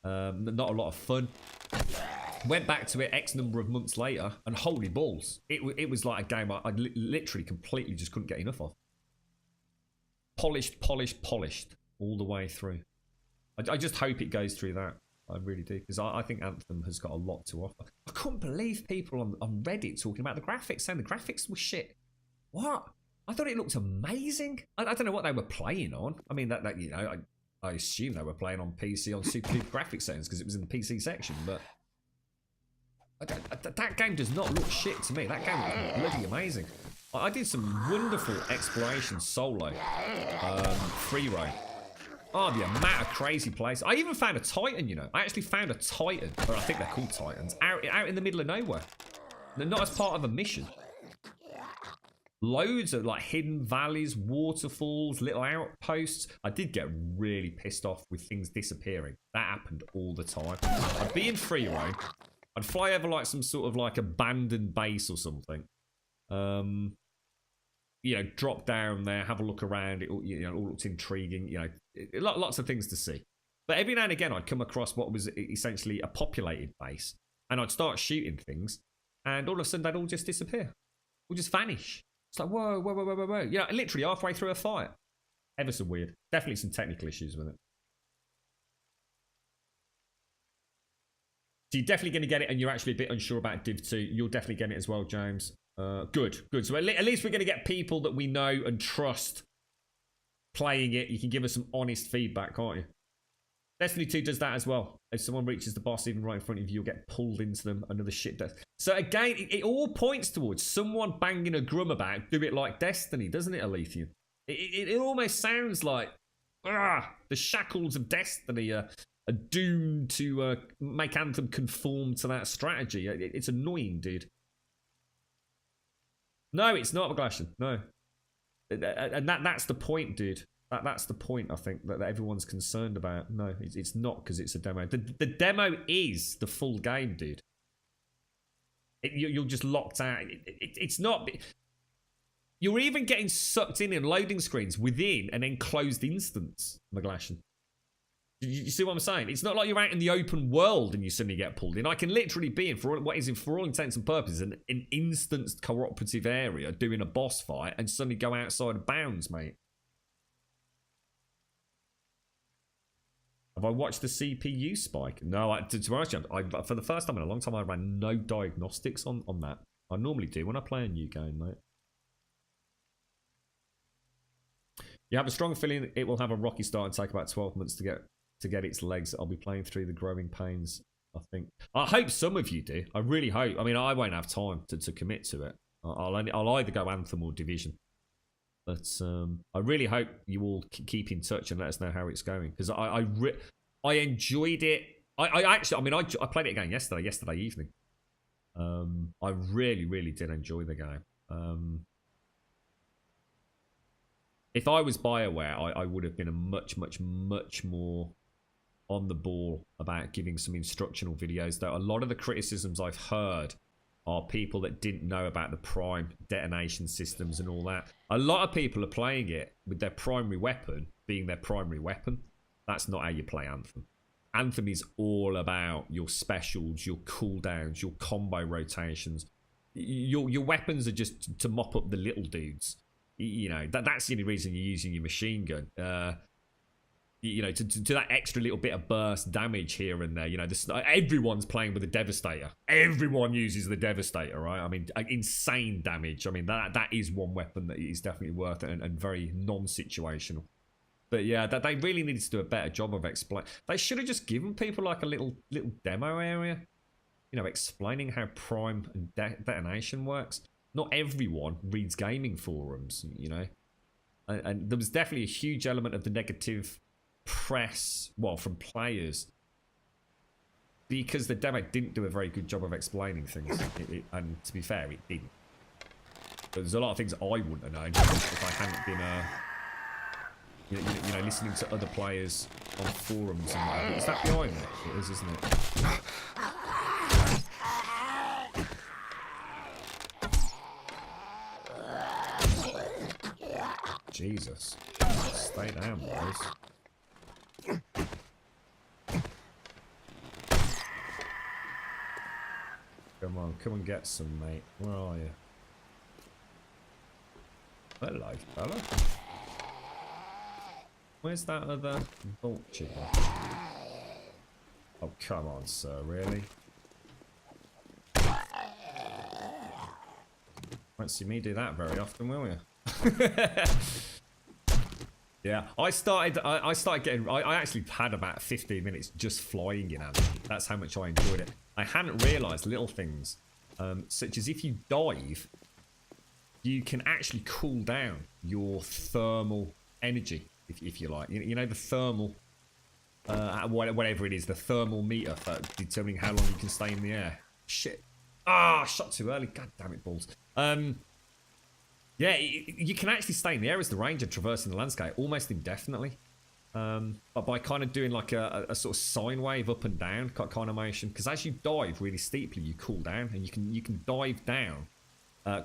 not a lot of fun. Went back to it X number of months later, and holy balls, it was like a game I literally completely just couldn't get enough of. Polished all the way through. I just hope it goes through that. I really do, because I think Anthem has got a lot to offer. I couldn't believe people on Reddit talking about the graphics, saying the graphics were shit. What? I thought it looked amazing. I don't know what they were playing on. I mean, that you know, I assume they were playing on PC on super graphics settings because it was in the PC section, but. That game does not look shit to me. That game was bloody amazing. I did some wonderful exploration solo, free roam. Oh, the amount of crazy places. I even found a Titan, you know. I actually found a Titan, or I think they're called Titans, out in the middle of nowhere. They're not as part of a mission. Loads of like hidden valleys, waterfalls, little outposts. I did get really pissed off with things disappearing. That happened all the time. I'd be in free roam. I'd fly over like some sort of like abandoned base or something. You know, drop down there, have a look around. It all, you know, all looks intriguing. You know, lots of things to see. But every now and again, I'd come across what was essentially a populated base, and I'd start shooting things, and all of a sudden they'd all just disappear, all just vanish. It's like whoa. You know, literally halfway through a fight. Ever so weird. Definitely some technical issues with it. So you're definitely going to get it, and you're actually a bit unsure about Div 2. You'll definitely get it as well, James. Good. So at least we're going to get people that we know and trust playing it. You can give us some honest feedback, can't you? Destiny 2 does that as well. If someone reaches the boss even right in front of you, you'll get pulled into them. Another shit death. So again, it all points towards someone banging a drum about do it like Destiny, doesn't it, Alethea? It almost sounds like the shackles of Destiny are doomed to make Anthem conform to that strategy. It's annoying, dude. No, it's not, McGlashan. No. And that's the point, dude. That's the point, I think, that everyone's concerned about. No, it's not, because it's a demo. The demo is the full game, dude. You're just locked out. It's not... You're even getting sucked in loading screens within an enclosed instance, McGlashan. You see what I'm saying? It's not like you're out in the open world and you suddenly get pulled in. I can literally be in, for all intents and purposes, an instanced cooperative area doing a boss fight and suddenly go outside of bounds, mate. Have I watched the CPU spike? No, to be honest, for the first time in a long time, I ran no diagnostics on that. I normally do when I play a new game, mate. You have a strong feeling it will have a rocky start and take about 12 months to get its legs. I'll be playing through the growing pains, I think. I hope some of you do. I really hope. I mean, I won't have time to commit to it. I'll either go Anthem or Division. But I really hope you all keep in touch and let us know how it's going, because I enjoyed it. I played it again yesterday evening. I really did enjoy the game. If I was BioWare, I would have been a much more on the ball about giving some instructional videos. Though a lot of the criticisms I've heard are people that didn't know about the prime detonation systems and all that. A lot of people are playing it with their primary weapon being their primary weapon. That's not how you play Anthem. Anthem is all about your specials, your cooldowns, your combo rotations. Your weapons are just to mop up the little dudes. You know, that's the only reason you're using your machine gun. You know, to that extra little bit of burst damage here and there. You know, everyone's playing with the Devastator. Everyone uses the Devastator, right? I mean, insane damage. I mean, that is one weapon that is definitely worth it and very non-situational. But yeah, they really needed to do a better job of explaining. They should have just given people like a little demo area. You know, explaining how prime and detonation works. Not everyone reads gaming forums, you know. And there was definitely a huge element of the negative press, well, from players, because the demo didn't do a very good job of explaining things. And to be fair, it didn't. There's a lot of things I wouldn't have known if I hadn't been, you know, listening to other players on forums and whatever. Is that behind me? It is, isn't it? Jesus. Stay down, boys. Come on, get some, mate. Where are you? Hello, fella. Where's that other vulture? Oh, come on, sir, really? Won't see me do that very often, will you? Yeah, I actually had about 15 minutes just flying in Anthem. That's how much I enjoyed it. I hadn't realised little things, such as if you dive, you can actually cool down your thermal energy, if you like. You know, the thermal, whatever it is, the thermal meter for determining how long you can stay in the air. Shit. Ah, shot too early. God damn it, balls. Yeah, you can actually stay in the air as the ranger traversing the landscape almost indefinitely. But by kind of doing like a sort of sine wave up and down kind of motion. Because as you dive really steeply, you cool down. And you can dive down,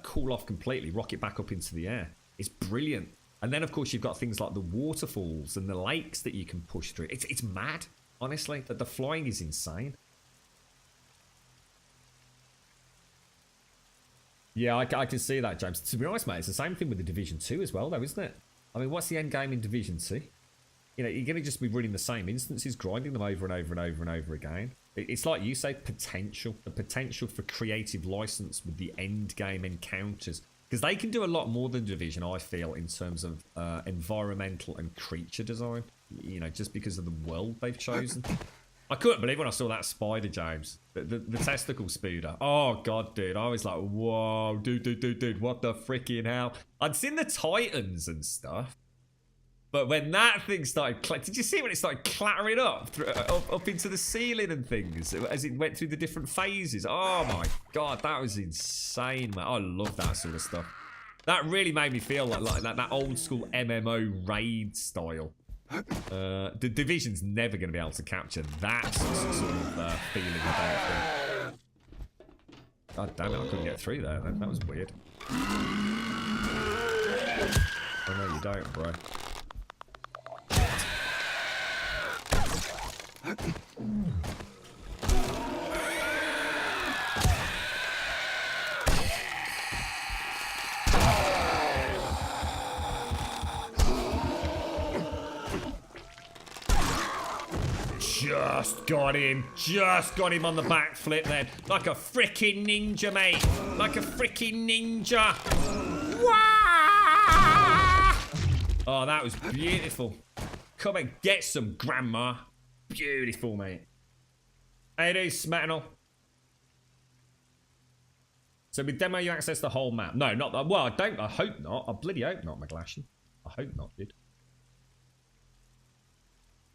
cool off completely, rocket back up into the air. It's brilliant. And then, of course, you've got things like the waterfalls and the lakes that you can push through. It's mad, honestly. That the flying is insane. Yeah, I can see that, James. To be honest, mate, it's the same thing with the Division 2 as well, though, isn't it? I mean, what's the end game in Division 2? You know, you're going to just be running the same instances, grinding them over and over and over and over again. It's like you say, potential. The potential for creative license with the end game encounters. Because they can do a lot more than Division, I feel, in terms of environmental and creature design. You know, just because of the world they've chosen. I couldn't believe when I saw that spider, James. The testicle spooder. Oh, God, dude. I was like, whoa, dude, what the freaking hell? I'd seen the Titans and stuff. But when that thing started... Did you see when it started clattering up into the ceiling and things as it went through the different phases? Oh, my God. That was insane, man. I love that sort of stuff. That really made me feel like that old school MMO raid style. The Division's never going to be able to capture that sort of feeling about it. God damn it, I couldn't get through there. That was weird. Oh no, you don't, bro. Just got him on the backflip then. Like a freaking ninja, mate. Like a freaking ninja. Wah! Oh, that was beautiful. Come and get some, Grandma. Beautiful, mate. Hey, it is Smetanol. So with demo, you access the whole map. No, not that. Well, I hope not. I bloody hope not, McGlashan. I hope not, dude.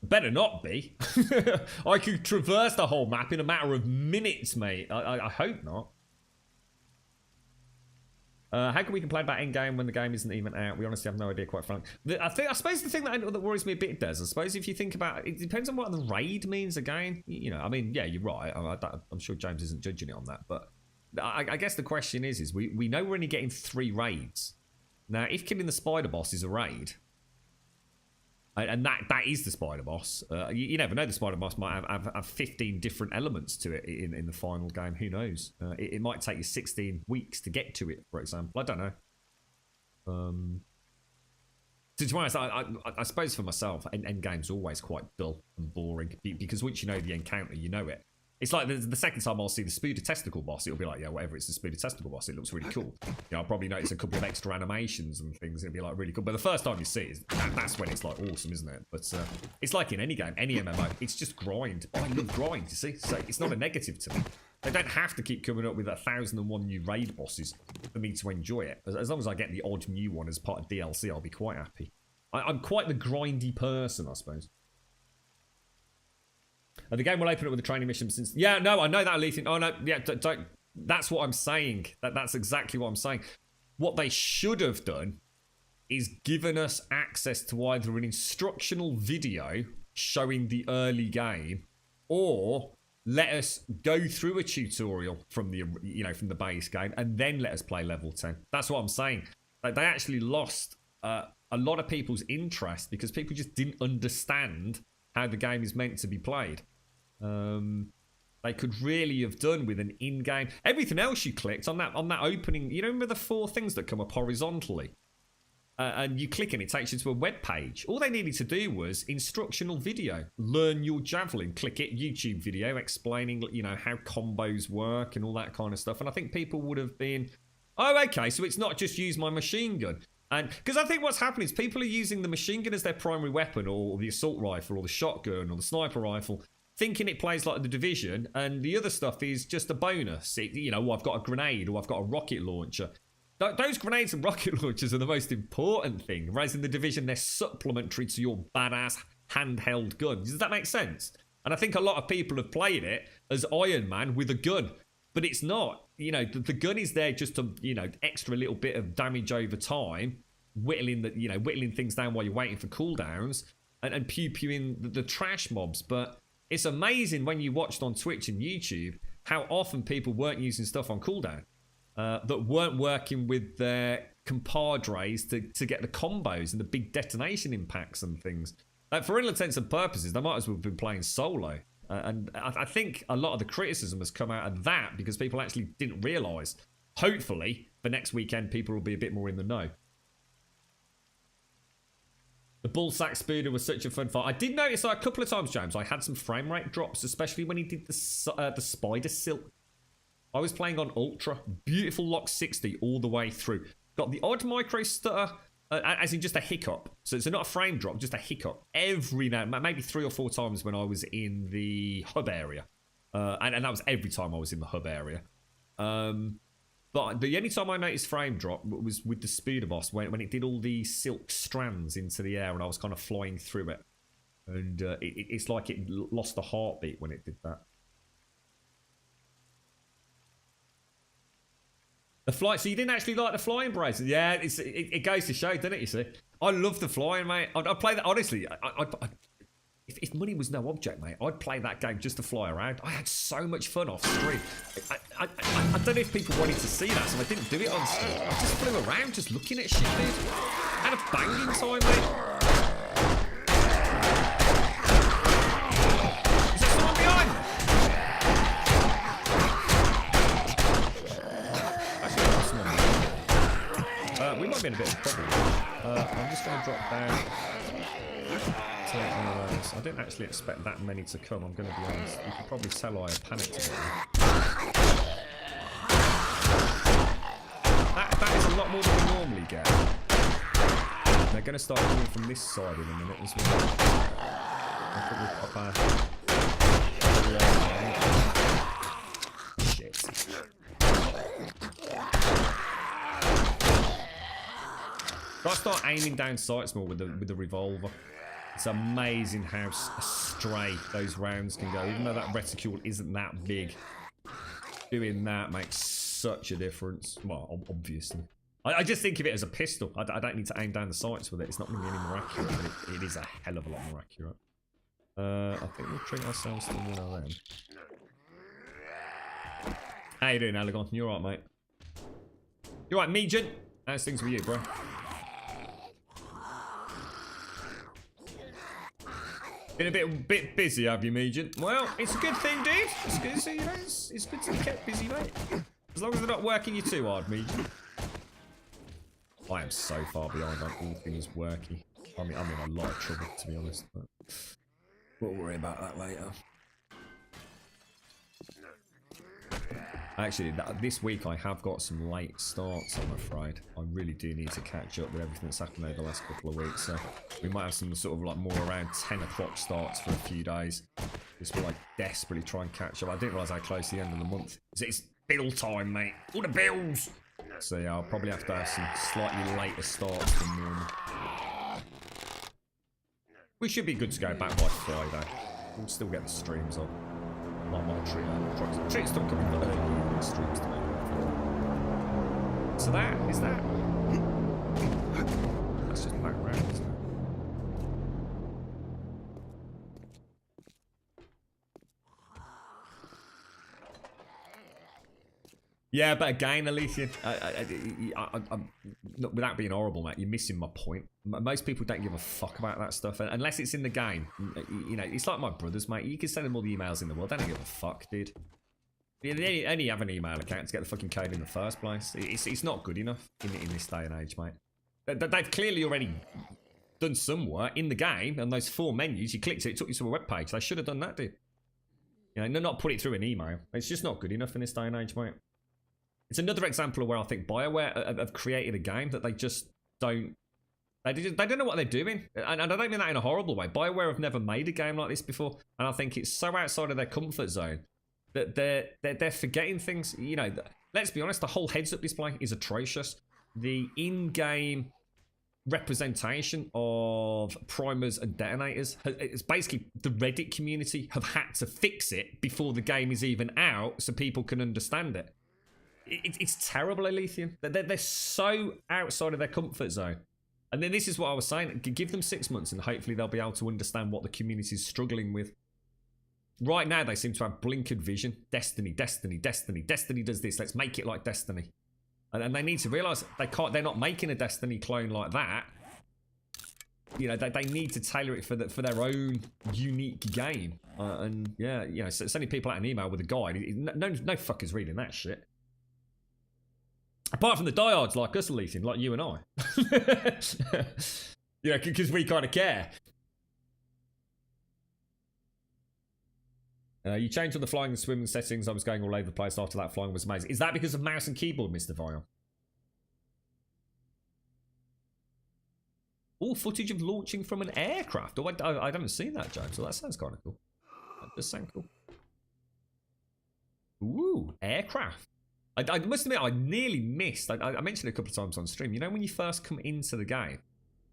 Better not be. I could traverse the whole map in a matter of minutes, mate. I hope not. How can we complain about endgame when the game isn't even out? We honestly have no idea, quite frankly. I suppose the thing that worries me a bit, Des, I suppose if you think about it, it depends on what the raid means again. You know, I mean, yeah, you're right. I'm sure James isn't judging it on that. But I guess the question is we know we're only getting 3 raids. Now, if killing the spider boss is a raid... And that is the spider boss. You never know. The spider boss might have 15 different elements to it in the final game. Who knows? It might take you 16 weeks to get to it, for example. I don't know. To be honest, I suppose for myself, endgame's always quite dull and boring because once you know the encounter, you know it. It's like the second time I'll see the Spooder Testicle boss, it'll be like, yeah, whatever, it's the Spooder Testicle boss. It looks really cool. You know, I'll probably notice a couple of extra animations and things. It'll be like really cool. But the first time you see it, that's when it's like awesome, isn't it? But it's like in any game, any MMO, it's just grind. Oh, I love grind, you see? So it's not a negative to me. They don't have to keep coming up with 1,001 new raid bosses for me to enjoy it. As long as I get the odd new one as part of DLC, I'll be quite happy. I'm quite the grindy person, I suppose. The game will open up with a training mission since... Yeah, no, I know that, Lethan. Oh, no, yeah, don't... That's what I'm saying. That's exactly what I'm saying. What they should have done is given us access to either an instructional video showing the early game or let us go through a tutorial from the, from the base game and then let us play level 10. That's what I'm saying. They actually lost a lot of people's interest because people just didn't understand how the game is meant to be played. They could really have done with an in-game... Everything else you clicked on that opening... You remember the 4 things that come up horizontally? And you click and it takes you to a web page. All they needed to do was instructional video. Learn your javelin. Click it. YouTube video explaining, how combos work and all that kind of stuff. And I think people would have been... Oh, okay, so it's not just use my machine gun. And because I think what's happening is people are using the machine gun as their primary weapon, or the assault rifle, or the shotgun, or the sniper rifle, thinking it plays like the Division, and the other stuff is just a bonus. I've got a grenade, or I've got a rocket launcher. Those grenades and rocket launchers are the most important thing, whereas in the Division, they're supplementary to your badass handheld gun. Does that make sense? And I think a lot of people have played it as Iron Man with a gun. But it's not. The gun is there just to, extra little bit of damage over time, whittling things down while you're waiting for cooldowns, and pew-pewing the trash mobs. But it's amazing when you watched on Twitch and YouTube how often people weren't using stuff on cooldown, that weren't working with their compadres to get the combos and the big detonation impacts and things. For all intents and purposes, they might as well have been playing solo. And I think a lot of the criticism has come out of that because people actually didn't realise. Hopefully, for next weekend, people will be a bit more in the know. The bull sack speeder was such a fun fight. I did notice a couple of times, James, I had some frame rate drops, especially when he did the spider silk. I was playing on ultra, beautiful lock 60 all the way through. Got the odd micro stutter, as in just a hiccup. So it's not a frame drop, just a hiccup. Every now, maybe 3 or 4 times when I was in the hub area. And that was every time I was in the hub area. But the only time I noticed frame drop was with the speeder boss, when it did all the silk strands into the air and I was kind of flying through it. And it's like it lost a heartbeat when it did that. The flight, so you didn't actually like the flying braces? Yeah, it goes to show, doesn't it, you see? I love the flying, mate. I'd play that, honestly. If money was no object, mate, I'd play that game just to fly around. I had so much fun off stream. I don't know if people wanted to see that, so I didn't do it on stream. I just flew around just looking at shit, dude. I had a banging time, mate. Is there someone behind me? Actually, there's someone. We might be in a bit of trouble. I'm just going to drop down. I didn't actually expect that many to come, I'm going to be honest. You can probably tell I panicked a bit. That is a lot more than we normally get. They're going to start coming from this side in a minute as well. I think we'll pop our... Shit. Got to start aiming down sights more with the revolver. It's amazing how astray those rounds can go, even though that reticule isn't that big. Doing that makes such a difference. Well, obviously. I just think of it as a pistol. I don't need to aim down the sights with it. It's not going to be any more accurate, but it is a hell of a lot more accurate. I think we'll treat ourselves to one of them. How you doing, Alagon? You alright, mate? You alright, Meejin? How's things with you, bro? Been a bit busy, have you, Meejin? Well, it's a good thing, dude. It's good to see you, mate. It's good to be kept busy, mate. As long as they're not working you too hard, Meejin. I am so far behind on all things worky. I'm in a lot of trouble, to be honest. But we'll worry about that later. Actually, this week I have got some late starts, I'm afraid. I really do need to catch up with everything that's happened over the last couple of weeks. So we might have some sort of like more around 10 o'clock starts for a few days. Just to like desperately try and catch up. I didn't realise how close the end of the month. It's bill time, mate. All the bills. So yeah, I'll probably have to have some slightly later starts than normal. We should be good to go back by Friday. We'll still get the streams on. My treat's still coming early in the streams to make it. So that is that. That's just back round, isn't it? Yeah, but again, Alicia, without being horrible, mate, you're missing my point. Most people don't give a fuck about that stuff unless it's in the game. You know, it's like my brothers, mate. You can send them all the emails in the world. They don't give a fuck, dude. They only have an email account to get the fucking code in the first place. It's not good enough in this day and age, mate. They've clearly already done some work in the game, and those 4 menus, you clicked it took you to a web page. They should have done that, dude. You know, not put it through an email. It's just not good enough in this day and age, mate. It's another example of where I think BioWare have created a game that they just don't... They don't know what they're doing. And I don't mean that in a horrible way. BioWare have never made a game like this before. And I think it's so outside of their comfort zone that they're forgetting things. You know, let's be honest, the whole heads-up display is atrocious. The in-game representation of primers and detonators, it's basically the Reddit community have had to fix it before the game is even out so people can understand it. It's terrible, Elysium. They're so outside of their comfort zone. And then this is what I was saying. Give them 6 months and hopefully they'll be able to understand what the community is struggling with. Right now, they seem to have blinkered vision. Destiny, Destiny, Destiny. Destiny does this. Let's make it like Destiny. And they need to realise they're not making a Destiny clone like that. You know, they need to tailor it for their own unique game. And yeah, you know, sending people out an email with a guide. No fucker's reading that shit. Apart from the diehards like us, Elysium, like you and I. You know, because we kind of care. You changed all the flying and swimming settings. I was going all over the place after that. Flying was amazing. Is that because of mouse and keyboard, Mr. Vial? All footage of launching from an aircraft. Oh, I haven't seen that, James. So that sounds kind of cool. That does sound cool. Ooh, aircraft. I must admit, I nearly missed. I mentioned it a couple of times on stream. You know when you first come into the game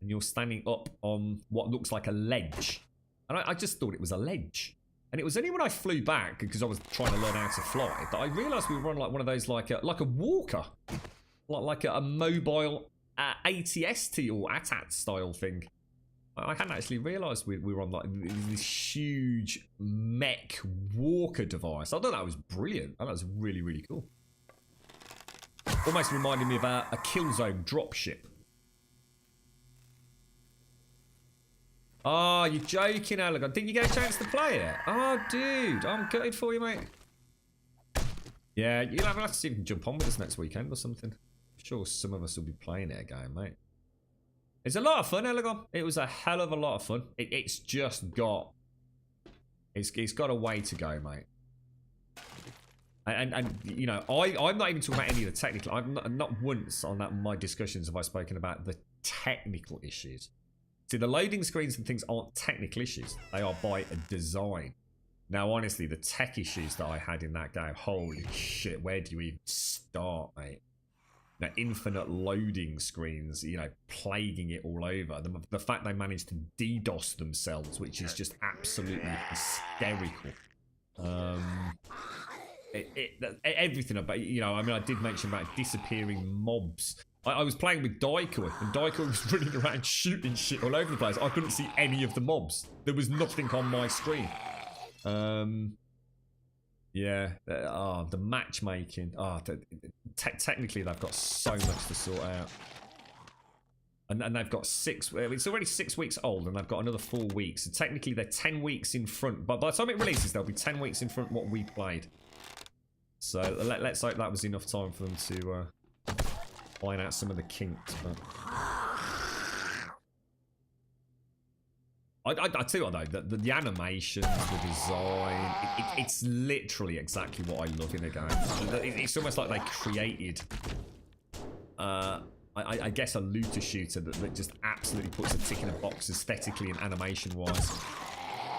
and you're standing up on what looks like a ledge? And I just thought it was a ledge. And it was only when I flew back, because I was trying to learn how to fly, that I realised we were on like one of those, like a walker. Like a mobile ATST or ATAT style thing. I hadn't actually realised we were on like this huge mech walker device. I thought that was brilliant. I thought that was really, really cool. Almost reminded me of a Killzone dropship. Oh, you're joking, Alagon. Didn't you get a chance to play it? Oh, dude. I'm gutted for you, mate. Yeah, you'll have to see if you can jump on with us next weekend or something. I'm sure some of us will be playing it again, mate. It's a lot of fun, Alagon. It was a hell of a lot of fun. It's just got... It's got a way to go, mate. And you know, I'm not even talking about any of the technical... I'm not once on my discussions have I spoken about the technical issues. See, the loading screens and things aren't technical issues. They are by design. Now, honestly, the tech issues that I had in that game, holy shit, where do you even start, mate? Now, infinite loading screens, you know, plaguing it all over. The fact they managed to DDoS themselves, which is just absolutely hysterical. Everything about, you know, I mean, I did mention about disappearing mobs. I was playing with Daiko, and Daiko was running around shooting shit all over the place. I couldn't see any of the mobs. There was nothing on my screen. Yeah. The matchmaking. Technically, they've got so much to sort out. And they've got it's already 6 weeks old, and they've got another 4 weeks. So technically, they're 10 weeks in front. But by the time it releases, they'll be 10 weeks in front of what we played. So let's hope that was enough time for them to... find out some of the kinks, but I tell you what though, the animations, the design, it's literally exactly what I love in a game. It's almost like they created, I guess, a looter shooter that just absolutely puts a tick in a box aesthetically and animation wise.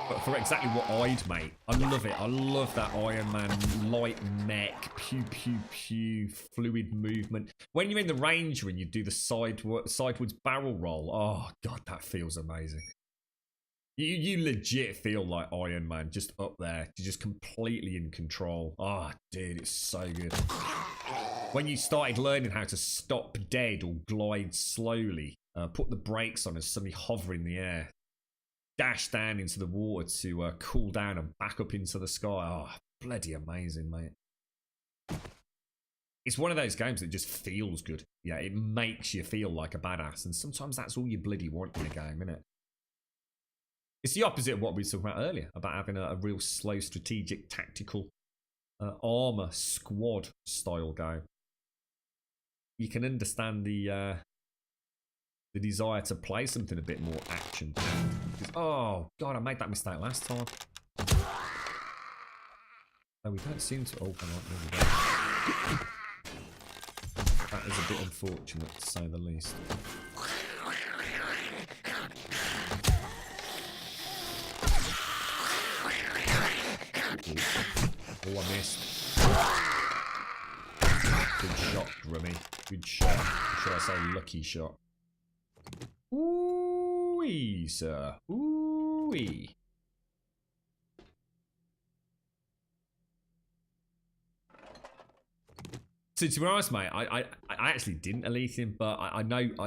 But for exactly what I'd make. I love it. I love that Iron Man light mech, pew pew pew, fluid movement. When you're in the Ranger and you do the sidewards barrel roll, oh god, that feels amazing. You legit feel like Iron Man, just up there, you're just completely in control. Oh dude, it's so good. When you started learning how to stop dead or glide slowly, put the brakes on and suddenly hover in the air. Dash down into the water to cool down and back up into the sky. Oh, bloody amazing, mate. It's one of those games that just feels good. Yeah, it makes you feel like a badass. And sometimes that's all you bloody want in a game, isn't it? It's the opposite of what we were talking about earlier, about having a real slow, strategic, tactical armor squad style game. You can understand the desire to play something a bit more action. Oh god, I made that mistake last time. Oh, we don't seem to open up. That is a bit unfortunate, to say the least. Oh, I missed. Good shot, Grimmy. Good shot. Or should I say lucky shot? Ooh-wee, sir. Ooh-wee. So to be honest, mate, I actually didn't elite him, but I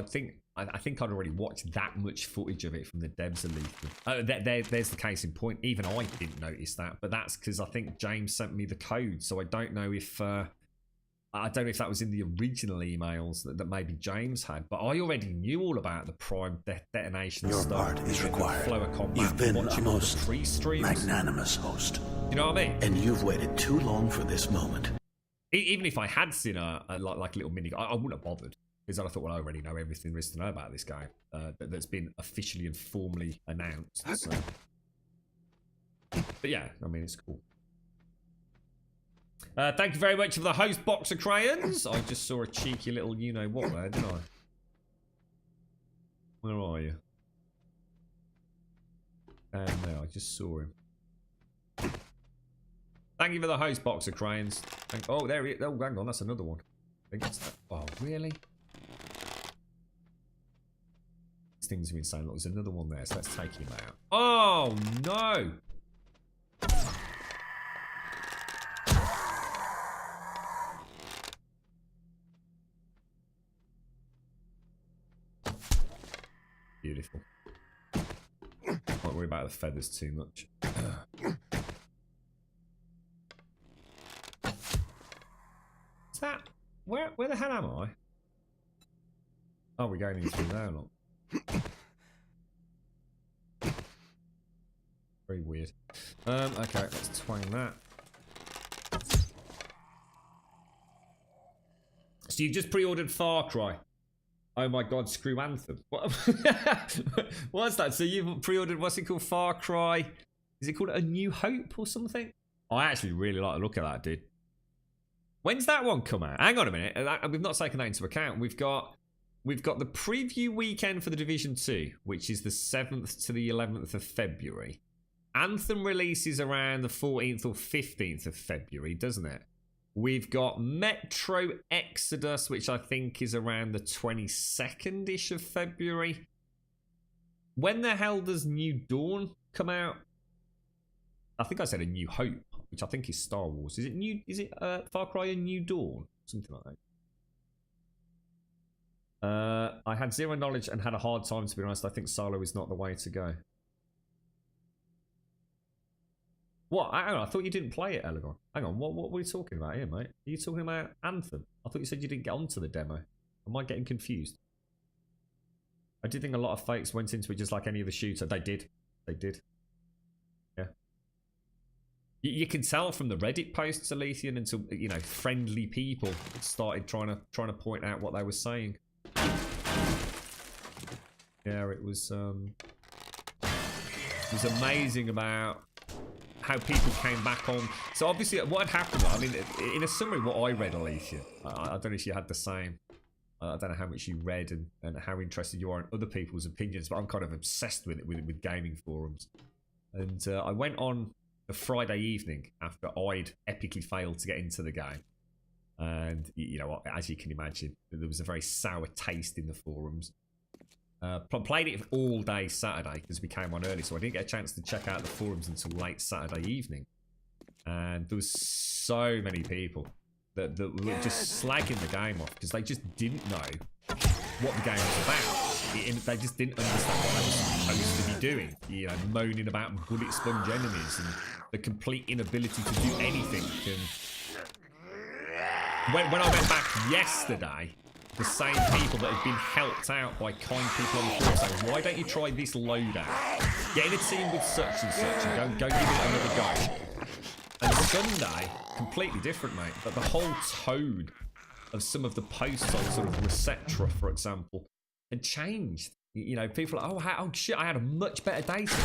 think I'd already watched that much footage of it from the devs elite. There's the case in point. Even I didn't notice that, but that's because I think James sent me the code, so I don't know if that was in the original emails that maybe James had, but I already knew all about the prime detonation Your stuff. part is required. Flow of combat. You've been a most pre-streams. magnanimous host. You know what I mean? And you've waited too long for this moment. Even if I had seen like a little mini, I wouldn't have bothered. Because I thought, well, I already know everything there is to know about this game that's been officially and formally announced. So. But yeah, I mean, it's cool. Thank you very much for the host box of crayons. I just saw a cheeky little you-know-what there, didn't I? Where are you? Down there, I just saw him. Thank you for the host box of crayons. Oh, there he is. Oh, hang on, that's another one. I think it's that. Oh, really? These things have been saying, look, there's another one there, so let's take him out. Oh, no! Beautiful. Don't worry about the feathers too much. Is that... Where the hell am I? Oh, we're going in through there, look. Very weird. Okay, let's twang that. So you just pre-ordered Far Cry. Oh my god, screw Anthem. What? What's that? So you've pre-ordered, what's it called? Far Cry? Is it called A New Hope or something? I actually really like the look of that, dude. When's that one come out? Hang on a minute. We've not taken that into account. We've got the preview weekend for the Division 2, which is the 7th to the 11th of February. Anthem releases around the 14th or 15th of February, doesn't it? We've got Metro Exodus, which I think is around the 22nd-ish of February. When the hell does New Dawn come out? I think I said A New Hope, which I think is Star Wars. Is it Far Cry A New Dawn? Something like that. I had zero knowledge and had a hard time, to be honest. I think solo is not the way to go. What? Hang on, I thought you didn't play it, Elegon. Hang on, what were you talking about here, mate? Are you talking about Anthem? I thought you said you didn't get onto the demo. Am I getting confused? I did think a lot of fakes went into it just like any other shooter. They did. They did. Yeah. You can tell from the Reddit posts, Alethea, until, you know, friendly people started trying to point out what they were saying. Yeah, it was amazing about how people came back on. So obviously what had happened, I mean, in a summary what I read, Alethea, I don't know if you had the same. I don't know how much you read and how interested you are in other people's opinions, but I'm kind of obsessed with it, with gaming forums. And I went on a Friday evening after I'd epically failed to get into the game. And, you know, as you can imagine, there was a very sour taste in the forums. Played it all day Saturday because we came on early, so I didn't get a chance to check out the forums until late Saturday evening. And there was so many people that were just slagging the game off because they just didn't know what the game was about. They just didn't understand what they were supposed to be doing. You know, moaning about bullet sponge enemies and the complete inability to do anything. And when I went back yesterday, the same people that had been helped out by kind people on the forum saying, why don't you try this loadout? Get in a team with such and such and go give it another go. And Sunday, completely different, mate. But the whole tone of some of the posts on sort of Resetra, for example, had changed. You know, people are like, oh shit, I had a much better day today.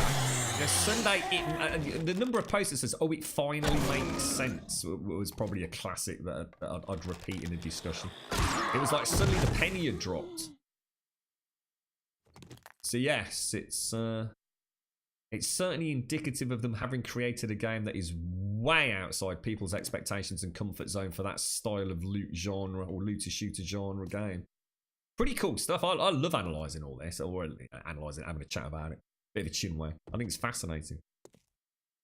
You know, Sunday, the number of posts that says, oh, it finally makes sense, was probably a classic that I'd repeat in a discussion. It was like suddenly the penny had dropped. So yes, it's certainly indicative of them having created a game that is way outside people's expectations and comfort zone for that style of loot genre or looter shooter genre game. Pretty cool stuff. I love analysing all this, or analysing, having a chat about it. Bit of a tune way. I think it's fascinating.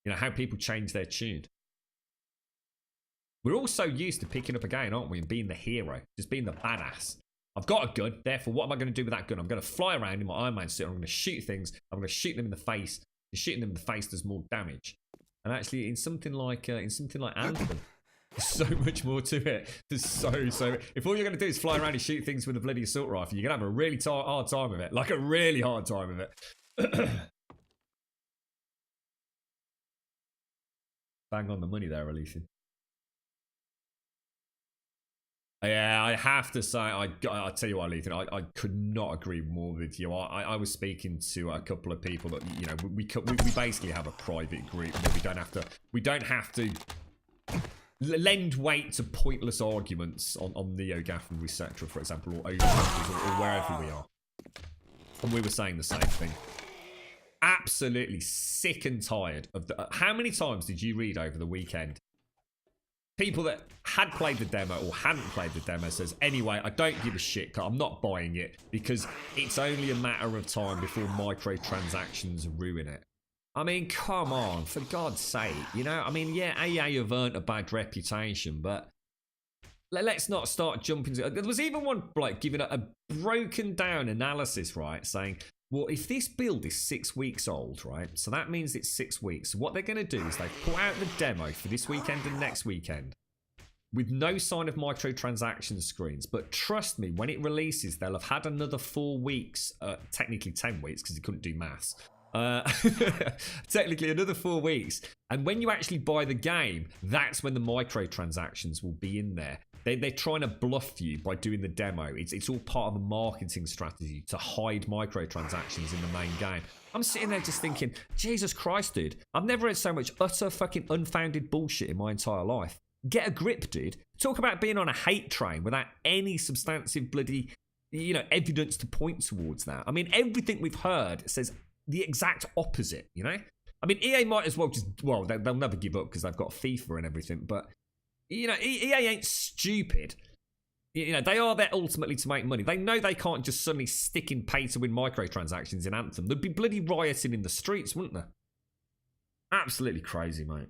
You know, how people change their tune. We're all so used to picking up a game, aren't we, and being the hero, just being the badass. I've got a gun, therefore what am I going to do with that gun? I'm going to fly around in my Iron Man suit, I'm going to shoot things, I'm going to shoot them in the face. And shooting them in the face does more damage. And actually, in something like Anthem, there's so much more to it. There's so. If all you're going to do is fly around and shoot things with a bloody assault rifle, you're going to have a really hard time of it. Like a really hard time of it. Bang on the money there, Alicia. Yeah, I have to say, I tell you what, Ethan, I could not agree more with you. I was speaking to a couple of people that, you know, we basically have a private group where we don't have to lend weight to pointless arguments on NeoGAF and Receptra, for example, or overhaul or wherever we are. And we were saying the same thing. Absolutely sick and tired of the. How many times did you read over the weekend? People that had played the demo or hadn't played the demo says, anyway, I don't give a shit, I'm not buying it because it's only a matter of time before microtransactions ruin it. I mean, come on, for God's sake, you know? I mean, yeah, AA have earned a bad reputation, but let's not start jumping to... There was even one, like, giving a broken down analysis, right, saying, well, if this build is 6 weeks old, right, so that means it's 6 weeks. So what they're going to do is they've put out the demo for this weekend and next weekend with no sign of microtransaction screens. But trust me, when it releases, they'll have had another 4 weeks, technically 10 weeks because he couldn't do maths. Technically another 4 weeks. And when you actually buy the game, that's when the microtransactions will be in there. They're trying to bluff you by doing the demo. It's all part of a marketing strategy to hide microtransactions in the main game. I'm sitting there just thinking, Jesus Christ, dude. I've never heard so much utter fucking unfounded bullshit in my entire life. Get a grip, dude. Talk about being on a hate train without any substantive bloody, you know, evidence to point towards that. I mean, everything we've heard says the exact opposite, you know? I mean, EA might as well just, well, they'll never give up because they've got FIFA and everything, but, you know, EA ain't stupid. You know, they are there ultimately to make money. They know they can't just suddenly stick in pay to win microtransactions in Anthem. There'd be bloody rioting in the streets, wouldn't there? Absolutely crazy, mate.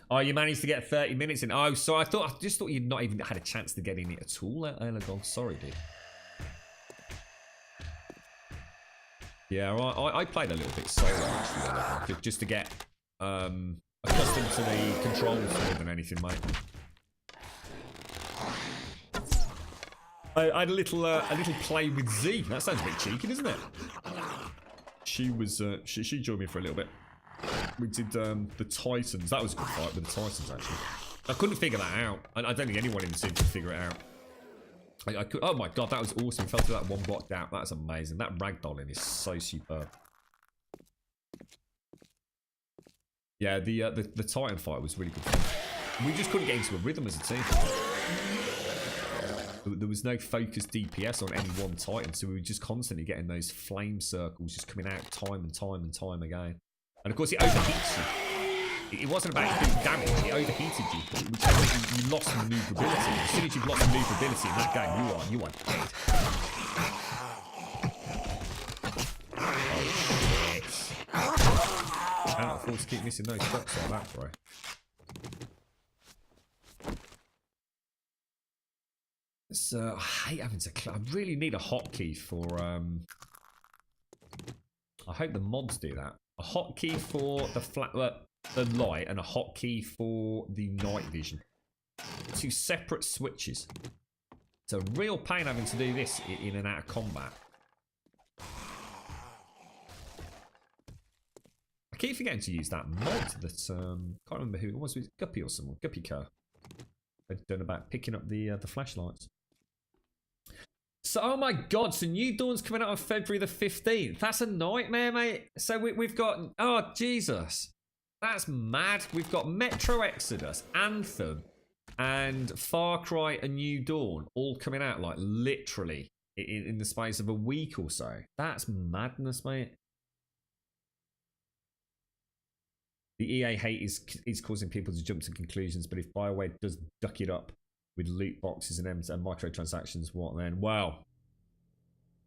Oh, you managed to get 30 minutes in. Oh, so I just thought you'd not even had a chance to get in it at all, Elagol. Sorry, dude. Yeah, I played a little bit solo actually, just to get accustomed to the controls more than anything, mate. I had a little play with Z. That sounds a bit cheeky, doesn't it? She was she joined me for a little bit. We did the Titans. That was a good fight with the Titans actually. I couldn't figure that out. I don't think anyone in the team could figure it out. I could, oh my god, that was awesome. Fell through that one block down. That's amazing. That ragdolling is so superb. Yeah, the Titan fight was really good fun. We just couldn't get into a rhythm as a team. There was no focused DPS on any one Titan, so we were just constantly getting those flame circles just coming out time and time and time again. And of course, it overheats you. It wasn't about doing damage, it overheated you, which meant you lost maneuverability. As soon as you've lost maneuverability in that game, you are dead. Oh shit. I cannot afford to keep missing those shots like that, bro. So, I hate having to... I really need a hotkey for... I hope the mods do that. A hotkey for the light and a hotkey for the night vision. 2 separate switches. It's a real pain having to do this in and out of combat. I keep forgetting to use that mod that can't remember who it was. It was Guppy or someone. Guppy Car. They'd done about picking up the flashlights. So, oh my god, so New Dawn's coming out on February the 15th. That's a nightmare, mate. So we've got, oh Jesus. That's mad. We've got Metro Exodus, Anthem, and Far Cry and New Dawn all coming out like literally in the space of a week or so. That's madness, mate. The EA hate is causing people to jump to conclusions, but if BioWare does duck it up with loot boxes and microtransactions, what then? Well,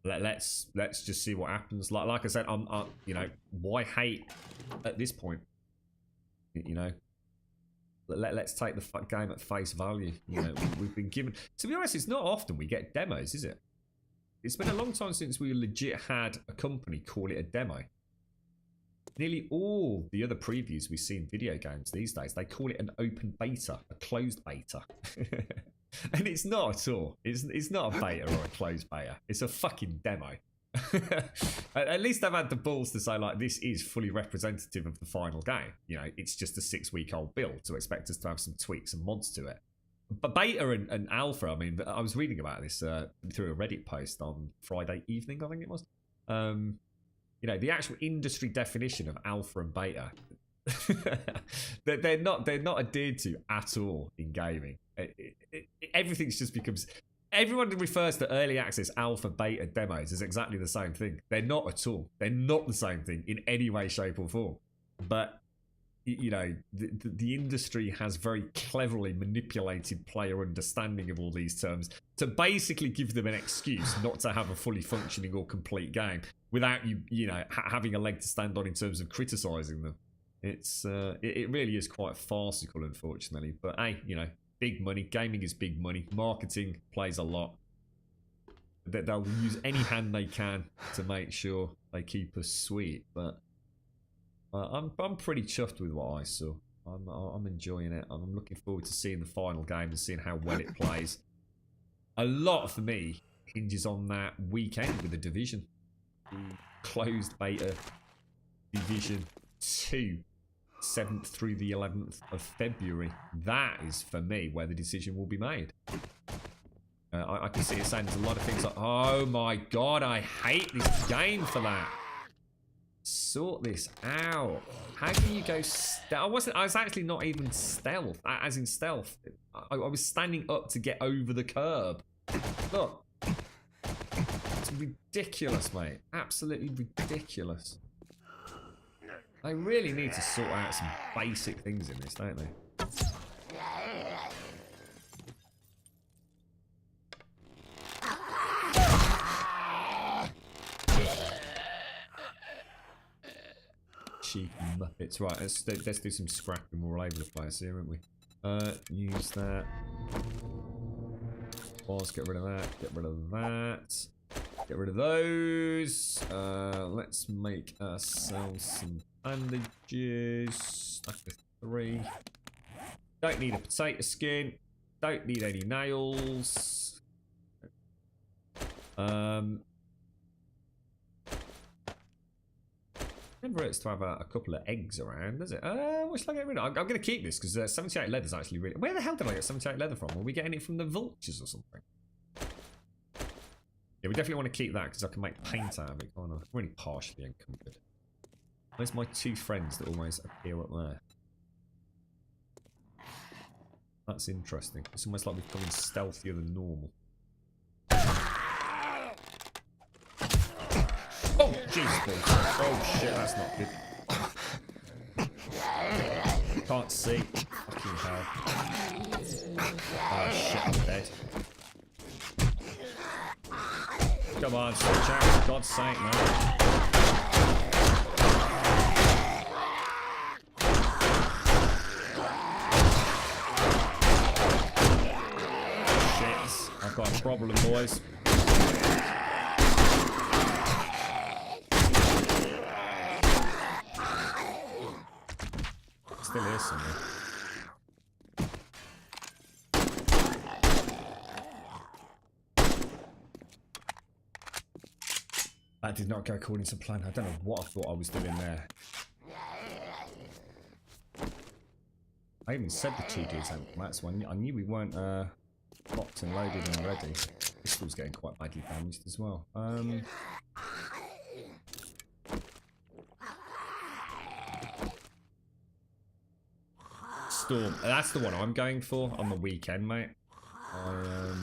let's just see what happens. Like I said, you know, why hate at this point? You know, let's take the game at face value. You know, we've been given. To be honest, it's not often we get demos, is it? It's been a long time since we legit had a company call it a demo. Nearly all the other previews we see in video games these days, they call it an open beta, a closed beta. And it's not at all. It's not a beta or a closed beta. It's a fucking demo. At least they've had the balls to say, like, this is fully representative of the final game. You know, it's just a 6-week-old build, so expect us to have some tweaks and mods to it. But beta and alpha, I mean, I was reading about this through a Reddit post on Friday evening, I think it was. You know, the actual industry definition of alpha and beta, they're not adhered to at all in gaming. Everything's just becomes... Everyone refers to early access, alpha, beta demos as exactly the same thing. They're not at all. They're not the same thing in any way, shape or form. But, you know, the industry has very cleverly manipulated player understanding of all these terms to basically give them an excuse not to have a fully functioning or complete game without you know, having a leg to stand on in terms of criticising them. It's it really is quite farcical, unfortunately. But hey, you know, big money. Gaming is big money. Marketing plays a lot. They'll use any hand they can to make sure they keep us sweet. But I'm pretty chuffed with what I saw. I'm enjoying it. I'm looking forward to seeing the final game and seeing how well it plays. A lot for me hinges on that weekend with the Division. The closed beta Division 2. 7th through the 11th of February. That is, for me, where the decision will be made. I can see it saying there's a lot of things like, oh my god, I hate this game for that. Sort this out. How can you go stealth? I was actually not even stealth, as in stealth. I was standing up to get over the curb. Look. It's ridiculous, mate. Absolutely ridiculous. They really need to sort out some basic things in this, don't they? Cheeky muppets. Right, let's do some scrapping. We're all over the place here, aren't we? Use that. Let's get rid of that. Get rid of that. Get rid of those. Let's make ourselves some bandages. Stack of 3. Don't need a potato skin. Don't need any nails. Never hurts to have a couple of eggs around, does it? What should I get rid of? I'm going to keep this because 78 leather is actually really... Where the hell did I get 78 leather from? Are we getting it from the vultures or something? Yeah, we definitely want to keep that because I can make paint out of it. Oh no, I'm really partially encumbered. Where's my 2 friends that always appear up there? That's interesting. It's almost like we're becoming stealthier than normal. Oh, jeez, oh shit, that's not good. Can't see. Fucking hell. Oh shit, I'm dead. Come on, switch out, for God's sake, man. Shit, I've got a problem, boys. Still here somewhere. That did not go according to plan. I don't know what I thought I was doing there. I even said the 2Ds hadn't come out, so I knew we weren't locked and loaded and ready. This was getting quite badly damaged as well. Storm. That's the one I'm going for on the weekend, mate. I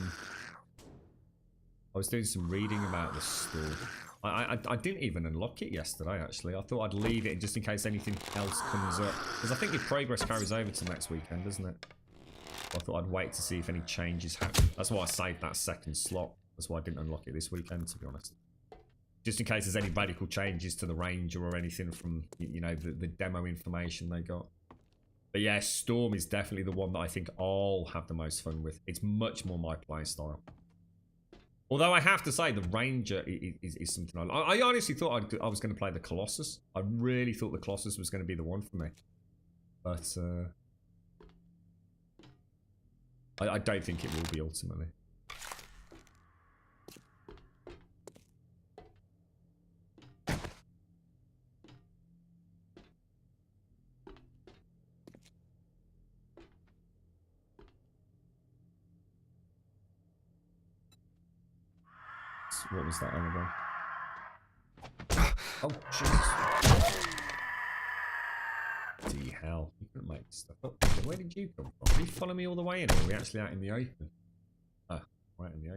was doing some reading about the storm. I didn't even unlock it yesterday, actually. I thought I'd leave it just in case anything else comes up. Because I think your progress carries over to next weekend, doesn't it? I thought I'd wait to see if any changes happen. That's why I saved that second slot. That's why I didn't unlock it this weekend, to be honest. Just in case there's any radical changes to the Ranger or anything from, you know, the demo information they got. But yeah, Storm is definitely the one that I think I'll have the most fun with. It's much more my playstyle. Although I have to say, the Ranger is something I honestly thought I was going to play the Colossus. I really thought the Colossus was going to be the one for me. But I don't think it will be ultimately. What was that other one? Oh, Jesus. Bloody hell. You couldn't make stuff up. Where did you come from? Did you follow me all the way in, or are we actually out in the open? Oh, right in the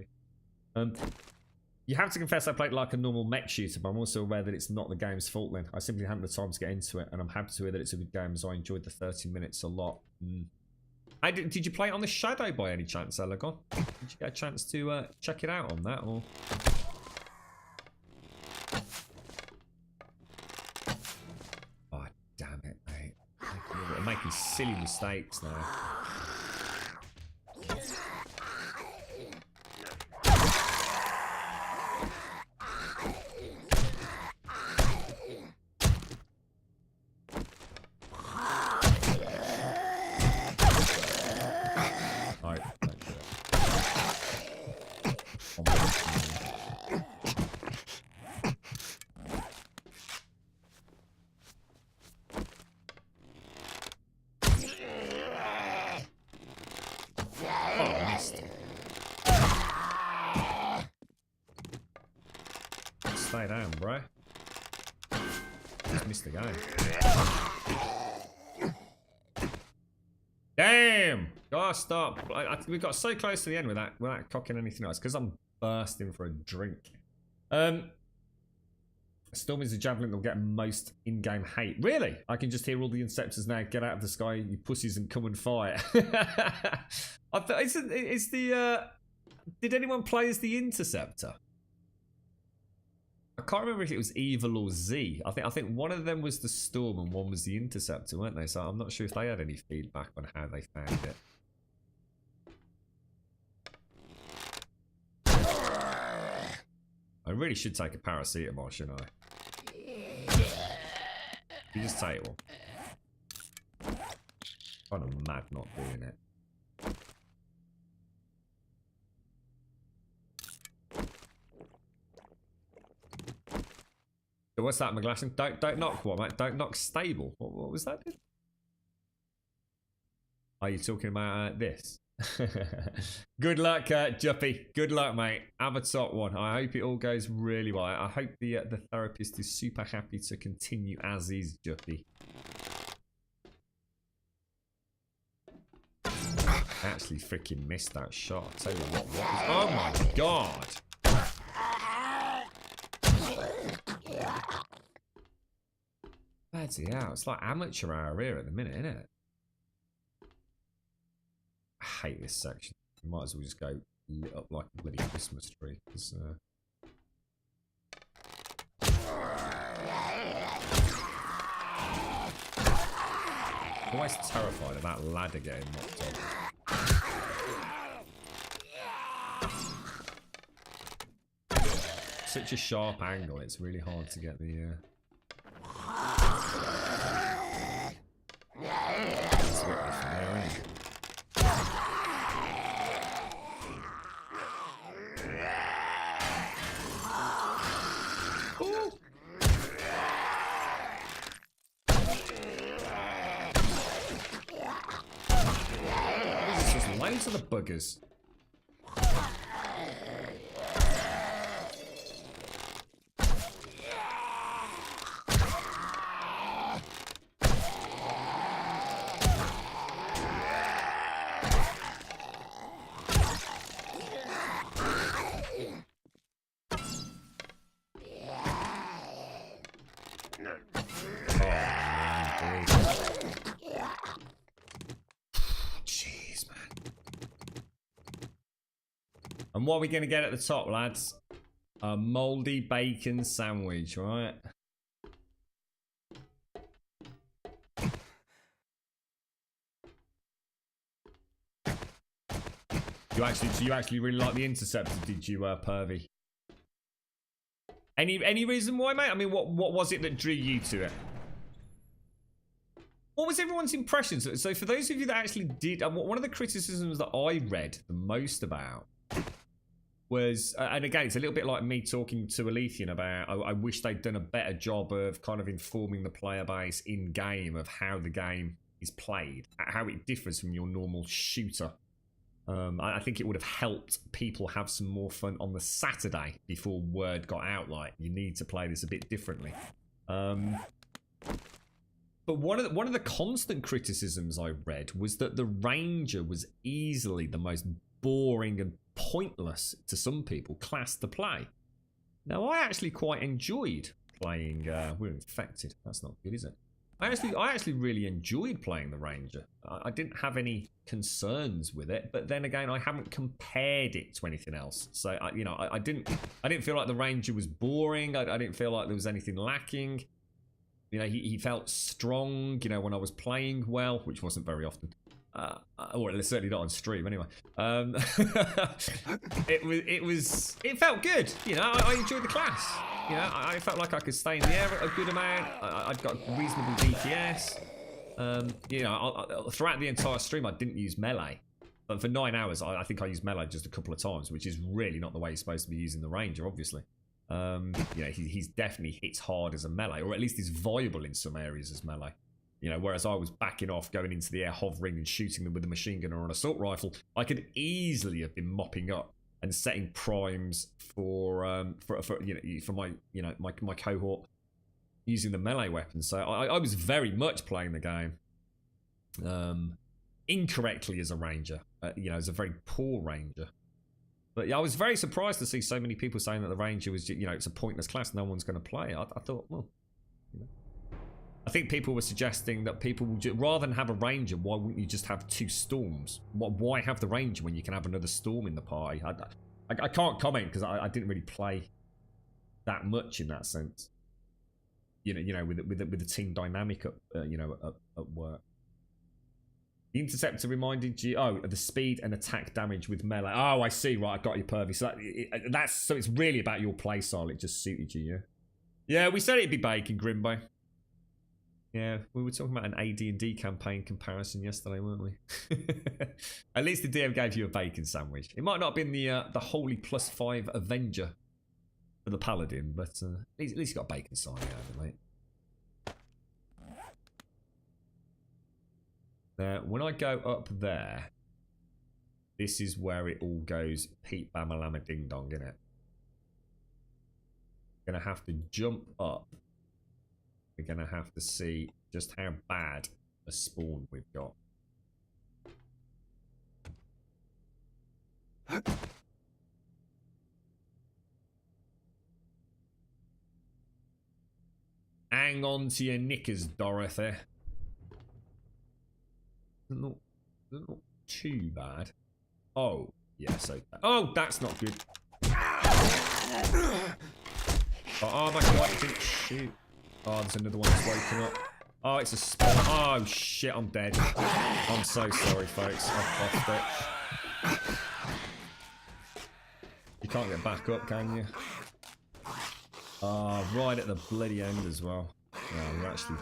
open. You have to confess I played like a normal mech shooter, but I'm also aware that it's not the game's fault then. I simply haven't had the time to get into it, and I'm happy to hear that it's a good game, as I enjoyed the 30 minutes a lot. Did you play it on the Shadow by any chance, Elegon? Did you get a chance to check it out on that, or...? Oh, damn it, mate. I'm making silly mistakes now. Stay down, bro. Just missed the game. Damn! Gotta stop. We got so close to the end without cocking anything else because I'm bursting for a drink. Storm is a javelin that'll get most in-game hate. Really? I can just hear all the Inceptors now. Get out of the sky, you pussies, and come and fight. I thought it's the. Did anyone play as the Interceptor? I can't remember if it was Evil or Z. I think one of them was the Storm and one was the Interceptor, weren't they? So I'm not sure if they had any feedback on how they found it. I really should take a paracetamol, shouldn't I? You just take one. Kind of mad not doing it. So what's that, McGlasson? Don't knock what, mate? Don't knock stable. What was that? Are you talking about this? Good luck, Juppy. Good luck, mate. Have a top one. I hope it all goes really well. I hope the therapist is super happy to continue as is, Juppy. I actually freaking missed that shot. I'll tell you what was... Oh my god! Bloody hell, it's like amateur hour here at the minute, isn't it? I hate this section. You might as well just go lit up like a bloody Christmas tree. I'm always terrified of that ladder getting knocked off. Such a sharp angle, it's really hard to get the... It's a bit from there, isn't it? There's loads of the buggers. And what are we going to get at the top, lads? A mouldy bacon sandwich, right? You actually really like the Interceptor, did you, Pervy? Any reason why, mate? I mean, what was it that drew you to it? What was everyone's impressions? So for those of you that actually did, one of the criticisms that I read the most about was, and again, it's a little bit like me talking to Alethian about, I wish they'd done a better job of kind of informing the player base in game of how the game is played, how it differs from your normal shooter. I think it would have helped people have some more fun on the Saturday before word got out, like, you need to play this a bit differently. But one of the constant criticisms I read was that the Ranger was easily the most boring and pointless, to some people, class to play. Now, I actually quite enjoyed playing... we're infected. That's not good, is it? I actually really enjoyed playing the Ranger. I didn't have any concerns with it, but then again, I haven't compared it to anything else. So, I didn't feel like the Ranger was boring. I didn't feel like there was anything lacking. He felt strong, when I was playing well, which wasn't very often. Or certainly not on stream, anyway. It felt good. I enjoyed the class. I felt like I could stay in the air a good amount. I'd got reasonable DPS. Throughout the entire stream, I didn't use melee. But for 9 hours, I think I used melee just a couple of times, which is really not the way you're supposed to be using the Ranger, obviously. He's definitely hits hard as a melee, or at least is viable in some areas as melee. Whereas I was backing off, going into the air, hovering and shooting them with a machine gun or an assault rifle, I could easily have been mopping up and setting primes for my cohort using the melee weapon. So I was very much playing the game incorrectly as a Ranger, as a very poor Ranger. But yeah, I was very surprised to see so many people saying that the Ranger was, it's a pointless class, no one's going to play it. I thought, well, I think people were suggesting that people will rather than have a Ranger, why wouldn't you just have 2 Storms? Why have the Ranger when you can have another Storm in the party? I can't comment because I didn't really play that much in that sense. With the team dynamic at work. The Interceptor reminded you, the speed and attack damage with melee. Oh, I see. Right, I got you, Pervy. So so it's really about your play style. It just suited you, yeah? Yeah, we said it'd be bacon, Grimbo. Yeah, we were talking about an AD&D campaign comparison yesterday, weren't we? At least the DM gave you a bacon sandwich. It might not have been the holy +5 Avenger for the Paladin, but at least you got a bacon side out of it, mate. Now, when I go up there, this is where it all goes Pete Bamalama Ding Dong, innit? Gonna have to jump up. We're gonna have to see just how bad a spawn we've got. Hang on to your knickers, Dorothy. Not too bad. Oh, yes, okay. Oh, that's not good. Oh my god, it didn't shoot. Oh, there's another one that's woken up. Oh, it's a spawn. Oh shit, I'm dead. I'm so sorry, folks. I've off it. You can't get back up, can you? Oh, right at the bloody end as well. Yeah, we're actually...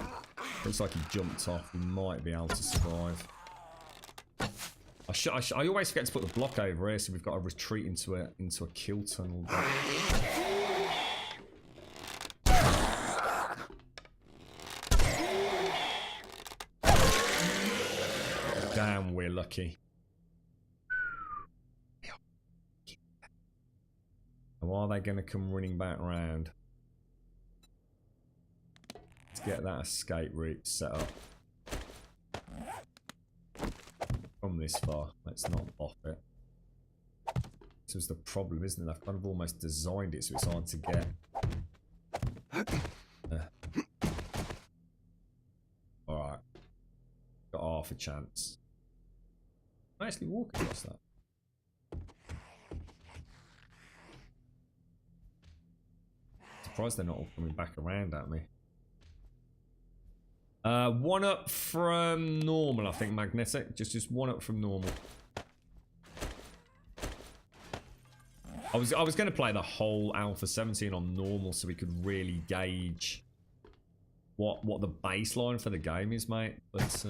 Looks like he jumped off. We might be able to survive. I always forget to put the block over here, so we've got to retreat into a kill tunnel. Damn, we're lucky. How are they going to come running back round? Let's get that escape route set up. From this far, let's not off it. This was the problem, isn't it? I've kind of almost designed it so it's hard to get. Alright. Got half a chance. I actually walk across that. Surprised they're not all coming back around at me. One up from normal, I think, magnetic. Just one up from normal. I was going to play the whole Alpha 17 on normal so we could really gauge what the baseline for the game is, mate. But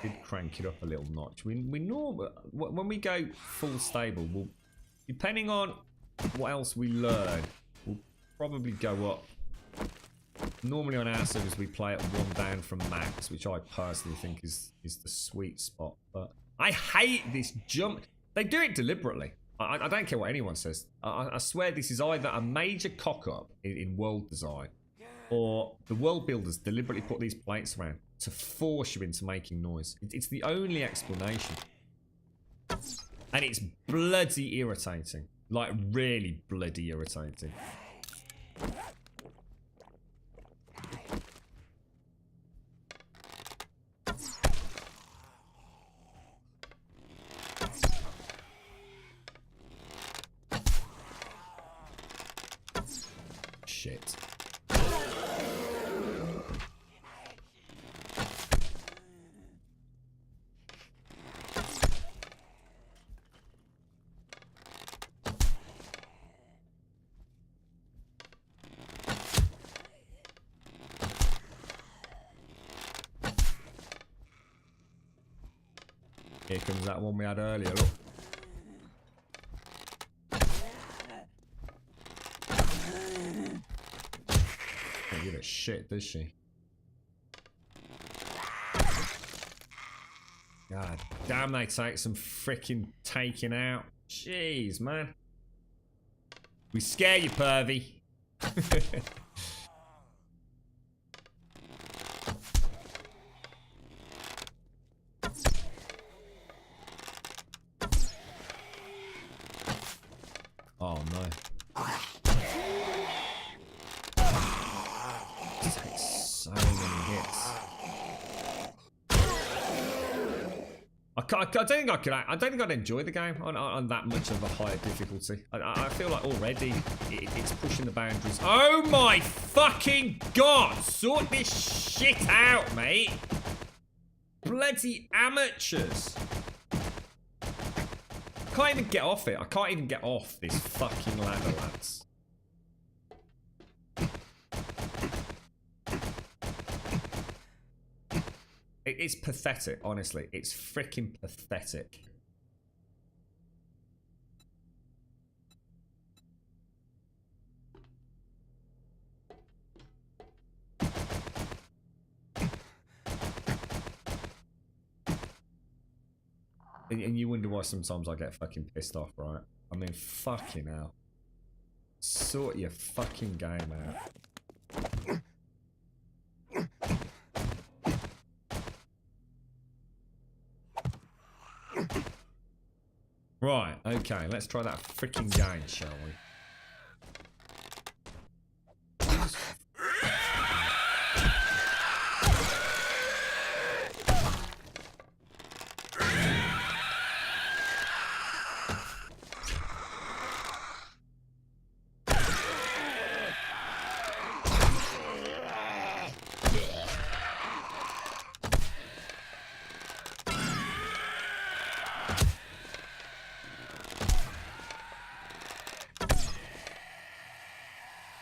did crank it up a little notch. We normal when we go full stable, we'll, depending on what else we learn, we'll probably go up Normally on our servers we play at 1 down from max, which I personally think is the sweet spot. But I hate this jump. They do it deliberately. I don't care what anyone says. I swear this is either a major cock-up in world design, or the world builders deliberately put these plates around to force you into making noise. It's the only explanation. And it's bloody irritating. Like, really bloody irritating. Shit. Here comes that one we had earlier, look. Don't give a shit, does she? God damn, they take some freaking taking out. Jeez, man. We scare you, pervy. Oh no. It takes so many hits. I don't think I could. I don't think I'd enjoy the game on that much of a higher difficulty. I feel like already it's pushing the boundaries. Oh my fucking god! Sort this shit out, mate. Bloody amateurs. I can't even get off it. I can't even get off this fucking ladder, lads. It's pathetic, honestly. It's freaking pathetic. And you wonder why sometimes I get fucking pissed off, right? I mean, fucking hell. Sort your fucking game out. Right, okay, let's try that freaking game, shall we?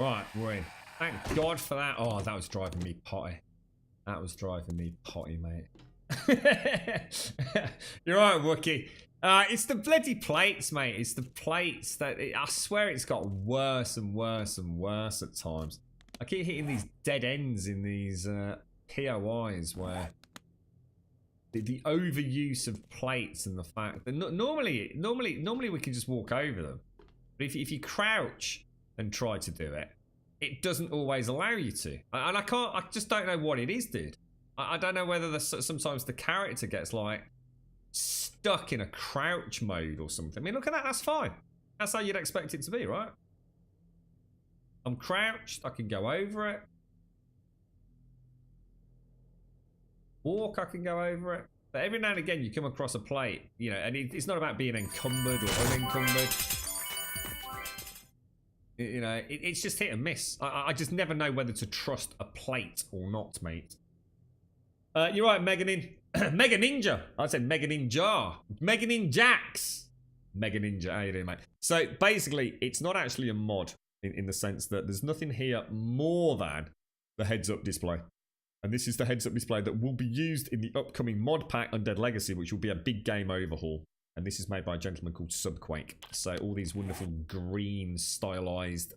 Right, we're in. Thank God for that. Oh, that was driving me potty. That was driving me potty, mate. You're right, Wookie. It's the bloody plates, mate. It's the plates that... I swear it's got worse and worse and worse at times. I keep hitting these dead ends in these POIs where... The overuse of plates and the fact that... Normally we can just walk over them. But if you crouch... and try to do it, it doesn't always allow you to. And I just don't know what it is, dude. I don't know whether sometimes the character gets like stuck in a crouch mode or something. I mean, look at that, that's fine. That's how you'd expect it to be, right? I'm crouched, I can go over it. Walk, I can go over it. But every now and again you come across a plate, you know, and it's not about being encumbered or unencumbered. You know, it's just hit and miss. I just never know whether to trust a plate or not, mate. You're right, Mega Ninja. I said Mega Ninja. Mega Ninjax. Mega Ninja, how you doing, mate? So basically, it's not actually a mod in the sense that there's nothing here more than the heads-up display. And this is the heads-up display that will be used in the upcoming mod pack Undead Legacy, which will be a big game overhaul. And this is made by a gentleman called Subquake. So all these wonderful green, stylized,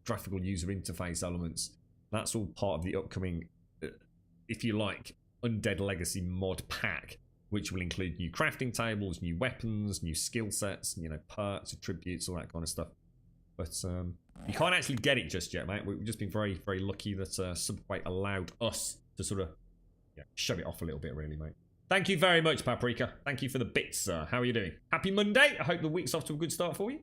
graphical user interface elements That's all part of the upcoming, if you like, Undead Legacy mod pack, which will include new crafting tables, new weapons, new skill sets, you know, perks, attributes, all that kind of stuff. But you can't actually get it just yet, mate. We've just been very, very lucky that Subway allowed us to sort of show it off a little bit, really, mate. Thank you very much, Paprika. Thank you for the bits, sir. How are you doing? Happy Monday. I hope the week's off to a good start for you.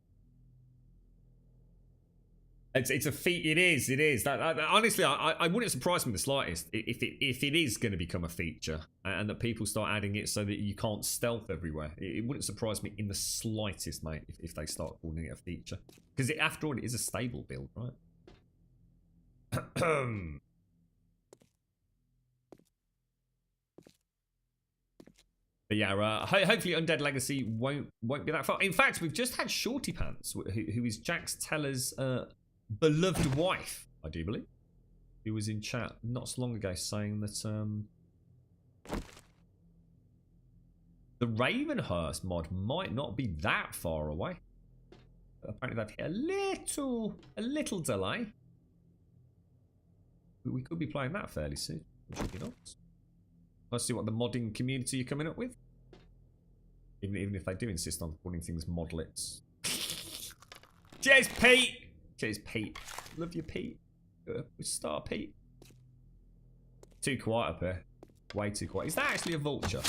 It's a feat. It is. It is. Honestly, I wouldn't surprise me the slightest if it is going to become a feature and that people start adding it so that you can't stealth everywhere. It wouldn't surprise me in the slightest, mate, if they start calling it a feature. Because after all, it is a stable build, right? But yeah, hopefully Undead Legacy won't be that far. In fact, we've just had Shorty Pants, who is Jax Teller's beloved wife, I do believe, who was in chat not so long ago saying that the Ravenhurst mod might not be that far away. But apparently they've hit a little delay. We could be playing that fairly soon, which would be nice. Let's see what the modding community are coming up with. Even if they do insist on calling things modlets. Cheers, Pete! Cheers, Pete. Love you, Pete. Star Pete. Too quiet up here. Way too quiet. Is that actually a vulture?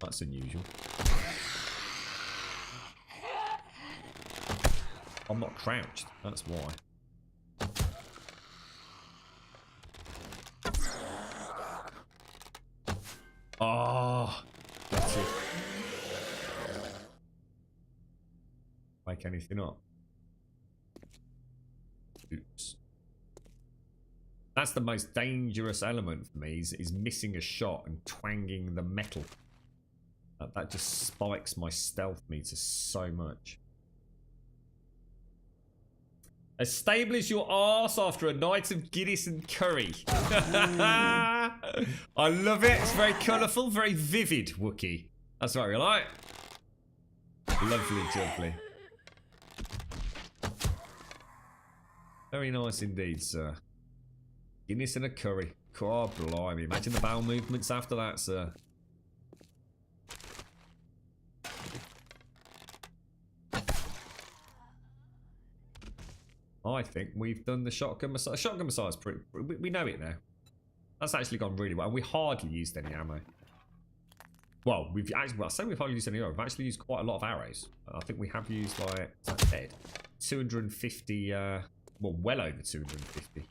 That's unusual. I'm not crouched, that's why. Oh, that's it. Make anything up. Oops. That's the most dangerous element for me, is missing a shot and twanging the metal. That just spikes my stealth meter so much. As stable as your arse after a night of Guinness and curry. I love it. It's very colourful, very vivid, Wookie. That's what we like. Lovely, jubbly. Very nice indeed, sir. Guinness and a curry. God blimey. Imagine the bowel movements after that, sir. I think we've done the shotgun massage. Shotgun massage, we know it now. That's actually gone really well. We hardly used any ammo. Well, we've actually, I say we've hardly used any ammo. We've actually used quite a lot of arrows. I think we have used like, is that dead? 250, well over 250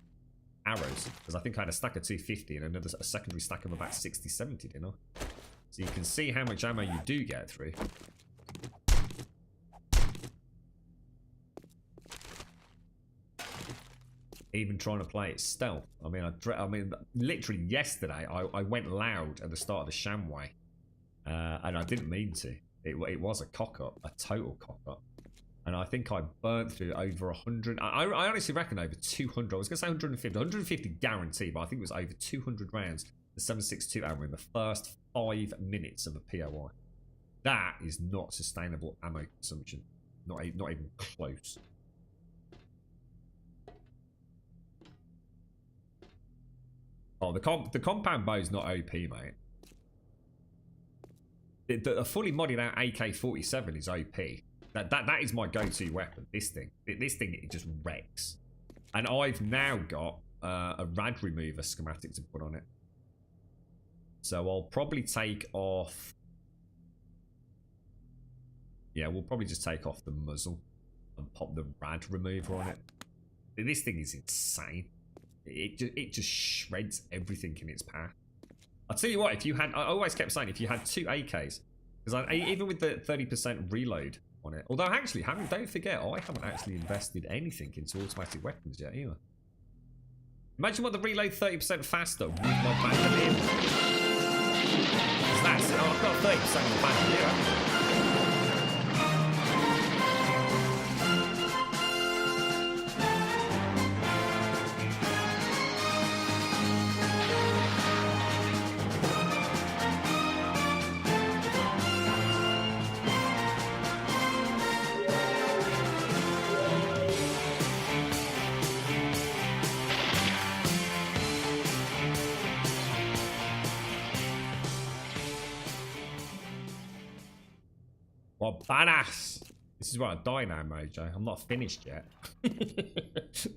arrows. Because I think I had a stack of 250 and a secondary stack of about 60, 70, didn't I? So you can see how much ammo you do get through. Even trying to play it stealth. I mean, literally yesterday, I went loud at the start of the Shamway, and I didn't mean to. It was a cock up, a total cock up, and I think I burnt through over 100. I honestly reckon over 200. I was gonna say 150, 150 guarantee, but I think it was over 200 rounds. The 7.62 ammo in the first 5 minutes of a POI. That is not sustainable ammo consumption. Not even close. Oh, the compound bow is not OP, mate. A fully modded out AK-47 is OP. That is my go-to weapon. This thing, it just wrecks. And I've now got a rad remover schematic to put on it. So I'll probably take off. Yeah, we'll probably just take off the muzzle and pop the rad remover on it. This thing is insane. It just shreds everything in its path. I'll tell you what, if you had, I always kept saying, if you had 2 AKs, because even with the 30% reload on it, although actually, don't forget, I haven't actually invested anything into automatic weapons yet either. Imagine what the reload 30% faster with my bandolier. Because that's it, I've got 30% of the bandolier. Well, badass. This is where I die now, Mojo. I'm not finished yet. Let's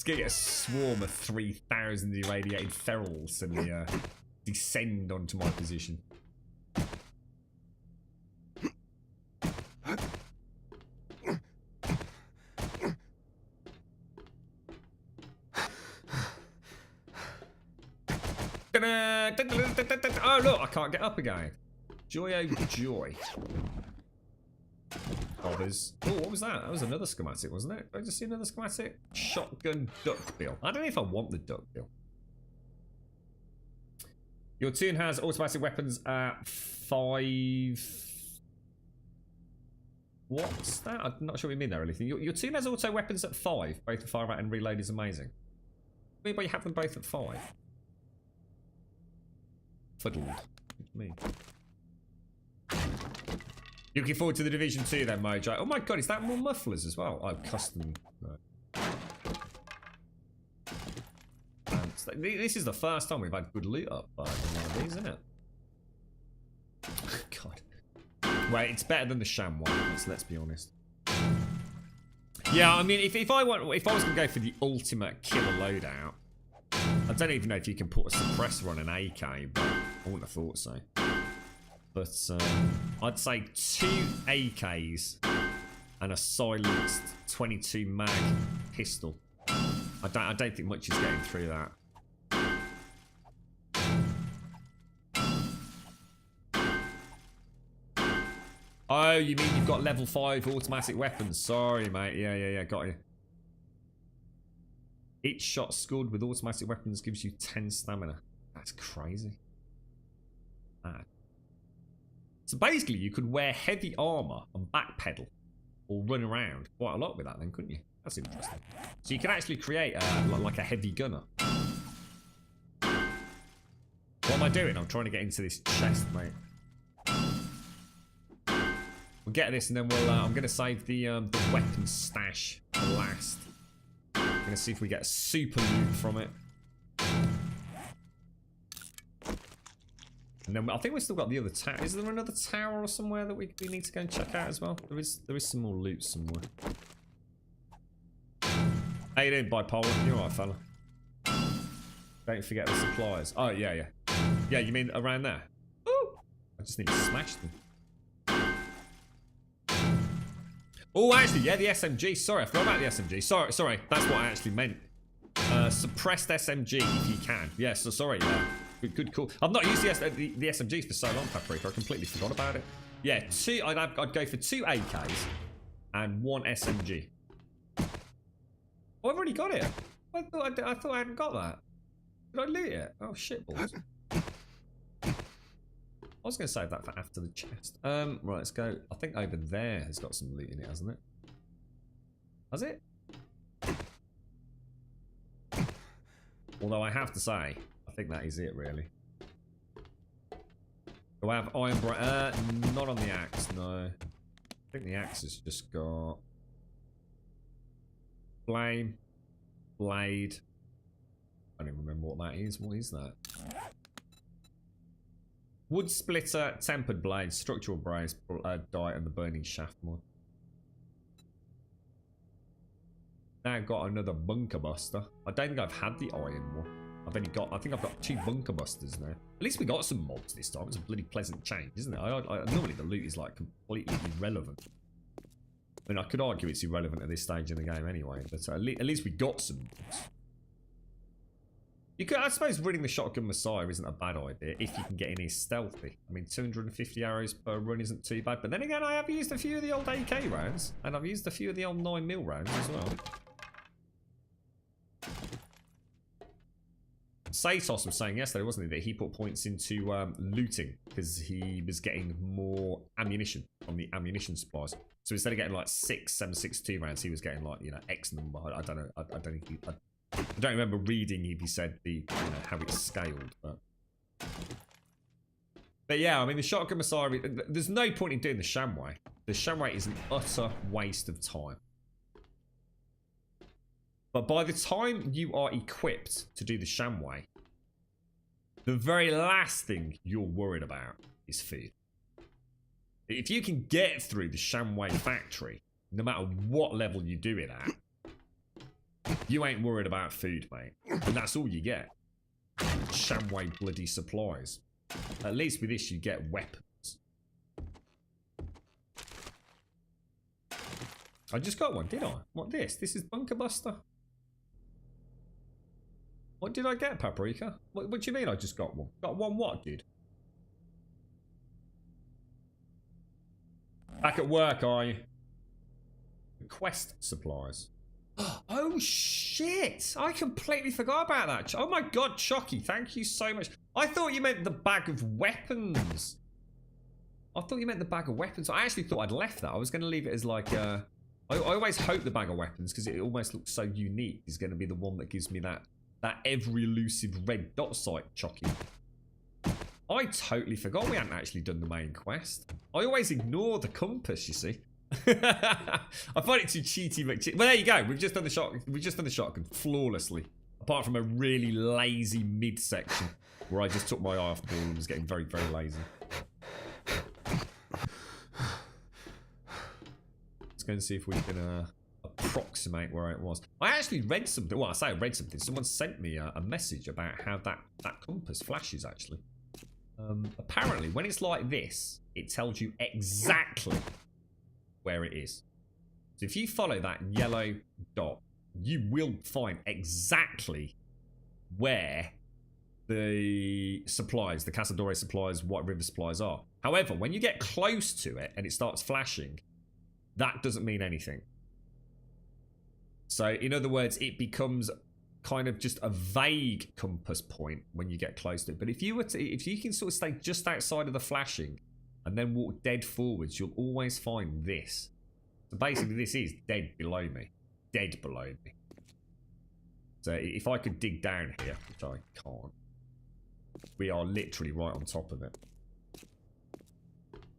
get a swarm of 3,000 irradiated ferals and descend onto my position. Oh look, I can't get up again. Joy oh joy. Bothers. Oh, what was that? That was another schematic, wasn't it? Did I just see another schematic? Shotgun duckbill. I don't know if I want the duckbill. Your tune has automatic weapons at 5. What's that? I'm not sure what you mean there or anything. Your tune has auto weapons at 5. Both the fire rate and reload is amazing. Anybody have them both at 5? Fuddled. What do you mean? You looking forward to the Division 2 then, Mojo? Oh my god, is that more mufflers as well? Oh, custom. No. This is the first time we've had good loot up by one of these, isn't it? God. Wait, it's better than the sham one, let's be honest. Yeah, I mean, if I was going to go for the ultimate killer loadout, I don't even know if you can put a suppressor on an AK, but I wouldn't have thought so. But I'd say 2 AKs and a silenced 22 mag pistol. I don't think much is getting through that. Oh, you mean you've got level 5 automatic weapons? Sorry, mate. Yeah, got you. Each shot scored with automatic weapons gives you 10 stamina. That's crazy. Mad. So basically, you could wear heavy armor and backpedal, or run around quite a lot with that, then, couldn't you? That's interesting. So you can actually create like a heavy gunner. What am I doing? I'm trying to get into this chest, mate. We'll get this, and then we'll. I'm going to save the weapons stash for last. I'm going to see if we get super loot from it. And then I think we've still got the other tower. Is there another tower or somewhere that we need to go and check out as well? There is some more loot somewhere. How you doing, Bipolar? You alright, fella? Don't forget the supplies. Oh, yeah. Yeah, you mean around there? Ooh! I just need to smash them. Oh, actually, yeah, the SMG. Sorry, I forgot about the SMG. Sorry, that's what I actually meant. Suppressed SMG if you can. Yeah, so sorry. Good call. I've not used the SMGs for so long, Paprika. I completely forgot about it. Yeah, I'd go for 2 AKs and 1 SMG. Oh, I've already got it. I thought I hadn't got that. Did I loot it? Oh shit balls. I was going to save that for after the chest. Right, let's go. I think over there has got some loot in it, hasn't it? Has it? Although I have to say, I think that is it, really. Do I have iron bright? Not on the axe, no. I think the axe has just got flame, blade. I don't even remember what that is. What is that? Wood splitter, tempered blade, structural brace, dye, and the burning shaft mod. Now I've got another bunker buster. I don't think I've had the iron one. I think I've got 2 bunker busters now. At least we got some mods this time. It's a bloody pleasant change, isn't it? Normally the loot is like completely irrelevant. I mean, I could argue it's irrelevant at this stage in the game anyway, but at least we got some mods. You could, I suppose, running the shotgun Messiah isn't a bad idea if you can get in here stealthy. I mean, 250 arrows per run isn't too bad, but then again, I have used a few of the old AK rounds, and I've used a few of the old 9mm rounds as well. Satos was saying yesterday, wasn't he, that he put points into looting because he was getting more ammunition from the ammunition supplies. So instead of getting like 6 7.62 rounds, he was getting like, you know, X number. I don't know. I don't remember reading if he said how it's scaled, but yeah, I mean the shotgun Messiah. There's no point in doing the Shamway. The Shamway is an utter waste of time. But by the time you are equipped to do the Shamway, the very last thing you're worried about is food. If you can get through the Shamway factory, no matter what level you do it at, you ain't worried about food, mate. And that's all you get. Shamway bloody supplies. At least with this, you get weapons. I just got one, did I? What this? This is Bunker Buster. What did I get, Paprika? What do you mean I just got one? Got one what, dude? Back at work, are you? Quest supplies. Oh, shit! I completely forgot about that. Oh my god, Chucky, thank you so much. I thought you meant the bag of weapons. I thought you meant the bag of weapons. I actually thought I'd left that. I was going to leave it as like I always hope the bag of weapons, because it almost looks so unique, is going to be the one that gives me that ever elusive red dot sight, Chucky. I totally forgot we hadn't actually done the main quest. I always ignore the compass, you see. I find it too cheaty, but well, there you go. We've just done the shotgun flawlessly. Apart from a really lazy mid-section where I just took my eye off the ball and was getting very, very lazy. Let's go and see if we can approximate where it was. I actually read something. Well, I say I read something. Someone sent me a message about how that compass flashes, actually. Apparently, when it's like this, it tells you exactly where it is. So if you follow that yellow dot, you will find exactly where the supplies, the Casadore supplies, White River supplies are. However, when you get close to it and it starts flashing, that doesn't mean anything. So in other words, it becomes kind of just a vague compass point when you get close to it. But if you can sort of stay just outside of the flashing and then walk dead forwards, you'll always find this. So basically this is dead below me. Dead below me. So if I could dig down here, which I can't, we are literally right on top of it.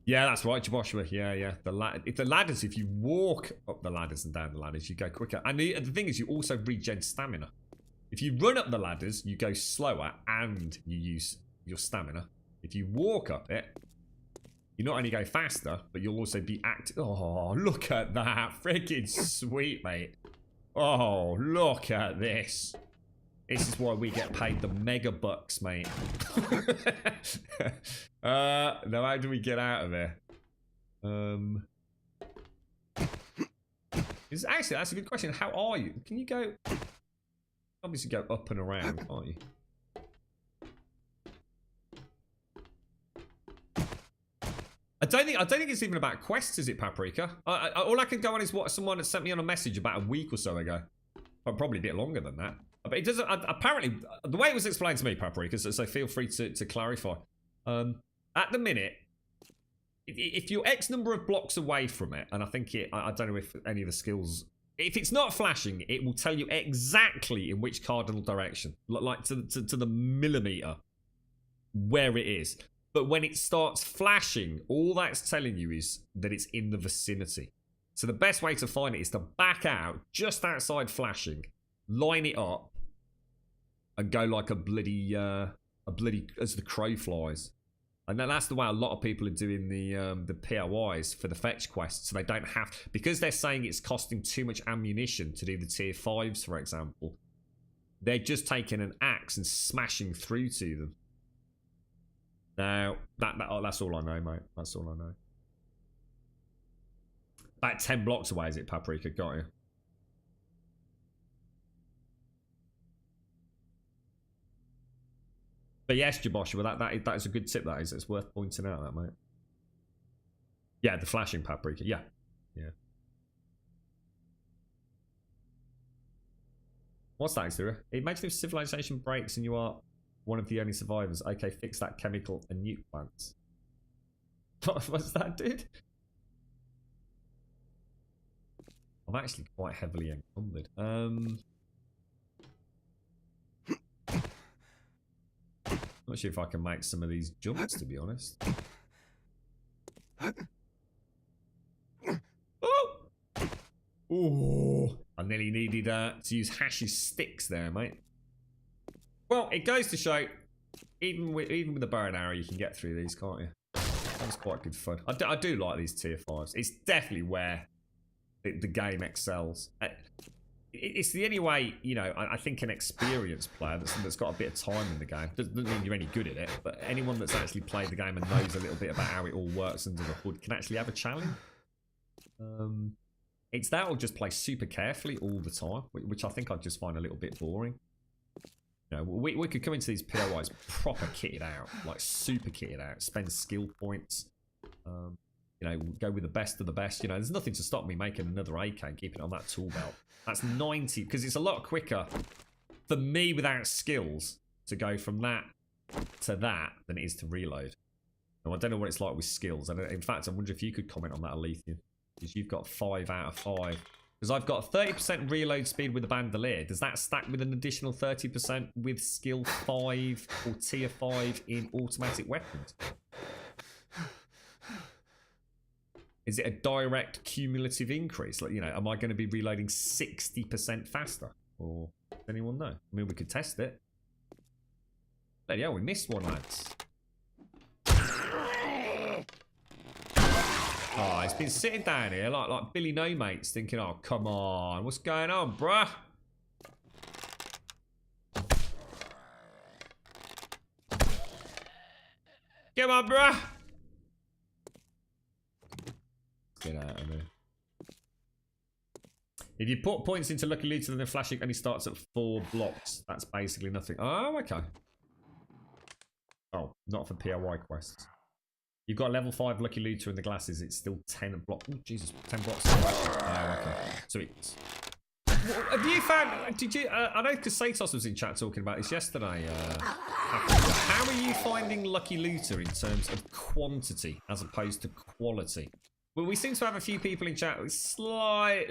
Yeah, that's right, Joshua. Yeah. The ladders, if you walk up the ladders and down the ladders, you go quicker. And the thing is, you also regen stamina. If you run up the ladders, you go slower and you use your stamina. If you walk up it, you not only go faster, but you'll also be active. Oh, look at that. Freaking sweet, mate. Oh, look at this. This is why we get paid the mega bucks, mate. Now how do we get out of here? Actually, that's a good question. How are you? Can you go... Obviously go up and around, can't you? I don't think it's even about quests, is it, Paprika? All I can go on is what someone had sent me on a message about a week or so ago. Probably a bit longer than that. But it doesn't... apparently, the way it was explained to me, Paprika, so feel free to clarify. At the minute, if you're X number of blocks away from it, and I think I don't know if any of the skills... If it's not flashing, it will tell you exactly in which cardinal direction. Like to the millimeter where it is. But when it starts flashing, all that's telling you is that it's in the vicinity. So the best way to find it is to back out just outside flashing, line it up, and go like a bloody as the crow flies. And then that's the way a lot of people are doing the POIs for the fetch quests. So they don't have... Because they're saying it's costing too much ammunition to do the tier 5s, for example. They're just taking an axe and smashing through to them. Now, that's all I know, mate. That's all I know. About 10 blocks away, is it, Paprika? Got you. But yes, Joshua, that is a good tip, that is. It's worth pointing out, that, mate. Yeah, the flashing Paprika. Yeah. What's that, Zura? Imagine if civilization breaks and you are one of the only survivors. Okay, fix that chemical and nuke plants. What's that, dude? I'm actually quite heavily encumbered. Not sure if I can make some of these jumps, to be honest. Oh! Ooh! I nearly needed to use Hash's sticks there, mate. Well, it goes to show, even with the bow and arrow, you can get through these, can't you? sounds quite good fun. I do like these tier 5s. It's definitely where the game excels. It's the only way, you know, I think an experienced player that's got a bit of time in the game, doesn't mean you're any good at it, but anyone that's actually played the game and knows a little bit about how it all works under the hood can actually have a challenge. It's that or just play super carefully all the time, which I think I'd just find a little bit boring. You know, we could come into these POIs proper kitted out, like super kitted out, spend skill points, you know, go with the best of the best. You know, there's nothing to stop me making another AK and keeping it on that tool belt. That's 90, because it's a lot quicker for me without skills to go from that to that than it is to reload. Now, I don't know what it's like with skills. In fact, I wonder if you could comment on that, Alethea, because you've got 5 out of 5. Because I've got 30% reload speed with the bandolier. Does that stack with an additional 30% with skill 5 or tier 5 in automatic weapons? Is it a direct cumulative increase? Like, you know, am I going to be reloading 60% faster? Or does anyone know? I mean, we could test it. There you go, we missed one, lads. Oh, he's been sitting down here like Billy No Mates thinking, oh, come on. What's going on, bruh? Come on, bruh. Get out of there. If you put points into Lucky Looter, then the flashing only starts at 4 blocks. That's basically nothing. Oh, okay. Oh, not for POI quests. You've got level 5 Lucky Looter in the glasses. It's still 10 blocks. Oh, Jesus, 10 blocks. Oh, okay. Sweet. Have you found? Did you? I know because Satos was in chat talking about this yesterday. How are you finding Lucky Looter in terms of quantity as opposed to quality? Well, we seem to have a few people in chat with slightly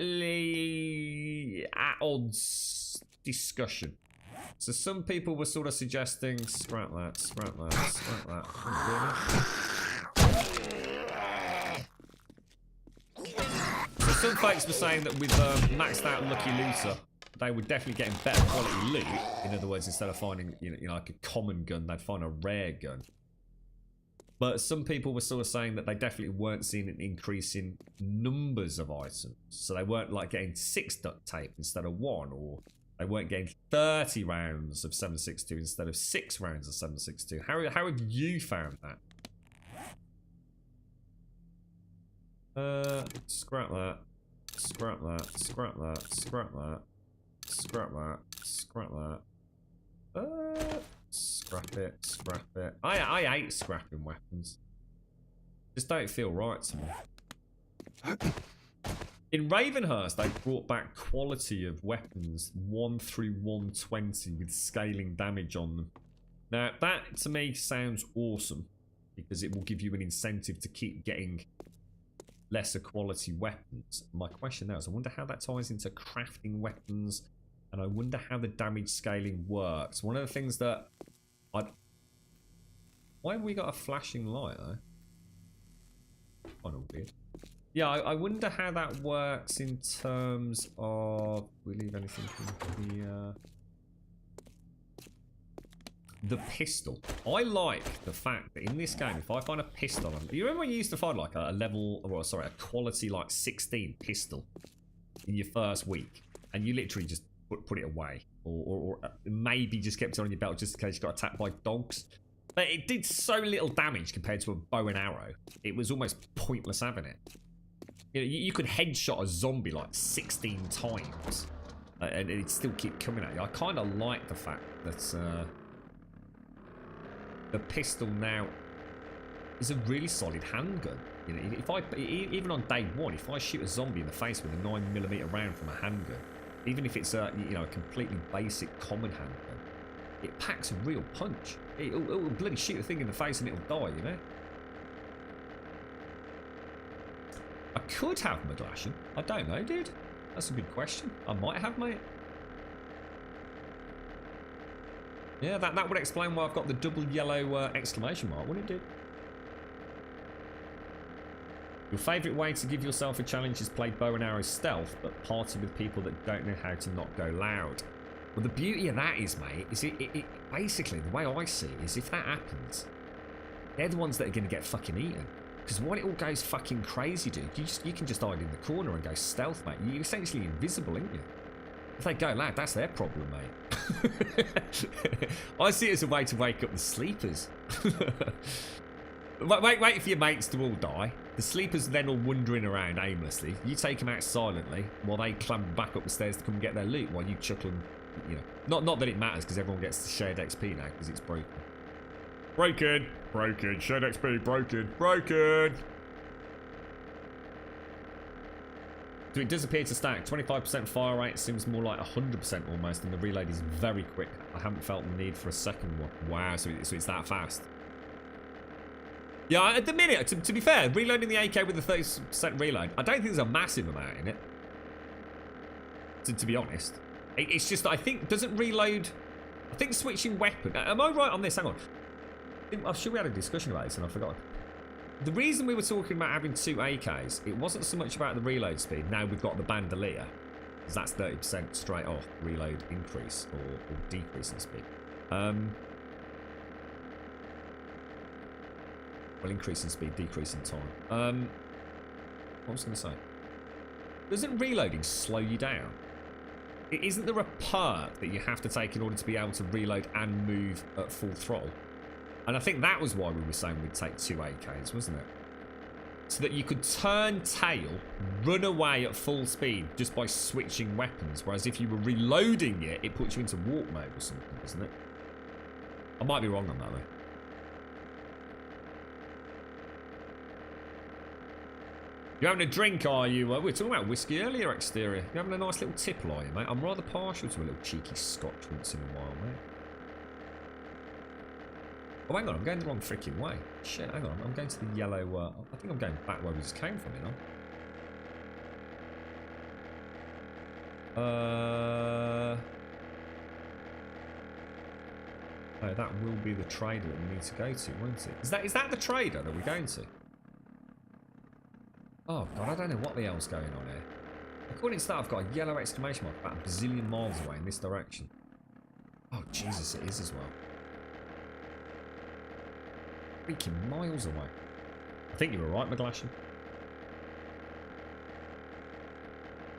at odds discussion. So some people were sort of suggesting, scrap that, scrap that, scrap that. So some folks were saying that with maxed out Lucky Looter, they were definitely getting better quality loot. In other words, instead of finding you know like a common gun, they'd find a rare gun. But some people were sort of saying that they definitely weren't seeing an increase in numbers of items. So they weren't like getting 6 duct tape instead of 1, or they weren't getting 30 rounds of 7.62 instead of 6 rounds of 7.62. How have you found that? Scrap that. Scrap that. Scrap that. Scrap that. Scrap that. Scrap that. Scrap it. Scrap it. I hate scrapping weapons. Just don't feel right to me. In Ravenhurst, they brought back quality of weapons 1 through 120 with scaling damage on them. Now, that to me sounds awesome because it will give you an incentive to keep getting lesser quality weapons. My question now is, I wonder how that ties into crafting weapons, and I wonder how the damage scaling works. One of the things that why have we got a flashing light though? Kind of weird. Yeah, I wonder how that works in terms of... we leave anything in here? The pistol. I like the fact that in this game, if I find a pistol... you remember when you used to find like a level... well, sorry, a quality like 16 pistol in your first week, and you literally just put it away, or maybe just kept it on your belt just in case you got attacked by dogs. But it did so little damage compared to a bow and arrow. It was almost pointless having it. You know, you could headshot a zombie like 16 times, and it'd still keep coming at you. I kind of like the fact that the pistol now is a really solid handgun. You know, if I even on day 1, if I shoot a zombie in the face with a 9mm round from a handgun, even if it's a a completely basic common handgun, it packs a real punch. It'll bloody shoot a thing in the face and it'll die, you know? I could have Madlashing. I don't know, dude. That's a good question. I might have, mate. Yeah, that would explain why I've got the double yellow exclamation mark, wouldn't it, dude? Your favourite way to give yourself a challenge is play bow and arrow stealth, but party with people that don't know how to not go loud. Well, the beauty of that is, mate, is it basically, the way I see it is if that happens, they're the ones that are going to get fucking eaten. Because when it all goes fucking crazy, dude, you can just hide in the corner and go stealth, mate. You're essentially invisible, ain't you? If they go loud, that's their problem, mate. I see it as a way to wake up the sleepers. Wait for your mates to all die. The sleepers are then all wandering around aimlessly. You take them out silently while they clamber back up the stairs to come and get their loot while you chuckle and, you know. Not that it matters because everyone gets the shared XP now because it's broken. Broken. Shared XP, broken. So it does appear to stack. 25% fire rate seems more like 100% almost, and the reload is very quick. I haven't felt the need for a second one. Wow, so it's that fast. Yeah, at the minute, to be fair, reloading the AK with a 30% reload, I don't think there's a massive amount in it. To be honest. It's just, I think, doesn't reload... I think switching weapon... Am I right on this? Hang on. I'm sure we had a discussion about this and I forgot. The reason we were talking about having 2 AKs, it wasn't so much about the reload speed. Now we've got the bandolier, because that's 30% straight off reload increase or decrease in speed. Well, increase in speed, decrease in time. What was I going to say? Doesn't reloading slow you down? Isn't there a perk that you have to take in order to be able to reload and move at full throttle? And I think that was why we were saying we'd take 2 AKs, wasn't it? So that you could turn tail, run away at full speed just by switching weapons. Whereas if you were reloading it, it puts you into walk mode or something, doesn't it? I might be wrong on that though. You're having a drink, are you? We were talking about whiskey earlier, exterior. You're having a nice little tipple, are you, mate? I'm rather partial to a little cheeky scotch once in a while, mate. Oh, hang on, I'm going the wrong freaking way. Shit, hang on, I'm going to the yellow... I think I'm going back where we just came from, you know? Oh, that will be the trader that we need to go to, won't it? Is that the trader that we're going to? Oh, God, I don't know what the hell's going on here. According to that, I've got a yellow exclamation mark about a bazillion miles away in this direction. Oh, Jesus, it is as well. Freaking miles away. I think you were right, McGlashan.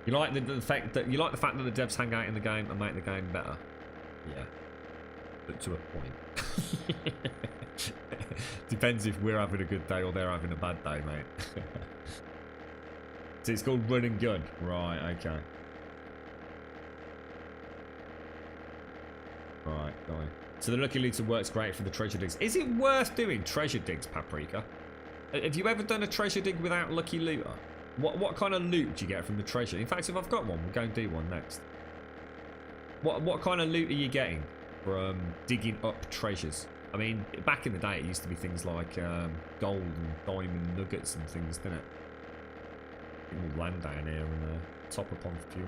You like the fact that the devs hang out in the game and make the game better. Yeah, but to a point. Depends if we're having a good day or they're having a bad day, mate. So it's called run and gun, right? Okay. Right, going. So the Lucky Looter works great for the treasure digs. Is it worth doing treasure digs, Paprika? Have you ever done a treasure dig without Lucky Looter? What kind of loot do you get from the treasure? In fact, if I've got one, we'll go and do one next. What kind of loot are you getting from digging up treasures? I mean, back in the day, it used to be things like gold and diamond nuggets and things, didn't it? We'll land down here and top up on fuel.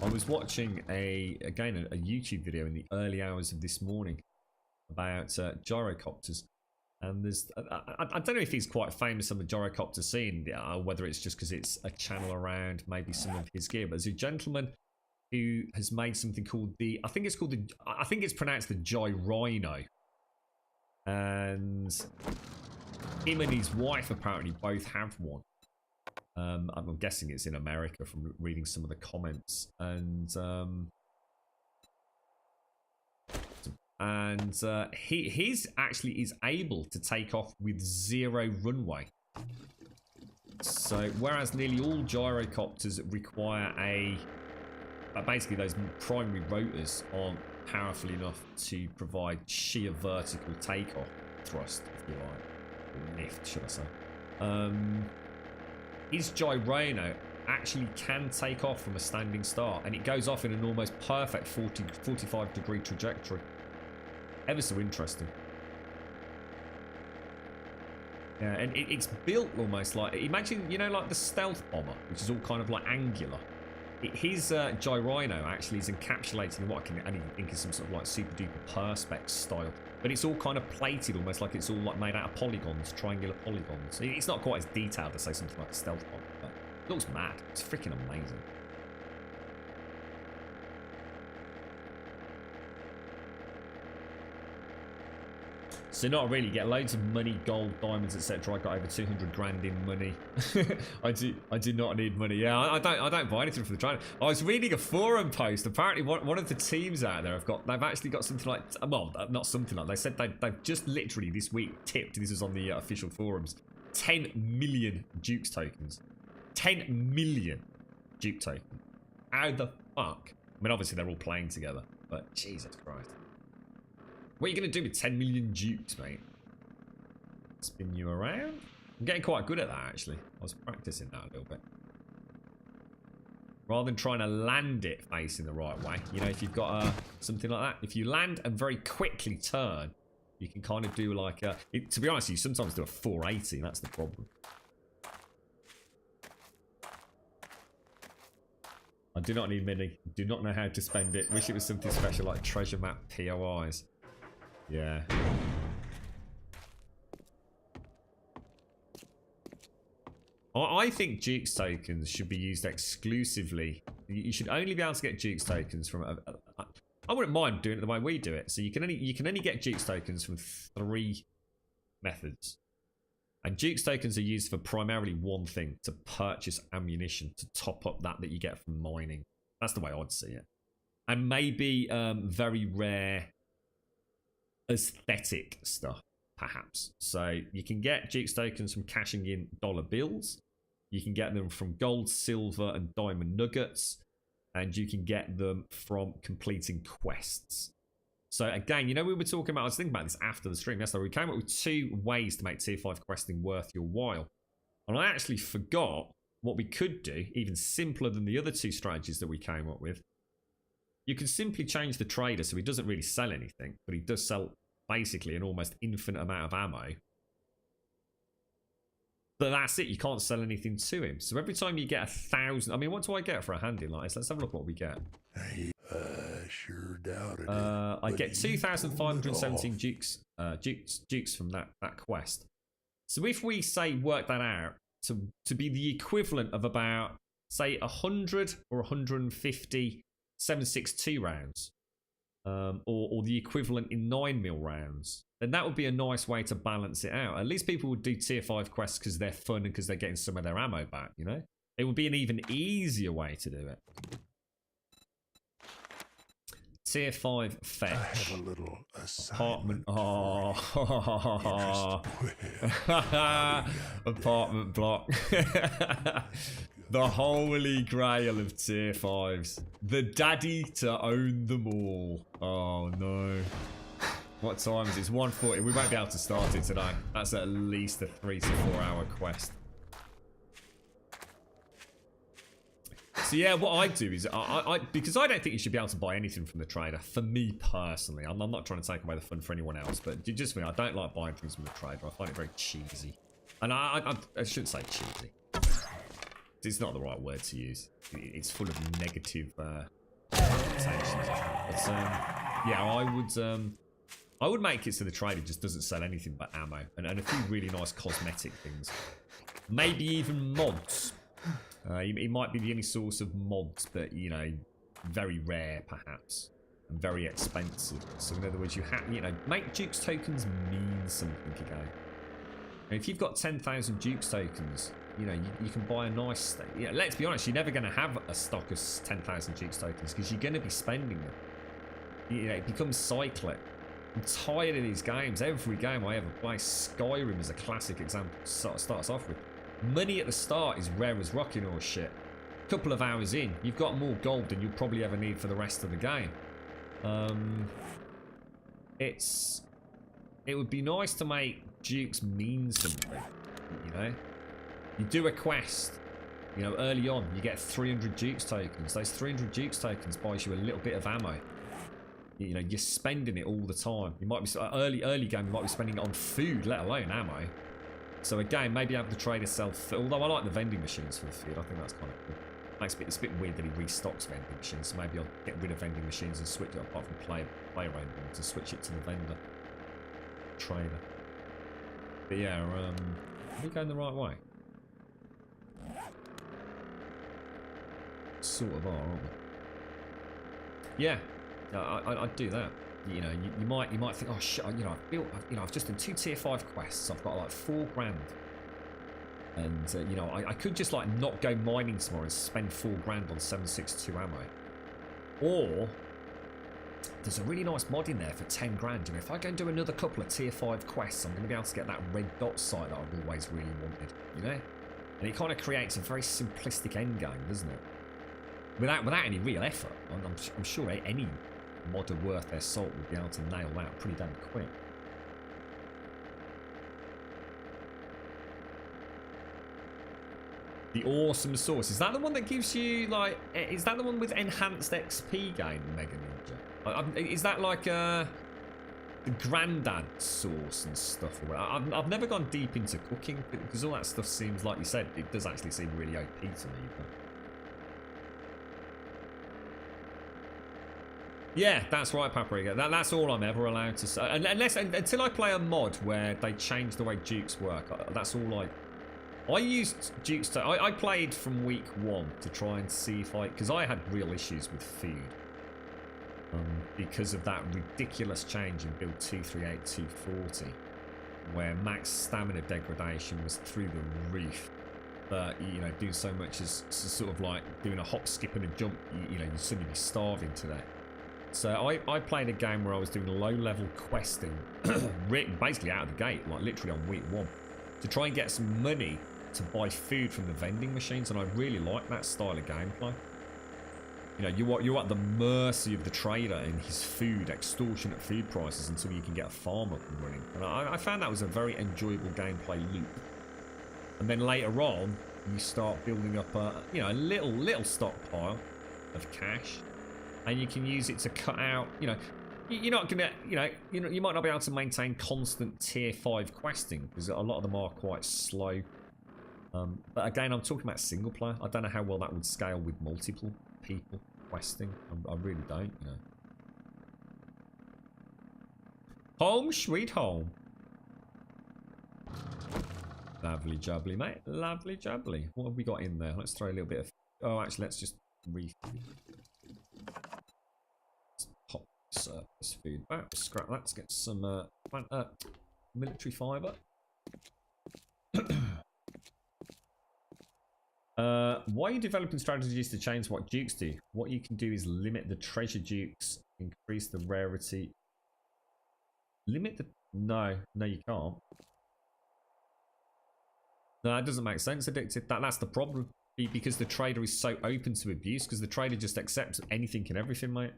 I was watching a YouTube video in the early hours of this morning about gyrocopters, and there's I don't know if he's quite famous on the gyrocopter scene, whether it's just because it's a channel around maybe some of his gear, but there's a gentleman who has made something called I think it's pronounced the Gyrino, and him and his wife apparently both have one. I'm guessing it's in America from reading some of the comments, and his actually is able to take off with 0 runway. So whereas nearly all gyrocopters require basically those primary rotors aren't powerful enough to provide sheer vertical takeoff thrust, if you like, or lift, should I say. His Gyrino actually can take off from a standing start, and it goes off in an almost perfect 45 degree trajectory. Ever so interesting. Yeah, and it's built almost like, imagine, you know, like the stealth bomber, which is all kind of like angular. his Gyrino actually is encapsulating what I can only think is some sort of like super duper perspex style, but it's all kind of plated, almost like it's all like made out of polygons, triangular polygons. It's not quite as detailed as say something like a stealth bomb, but it looks mad. It's freaking amazing. So not really, get loads of money, gold, diamonds, etc. I got over 200 grand in money. I do not need money. Yeah, I don't buy anything from the trader. I was reading a forum post. Apparently, one of the teams out there they've actually got something like, well, not something like. They said they've just literally this week tipped. This was on the official forums. 10 million Dukes tokens. 10 million Duke tokens. How the fuck? I mean, obviously they're all playing together, but Jesus Christ. What are you going to do with 10 million Dukes, mate? Spin you around? I'm getting quite good at that, actually. I was practicing that a little bit. Rather than trying to land it facing the right way. You know, if you've got something like that. If you land and very quickly turn, you can kind of do like a... to be honest, you sometimes do a 480. That's the problem. I do not need money. Do not know how to spend it. Wish it was something special like treasure map POIs. Yeah. I think Dukes tokens should be used exclusively. You should only be able to get Dukes tokens from. I wouldn't mind doing it the way we do it. So you can only get Dukes tokens from 3 methods, and Dukes tokens are used for primarily one thing: to purchase ammunition to top up that you get from mining. That's the way I'd see it, and maybe very rare aesthetic stuff, perhaps. So you can get Dukes tokens from cashing in dollar bills. You can get them from gold, silver, and diamond nuggets. And you can get them from completing quests. So again, you know, we were talking about, I was thinking about this after the stream yesterday. We came up with 2 ways to make tier 5 questing worth your while. And I actually forgot what we could do, even simpler than the other 2 strategies that we came up with. You can simply change the trader so he doesn't really sell anything, but he does sell basically an almost infinite amount of ammo. But that's it, you can't sell anything to him. So every time you get 1,000... I mean, what do I get for a handy like this? Let's have a look what we get. Sure doubted it. I get 2,517 Dukes from that quest. So if we say work that out to be the equivalent of about, say, 100 or 150 7.62 rounds, or the equivalent in 9mm rounds, then that would be a nice way to balance it out. At least people would do tier 5 quests because they're fun and because they're getting some of their ammo back, you know? It would be an even easier way to do it. Tier 5 fetch. I have a little Apartment. Oh. Apartment block. The holy grail of tier 5s. The daddy to own them all. Oh no. What time is it? It's 1:40. We won't be able to start it today. That's at least a 3 to 4 hour quest. So yeah, what I do is, because I don't think you should be able to buy anything from the trader. For me personally, I'm not trying to take away the fun for anyone else, but just me, I don't like buying things from the trader. I find it very cheesy. And I shouldn't say cheesy. It's not the right word to use. It's full of negative connotations. But yeah, I would make it so the trader just doesn't sell anything but ammo and a few really nice cosmetic things. Maybe even mods. He might be the only source of mods, but you know, very rare perhaps, and very expensive. So in other words, you have, you know, make Dukes tokens mean something again. And if you've got 10,000 Dukes tokens, you know, you can buy a nice. Yeah, let's be honest, you're never going to have a stock of 10,000 Dukes tokens because you're going to be spending them. You know, it becomes cyclic. I'm tired of these games. Every game I ever play, Skyrim is a classic example. Starts off with money at the start is rare as rocking horse shit. A couple of hours in, you've got more gold than you'll probably ever need for the rest of the game. It would be nice to make Dukes mean something. You know, you do a quest. You know, early on, you get 300 Dukes tokens. Those 300 Dukes tokens buys you a little bit of ammo. You know, you're spending it all the time. You might be early game. You might be spending it on food, let alone ammo. So again, maybe have the trader sell. Although I like the vending machines for the food, I think that's kind of cool. It's a bit weird that he restocks vending machines. So maybe I'll get rid of vending machines and switch it, apart from player owned ones, to switch it to the vendor trader. But yeah, are we going the right way? Sort of are, aren't we? Yeah, I'd do that. You know, you might think, oh shit, you know, I've just done 2 tier 5 quests. I've got like 4 grand, and you know, I could just like not go mining tomorrow and spend 4 grand on 7.62 ammo. Or there's a really nice mod in there for 10 grand. You know, if I go and do another couple of tier 5 quests, I'm going to be able to get that red dot sight that I've always really wanted. You know, and it kind of creates a very simplistic end game, doesn't it? Without any real effort. I'm sure any modder worth their salt would be able to nail that pretty damn quick. The awesome sauce. Is that the one that gives you, like, is that the one with enhanced XP gain, Mega Ninja? Is that like the granddad sauce and stuff? I've never gone deep into cooking, because all that stuff seems, like you said, it does actually seem really OP to me. But yeah, that's right, Paprika. That's all I'm ever allowed to say. Until I play a mod where they change the way dukes work. That's all I used dukes to... I played from week 1 to try and see if because I had real issues with food. Because of that ridiculous change in build 238, 240, where max stamina degradation was through the roof. But, you know, doing so much as sort of like doing a hop, skip and a jump, you know, you'd suddenly be starving to that. So I played a game where I was doing low-level questing, basically out of the gate, like literally on week 1, to try and get some money to buy food from the vending machines, and I really like that style of gameplay. You know, you're at the mercy of the trader and his food, extortionate food prices, until you can get a farm up and running. And I found that was a very enjoyable gameplay loop. And then later on, you start building up a little stockpile of cash. And you can use it to cut out, you know, you're not gonna, you might not be able to maintain constant tier 5 questing, because a lot of them are quite slow. But again, I'm talking about single player. I don't know how well that would scale with multiple people questing. I really don't, you know. Home sweet home. Lovely jubbly, mate. Lovely jubbly. What have we got in there? Let's throw a little bit of... Oh, actually, let's just pop surplus food back. Scrap that to get some military fibre. Why are you developing strategies to change what dukes do? What you can do is limit the treasure dukes, increase the rarity. Limit the... No, you can't. No, that doesn't make sense, Addicted. That's the problem. Because the trader is so open to abuse, because the trader just accepts anything and everything, mate.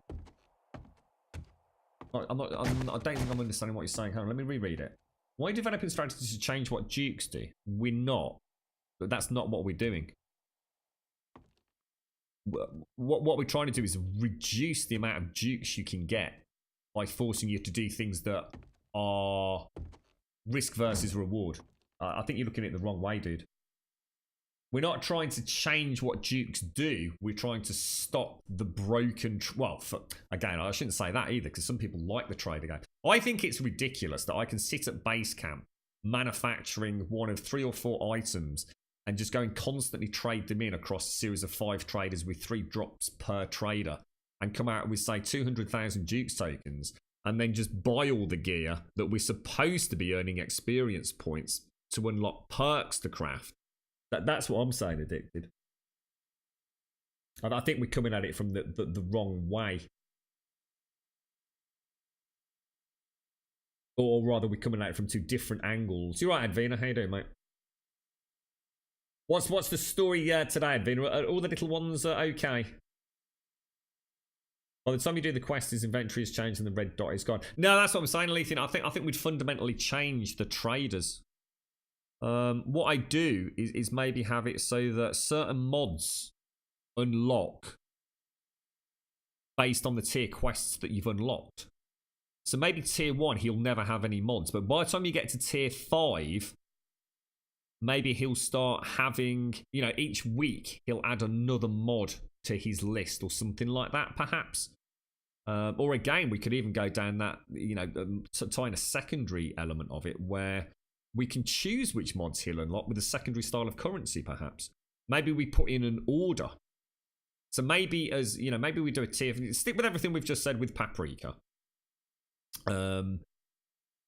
I don't think I'm understanding what you're saying. Hang on, let me reread it. Why are you developing strategies to change what dukes do? We're not. But that's not what we're doing. What we're trying to do is reduce the amount of dukes you can get by forcing you to do things that are risk versus reward. I think you're looking at it the wrong way, dude. We're not trying to change what dukes do. We're trying to stop the broken... again, I shouldn't say that either, because some people like the trader game. I think it's ridiculous that I can sit at base camp manufacturing one of 3 or 4 items and just go and constantly trade them in across a series of 5 traders with 3 drops per trader and come out with, say, 200,000 dukes tokens, and then just buy all the gear that we're supposed to be earning experience points to unlock perks to craft. That's what I'm saying, Addicted. And I think we're coming at it from the wrong way. Or rather, we're coming at it from 2 different angles. You're right, Advina. How you doing, mate? What's the story today, Advina? Are all the little ones okay? By the time you do the quest, his inventory has changed and the red dot is gone. No, that's what I'm saying, Lethan. I think we'd fundamentally change the traders. What I do is maybe have it so that certain mods unlock based on the tier quests that you've unlocked. So maybe tier 1, he'll never have any mods. But by the time you get to tier 5, maybe he'll start having, you know, each week he'll add another mod to his list or something like that, perhaps. Or again, we could even go down that, you know, tying a secondary element of it where we can choose which mods he'll unlock with a secondary style of currency, perhaps. Maybe we put in an order. So maybe, as you know, maybe we do a tier. Stick with everything we've just said with Paprika.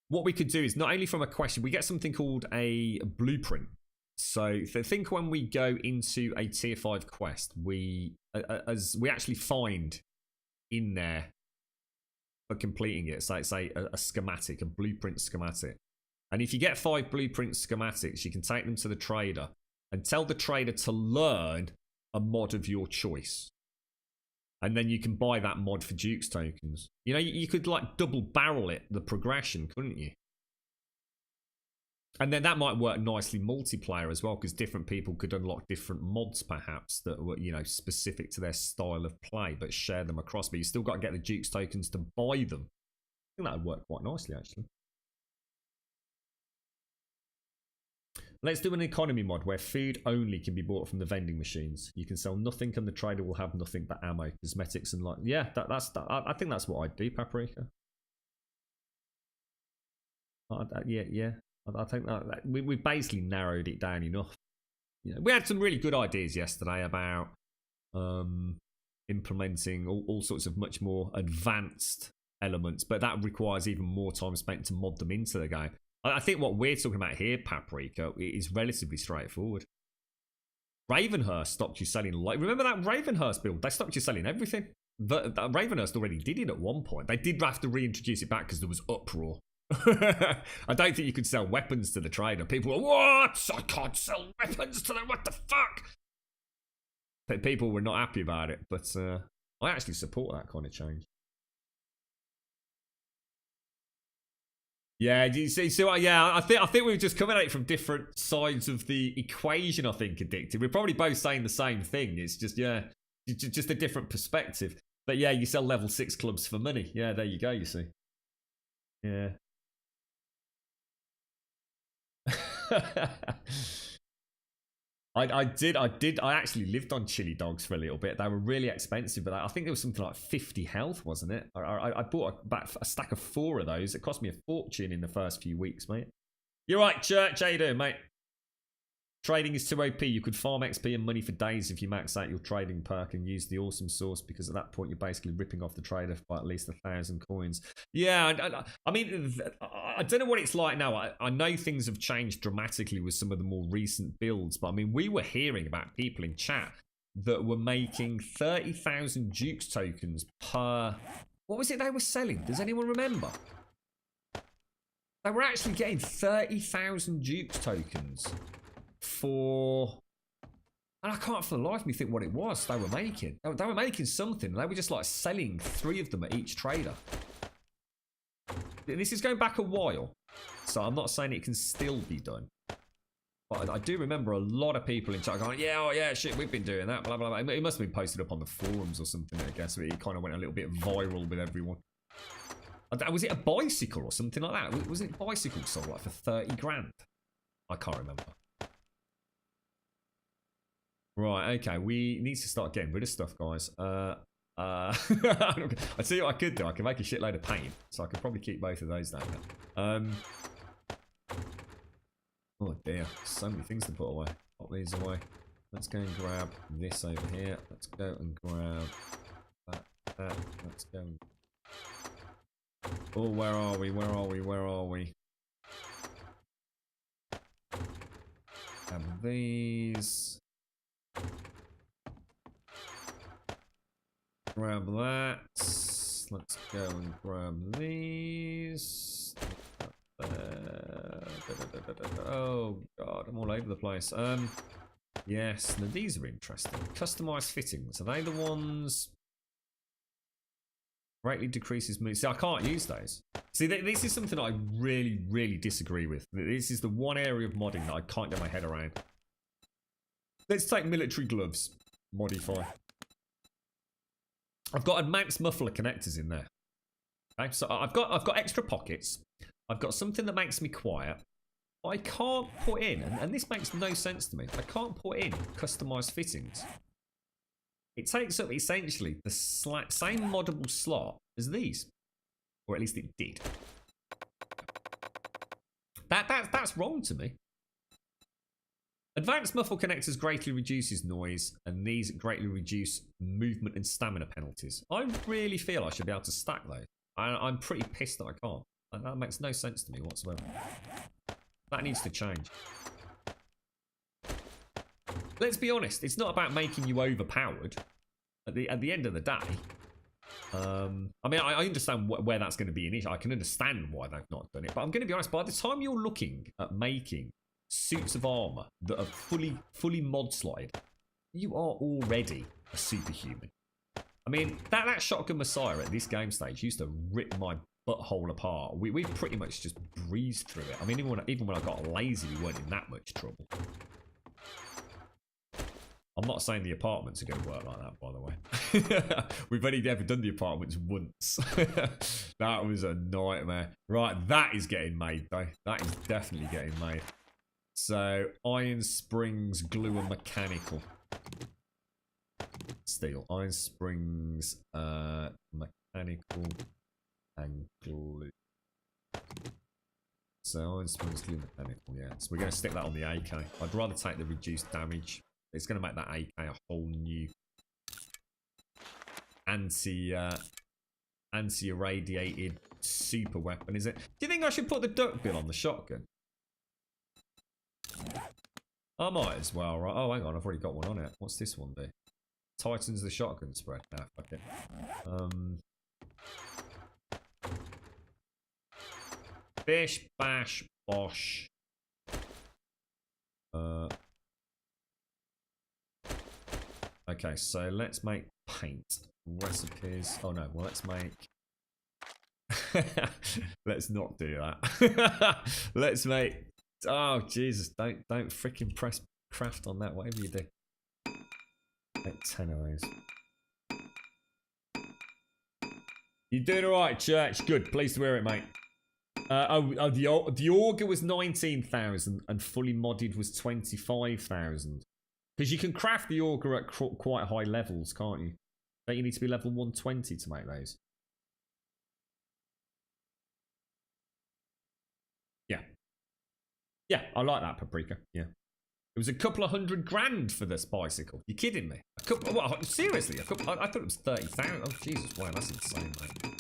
What we could do is not only from a question, we get something called a blueprint. So think when we go into a tier 5 quest, we actually find in there for completing it, so say a schematic, a blueprint schematic. And if you get 5 blueprint schematics, you can take them to the trader and tell the trader to learn a mod of your choice. And then you can buy that mod for Dukes tokens. You know, you could like double barrel it, the progression, couldn't you? And then that might work nicely multiplayer as well, because different people could unlock different mods perhaps that were, you know, specific to their style of play, but share them across. But you still got to get the Dukes tokens to buy them. I think that would work quite nicely, actually. Let's do an economy mod where food only can be bought from the vending machines. You can sell nothing and the trader will have nothing but ammo, cosmetics and like... Yeah, I think that's what I'd do, Paprika. Yeah. I think that we've basically narrowed it down enough. You know, we had some really good ideas yesterday about implementing all sorts of much more advanced elements, but that requires even more time spent to mod them into the game. I think what we're talking about here, Paprika, is relatively straightforward. Ravenhurst stopped you selling... Remember that Ravenhurst build? They stopped you selling everything. Ravenhurst already did it at one point. They did have to reintroduce it back because there was uproar. I don't think you could sell weapons to the trader. People were, what? I can't sell weapons to them. What the fuck? People were not happy about it, but I actually support that kind of change. Yeah, do you see what? Yeah, I think we're just coming at it from different sides of the equation. I think Addicted. We're probably both saying the same thing. It's just just a different perspective. But yeah, you sell level 6 clubs for money. Yeah, there you go. You see. Yeah. I actually lived on chili dogs for a little bit. They were really expensive, but I think it was something like 50 health, wasn't it? I bought a stack of 4 of those. It cost me a fortune in the first few weeks, mate. You're right, Church. How you doing, mate? Trading is too OP. You could farm XP and money for days if you max out your trading perk and use the awesome source, because at that point you're basically ripping off the trader by at least 1,000 coins. Yeah, I mean, I don't know what it's like now. I know things have changed dramatically with some of the more recent builds, but I mean, we were hearing about people in chat that were making 30,000 Dukes tokens per... What was it they were selling? Does anyone remember? They were actually getting 30,000 Dukes tokens for... And I can't for the life of me think what it was they were making. They were making something. They were just like selling 3 of them at each trader. This is going back a while, so I'm not saying it can still be done. But I do remember a lot of people in chat going, yeah, oh yeah, shit, we've been doing that, blah, blah, blah. It must have been posted up on the forums or something, I guess. It kind of went a little bit viral with everyone. Was it a bicycle or something like that? Was it bicycle sold like for 30 grand? I can't remember. Right, okay, we need to start getting rid of stuff, guys. I tell you what I could do. I can make a shitload of paint, so I could probably keep both of those down there. Oh dear, so many things to put away. Put these away. Let's go and grab this over here. Let's go and grab that. Let's go. Oh, where are we? Where are we? Where are we? Grab these. Grab that. Let's go and grab these. Oh god, I'm all over the place. Yes, now these are interesting. Customized fittings. Are they the ones? Greatly decreases mood. See, I can't use those. See, this is something I really, really disagree with. This is the one area of modding that I can't get my head around. Let's take military gloves. Modify. I've got advanced muffler connectors in there. Okay, so I've got extra pockets. I've got something that makes me quiet. I can't put in, and this makes no sense to me, I can't put in customized fittings. It takes up essentially the same moddable slot as these. Or at least it did. That's wrong to me. Advanced muffle connectors greatly reduces noise, and these greatly reduce movement and stamina penalties. I really feel I should be able to stack those. I'm pretty pissed that I can't. That makes no sense to me whatsoever. That needs to change. Let's be honest, it's not about making you overpowered. At the end of the day, I mean, I understand where that's going to be an issue. I can understand why they've not done it, but I'm going to be honest. By the time you're looking at making suits of armor that are fully mod slotted, you are already a superhuman. I mean, that shotgun Messiah at this game stage used to rip my butthole apart. We pretty much just breezed through it. I mean, even when I got lazy, we weren't in that much trouble. I'm not saying the apartments are going to work like that, by the way. We've only ever done the apartments once. That was a nightmare. Right, that is getting made, though. That is definitely getting made. So, iron springs, glue, and mechanical. Steel. Iron springs, mechanical, and glue. So, iron springs, glue, mechanical, yeah. So, we're going to stick that on the AK. I'd rather take the reduced damage. It's going to make that AK a whole new anti-irradiated super weapon, is it? Do you think I should put the duckbill on the shotgun? I might as well, right? Oh, hang on, I've already got one on it. What's this one do? Tightens the shotgun spread. Nah, fuck it. Bish, bash, bosh. Okay, so let's make paint recipes. Oh no, well let's make. Let's not do that. Let's make. Oh Jesus! Don't freaking press craft on that. Whatever you do. Make 10 of those. You're doing all right, Church. Good. Pleased to hear it, mate. The auger was 19,000 and fully modded was 25,000. Because you can craft the auger at quite high levels, can't you? Don't you need to be level 120 to make those? Yeah. Yeah, I like that, Paprika. Yeah. It was a couple of $100,000 for this bicycle. You kidding me? A couple. What, seriously? A couple. I thought it was 30,000. Oh Jesus! Wow, that's insane, mate.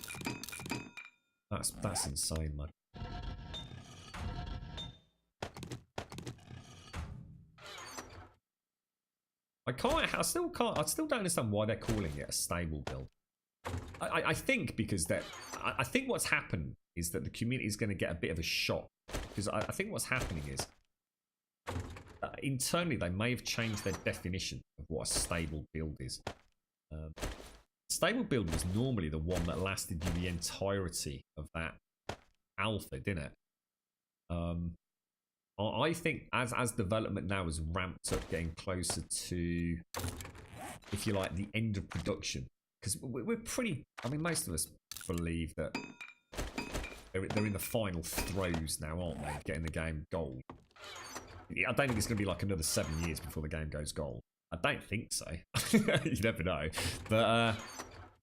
That's insane, man. I still don't understand why they're calling it a stable build. I think because I think what's happened is that the community is going to get a bit of a shock. Because I think what's happening is internally they may have changed their definition of what a stable build is. Stable build was normally the one that lasted you the entirety of that alpha, didn't it? I think as development now has ramped up, getting closer to, if you like, the end of production, because we're pretty. I mean, most of us believe that they're in the final throes now, aren't they? Getting the game gold. I don't think it's going to be like another 7 years before the game goes gold. I don't think so. You never know. But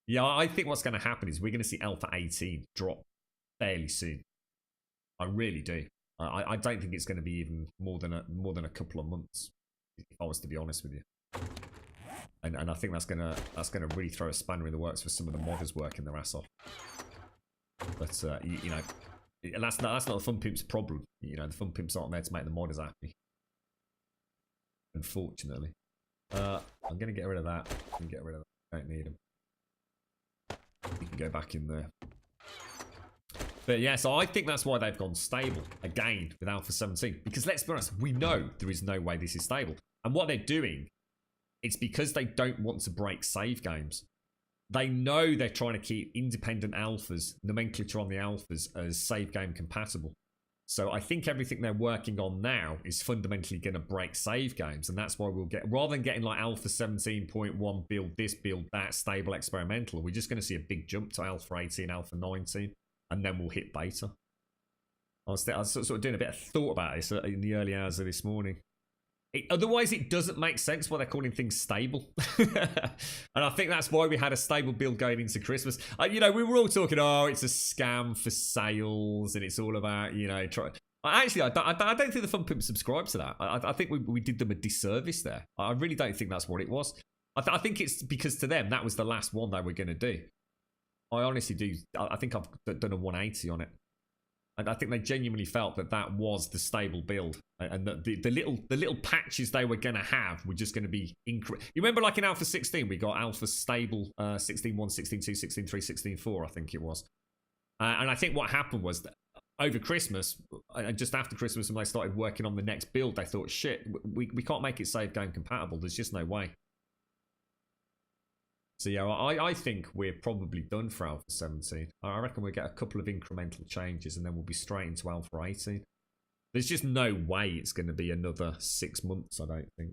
yeah, I think what's going to happen is we're going to see Alpha 18 drop fairly soon. I really do. I don't think it's going to be even more than a couple of months, if I was to be honest with you. And I think that's gonna really throw a spanner in the works for some of the modders working their ass off. But you know, that's not the fun pimp's problem. You know, the fun pimps aren't there to make the modders happy. Unfortunately, I'm gonna get rid of that. I'm gonna get rid of that. Don't need them. You can go back in there. But yeah, so I think that's why they've gone stable again with Alpha 17. Because let's be honest, we know there is no way this is stable. And what they're doing, it's because they don't want to break save games. They know they're trying to keep independent alphas, nomenclature on the alphas, as save game compatible. So I think everything they're working on now is fundamentally going to break save games. And that's why we'll get, rather than getting like Alpha 17.1, build this, build that, stable, experimental, we're just going to see a big jump to Alpha 18, Alpha 19. And then we'll hit beta. I was sort of doing a bit of thought about this in the early hours of this morning. Otherwise, it doesn't make sense why they're calling things stable. And I think that's why we had a stable build going into Christmas. We were all talking, oh, it's a scam for sales, and it's all about, Actually, I don't think the fun people subscribe to that. I think we did them a disservice there. I really don't think that's what it was. I think it's because to them, that was the last one they were going to do. I honestly do. I think I've done a 180 on it. And I think they genuinely felt that was the stable build, and that the little patches they were going to have were just going to be You remember, like in Alpha 16, we got Alpha stable 16.1, 16.2, 16.3, 16.4, I think it was. And I think what happened was that over Christmas, and just after Christmas, when they started working on the next build, they thought, shit, we can't make it save game compatible. There's just no way. So yeah, I think we're probably done for Alpha 17. I reckon we'll get a couple of incremental changes and then we'll be straight into Alpha 18. There's just no way it's going to be another 6 months, I don't think.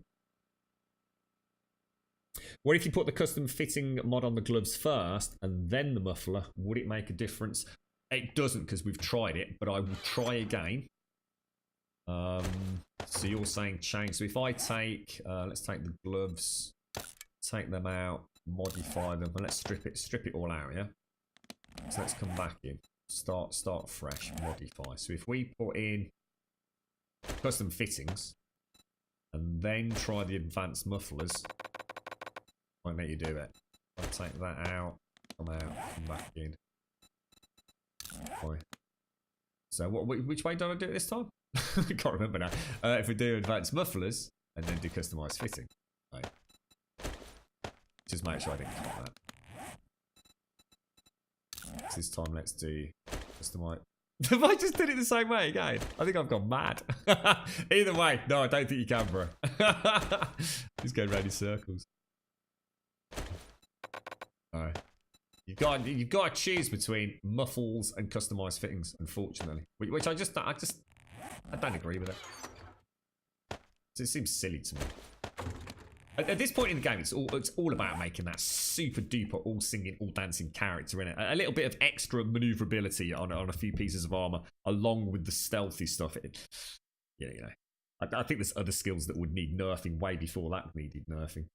What if you put the custom fitting mod on the gloves first and then the muffler? Would it make a difference? It doesn't, because we've tried it, but I will try again. So you're saying change. So if I take, let's take the gloves, take them out, modify them, and let's strip it all out, yeah? So let's come back in, start fresh, modify. So if we put in custom fittings and then try the advanced mufflers, won't let you do it. I'll take that out, come back in. Boy. So which way do I do it this time? I can't remember now. If we do advanced mufflers and then do customized fitting, right. Just make sure I didn't cut that. This time let's do customize. If I just did it the same way again, I think I've gone mad. Either way, no, I don't think you can, bro. Just going round in circles. Alright. You've got to choose between muffles and customized fittings, unfortunately. Which I don't agree with it. It seems silly to me. At this point in the game, it's all about making that super duper, all singing, all dancing character in it. A little bit of extra maneuverability on a few pieces of armor, along with the stealthy stuff. I think there's other skills that would need nerfing way before that needed nerfing.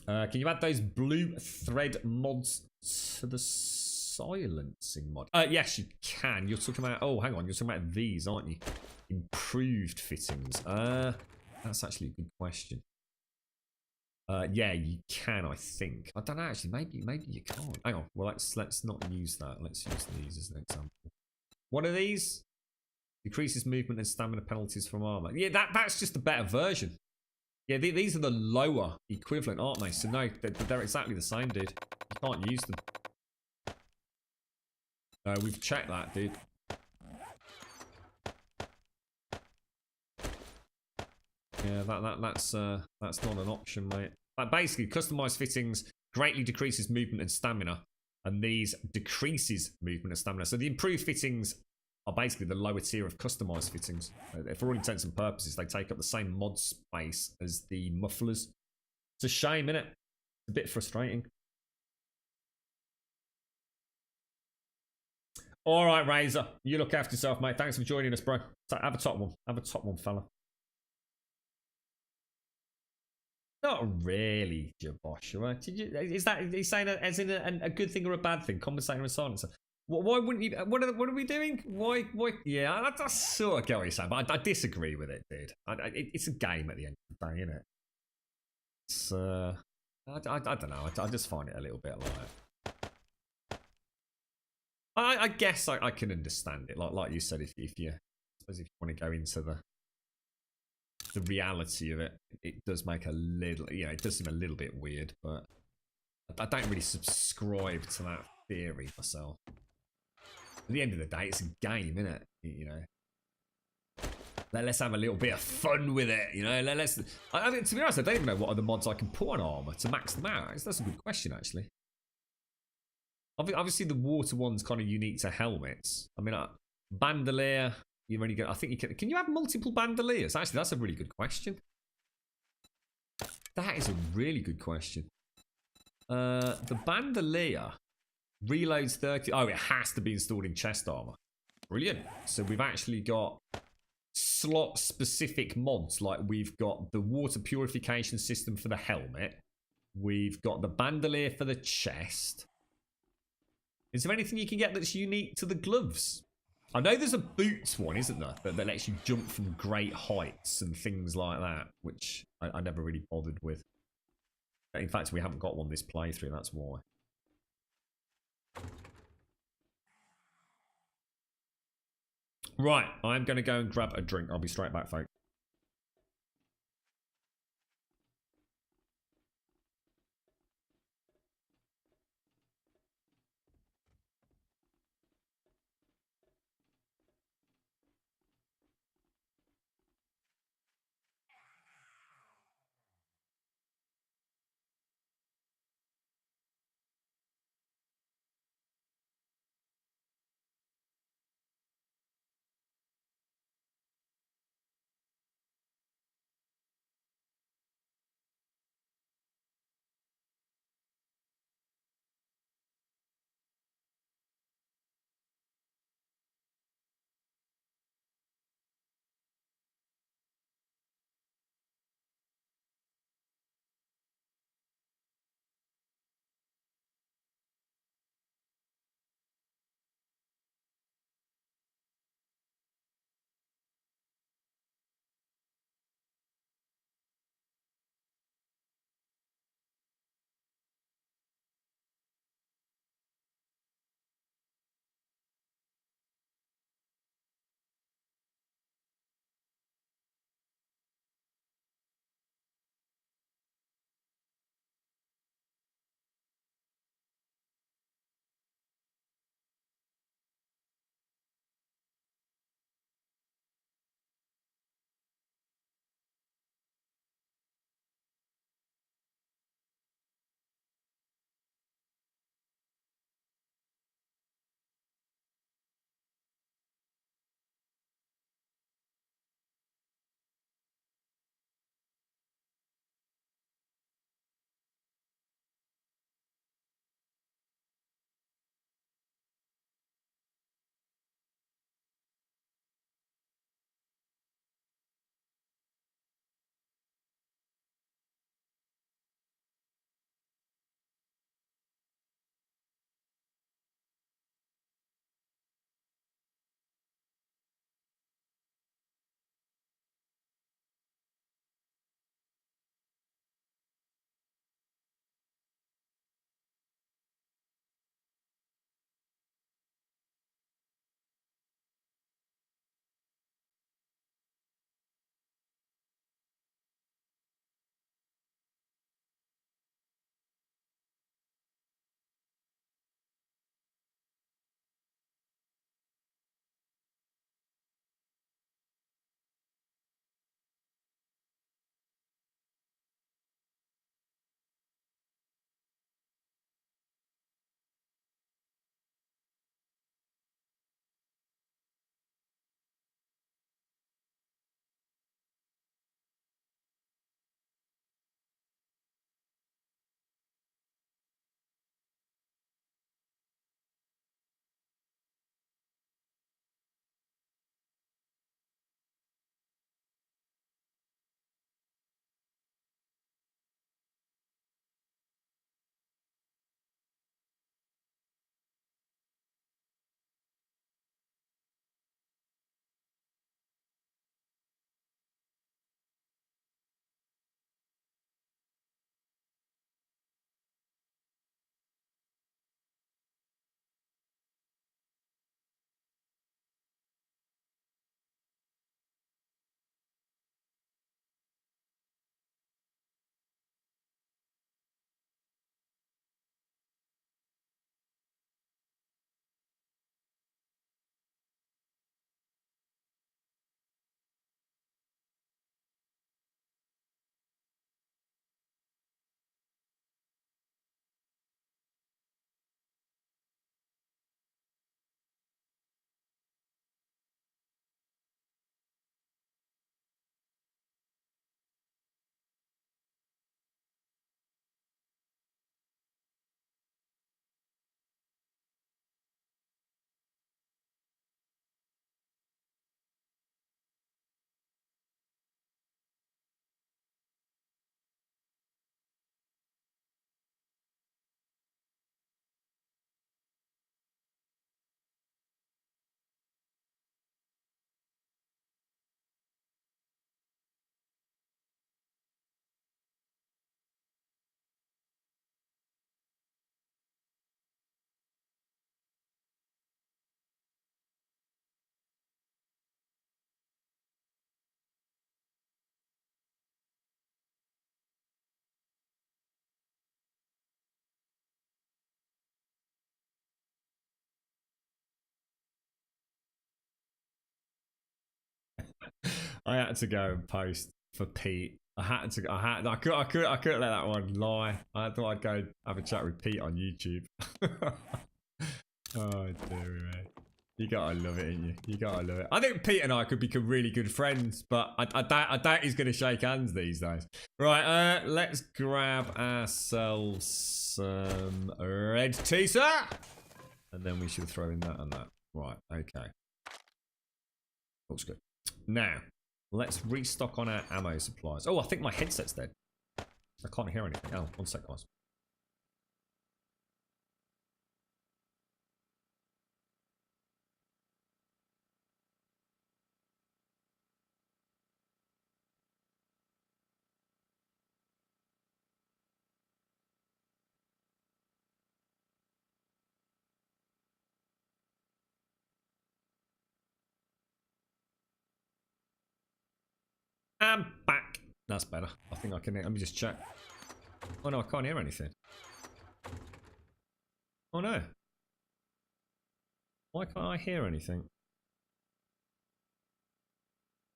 Can you add those blue thread mods to the silencing mod? Yes, you can. You're talking about... Oh, hang on. You're talking about these, aren't you? Improved fittings. That's actually a good question. Yeah, you can, I think. I don't know, actually. Maybe you can't. Hang on. Well, let's not use that. Let's use these as an example. What are these? Decreases movement and stamina penalties from armor. Yeah, that's just a better version. Yeah, these are the lower equivalent, aren't they? So no, they're exactly the same, dude. You can't use them. No, we've checked that, dude. Yeah, that's not an option, mate. Basically, customized fittings greatly decreases movement and stamina, and these decreases movement and stamina. So the improved fittings are basically the lower tier of customized fittings. For all intents and purposes, they take up the same mod space as the mufflers. It's a shame, innit? It's a bit frustrating. All right, Razor. You look after yourself, mate. Thanks for joining us, bro. Have a top one. Have a top one, fella. Not really, Joshua. Is he saying that as in a good thing or a bad thing? Compensating with silencer. Why wouldn't you? What are we doing? Why? Yeah, I sort of get what you're saying, but I disagree with it, dude. It's a game at the end of the day, isn't it? It's I don't know. I just find it a little bit like. I guess I can understand it. Like you said, if you want to go into the reality of it, it does make a little, it does seem a little bit weird, but I don't really subscribe to that theory myself. At the end of the day, it's a game, isn't it? Let's have a little bit of fun with it, I mean, to be honest, I don't even know what other mods I can put on armor to max them out. That's a good question, actually. Obviously, the water one's kind of unique to helmets. I mean, bandolier. You've only got. I think you can. Can you have multiple bandoliers? Actually, that's a really good question. That is a really good question. The bandolier reloads 30. Oh, it has to be installed in chest armor. Brilliant. So we've actually got slot-specific mods. Like we've got the water purification system for the helmet. We've got the bandolier for the chest. Is there anything you can get that's unique to the gloves? I know there's a boots one, isn't there? That lets you jump from great heights and things like that, which I never really bothered with. In fact, we haven't got one this playthrough, that's why. Right, I'm going to go and grab a drink. I'll be straight back, folks. I had to go and post for Pete. I couldn't let that one lie. I thought I'd go have a chat with Pete on YouTube. Oh dear me. You gotta love it, ain't you? You gotta love it. I think Pete and I could become really good friends, but I doubt he's gonna shake hands these days. Right, let's grab ourselves some red tea, sir. And then we should throw in that and that. Right, okay. Looks good. Now, let's restock on our ammo supplies. Oh, I think my headset's dead. I can't hear anything. Oh, 1 sec, guys. I'm back. That's better. I think I can hear. Let me just check. Oh no, I can't hear anything. Oh no. Why can't I hear anything?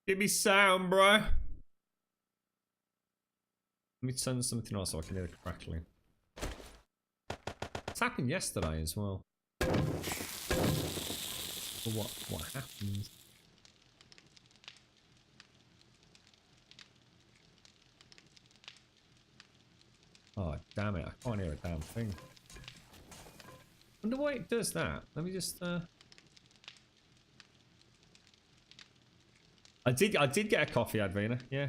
Give me sound, bro. Let me turn something on so I can hear the crackling. It's happened yesterday as well. But what happened? Oh, damn it. I can't hear a damn thing. Wonder why it does that. Let me just, I did get a coffee, Advina. Yeah.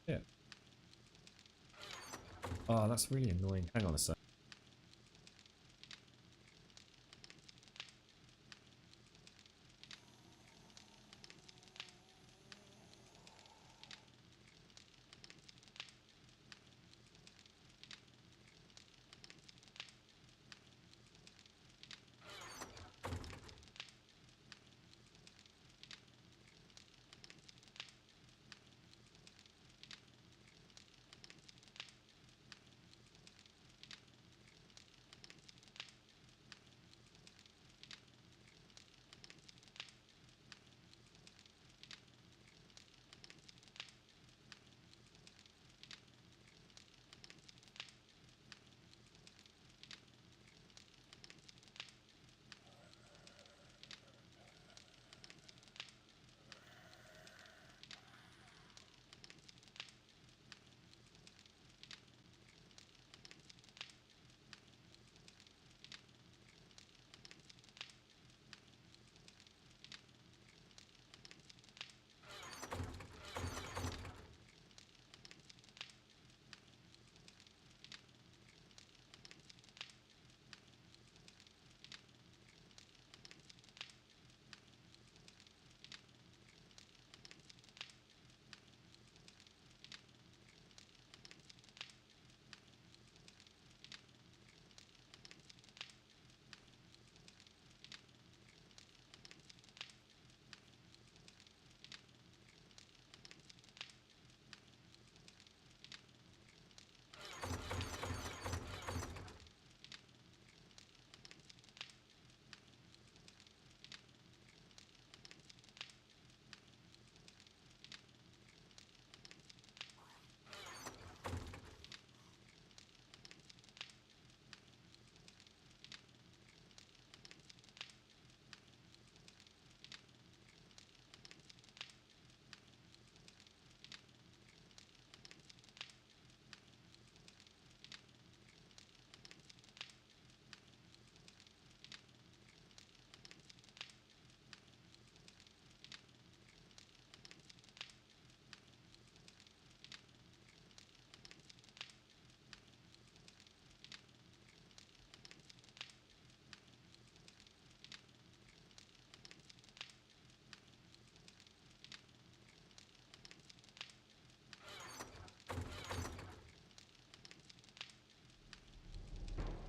Yeah. Oh, that's really annoying. Hang on a sec.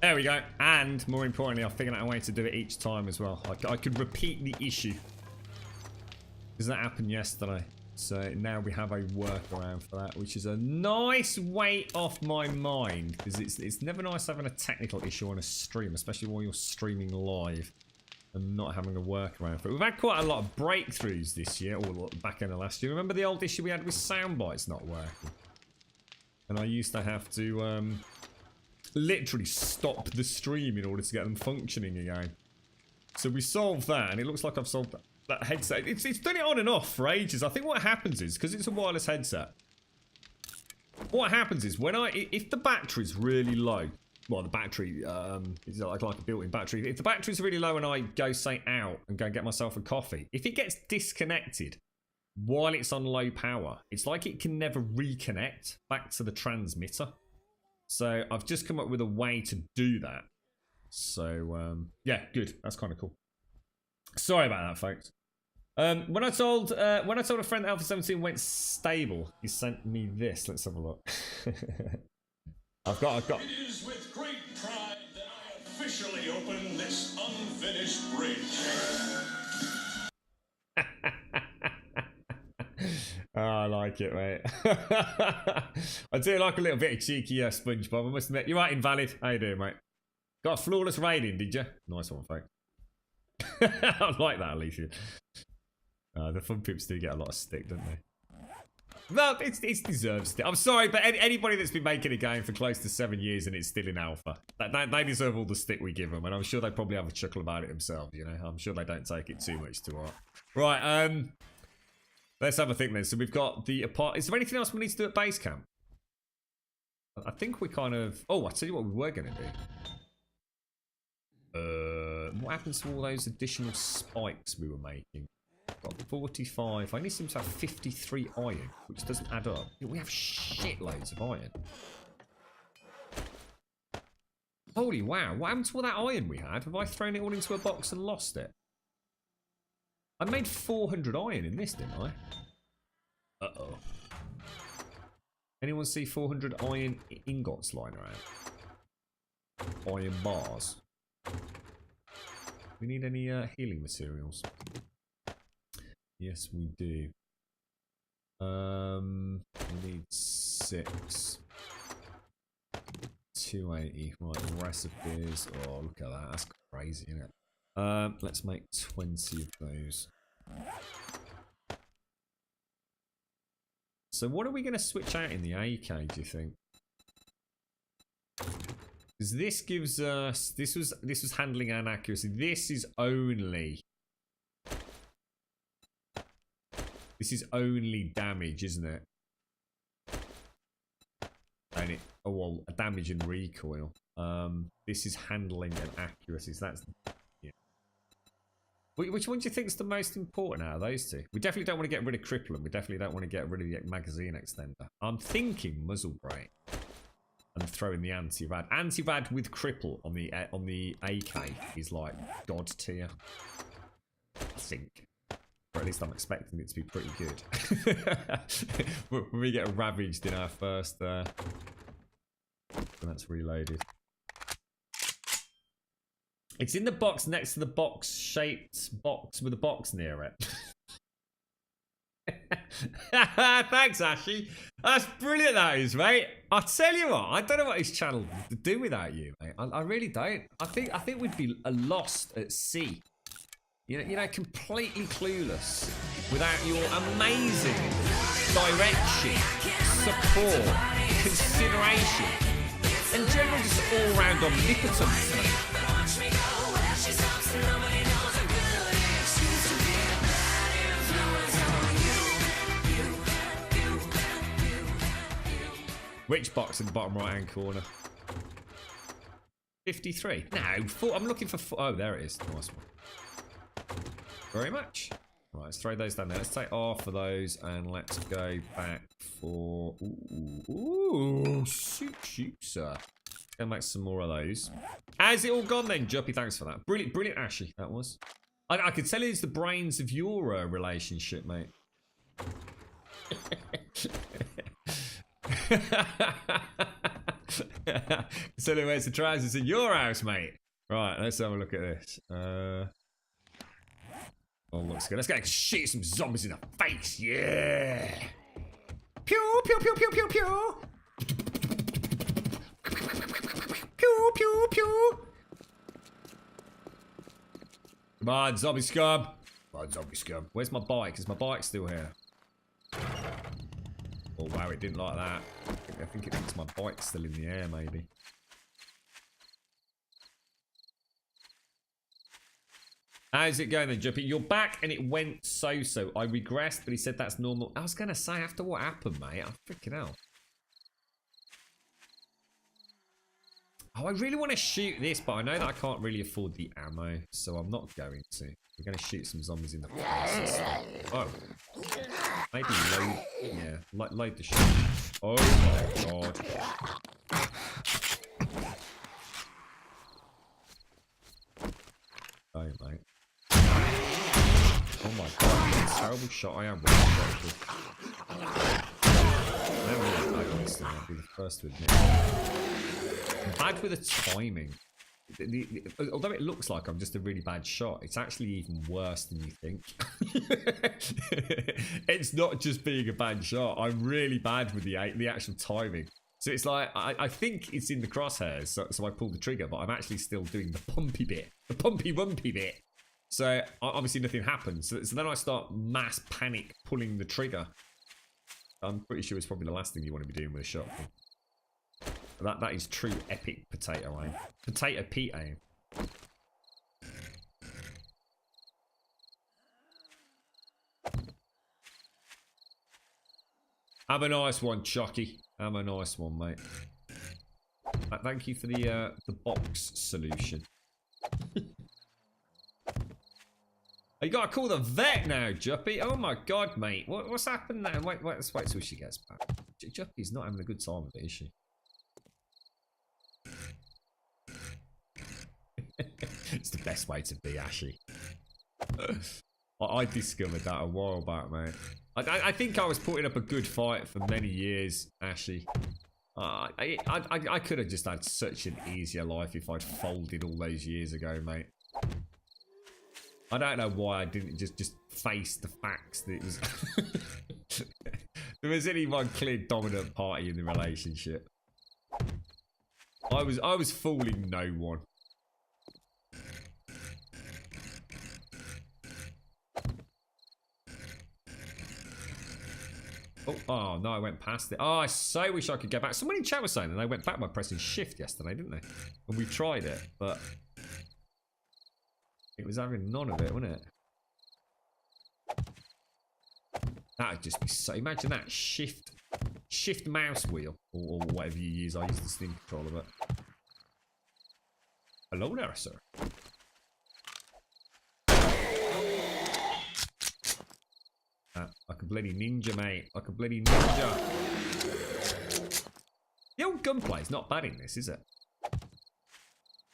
There we go. And more importantly, I figured out a way to do it each time as well. I could repeat the issue. Because that happened yesterday. So now we have a workaround for that, which is a nice weight off my mind, because it's never nice having a technical issue on a stream, especially while you're streaming live and not having a workaround for it. We've had quite a lot of breakthroughs this year, or back in the last year. Remember the old issue we had with sound bites not working? And I used to have to literally stop the stream in order to get them functioning again. So we solved that, and it looks like I've solved that headset. It's done it on and off for ages. I think what happens is, because it's a wireless headset, what happens is if the battery's really low, well, the battery is like a built-in battery. If the battery's really low and I go, say, out and go and get myself a coffee, if it gets disconnected while it's on low power, it's like it can never reconnect back to the transmitter. So I've just come up with a way to do that. So yeah, good. That's kind of cool. Sorry about that, folks. When I told a friend that Alpha 17 went stable, he sent me this. Let's have a look. I've got. It is with great pride that I officially open this unfinished bridge. Oh, I like it, mate. I do like a little bit of cheeky SpongeBob, I must admit. You're right, Invalid. How you doing, mate? Got a flawless rating, did you? Nice one, folks. I like that, Alicia. The fun pips do get a lot of stick, don't they? Well, it's deserved stick. I'm sorry, but anybody that's been making a game for close to 7 years and it's still in alpha, they deserve all the stick we give them, and I'm sure they probably have a chuckle about it themselves, you know? I'm sure they don't take it too much to heart. Right, let's have a think then. So we've got the apart. Is there anything else we need to do at base camp? I think we kind of... Oh, I'll tell you what we were going to do. What happens to all those additional spikes we were making? Got 45. I only seem to have 53 iron, which doesn't add up. We have shitloads of iron. Holy wow. What happened to all that iron we had? Have I thrown it all into a box and lost it? I made 400 iron in this, didn't I? Uh-oh. Anyone see 400 iron ingots lying around? Iron bars. We need any healing materials? Yes, we do. We need 6. 280. Right, recipes. Oh, look at that. That's crazy, isn't it? Let's make 20 of those. So what are we going to switch out in the AK, do you think? Because this gives us... This was handling and accuracy. This is only... This is only damage, isn't it? And it... Oh, well, damage and recoil. This is handling and accuracy. So that's... Yeah. Which one do you think is the most important out of those two? We definitely don't want to get rid of cripple, and we definitely don't want to get rid of the magazine extender. I'm thinking muzzle brake. And throwing the anti-rad. Anti-rad with cripple on the AK is like god tier. I think. Or at least I'm expecting it to be pretty good. When we get ravaged in our first... when that's reloaded. It's in the box next to the box-shaped box with a box near it. Thanks, Ashy. That's brilliant, that is, mate. I tell you what, I don't know what his channel would do without you, mate. I really don't. I think we'd be lost at sea. You know, completely clueless without your amazing direction, support, consideration, and general just all-round omnipotence. Which box in the bottom right hand corner? 53. No, I'm looking for... Oh, there it is. Nice one. Very much. Right, let's throw those down there. Let's take off of those and let's go back for... Ooh, shoot, sir. Go make some more of those. How's it all gone then, Juppy? Thanks for that. Brilliant, Ashy, that was. I could tell you it's the brains of your relationship, mate. So who wears the trousers in your house, mate? Right, let's have a look at this. Oh, looks good. Let's go shoot some zombies in the face. Yeah. Pew, pew, pew, pew, pew, pew. Pew, pew, pew. Come on, zombie scum. Come on, zombie scum. Where's my bike? Is my bike still here? Oh, wow, it didn't like that. I think it thinks my bike's still in the air, maybe. How's it going then, Juppy? You're back and it went so-so. I regressed, but he said that's normal. I was going to say, after what happened, mate, I'm freaking hell. Oh, I really want to shoot this, but I know that I can't really afford the ammo, so I'm not going to. We're going to shoot some zombies in the face. Oh. Maybe load... Yeah, load the shot. Oh my god. Oh, mate. Oh my god, what a terrible shot I am. I'm really bad at this thing, I'll be the first to admit. I'm bad with the timing. Although it looks like I'm just a really bad shot, it's actually even worse than you think. It's not just being a bad shot. I'm really bad with the actual timing. So it's like, I think it's in the crosshairs, so I pull the trigger, but I'm actually still doing the pumpy bit. The pumpy-wumpy bit. So obviously nothing happens. So then I start mass panic pulling the trigger. I'm pretty sure it's probably the last thing you want to be doing with a shotgun. That is true epic potato aim. Potato Pete aim. Have a nice one, Chucky. Have a nice one, mate. Thank you for the box solution. You gotta call the vet now, Juppy. Oh my god, mate. What's happened now? Wait, let's wait till she gets back. Juppy's not having a good time with it, is she? It's the best way to be, Ashy. I discovered that a while back, mate. I think I was putting up a good fight for many years, Ashy. I could have just had such an easier life if I'd folded all those years ago, mate. I don't know why I didn't just face the facts that it was... There was only one clear dominant party in the relationship. I was fooling no one. Oh no, I went past it. Oh, I so wish I could go back. Someone in chat was saying that they went back by pressing shift yesterday, didn't they? And we tried it, but it was having none of it, wasn't it? That would just be so... Imagine that shift mouse wheel or whatever you use. I use the Steam controller, but... Hello there, sir. Like a bloody ninja, mate. Like a bloody ninja. The old gunplay is not bad in this, is it?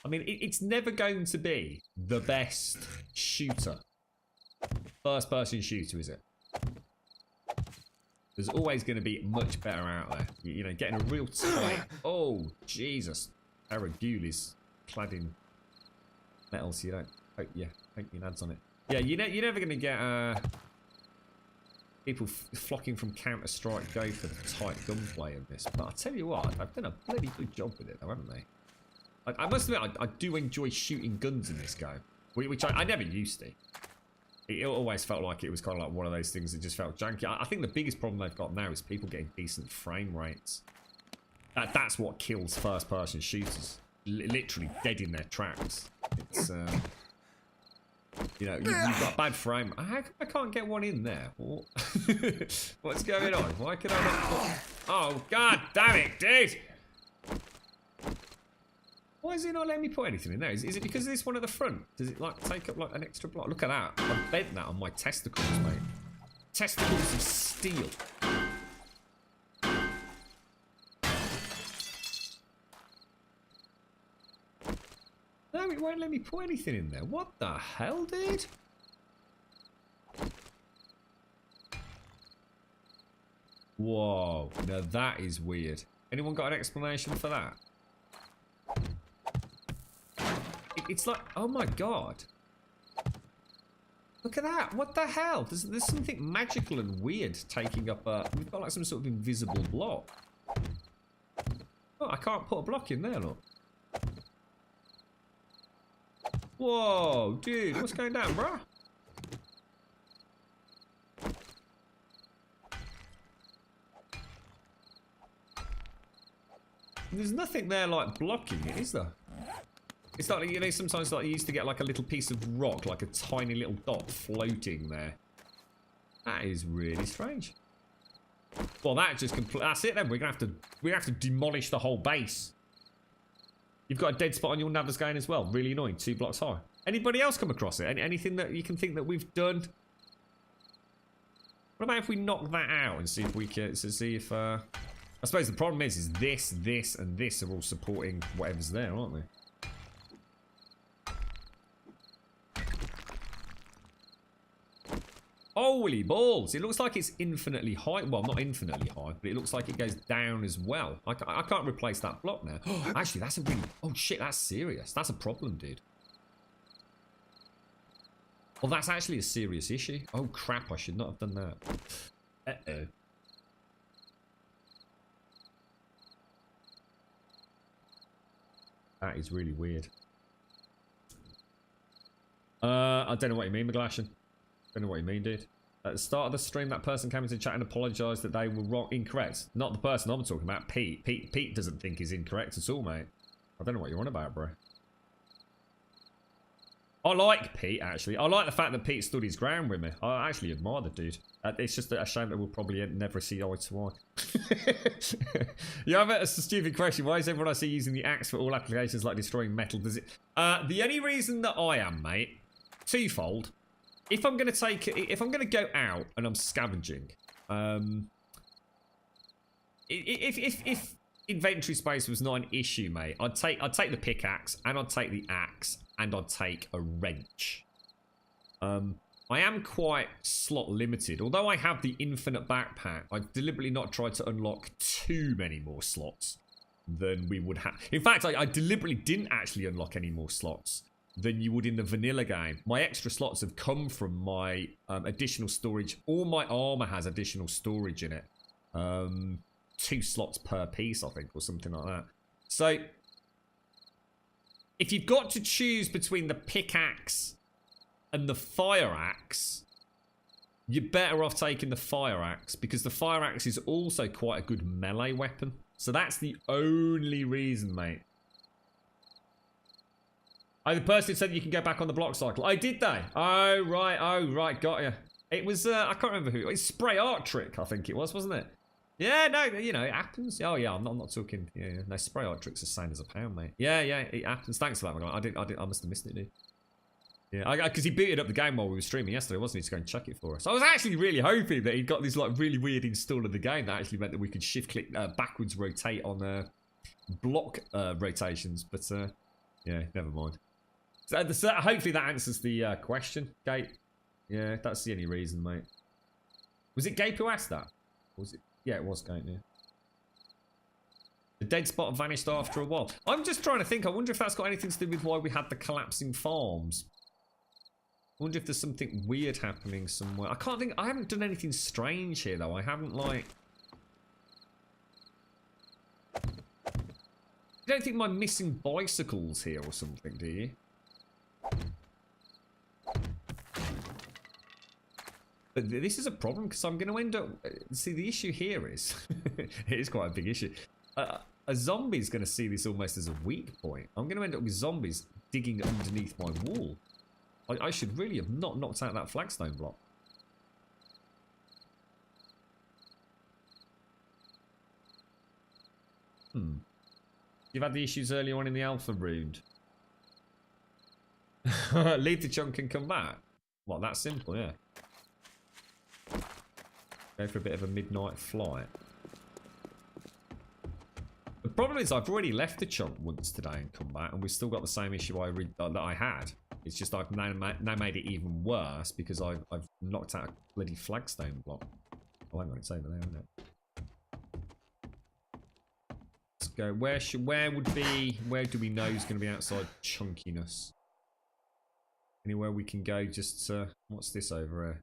I mean, it's never going to be the best shooter. First-person shooter, is it? There's always going to be much better out there. You know, getting a real tight... Oh, Jesus. Aragul is clad in metal, so you don't... Oh, yeah, paint your nads on it. Yeah, you're never going to get... people flocking from Counter-Strike go for the tight gunplay in this. But I tell you what, they've done a bloody good job with it, though, haven't they? I must admit, I do enjoy shooting guns in this game, which I never used to. It always felt like it was kind of like one of those things that just felt janky. I think the biggest problem they've got now is people getting decent frame rates. That's what kills first-person shooters. Literally dead in their tracks. It's, you know, you've got a bad frame. How come I can't get one in there? What's going on? Why can I not put... Oh, god damn it, dude! Why is it not letting me put anything in there? Is it because of this one at the front? Does it like take up like an extra block? Look at that. I've bent that on my testicles, mate. Testicles of steel. No, it won't let me put anything in there. What the hell, dude? Whoa. Now that is weird. Anyone got an explanation for that? It's like, oh my god. Look at that. What the hell? There's something magical and weird taking up we've got like some sort of invisible block. Oh, I can't put a block in there, look. Whoa, dude, what's going down, bruh? There's nothing there like blocking it, is there? It's like, you know, sometimes like you used to get like a little piece of rock, like a tiny little dot floating there. That is really strange. Well, that just that's it then. We're gonna have to demolish the whole base. You've got a dead spot on your nav that's going as well. Really annoying. 2 blocks high. Anybody else come across it? Anything that you can think that we've done? What about if we knock that out and see if we can see if I suppose the problem is this, and this are all supporting whatever's there, aren't they? Holy balls! It looks like it's infinitely high. Well, not infinitely high, but it looks like it goes down as well. I can't replace that block now. Actually, that's a really... Oh, shit, that's serious. That's a problem, dude. Well, that's actually a serious issue. Oh, crap, I should not have done that. Uh-oh. That is really weird. I don't know what you mean, McGlashan. Don't know what you mean, dude. At the start of the stream, that person came into chat and apologised that they were wrong, incorrect. Not the person I'm talking about, Pete. Pete doesn't think he's incorrect at all, mate. I don't know what you're on about, bro. I like Pete, actually. I like the fact that Pete stood his ground with me. I actually admire the dude. It's just a shame that we'll probably never see eye to eye. You have a stupid question. Why is everyone I see using the axe for all applications like destroying metal? Does it? The only reason that I am, mate, twofold. If I'm gonna go out and I'm scavenging, if inventory space was not an issue, mate, I'd take the pickaxe and I'd take the axe and I'd take a wrench. I am quite slot limited. Although I have the infinite backpack, I've deliberately not tried to unlock too many more slots than we would have. In fact, I deliberately didn't actually unlock any more slots than you would in the vanilla game. My extra slots have come from my additional storage. All my armor has additional storage in it. 2 slots per piece, I think, or something like that. So, if you've got to choose between the pickaxe and the fire axe, you're better off taking the fire axe, because the fire axe is also quite a good melee weapon. So that's the only reason, mate. The person said you can go back on the block cycle. Oh, did they? Oh, right, got you. It was, I can't remember who. It's Spray Art Trick, I think it was, wasn't it? Yeah, no, you know, it happens. Oh, yeah, I'm not talking. Yeah. No, Spray Art Trick's the same as a pound, mate. Yeah, it happens. Thanks for that, man. I must have missed it, dude. Yeah, because he booted up the game while we were streaming yesterday, wasn't he, to go and check it for us. I was actually really hoping that he'd got this, like, really weird install of the game that actually meant that we could shift-click backwards rotate on block rotations, but, yeah, never mind. So hopefully that answers the question, Gape. Yeah, that's the only reason, mate. Was it Gape who asked that? Or was it? Yeah, it was Gape, yeah. The dead spot vanished after a while. I'm just trying to think. I wonder if that's got anything to do with why we had the collapsing farms. I wonder if there's something weird happening somewhere. I can't think. I haven't done anything strange here, though. I haven't, like... You don't think I'm missing bicycles here or something, do you? But this is a problem, because I'm going to end up... See, the issue here is... it is quite a big issue. A zombie's going to see this almost as a weak point. I'm going to end up with zombies digging underneath my wall. I should really have not knocked out that flagstone block. You've had the issues earlier on in the alpha round. Leave the chunk and come back. Well, that's simple, yeah. Go for a bit of a midnight flight. The problem is I've already left the chunk once today and come back, and we've still got the same issue that I had. It's just I've now made it even worse because I've knocked out a bloody flagstone block. Oh, hang on, it's over there, isn't it? Let's go. Where do we know is going to be outside chunkiness? Anywhere we can go just, what's this over here?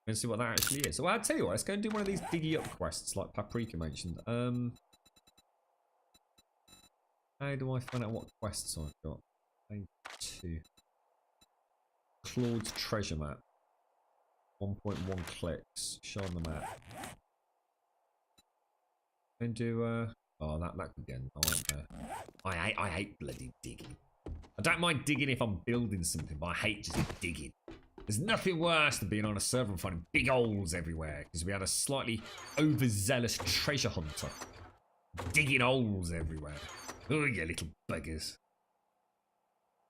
Let's see what that actually is. So I'll tell you what, let's go and do one of these diggy up quests like Paprika mentioned. How do I find out what quests I've got? Page 2. Claude's treasure map. 1.1 clicks. Show on the map. And do, oh, that could get I hate bloody digging. I don't mind digging if I'm building something, but I hate just digging. There's nothing worse than being on a server and finding big holes everywhere, because we had a slightly overzealous treasure hunter digging holes everywhere. Oh, you little buggers.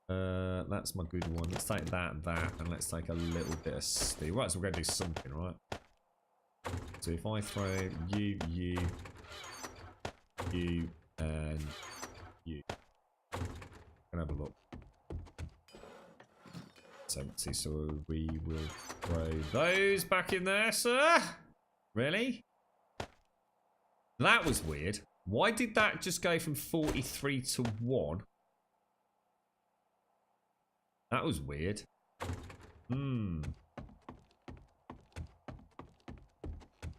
That's my good one. Let's take that, and let's take a little bit of steel. Right, so we're going to do something, right? So if I throw you, and you. Can have a look. It's empty, so we will throw those back in there, sir. Really? That was weird. Why did that just go from 43 to 1? That was weird.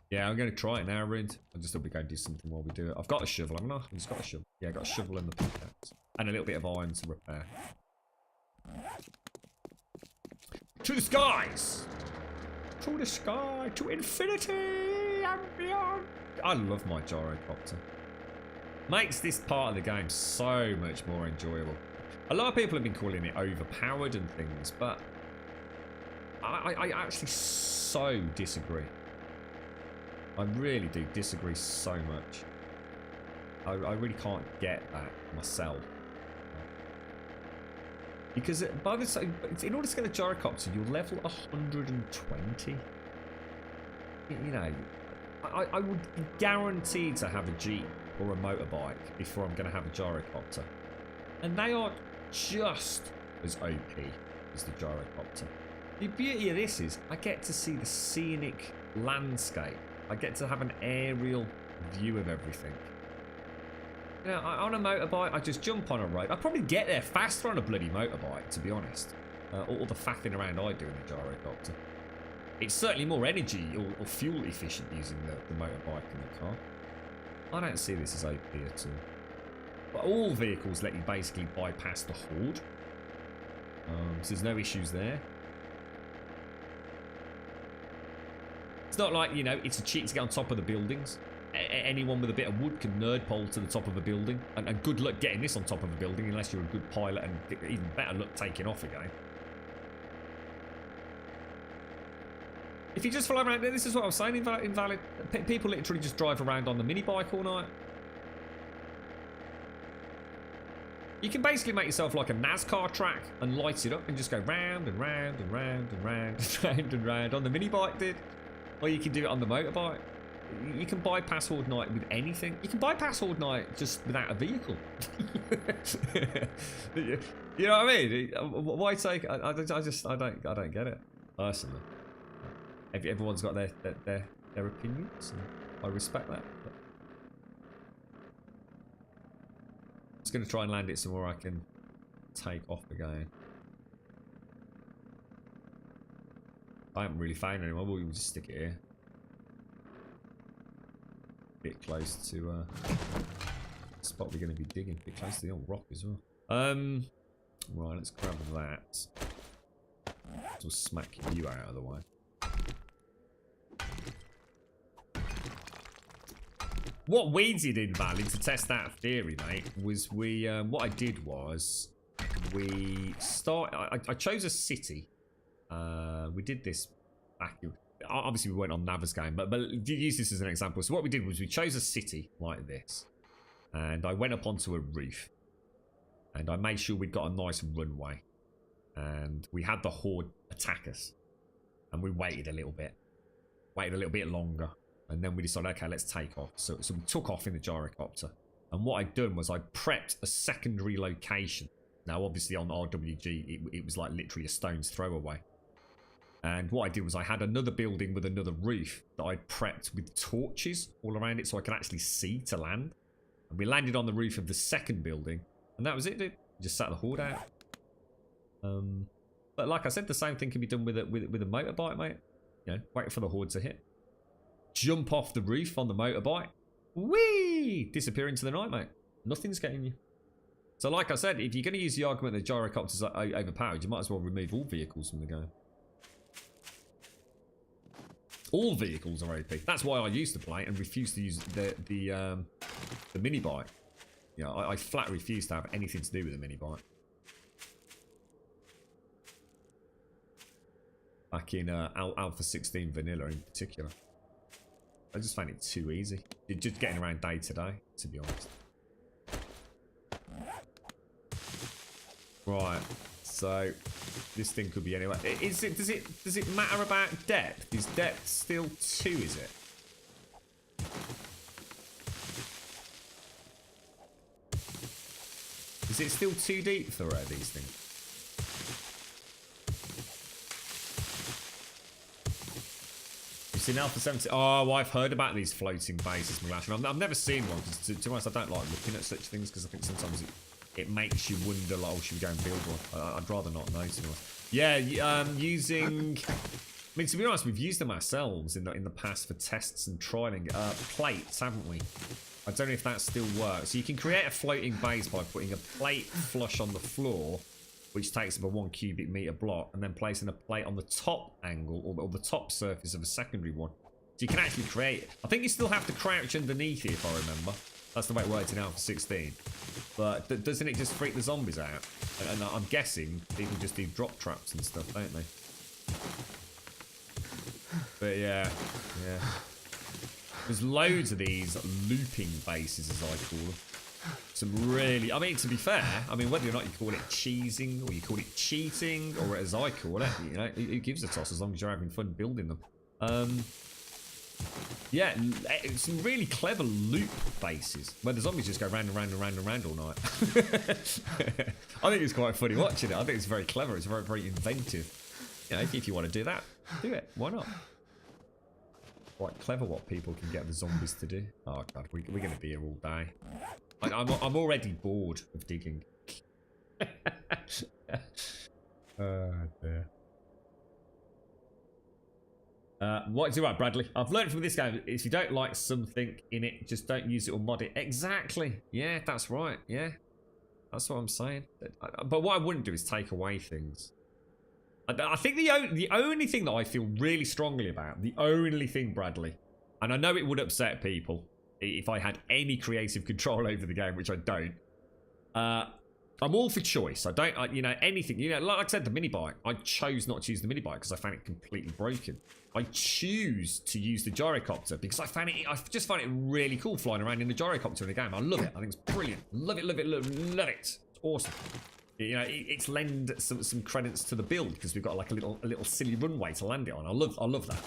Yeah, I'm going to try it now, Rind. I just thought we'd go do something while we do it. I've got a shovel, haven't I? I've just got a shovel. Yeah, I got a shovel and the pickaxe. And a little bit of iron to repair. To the skies! To the sky, to infinity and beyond. I love my gyrocopter. Makes this part of the game so much more enjoyable. A lot of people have been calling it overpowered and things, but I actually so disagree. I really do disagree so much. I really can't get that myself. Because by the time, in order to get a gyrocopter, you'll level 120. You know, I would be guaranteed to have a Jeep or a motorbike before I'm going to have a gyrocopter. And they are just as OP as the gyrocopter. The beauty of this is I get to see the scenic landscape. I get to have an aerial view of everything. You know, on a motorbike, I just jump on a road. I'd probably get there faster on a bloody motorbike, to be honest. All the faffing around I do in a gyrocopter. It's certainly more energy or fuel efficient using the motorbike in the car. I don't see this as OP at all. But all vehicles let you basically bypass the horde. So there's no issues there. It's not like, you know, it's a cheat to get on top of the buildings. Anyone with a bit of wood can nerd pole to the top of a building. And good luck getting this on top of a building unless you're a good pilot, and even better luck taking off again. If you just follow around, this is what I was saying, invalid. People literally just drive around on the mini bike all night. You can basically make yourself like a NASCAR track and light it up and just go round and round and round and round and round and round on the mini bike, dude. Or you can do it on the motorbike. You can bypass Horde Night with anything. You can bypass Horde Night just without a vehicle. You know what I mean? Why take? I don't get it personally. Everyone's got their opinions, and I respect that. But I'm just gonna try and land it somewhere I can take off again. I haven't really found anyone. We'll just stick it here. Bit close to the spot we're going to be digging. Bit close to the old rock as well. Right, let's grab that. So we'll smack you out of the way. What we did in Valley to test that theory, mate, was we what I did was we I chose a city. We did this back. Obviously, we went on Nava's game, but use this as an example. So what we did was we chose a city like this, and I went up onto a roof, and I made sure we'd got a nice runway, and we had the horde attack us, and we waited a little bit longer, and then we decided, okay, let's take off. So we took off in the gyrocopter, and what I'd done was I prepped a secondary location. Now, obviously, on RWG, it was like literally a stone's throw away. And what I did was I had another building with another roof that I'd prepped with torches all around it so I could actually see to land. And we landed on the roof of the second building, and that was it, dude. Just sat the horde out. But like I said, the same thing can be done with a motorbike, mate. You know, wait for the horde to hit. Jump off the roof on the motorbike. Whee! Disappear into the night, mate. Nothing's getting you. So like I said, if you're going to use the argument that gyrocopters are overpowered, you might as well remove all vehicles from the game. All vehicles are OP. That's why I used to play and refused to use the mini bike. You know, I flat refuse to have anything to do with the mini bike. Back in Alpha 16 Vanilla in particular. I just found it too easy. Just getting around day to day, to be honest. Right, so this thing could be anywhere. Does it matter about depth? Is depth still 2, is it? Is it still too deep for these things? You've seen Alpha 17? Oh, I've heard about these floating bases, Maglash. I've never seen one, because to be honest, I don't like looking at such things, because I think sometimes it makes you wonder, like, oh, should we go and build one? I'd rather not know, to be honest. Yeah, using... I mean, to be honest, we've used them ourselves in the past for tests and trialing. Plates, haven't we? I don't know if that still works. So you can create a floating base by putting a plate flush on the floor, which takes up a 1 cubic meter block, and then placing a plate on the top angle, or the top surface of a secondary one. So you can actually create... I think you still have to crouch underneath it, if I remember. That's the way it works in Alpha 16. But doesn't it just freak the zombies out? And I'm guessing people just do drop traps and stuff, don't they? But yeah. There's loads of these looping bases, as I call them. Some really... I mean, to be fair, I mean, whether or not you call it cheesing, or you call it cheating, or as I call it, you know, it gives a toss as long as you're having fun building them. Yeah, some really clever loop bases where the zombies just go round and round and round and round all night. I think it's quite funny watching it. I think it's very clever. It's very, very inventive. You know, if you want to do that, do it. Why not? Quite clever what people can get the zombies to do. Oh god, we're going to be here all day. I'm already bored of digging. Oh dear. What do I, Bradley? I've learned from this game, if you don't like something in it, just don't use it or mod it. Exactly. Yeah, that's right. Yeah. That's what I'm saying. But what I wouldn't do is take away things. I think the only thing that I feel really strongly about, the only thing, Bradley, and I know it would upset people if I had any creative control over the game, which I don't. I'm all for choice. I don't, you know, anything. You know, like I said, the mini bike. I chose not to use the mini bike because I found it completely broken. I choose to use the gyrocopter because I just find it really cool flying around in the gyrocopter in the game. I love it. I think it's brilliant. Love it, love it, love it. It's awesome. You know, it's lend some credits to the build because we've got like a little silly runway to land it on. I love that.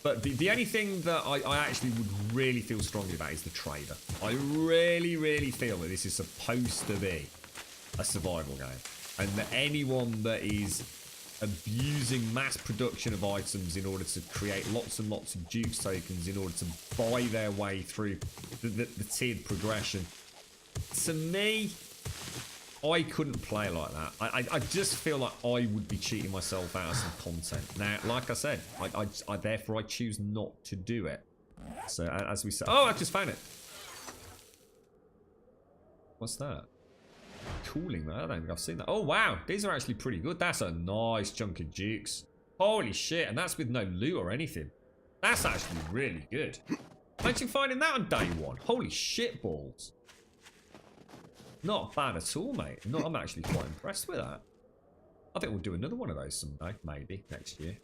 But the only thing that I actually would really feel strongly about is the trader. I really, really feel that this is supposed to be a survival game, and that anyone that is abusing mass production of items in order to create lots and lots of Dukes tokens in order to buy their way through the tiered progression, to me, I couldn't play like that. I just feel like I would be cheating myself out of some content. Now, like I said, therefore I choose not to do it. So as we said, oh, I just found it. What's that? Cooling, man. I don't think I've seen that. Oh wow, these are actually pretty good. That's a nice chunk of Dukes. Holy shit, and that's with no loot or anything. That's actually really good. Imagine finding that on day one. Holy shit balls. Not bad at all, mate. No, I'm actually quite impressed with that. I think we'll do another one of those someday, maybe next year.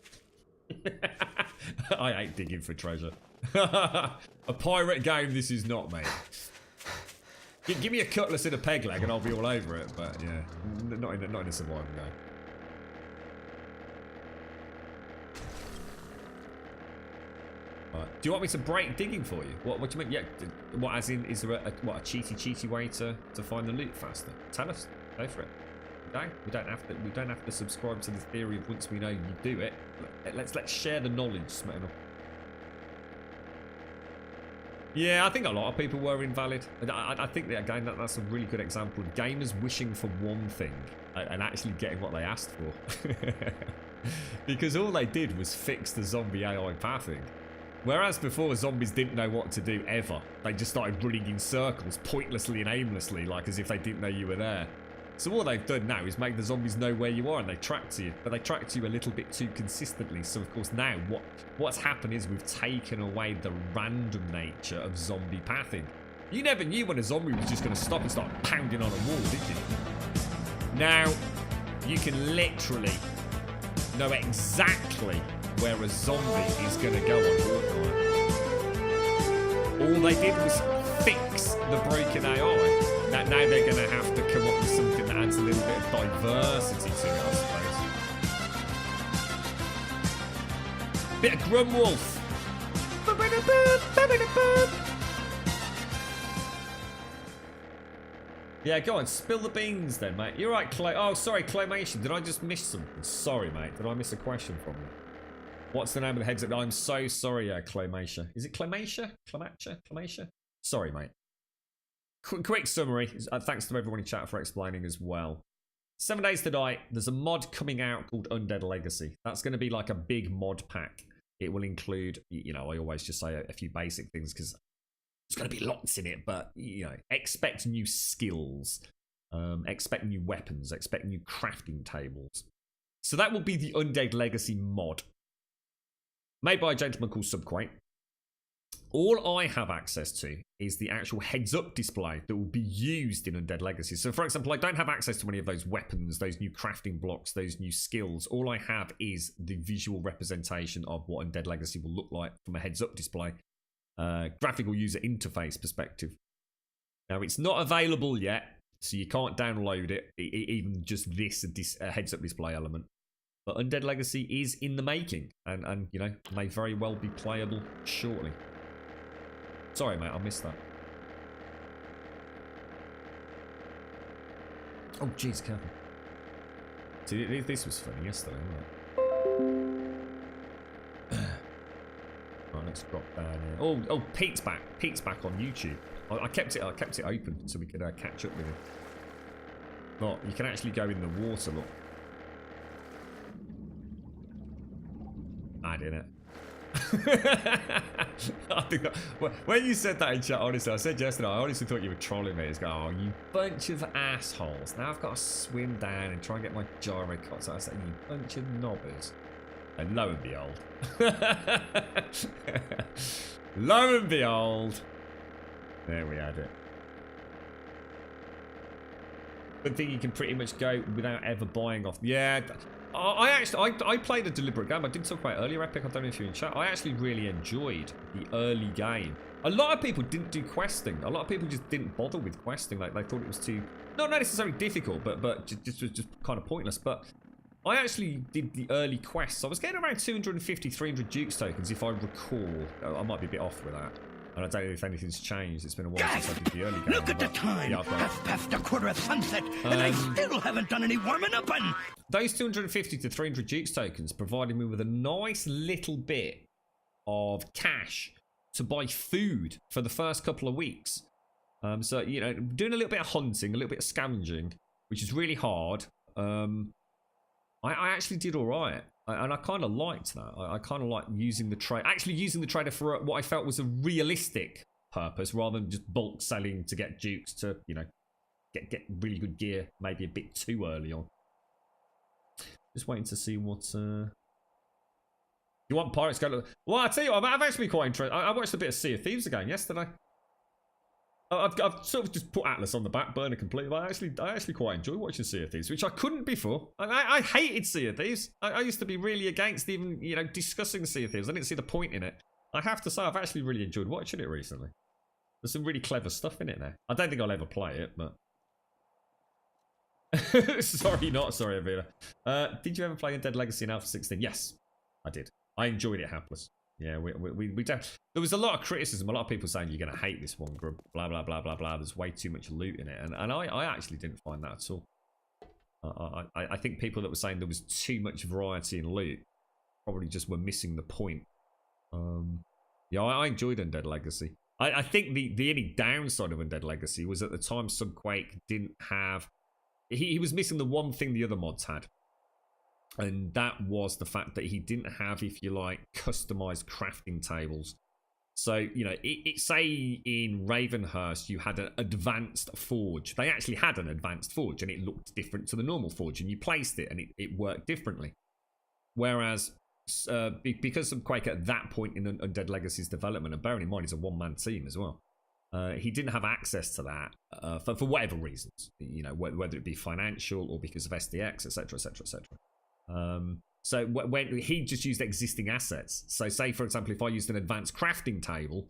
I hate digging for treasure. A pirate game this is not, mate. Give me a cutlass and a peg leg and I'll be all over it, but yeah, not in a survival game. Right. Do you want me to break digging for you? What do you mean? Yeah. What, as in, is there a cheaty way to find the loot faster? Tell us. Go for it. Okay. We don't have to subscribe to the theory of once we know you do it. Let's share the knowledge, Smetana. Yeah, I think a lot of people were invalid. And I think that, again, that's a really good example of gamers wishing for one thing and actually getting what they asked for. Because all they did was fix the zombie AI pathing. Whereas before, zombies didn't know what to do ever. They just started running in circles, pointlessly and aimlessly, like as if they didn't know you were there. So what they've done now is make the zombies know where you are, and they track to you. But they track to you a little bit too consistently. So of course now, what's happened is we've taken away the random nature of zombie pathing. You never knew when a zombie was just going to stop and start pounding on a wall, did you? Now, you can literally know exactly where a zombie is going to go on Fortnite. All they did was fix the broken AI. Now they're going to have to come up with something that adds a little bit of diversity to it, I suppose. Bit of Grumwolf. Yeah, go on, spill the beans then, mate. You're right, Clay. Oh, sorry, Claymation. Did I just miss something? Sorry, mate. Did I miss a question from you? What's the name of the heads up? I'm so sorry, Claymation. Is it Claymation? Claymation? Sorry, mate. Quick summary. Thanks to everyone in chat for explaining as well. 7 Days to Die, there's a mod coming out called Undead Legacy. That's going to be like a big mod pack. It will include, you know, I always just say a few basic things because there's going to be lots in it, but, you know, expect new skills, expect new weapons, expect new crafting tables. So that will be the Undead Legacy mod, made by a gentleman called Subquake. All I have access to is the actual heads-up display that will be used in Undead Legacy. So, for example, I don't have access to any of those weapons, those new crafting blocks, those new skills. All I have is the visual representation of what Undead Legacy will look like from a heads-up display, graphical user interface perspective. Now, it's not available yet, so you can't download it, even just this heads-up display element. But Undead Legacy is in the making, and you know, may very well be playable shortly. Sorry, mate, I missed that. Oh, jeez, careful. See, this was funny yesterday, wasn't it? Right, let's drop down here. Oh, Pete's back. Pete's back on YouTube. I kept it open so we could catch up with him. Oh, you can actually go in the water. Look. I didn't. I think when you said that in chat, honestly, I said yesterday, I honestly thought you were trolling me. It's going, oh, you bunch of assholes. Now I've got to swim down and try and get my gyro cut. So I said, you bunch of knobbers. And lo and behold. Lo and behold. There we had it. Good thing you can pretty much go without ever buying off. Yeah. I played a deliberate game. I did talk about it earlier, Epic. I don't know if you're in chat. I actually really enjoyed the early game. A lot of people didn't do questing. A lot of people just didn't bother with questing. Like, they thought it was too, not necessarily difficult, but just kind of pointless. But I actually did the early quests. I was getting around 250, 300 Dukes tokens, if I recall. I might be a bit off with that. And I don't know if anything's changed. It's been a while since I did the early game. Look at the time! Yeah, Half past a quarter of sunset, and I still haven't done any warming up on. Those 250 to 300 Dukes tokens provided me with a nice little bit of cash to buy food for the first couple of weeks. So, you know, doing a little bit of hunting, a little bit of scavenging, which is really hard. I actually did all right. And I kind of liked that. I kind of like using the trade, actually using the trader for what I felt was a realistic purpose, rather than just bulk selling to get Dukes to, you know, get really good gear, maybe a bit too early on. Just waiting to see what. You want Pirates go to? Well, I tell you what, I've actually been quite interested. I watched a bit of Sea of Thieves again yesterday. I've sort of just put Atlas on the back burner completely, but I actually quite enjoy watching Sea of Thieves, which I couldn't before. I hated Sea of Thieves. I used to be really against even, you know, discussing Sea of Thieves. I didn't see the point in it. I have to say, I've actually really enjoyed watching it recently. There's some really clever stuff in it now. I don't think I'll ever play it, but... sorry, Avila. Did you ever play Undead Legacy in Alpha 16? Yes, I did. I enjoyed it hapless. Yeah, we don't. There was a lot of criticism, a lot of people saying you're going to hate this one, grub, blah, blah, blah, blah, blah. There's way too much loot in it. And I actually didn't find that at all. I think people that were saying there was too much variety in loot probably just were missing the point. Yeah, I enjoyed Undead Legacy. I think the only downside of Undead Legacy was at the time Sunquake didn't have... He was missing the one thing the other mods had. And that was the fact that he didn't have, if you like, customized crafting tables. So, you know, say in Ravenhurst you had an advanced forge. They actually had an advanced forge and it looked different to the normal forge. And you placed it and it worked differently. Whereas, because of Quake at that point in Undead Legacy's development, and bearing in mind he's a one-man team as well, he didn't have access to that for whatever reasons. You know, whether it be financial or because of SDX, etc., etc., etc. So when he just used existing assets. So say, for example, if I used an advanced crafting table,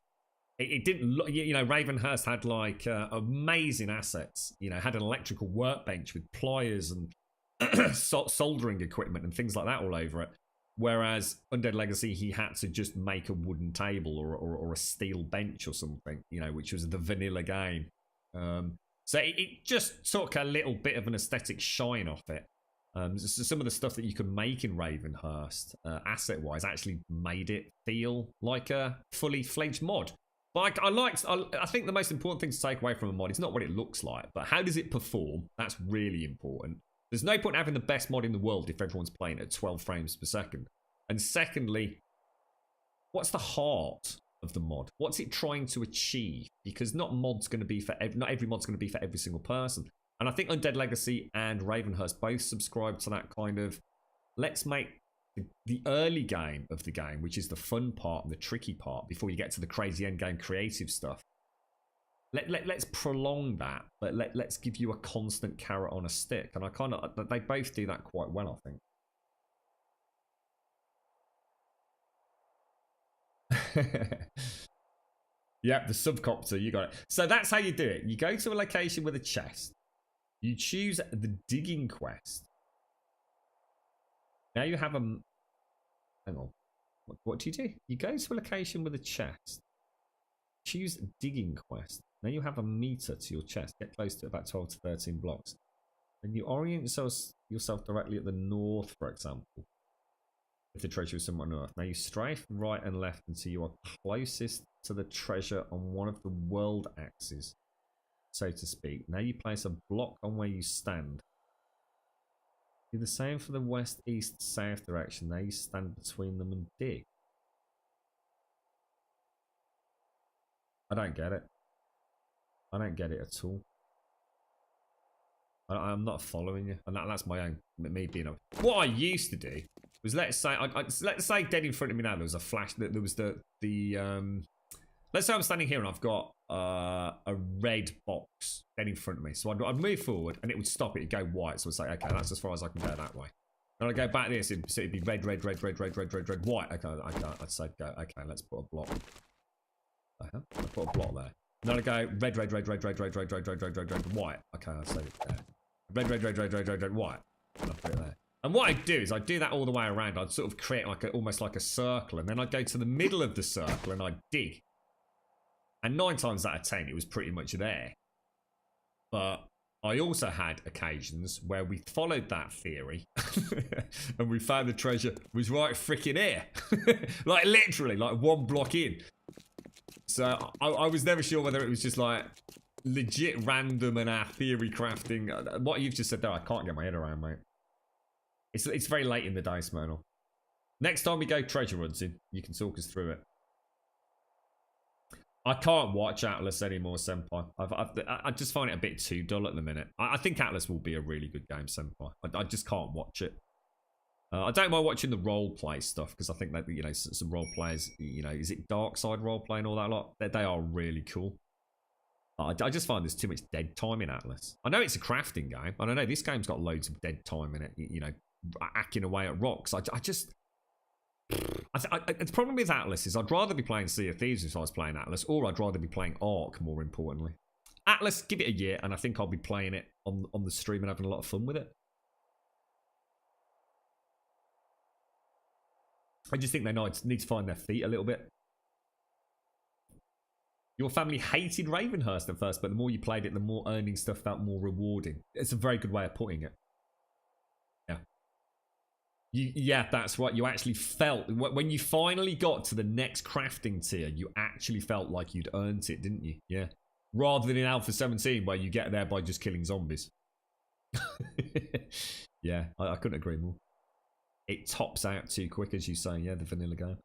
it didn't look, you know, Ravenhurst had like amazing assets. You know, had an electrical workbench with pliers and soldering equipment and things like that all over it. Whereas Undead Legacy, he had to just make a wooden table or a steel bench or something, you know, which was the vanilla game. So it just took a little bit of an aesthetic shine off it. So some of the stuff that you could make in Ravenhurst, asset-wise, actually made it feel like a fully fledged mod. But I think the most important thing to take away from a mod is not what it looks like, but how does it perform? That's really important. There's no point having the best mod in the world if everyone's playing at 12 frames per second. And secondly, what's the heart of the mod? What's it trying to achieve? Because not every mod's going to be for every single person. And I think Undead Legacy and Ravenhurst both subscribe to that kind of, let's make the early game of the game, which is the fun part and the tricky part, before you get to the crazy endgame creative stuff. Let's prolong that, but let's give you a constant carrot on a stick. And they both do that quite well, I think. Yep, the subcopter, you got it. So that's how you do it. You go to a location with a chest. You choose the digging quest. Now you have a... Hang on. What do? You go to a location with a chest. Choose digging quest. Now you have a meter to your chest. Get close to about 12 to 13 blocks. And you orient yourself directly at the north, for example. If the treasure is somewhere north. Now you strafe right and left until you are closest to the treasure on one of the world axes, so to speak. Now you place a block on where you stand. Do the same for the west, east, south direction. Now you stand between them and dig. I don't get it. I don't get it at all. I'm not following you, and that's my own me being a. What I used to do was, let's say dead in front of me now there was a flash. There was the let's say I'm standing here and I've got a red box dead in front of me. So I'd move forward and it would stop it. It'd go white. So I'd say, okay, that's as far as I can go that way. And I'd go back this. It'd be red, white. Okay, I'd say, go. Okay, let's put a block. I put a block there. And then I'd go red, white. Okay, I'd say red, white. And I'd put it there. And what I'd do is I'd do that all the way around. I'd sort of create almost like a circle, and then I'd go to the middle of the circle and I'd dig. And 9 times out of 10, it was pretty much there. But I also had occasions where we followed that theory and we found the treasure was right freaking here. Like literally, like 1 block in. So I was never sure whether it was just like legit random and our theory crafting. What you've just said there, I can't get my head around, mate. It's very late in the day, Smyrnal. Next time we go treasure hunting, you can talk us through it. I can't watch Atlas anymore, Senpai. I just find it a bit too dull at the minute. I think Atlas will be a really good game, Senpai. I just can't watch it. I don't mind watching the role play stuff, because I think that, you know, some role players, you know, is it Dark Side role play and all that lot? They are really cool. I just find there's too much dead time in Atlas. I know it's a crafting game, and I know this game's got loads of dead time in it, you know, hacking away at rocks. The problem with Atlas is I'd rather be playing Sea of Thieves if I was playing Atlas, or I'd rather be playing Ark, more importantly. Atlas, give it a year, and I think I'll be playing it on the stream and having a lot of fun with it. I just think they need to find their feet a little bit. Your family hated Ravenhurst at first, but the more you played it, the more earning stuff felt more rewarding. It's a very good way of putting it. Yeah. Yeah, that's what you actually felt. When you finally got to the next crafting tier, you actually felt like you'd earned it, didn't you? Yeah. Rather than in Alpha 17, where you get there by just killing zombies. Yeah, I couldn't agree more. It tops out too quick, as you say. Yeah, the vanilla game.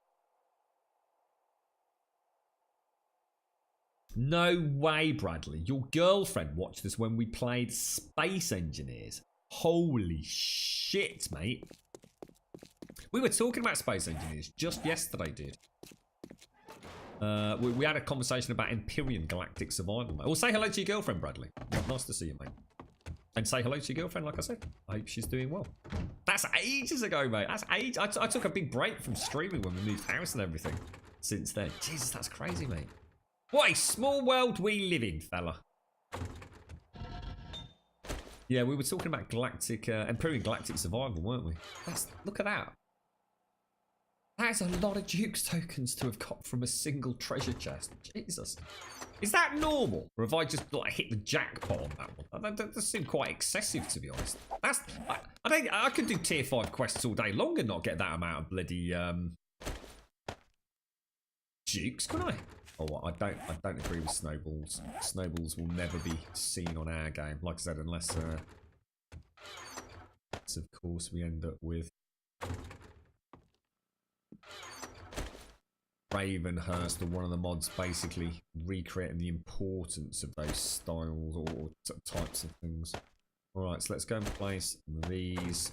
No way, Bradley. Your girlfriend watched us when we played Space Engineers. Holy shit, mate. We were talking about Space Engineers just yesterday, dude. We had a conversation about Empyrean Galactic Survival, mate. Well, say hello to your girlfriend, Bradley. Nice to see you, mate. And say hello to your girlfriend, like I said. I hope she's doing well. That's ages ago, mate. That's ages. I took a big break from streaming when we moved house and everything since then. Jesus, that's crazy, mate. What a small world we live in, fella. Yeah, we were talking about Galactic, Empyrean Galactic Survival, weren't we? Look at that. That is a lot of Duke's tokens to have got from a single treasure chest. Jesus. Is that normal? Or have I just like hit the jackpot on that one? That does seem quite excessive, to be honest. I could do tier 5 quests all day long and not get that amount of bloody Dukes, can I? Oh, I don't agree with snowballs. Snowballs will never be seen on our game, like I said, unless of course we end up with Ravenhurst or one of the mods basically recreating the importance of those styles or types of things. Alright, so let's go and place these.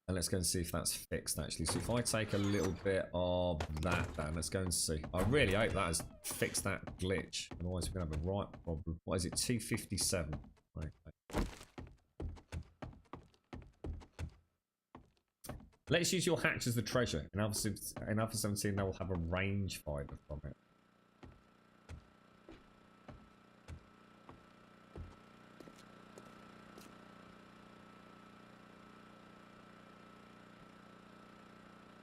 And let's go and see if that's fixed, actually. So if I take a little bit of that down, let's go and see. I really hope that has fixed that glitch. Otherwise, we're going to have a right problem. What is it? 257. Okay. Let's use your hatch as the treasure. In Alpha 17, they will have a range finder from it.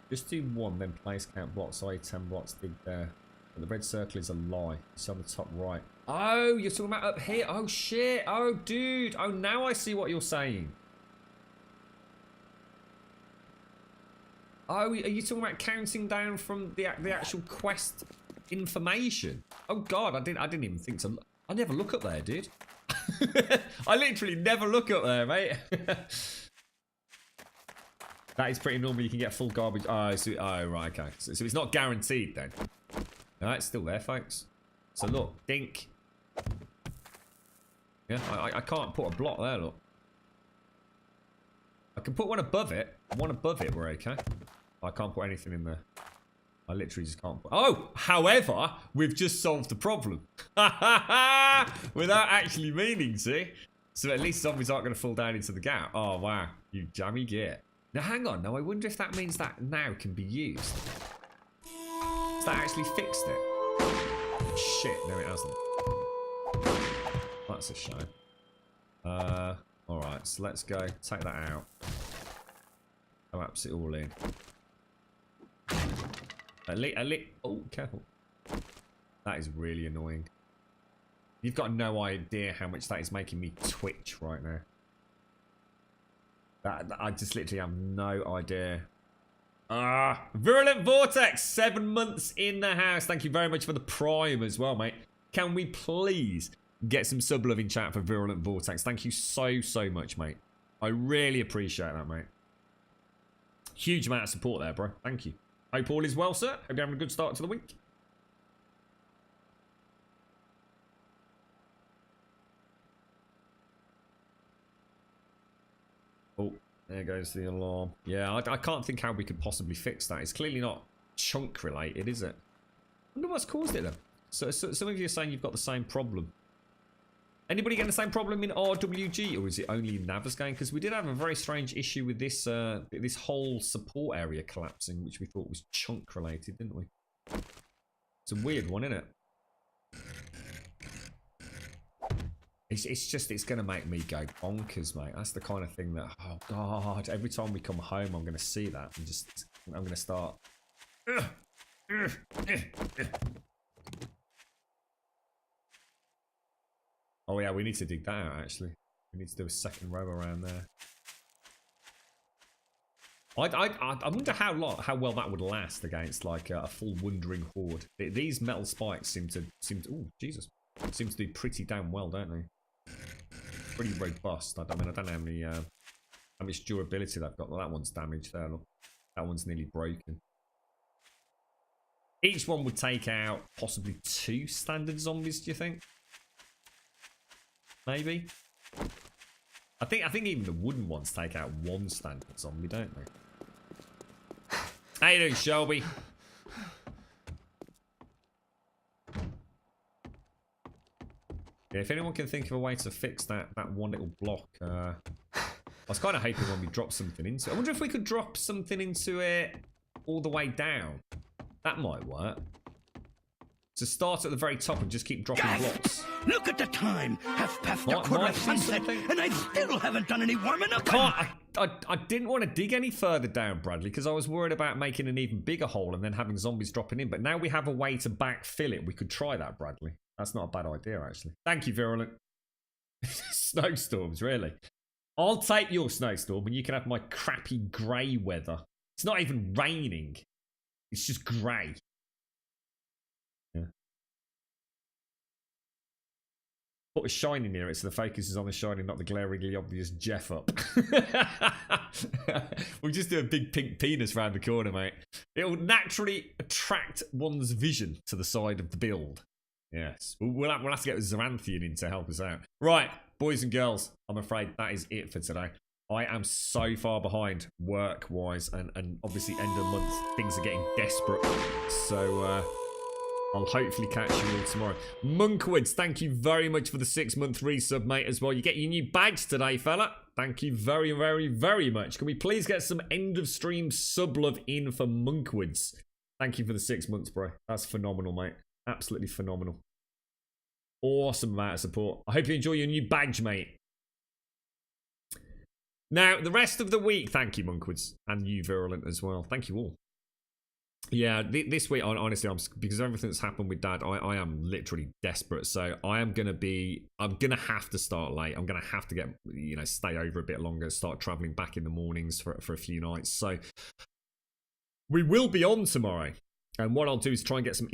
Just do one, then place count blocks. So 10 blocks, dig there. But the red circle is a lie. It's on the top right. Oh, you're talking about up here? Oh, shit. Oh, dude. Oh, now I see what you're saying. Oh, are you talking about counting down from the actual quest information? Oh, God. I didn't even think to... I never look up there, dude. I literally never look up there, mate. That is pretty normal. You can get full garbage. Oh, right, okay. So it's not guaranteed then. No, it's still there, folks. So look, dink. Yeah, I can't put a block there, look. I can put one above it. One above it, we're okay. I can't put anything in there. I literally just can't put... Oh, however, we've just solved the problem. Without actually meaning to. So at least zombies aren't going to fall down into the gap. Oh, wow. You jammy git. Now, hang on. Now, I wonder if that means that now can be used. Has that actually fixed it? Shit. No, it hasn't. That's a shame. Alright, so let's go. Take that out. Collapse it all in. Oh, careful. That is really annoying. You've got no idea how much that is making me twitch right now. I just literally have no idea. Virulent Vortex, 7 months in the house. Thank you very much for the prime as well, mate. Can we please get some sub love in chat for Virulent Vortex? Thank you so much, mate. I really appreciate that, mate. Huge amount of support there, bro. Thank you. Hope all is well, sir. Hope you're having a good start to the week. Oh, there goes the alarm. Yeah, I can't think how we could possibly fix that. It's clearly not chunk related, is it? I wonder what's caused it then. So some of you are saying you've got the same problem. Anybody getting the same problem in RWG, or is it only in Navigating? Because we did have a very strange issue with this this whole support area collapsing, which we thought was chunk related, didn't we? It's a weird one, isn't it? It's going to make me go bonkers, mate. That's the kind of thing that, oh God, every time we come home, I'm going to see that and I'm going to start. Oh yeah, we need to dig that out, actually. We need to do a second row around there. I wonder how well that would last against like a full wandering horde. These metal spikes seem to oh Jesus, seem to do pretty damn well, don't they? Pretty robust. I mean, I don't know how much durability they've got. Well, that one's damaged there. Look, that one's nearly broken. Each one would take out possibly 2 standard zombies. Do you think? Maybe. I think even the wooden ones take out 1 standard zombie, don't they? How you doing, Shelby? Yeah, if anyone can think of a way to fix that one little block, I was kind of hoping when we drop something into it. I wonder if we could drop something into it all the way down. That might work. To start at the very top and just keep dropping blocks. Look at the time. Half past a quarter of sunset, and I still haven't done any warming up. I didn't want to dig any further down, Bradley, because I was worried about making an even bigger hole and then having zombies dropping in. But now we have a way to backfill it. We could try that, Bradley. That's not a bad idea, actually. Thank you, Virulent. Snowstorms, really. I'll take your snowstorm and you can have my crappy grey weather. It's not even raining. It's just grey. Yeah. Put a shiny near it so the focus is on the shiny, not the glaringly obvious Jeff up. We'll just do a big pink penis round the corner, mate. It will naturally attract one's vision to the side of the build. Yes. We'll have to get Zaranthian in to help us out. Right, boys and girls, I'm afraid that is it for today. I am so far behind work-wise, and obviously end of month, things are getting desperate. So, I'll hopefully catch you all tomorrow. Monkwoods, thank you very much for the 6-month resub, mate, as well. You get your new badge today, fella. Thank you very, very, very much. Can we please get some end-of-stream sub-love in for Monkwoods? Thank you for the 6 months, bro. That's phenomenal, mate. Absolutely phenomenal. Awesome amount of support. I hope you enjoy your new badge, mate. Now, the rest of the week, thank you, Monkwoods, and you, Virulent, as well. Thank you all. Yeah, this week, honestly, because of everything that's happened with Dad, I am literally desperate. So I'm gonna have to start late. I'm gonna have to get, stay over a bit longer, start traveling back in the mornings for a few nights. So we will be on tomorrow. And what I'll do is try and get some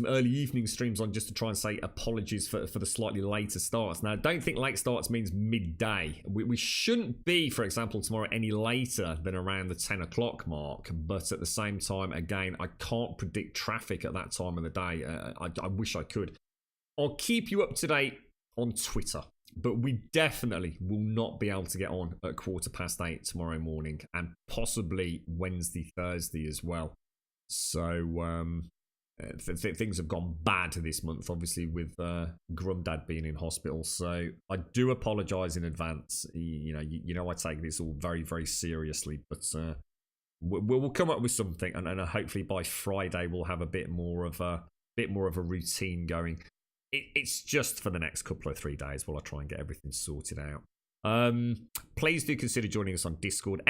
early evening streams on just to try and say apologies for the slightly later starts. Now, I don't think late starts means midday. We shouldn't be, for example, tomorrow any later than around the 10 o'clock mark. But at the same time, again, I can't predict traffic at that time of the day. I wish I could. I'll keep you up to date on Twitter. But we definitely will not be able to get on at 8:15 tomorrow morning. And possibly Wednesday, Thursday as well. So things have gone bad this month, obviously, with Grumdad being in hospital. So I do apologise in advance. You know I take this all very, very seriously, but we'll come up with something, and hopefully by Friday we'll have a bit more of a routine going. It's just for the next couple of 3 days while I try and get everything sorted out. Please do consider joining us on Discord.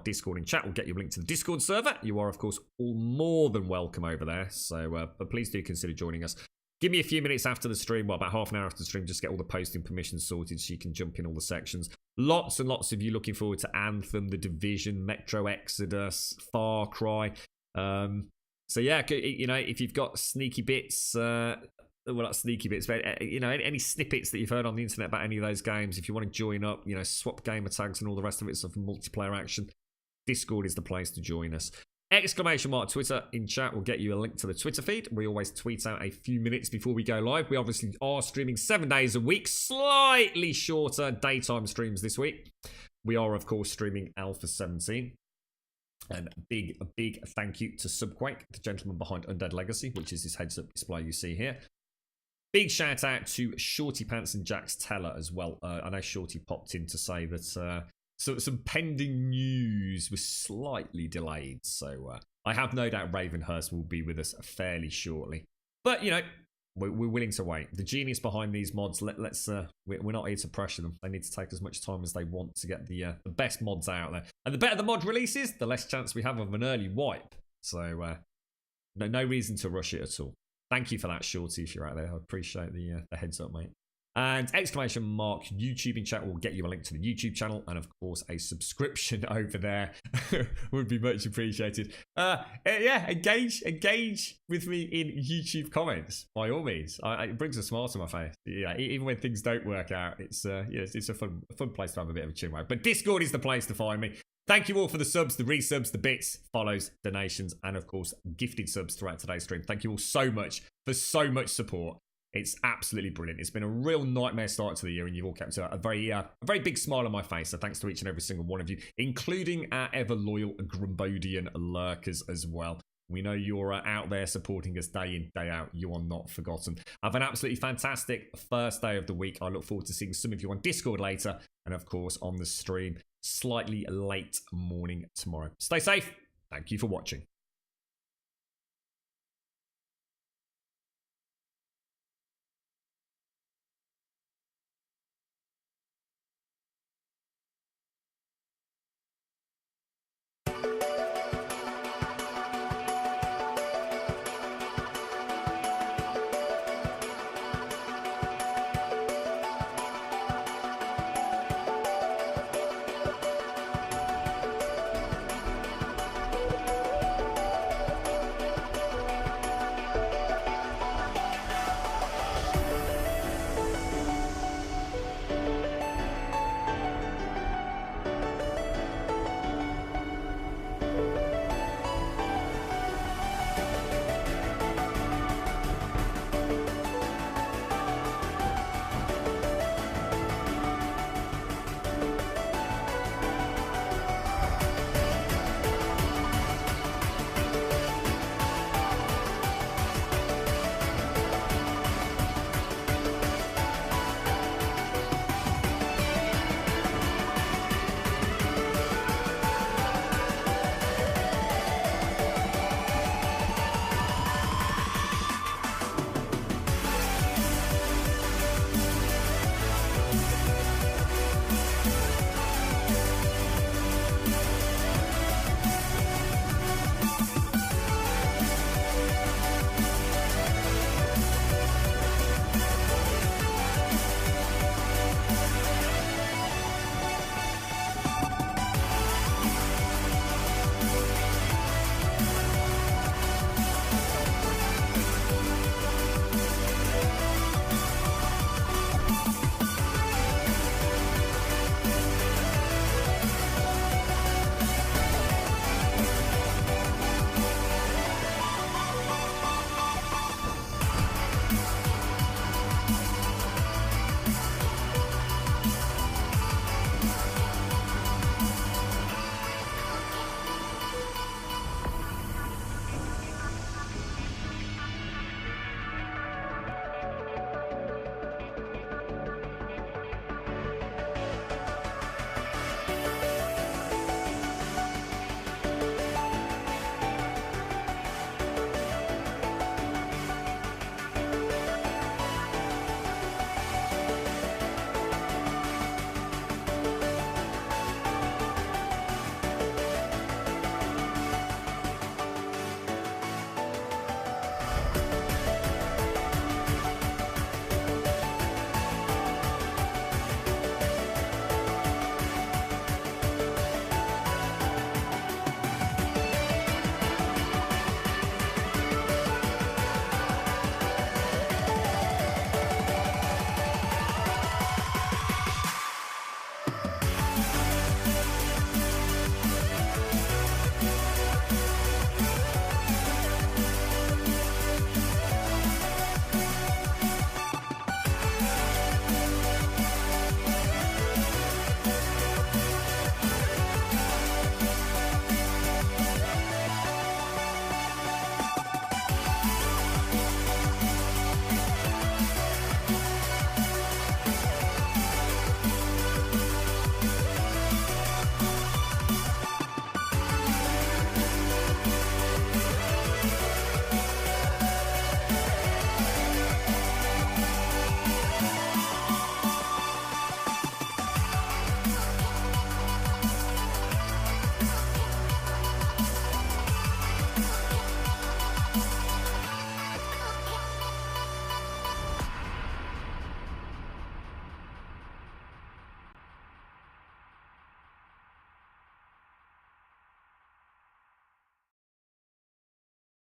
!Discord in chat will get you a link to the Discord server. You are, of course, all more than welcome over there. So, but please do consider joining us. Give me a few minutes after the stream, about half an hour after the stream, just get all the posting permissions sorted so you can jump in all the sections. Lots and lots of you looking forward to Anthem, The Division, Metro Exodus, Far Cry. So yeah, if you've got sneaky bits, well, not sneaky bits, but any snippets that you've heard on the internet about any of those games, if you want to join up, swap gamer tags and all the rest of it, so for multiplayer action, Discord is the place to join us. Twitter in chat will get you a link to the Twitter feed. We always tweet out a few minutes before we go live. We obviously are streaming 7 days a week, slightly shorter daytime streams this week. We are, of course, streaming Alpha 17. And a big thank you to Subquake, the gentleman behind Undead Legacy, which is this heads-up display you see here. Big shout out to Shorty Pants and Jax Teller as well. I know Shorty popped in to say that some pending news was slightly delayed. So I have no doubt Ravenhurst will be with us fairly shortly. But, we're willing to wait. The genius behind these mods, we're not here to pressure them. They need to take as much time as they want to get the best mods out there. And the better the mod releases, the less chance we have of an early wipe. So no reason to rush it at all. Thank you for that, Shorty, if you're out there. I appreciate the heads up, mate. And exclamation mark YouTube in chat will get you a link to the YouTube channel, and of course a subscription over there would be much appreciated. Yeah, engage with me in YouTube comments by all means. It brings a smile to my face. Yeah, even when things don't work out, it's it's a fun place to have a bit of a chin wag. But Discord is the place to find me. Thank you all for the subs, the resubs, the bits, follows, donations, and of course gifted subs throughout today's stream. Thank you all so much for so much support. It's absolutely brilliant. It's been a real nightmare start to the year, and you've all kept a very big smile on my face. So thanks to each and every single one of you, including our ever loyal Grumbodian lurkers as well. We know you're out there supporting us day in, day out. You are not forgotten. Have an absolutely fantastic first day of the week. I look forward to seeing some of you on Discord later, and of course on the stream slightly late morning tomorrow. Stay safe. Thank you for watching.